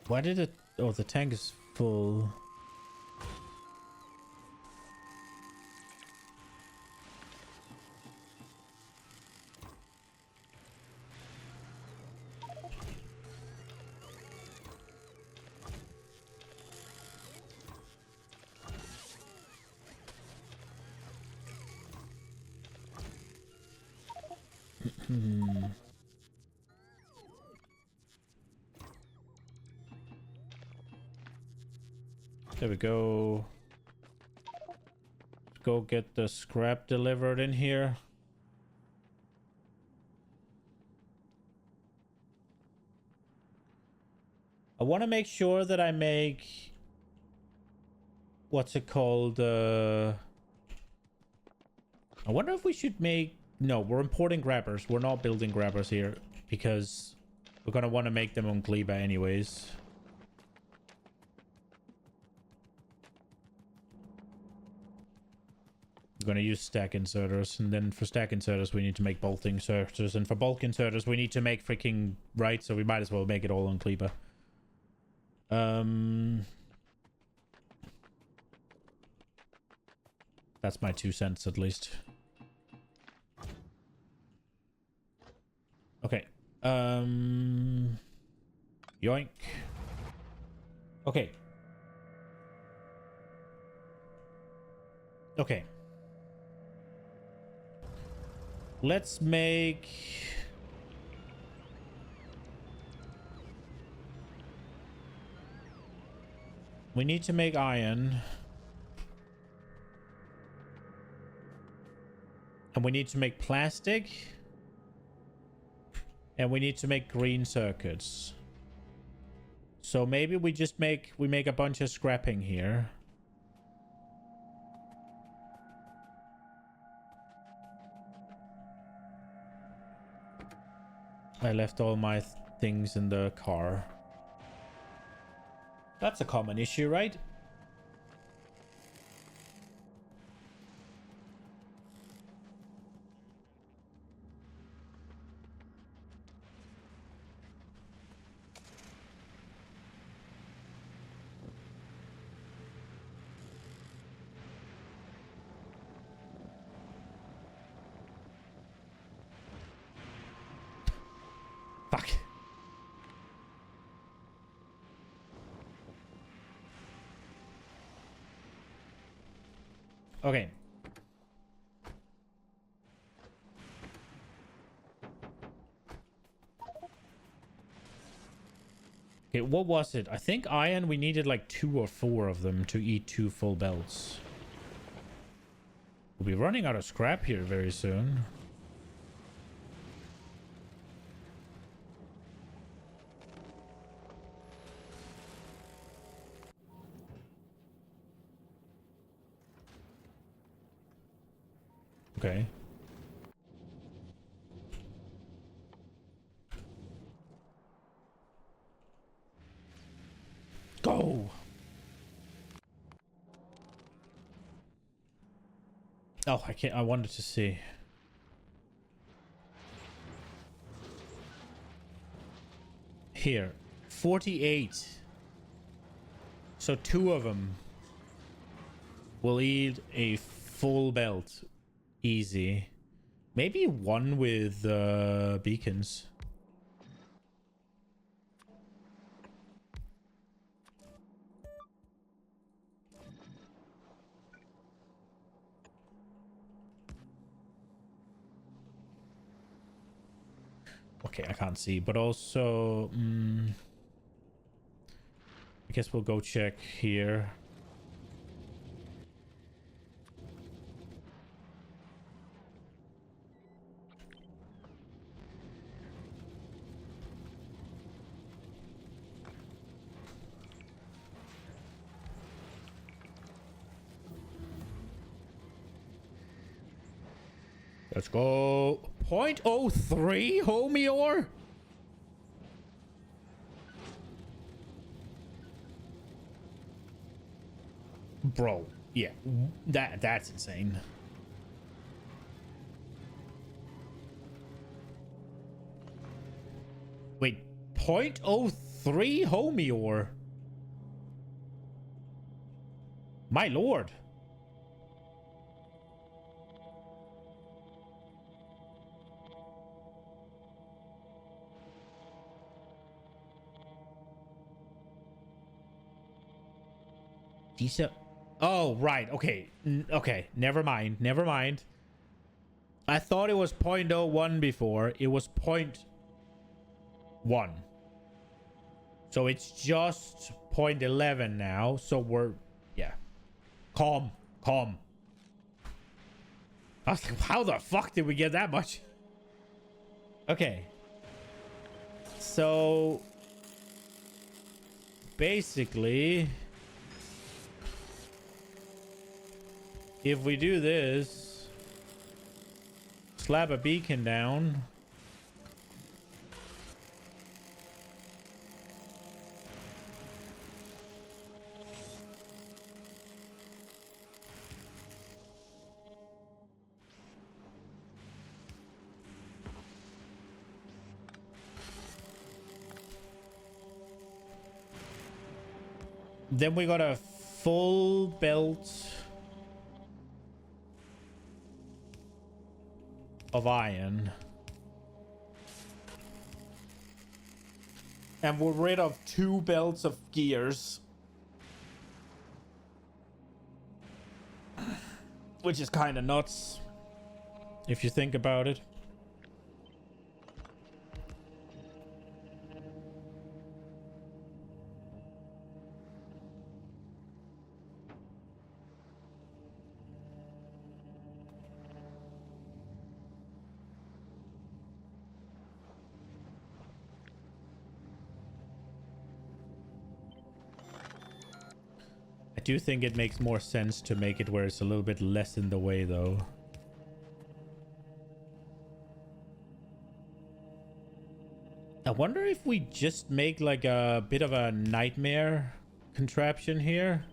Why did it... Oh, the tank is full. There we go. Let's go get the scrap delivered in here. I want to make sure that I make... What's it called? I wonder if we should make... No, we're importing grabbers. We're not building grabbers here because we're going to want to make them on Gleba anyways. We're going to use stack inserters, and then for stack inserters we need to make bolt inserters, and for bulk inserters we need to make freaking... Right, so we might as well make it all on Gleba. That's my 2 cents at least. Okay, Yoink. Okay. Okay. Let's make... We need to make iron. And we need to make plastic. And we need to make green circuits. So maybe we just make a bunch of scrapping here. I left all my things in the car. That's a common issue, right? Fuck. Okay. Okay, what was it? I think iron, we needed like 2 or 4 of them to eat 2 full belts. We'll be running out of scrap here very soon. Okay. Go! Oh, I can't. I wanted to see. Here. 48. So 2 of them will eat a full belt. Easy. Maybe 1 with beacons. Okay, I can't see, but also... I guess we'll go check here. Let's go. 0.03 homeor? Bro, yeah, that's insane. Wait, 0.03 homeor? My lord. Decent. Oh, right. Okay. Okay. Never mind. Never mind. I thought it was 0.01 before. It was 0.1. So it's just 0.11 now. So we're... Yeah. Calm. Calm. I was like, how the fuck did we get that much? Okay. So... Basically... If we do this, slap a beacon down. Then we got a full belt of iron. And we're rid of 2 belts of gears. Which is kind of nuts, if you think about it. I do think it makes more sense to make it where it's a little bit less in the way, though. I wonder if we just make like a bit of a nightmare contraption here.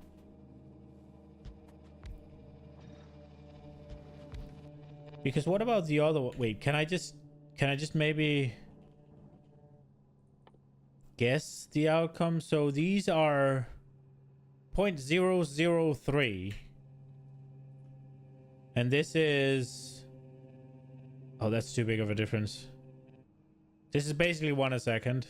Because what about the other one? Wait, can I just maybe guess the outcome? So these are 0.003. And this is... Oh, that's too big of a difference. This is basically 1 a second.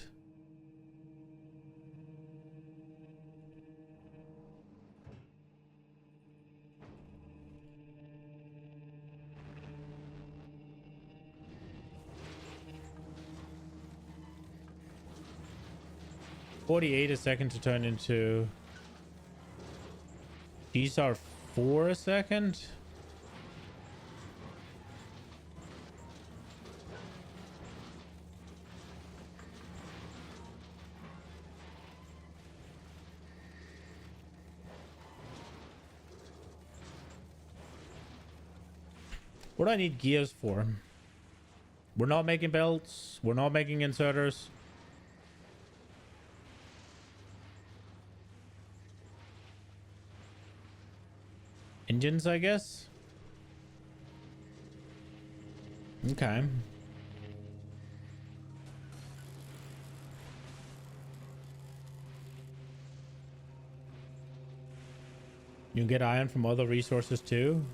$48 a second to turn into... These are 4 a second. What do I need gears for? We're not making belts. We're not making inserters. Engines, I guess. Okay. You can get iron from other resources too.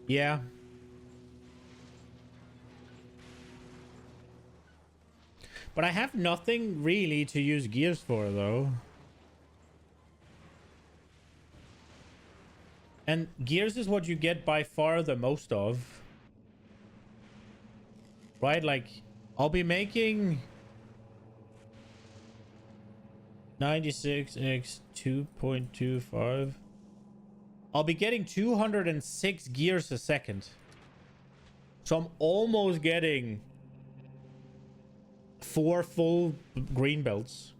Yeah. But I have nothing really to use gears for, though. And gears is what you get by far the most of. Right? Like, I'll be making 96x 2.25. I'll be getting 206 gears a second. So I'm almost getting 4 full green belts.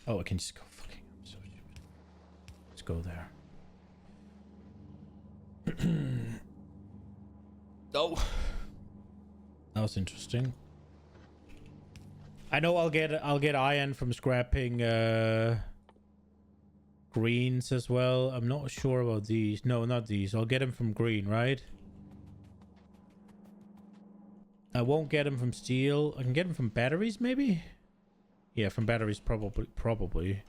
Oh, I can just go fucking... I'm so stupid. Let's go there. Oh. That was interesting. I know I'll get iron from scrapping greens as well. I'm not sure about these. No, not these. I'll get them from green, right? I won't get them from steel. I can get them from batteries, maybe? Yeah, from batteries, probably.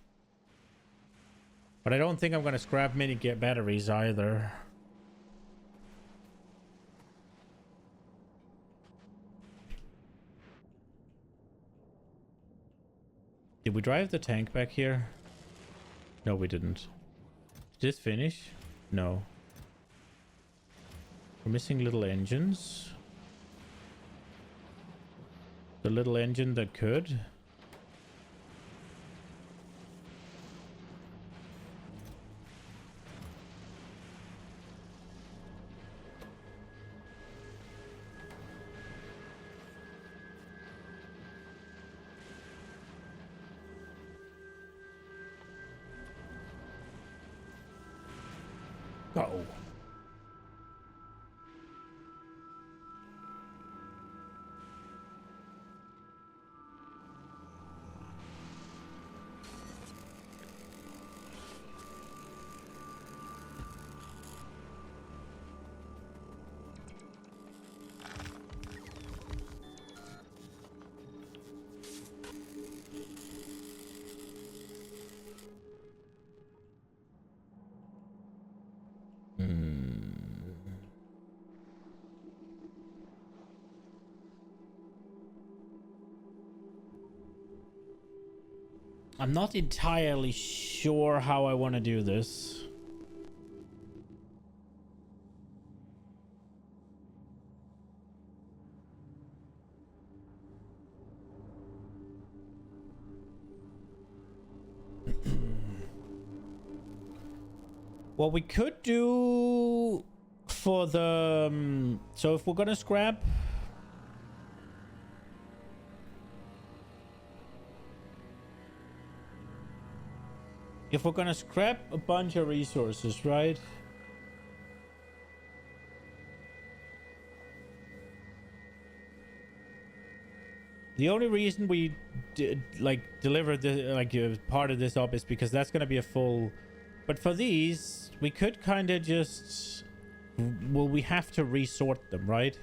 But I don't think I'm going to scrap mini get batteries either. Did we drive the tank back here? No, we didn't. Did this finish? No. We're missing little engines. The little engine that could. Uh-oh. I'm not entirely sure how I want to do this. What we could do for the... so if we're gonna scrap... if we're gonna scrap a bunch of resources, right? The only reason we deliver the part of this up is because that's gonna be a full... but for these, we could kind of just... well, we have to resort them, right?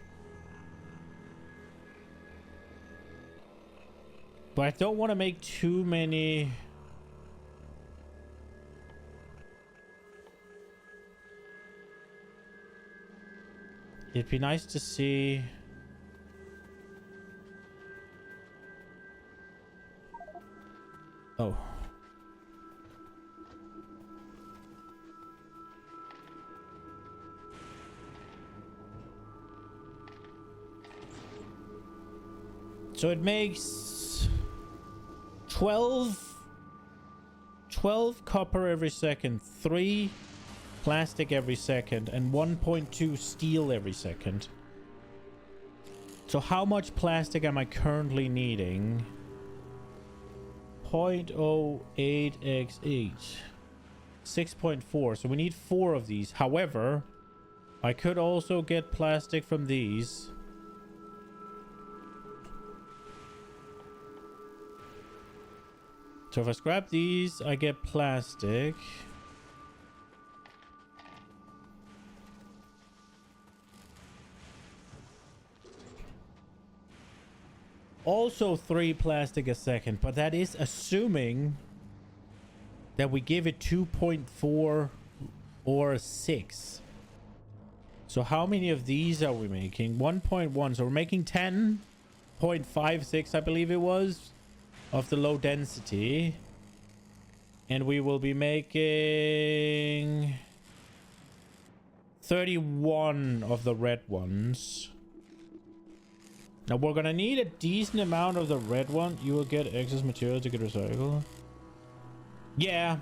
But I don't want to make too many... it'd be nice to see... oh. So it makes 12 copper every second, 3 plastic every second, and 1.2 steel every second. So how much plastic am I currently needing? 0.08x8. 6.4. So we need 4 of these. However, I could also get plastic from these. So if I scrap these, I get plastic. Also 3 plastic a second, but that is assuming that we give it 2.4 or 6. So how many of these are we making? 1.1. So we're making 10.56, I believe it was, of the low density. And we will be making 31 of the red ones. Now we're gonna need a decent amount of the red one. You will get excess material to get recycled. Yeah.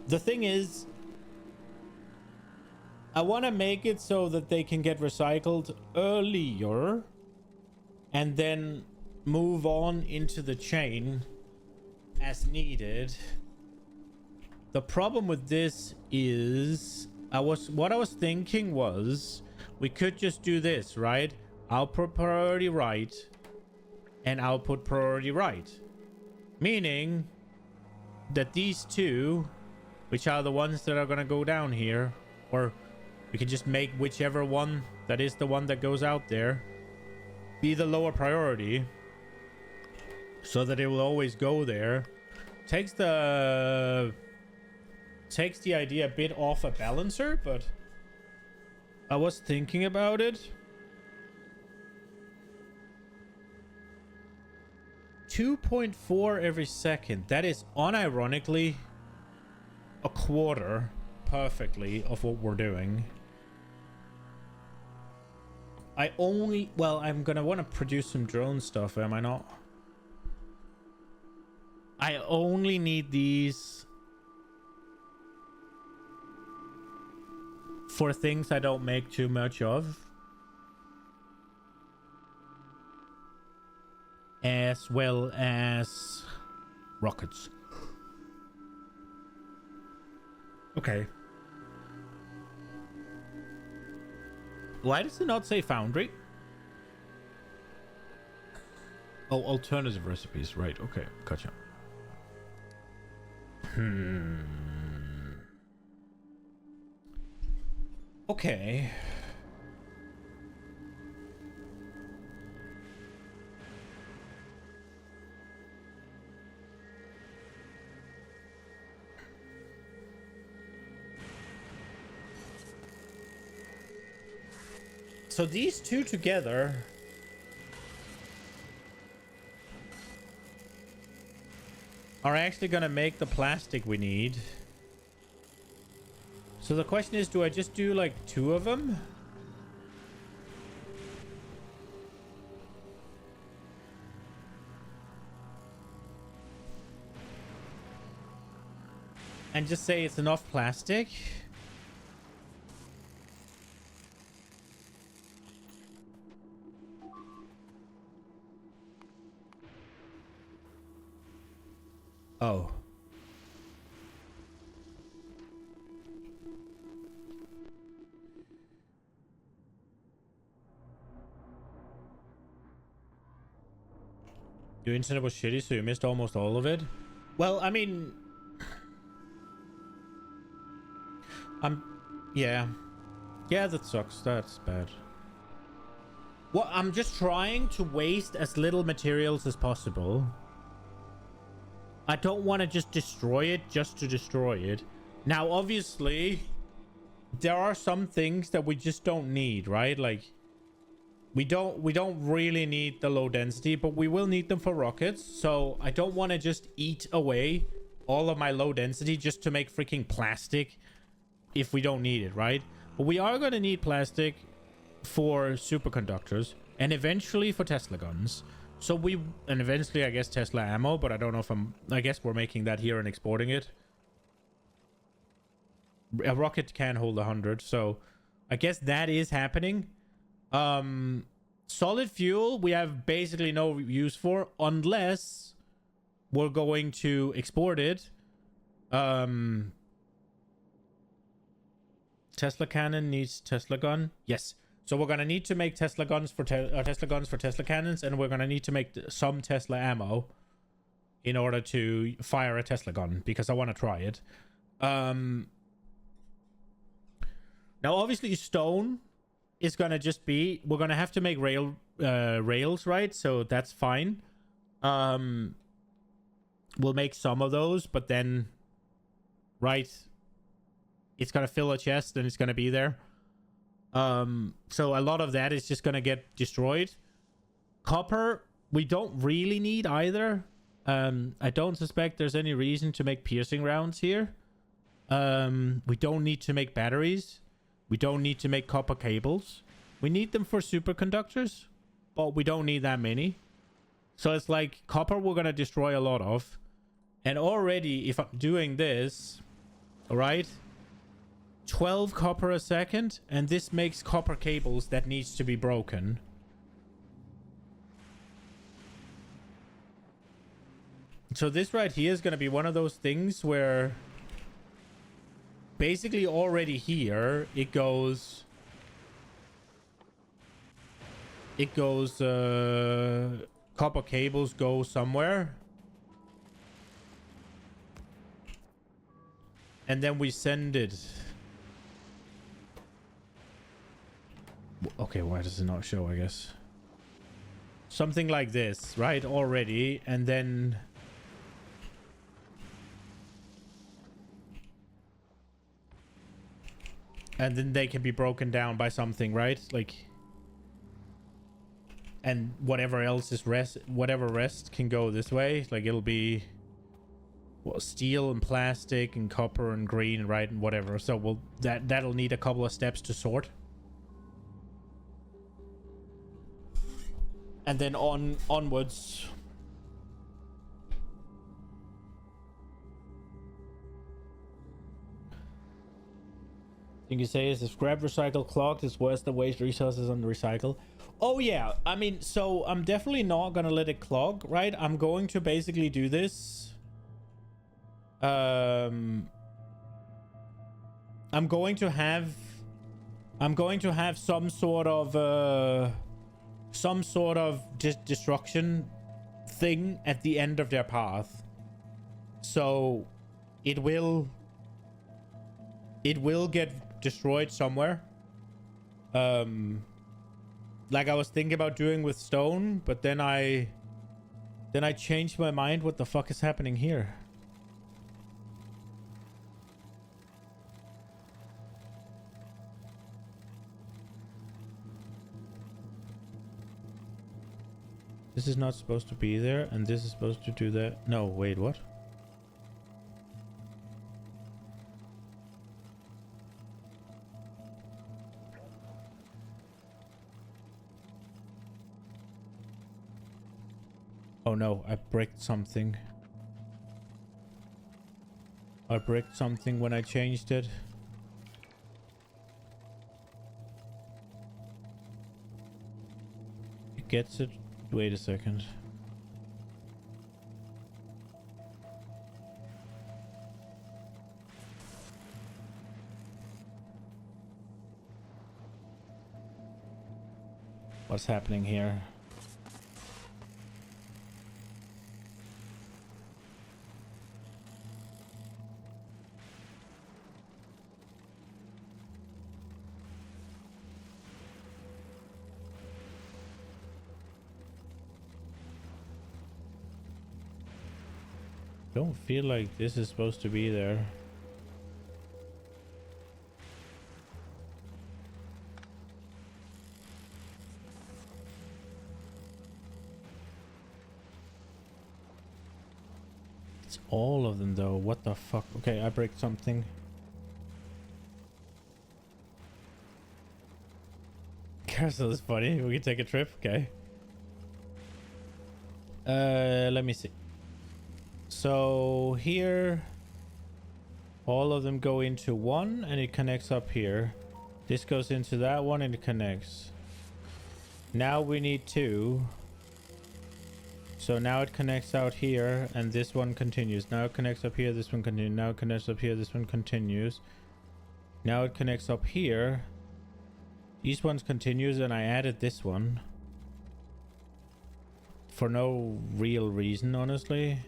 The thing is, I want to make it so that they can get recycled earlier and then move on into the chain as needed. The problem with this is what I was thinking was we could just do this, right? Output priority right and output priority right, meaning that these two, which are the ones that are gonna go down here, or we can just make whichever one that is the one that goes out there be the lower priority, so that it will always go there. Takes the idea a bit off a balancer, but I was thinking about it. 2.4 every second. That is unironically a quarter perfectly of what we're doing. Well, I'm gonna want to produce some drone stuff, am I not? I only need these for things I don't make too much of. As well as rockets. Okay. Why does it not say foundry? Oh, alternative recipes. Right. Okay. Gotcha. Okay. So these two together are actually gonna make the plastic we need. So the question is, do I just do like 2 of them? And just say it's enough plastic? Oh. Your internet was shitty, so you missed almost all of it? Well, I mean... Yeah. Yeah, that sucks. That's bad. Well, I'm just trying to waste as little materials as possible. I don't want to just destroy it just to destroy it. Now, obviously, there are some things that we just don't need, right? Like, we don't really need the low density, but we will need them for rockets. So I don't want to just eat away all of my low density just to make freaking plastic if we don't need it, right? But we are going to need plastic for superconductors and eventually for Tesla guns. So and eventually, I guess, Tesla ammo, but I don't know if I guess we're making that here and exporting it. A rocket can hold 100, so I guess that is happening. Solid fuel, we have basically no use for unless we're going to export it. Tesla cannon needs Tesla gun. Yes. So we're going to need to make Tesla guns for Tesla guns for Tesla cannons, and we're going to need to make some Tesla ammo in order to fire a Tesla gun because I want to try it. Now, obviously, stone is going to just be... We're going to have to make rails, right? So that's fine. We'll make some of those, but then... Right? It's going to fill a chest and it's going to be there. So a lot of that is just going to get destroyed. Copper, we don't really need either. I don't suspect there's any reason to make piercing rounds here. We don't need to make batteries. We don't need to make copper cables. We need them for superconductors, but we don't need that many. So it's like copper we're going to destroy a lot of. And already, if I'm doing this, all right, 12 copper a second, and this makes copper cables that needs to be broken. So this right here is going to be one of those things where basically already here it goes copper cables go somewhere, and then we send it. Okay, why does it not show? I guess something like this, right? Already, and then they can be broken down by something, right? Like, and whatever else is whatever rest can go this way. Like it'll be steel and plastic and copper and green, right, and whatever. So that'll need a couple of steps to sort. And then onwards. Thing you say is if scrap recycle clogged, it's worse than waste resources on the recycle. Oh yeah, I mean, so I'm definitely not gonna let it clog, right? I'm going to basically do this. I'm going to have some sort of destruction thing at the end of their path. So it will get destroyed somewhere. Like I was thinking about doing with stone, but then I changed my mind. What the fuck is happening here? This is not supposed to be there, and this is supposed to do that. No, wait, what? Oh no, I bricked something. I bricked something when I changed it. It gets it. Wait a second. What's happening here? Don't feel like this is supposed to be there. It's all of them though. What the fuck? Okay, I break something. Carousel is funny. We can take a trip. Okay. Let me see. So here, all of them go into one and it connects up here. This goes into that one and it connects. Now we need two. So now it connects out here and this one continues. Now it connects up here, this one continues. Now it connects up here, this one continues. Now it connects up here. These ones continues and I added this one. For no real reason, honestly.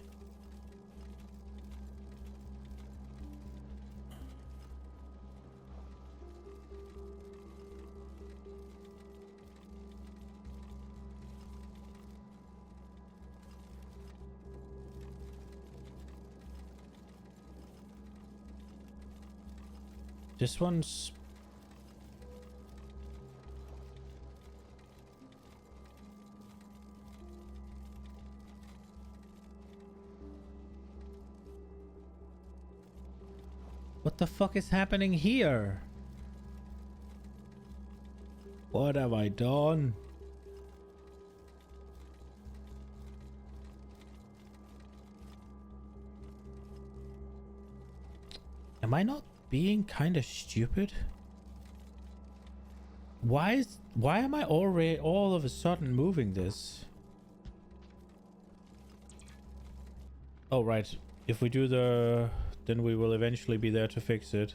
This one's... What the fuck is happening here? What have I done? Am I not being kind of stupid? Why am I already all of a sudden moving this? Oh right, if we do then we will eventually be there to fix it.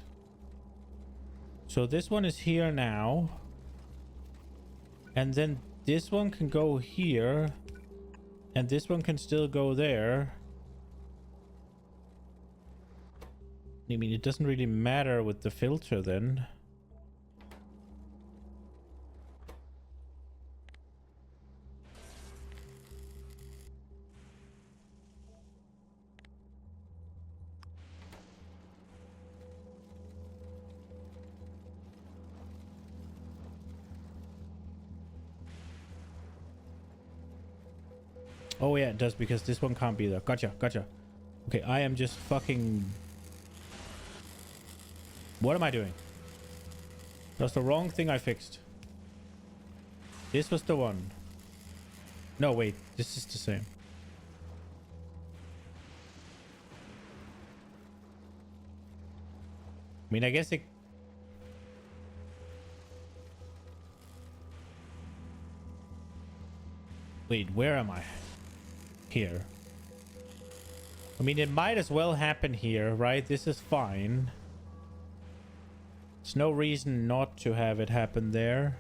So this one is here now. And then this one can go here. And this one can still go there. I mean, it doesn't really matter with the filter then. Oh yeah, it does, because this one can't be there. Gotcha, gotcha. Okay, I am just fucking... What am I doing? That's the wrong thing I fixed. This was the one. No, wait. This is the same. I mean, I guess it... Wait, where am I? Here. I mean, it might as well happen here, right? This is fine. There's no reason not to have it happen there.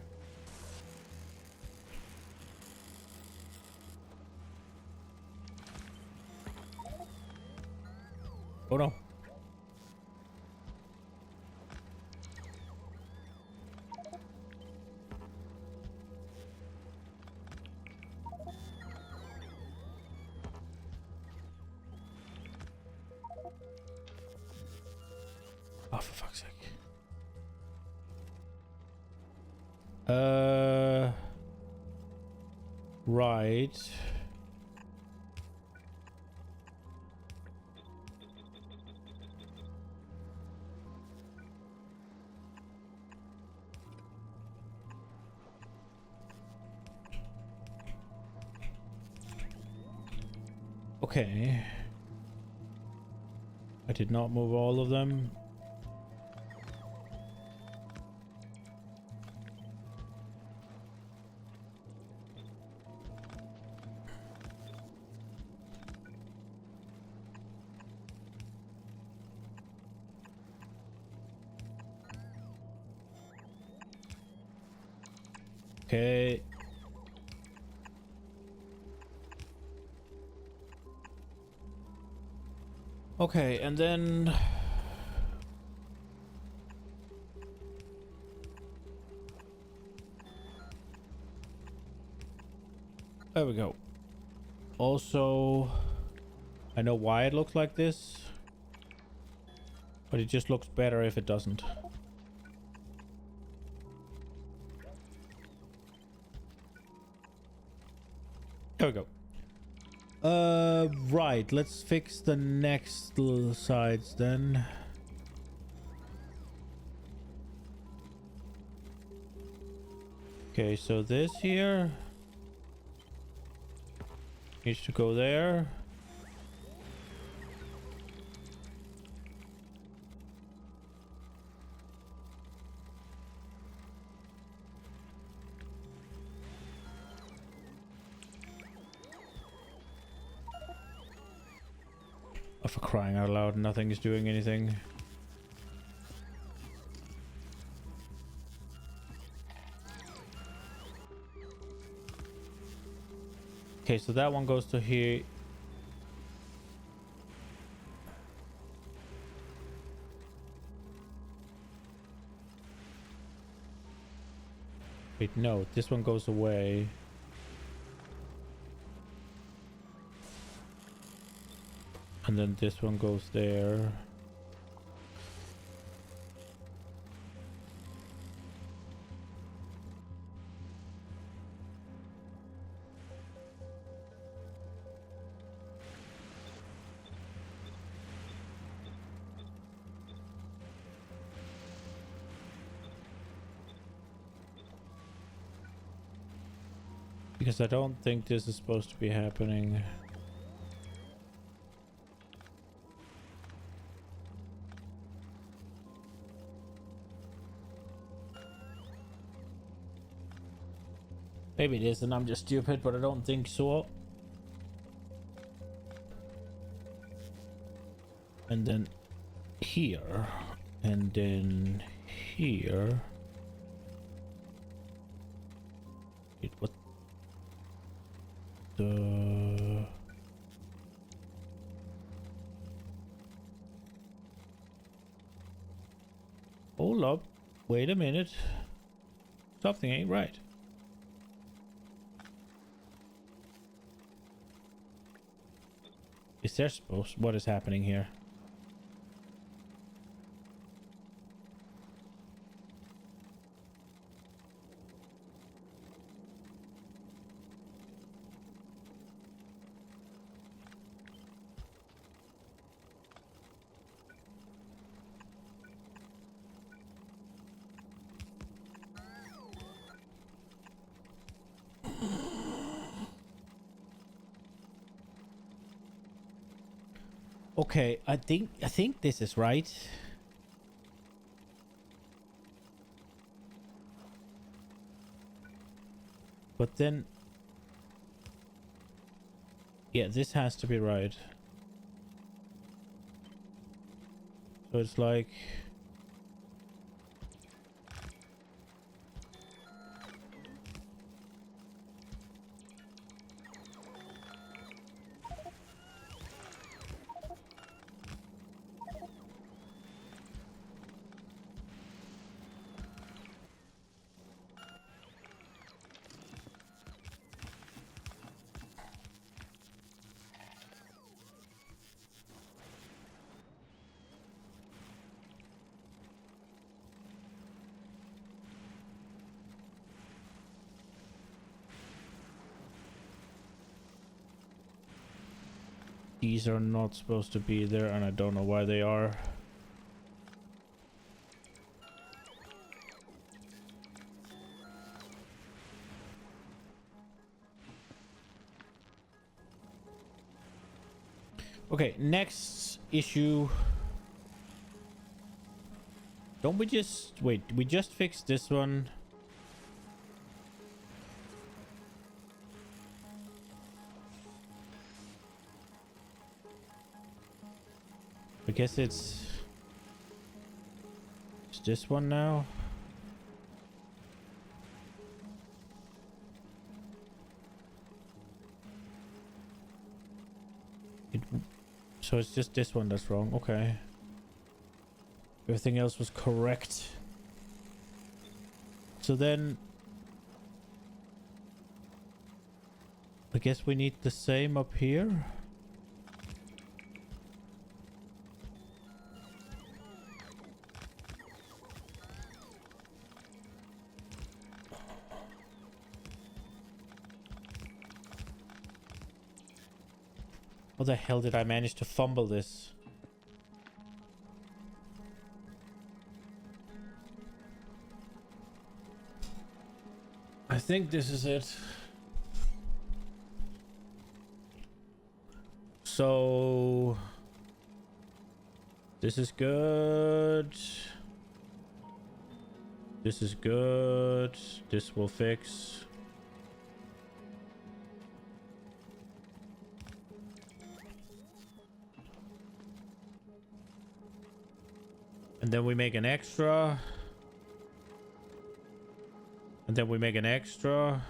Oh no. Oh, for fuck's sake. Right. Okay. I did not move all of them. Okay. Okay, and then... There we go. Also, I know why it looks like this, but it just looks better if it doesn't. There we go. Right, let's fix the next little sides then. Okay, so this here needs to go there. Oh, for crying out loud, nothing is doing anything. Okay, so that one goes to here. Wait, no, this one goes away. And then this one goes there. Because I don't think this is supposed to be happening. Maybe it is and I'm just stupid, but I don't think so. And then here. And then here. Wait, what the... Hold up. Wait a minute. Something ain't right. Is there supposed... What is happening here? Okay, I think this is right. But then, yeah, this has to be right. So it's like, these are not supposed to be there, and I don't know why they are. Okay, next issue. Don't we just... Wait, we just fixed this one. I guess it's this one now. So it's just this one that's wrong. Okay. Everything else was correct. So then, I guess we need the same up here. How the hell did I manage to fumble this? I think this is it. So this is good. This is good. This will fix. And then we make an extra. And then we make an extra.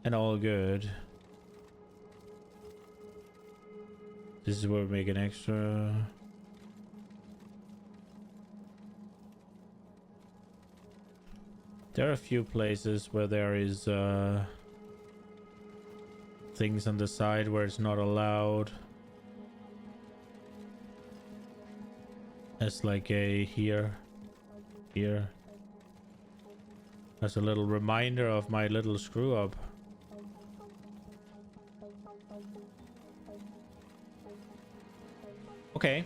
And all good. This is where we make an extra. There are a few places where there is things on the side where it's not allowed. It's like a here. That's a little reminder of my little screw up. Okay.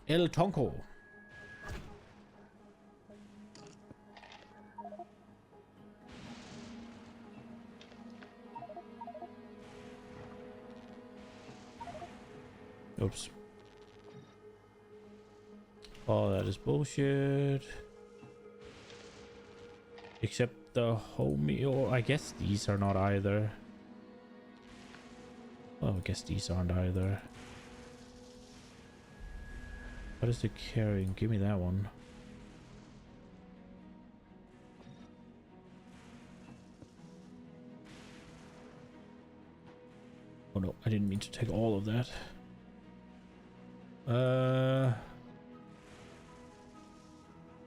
El Tonko. Oops. Oh, that is bullshit. Except the homie, or I guess these are not either. Well, I guess these aren't either. What is it carrying? Give me that one. Oh no, I didn't mean to take all of that.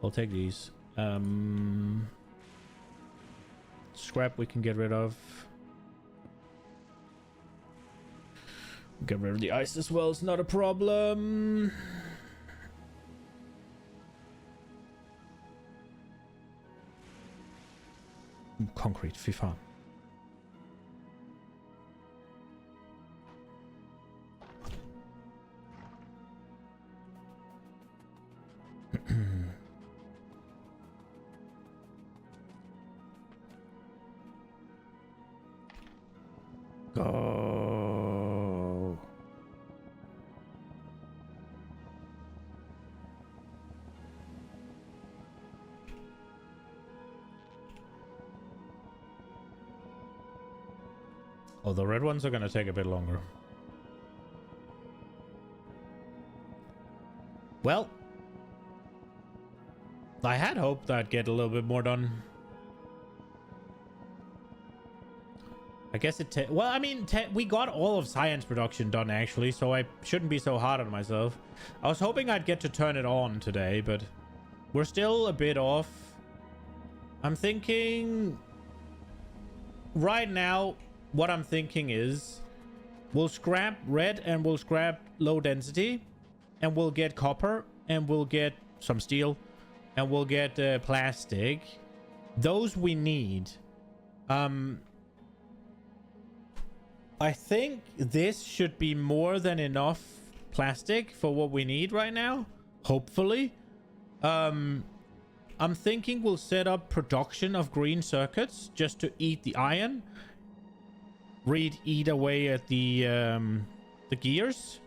I'll take these. Scrap we can get rid of. Get rid of the ice as well, it's not a problem. Concrete, fy fan. Go. Oh, the red ones are gonna take a bit longer. Well, I had hoped I'd get a little bit more done. I guess it... well, I mean, we got all of science production done, actually, so I shouldn't be so hard on myself. I was hoping I'd get to turn it on today, but we're still a bit off. I'm thinking... right now, what I'm thinking is we'll scrap red and we'll scrap low density, and we'll get copper, and we'll get some steel, and we'll get plastic. Those we need. I think this should be more than enough plastic for what we need right now. Hopefully. I'm thinking we'll set up production of green circuits just to eat the iron. Eat away at the gears.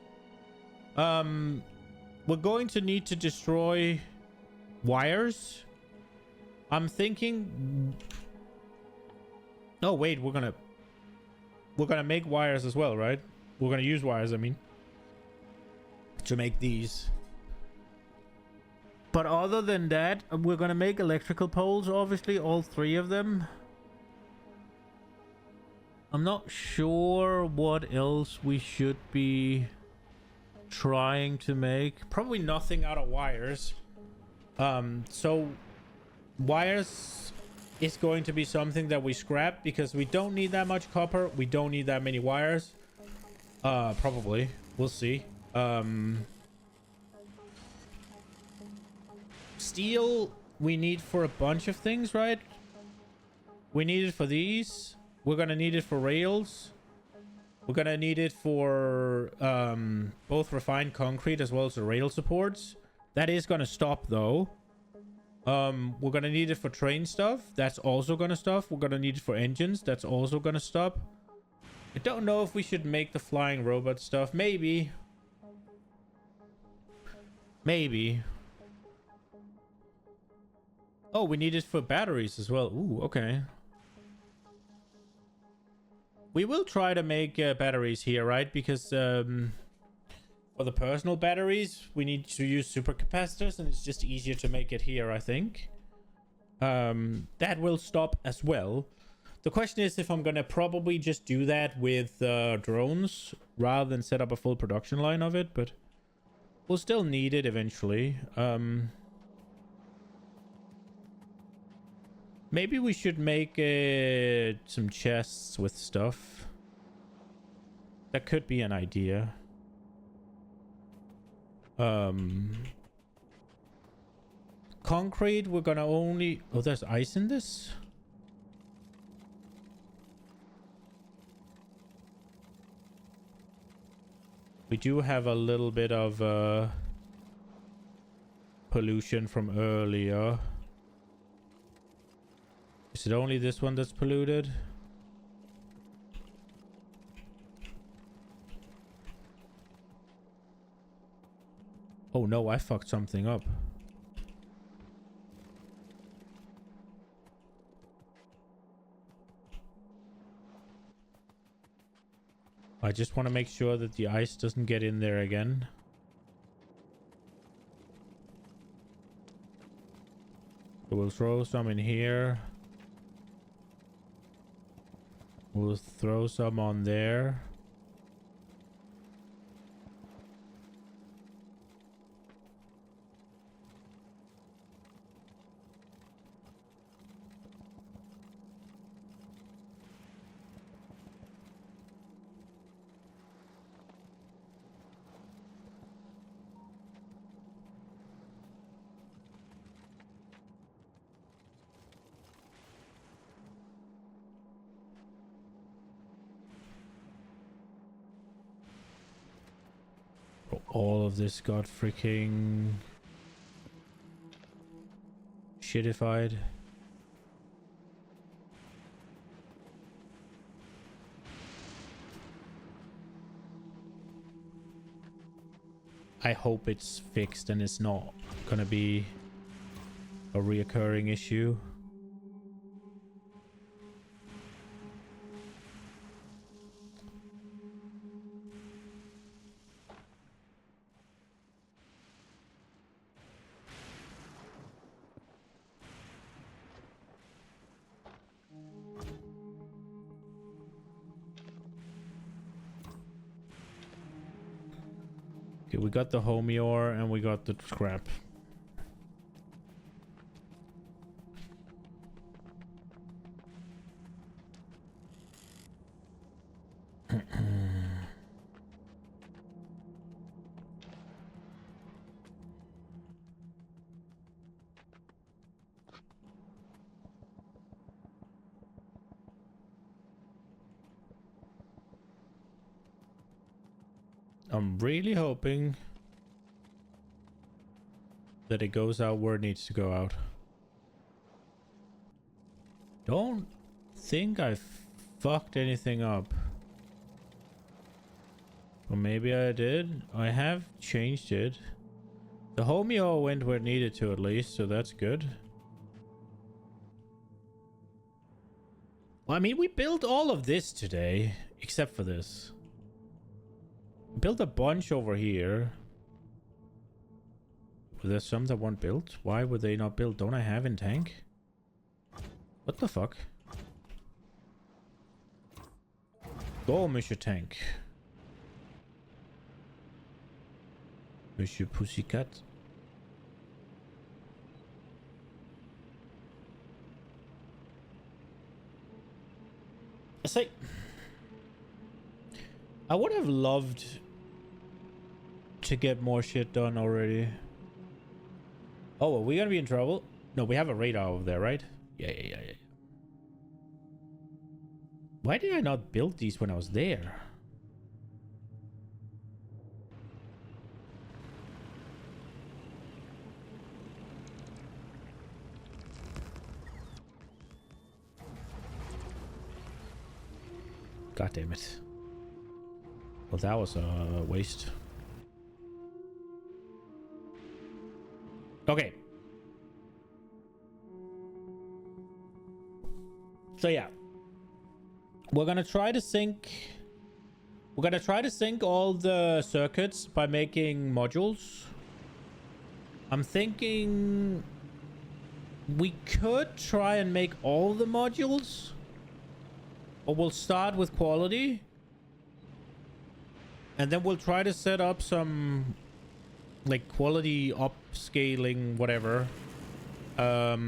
We're going to need to destroy wires. I'm thinking... oh, wait, we're gonna make wires as well, right? We're gonna use wires, I mean, to make these. But other than that, we're gonna make electrical poles, obviously, all 3 of them. I'm not sure what else we should be trying to make. Probably nothing out of wires. So wires is going to be something that we scrap because we don't need that much copper. We don't need that many wires. Probably. We'll see. Steel we need for a bunch of things, right? We need it for these. We're gonna need it for rails. We're gonna need it for both refined concrete as well as the rail supports. That is gonna stop though. We're gonna need it for train stuff. That's also gonna stop. We're gonna need it for engines. That's also gonna stop. I don't know if we should make the flying robot stuff. Maybe. Maybe. Oh, we need it for batteries as well. Ooh, okay. We will try to make batteries here, right? Because for the personal batteries, we need to use supercapacitors, and it's just easier to make it here, I think. That will stop as well. The question is if I'm going to probably just do that with drones rather than set up a full production line of it, but we'll still need it eventually. Maybe we should make some chests with stuff. That could be an idea. Concrete, we're gonna only... oh, there's ice in this? We do have a little bit of pollution from earlier. Is it only this one that's polluted? Oh no, I fucked something up. I just want to make sure that the ice doesn't get in there again. So we'll throw some in here. We'll throw some on there. All of this got freaking shitified. I hope it's fixed and it's not gonna be a reoccurring issue. Okay, we got the homey ore and we got the scrap. I'm really hoping that it goes out where it needs to go out. Don't think I fucked anything up. Or maybe I did. I have changed it. The homeo went where it needed to at least, so that's good. Well, I mean, we built all of this today, except for this. Built a bunch over here. Were there some that weren't built? Why were they not built? Don't I have in tank? What the fuck? Go, Monsieur Tank. Monsieur Pussycat. Say, I would have loved to get more shit done already. Oh, are we gonna be in trouble? No, we have a radar over there, right? Yeah. Why did I not build these when I was there? God damn it. Well, that was a waste. Okay. So yeah. We're gonna try to sync all the circuits by making modules. I'm thinking we could try and make all the modules. Or we'll start with quality. And then we'll try to set up some like quality upscaling, whatever. That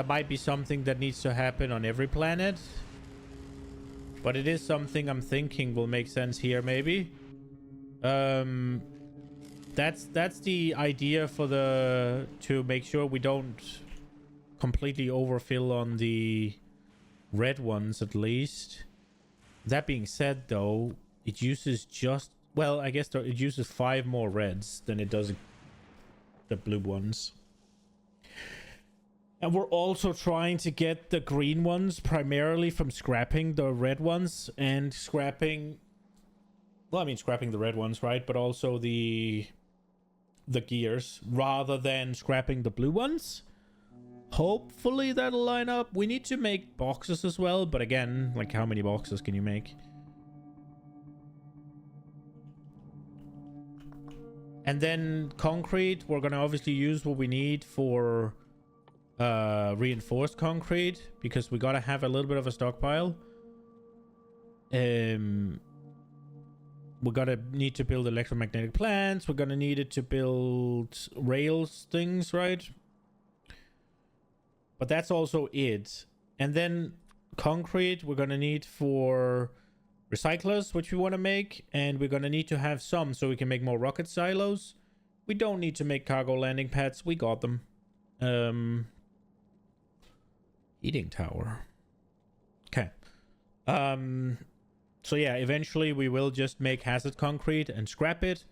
might be something that needs to happen on every planet. But it is something I'm thinking will make sense here, maybe. That's the idea for to make sure we don't completely overfill on the red ones, at least. That being said, though, it uses just... Well, I guess it uses 5 more reds than it does the blue ones. And we're also trying to get the green ones primarily from scrapping the red ones and scrapping... Well, I mean, scrapping the red ones, right? But also the gears, rather than scrapping the blue ones. Hopefully that'll line up. We need to make boxes as well, but again, like, how many boxes can you make? And then concrete, we're gonna obviously use what we need for reinforced concrete, because we gotta have a little bit of a stockpile. We're gonna need to build electromagnetic plants. We're gonna need it to build rails things, right? But that's also it. And then concrete we're gonna need for recyclers, which we want to make, and we're gonna need to have some so we can make more rocket silos. We don't need to make cargo landing pads. We got them. Heating tower. Okay. So yeah, eventually we will just make hazard concrete and scrap it.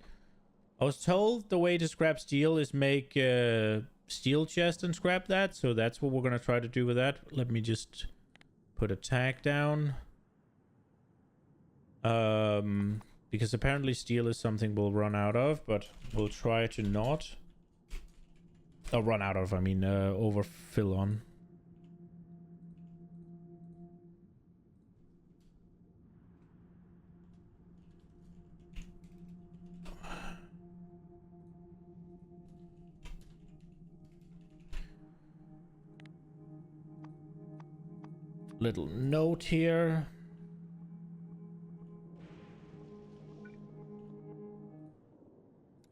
I was told the way to scrap steel is make steel chest and scrap that, so that's what we're gonna try to do with that. Let me just put a tag down. Because apparently steel is something we'll run out of, but we'll try to not. Oh, run out of, I mean, overfill on. Little note here.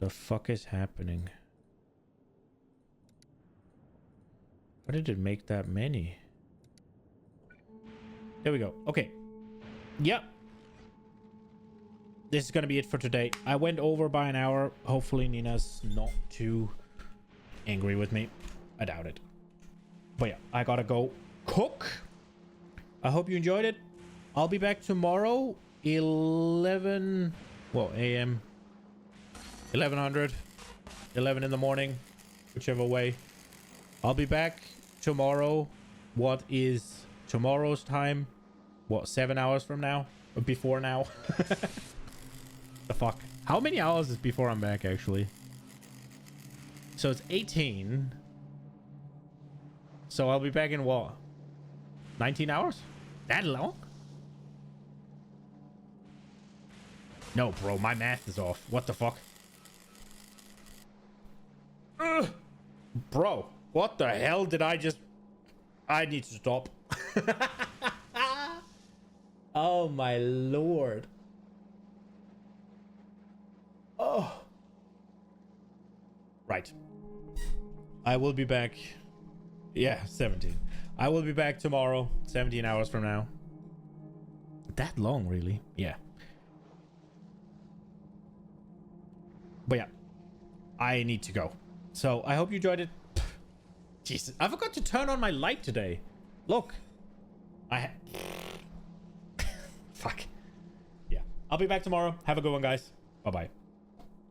The fuck is happening? Why did it make that many? There we go. Okay. Yep. This is gonna be it for today. I went over by an hour. Hopefully Nina's not too angry with me. I doubt it. But yeah, I gotta go cook. I hope you enjoyed it. I'll be back tomorrow, 11... Well, a.m. 1100. 11 in the morning. Whichever way. I'll be back tomorrow. What is tomorrow's time? What, 7 hours from now? Or before now? The fuck? How many hours is before I'm back, actually? So it's 18. So I'll be back in what? 19 hours? That long? No, bro, my math is off. What the fuck? Ugh. Bro, what the hell did I just... I need to stop. Oh my lord. Oh. Right. I will be back. Yeah, 17. I will be back tomorrow, 17 hours from now. That long, really? Yeah. But yeah, I need to go. So I hope you enjoyed it. Jesus, I forgot to turn on my light today. Look. Fuck. Yeah. I'll be back tomorrow. Have a good one, guys. Bye-bye.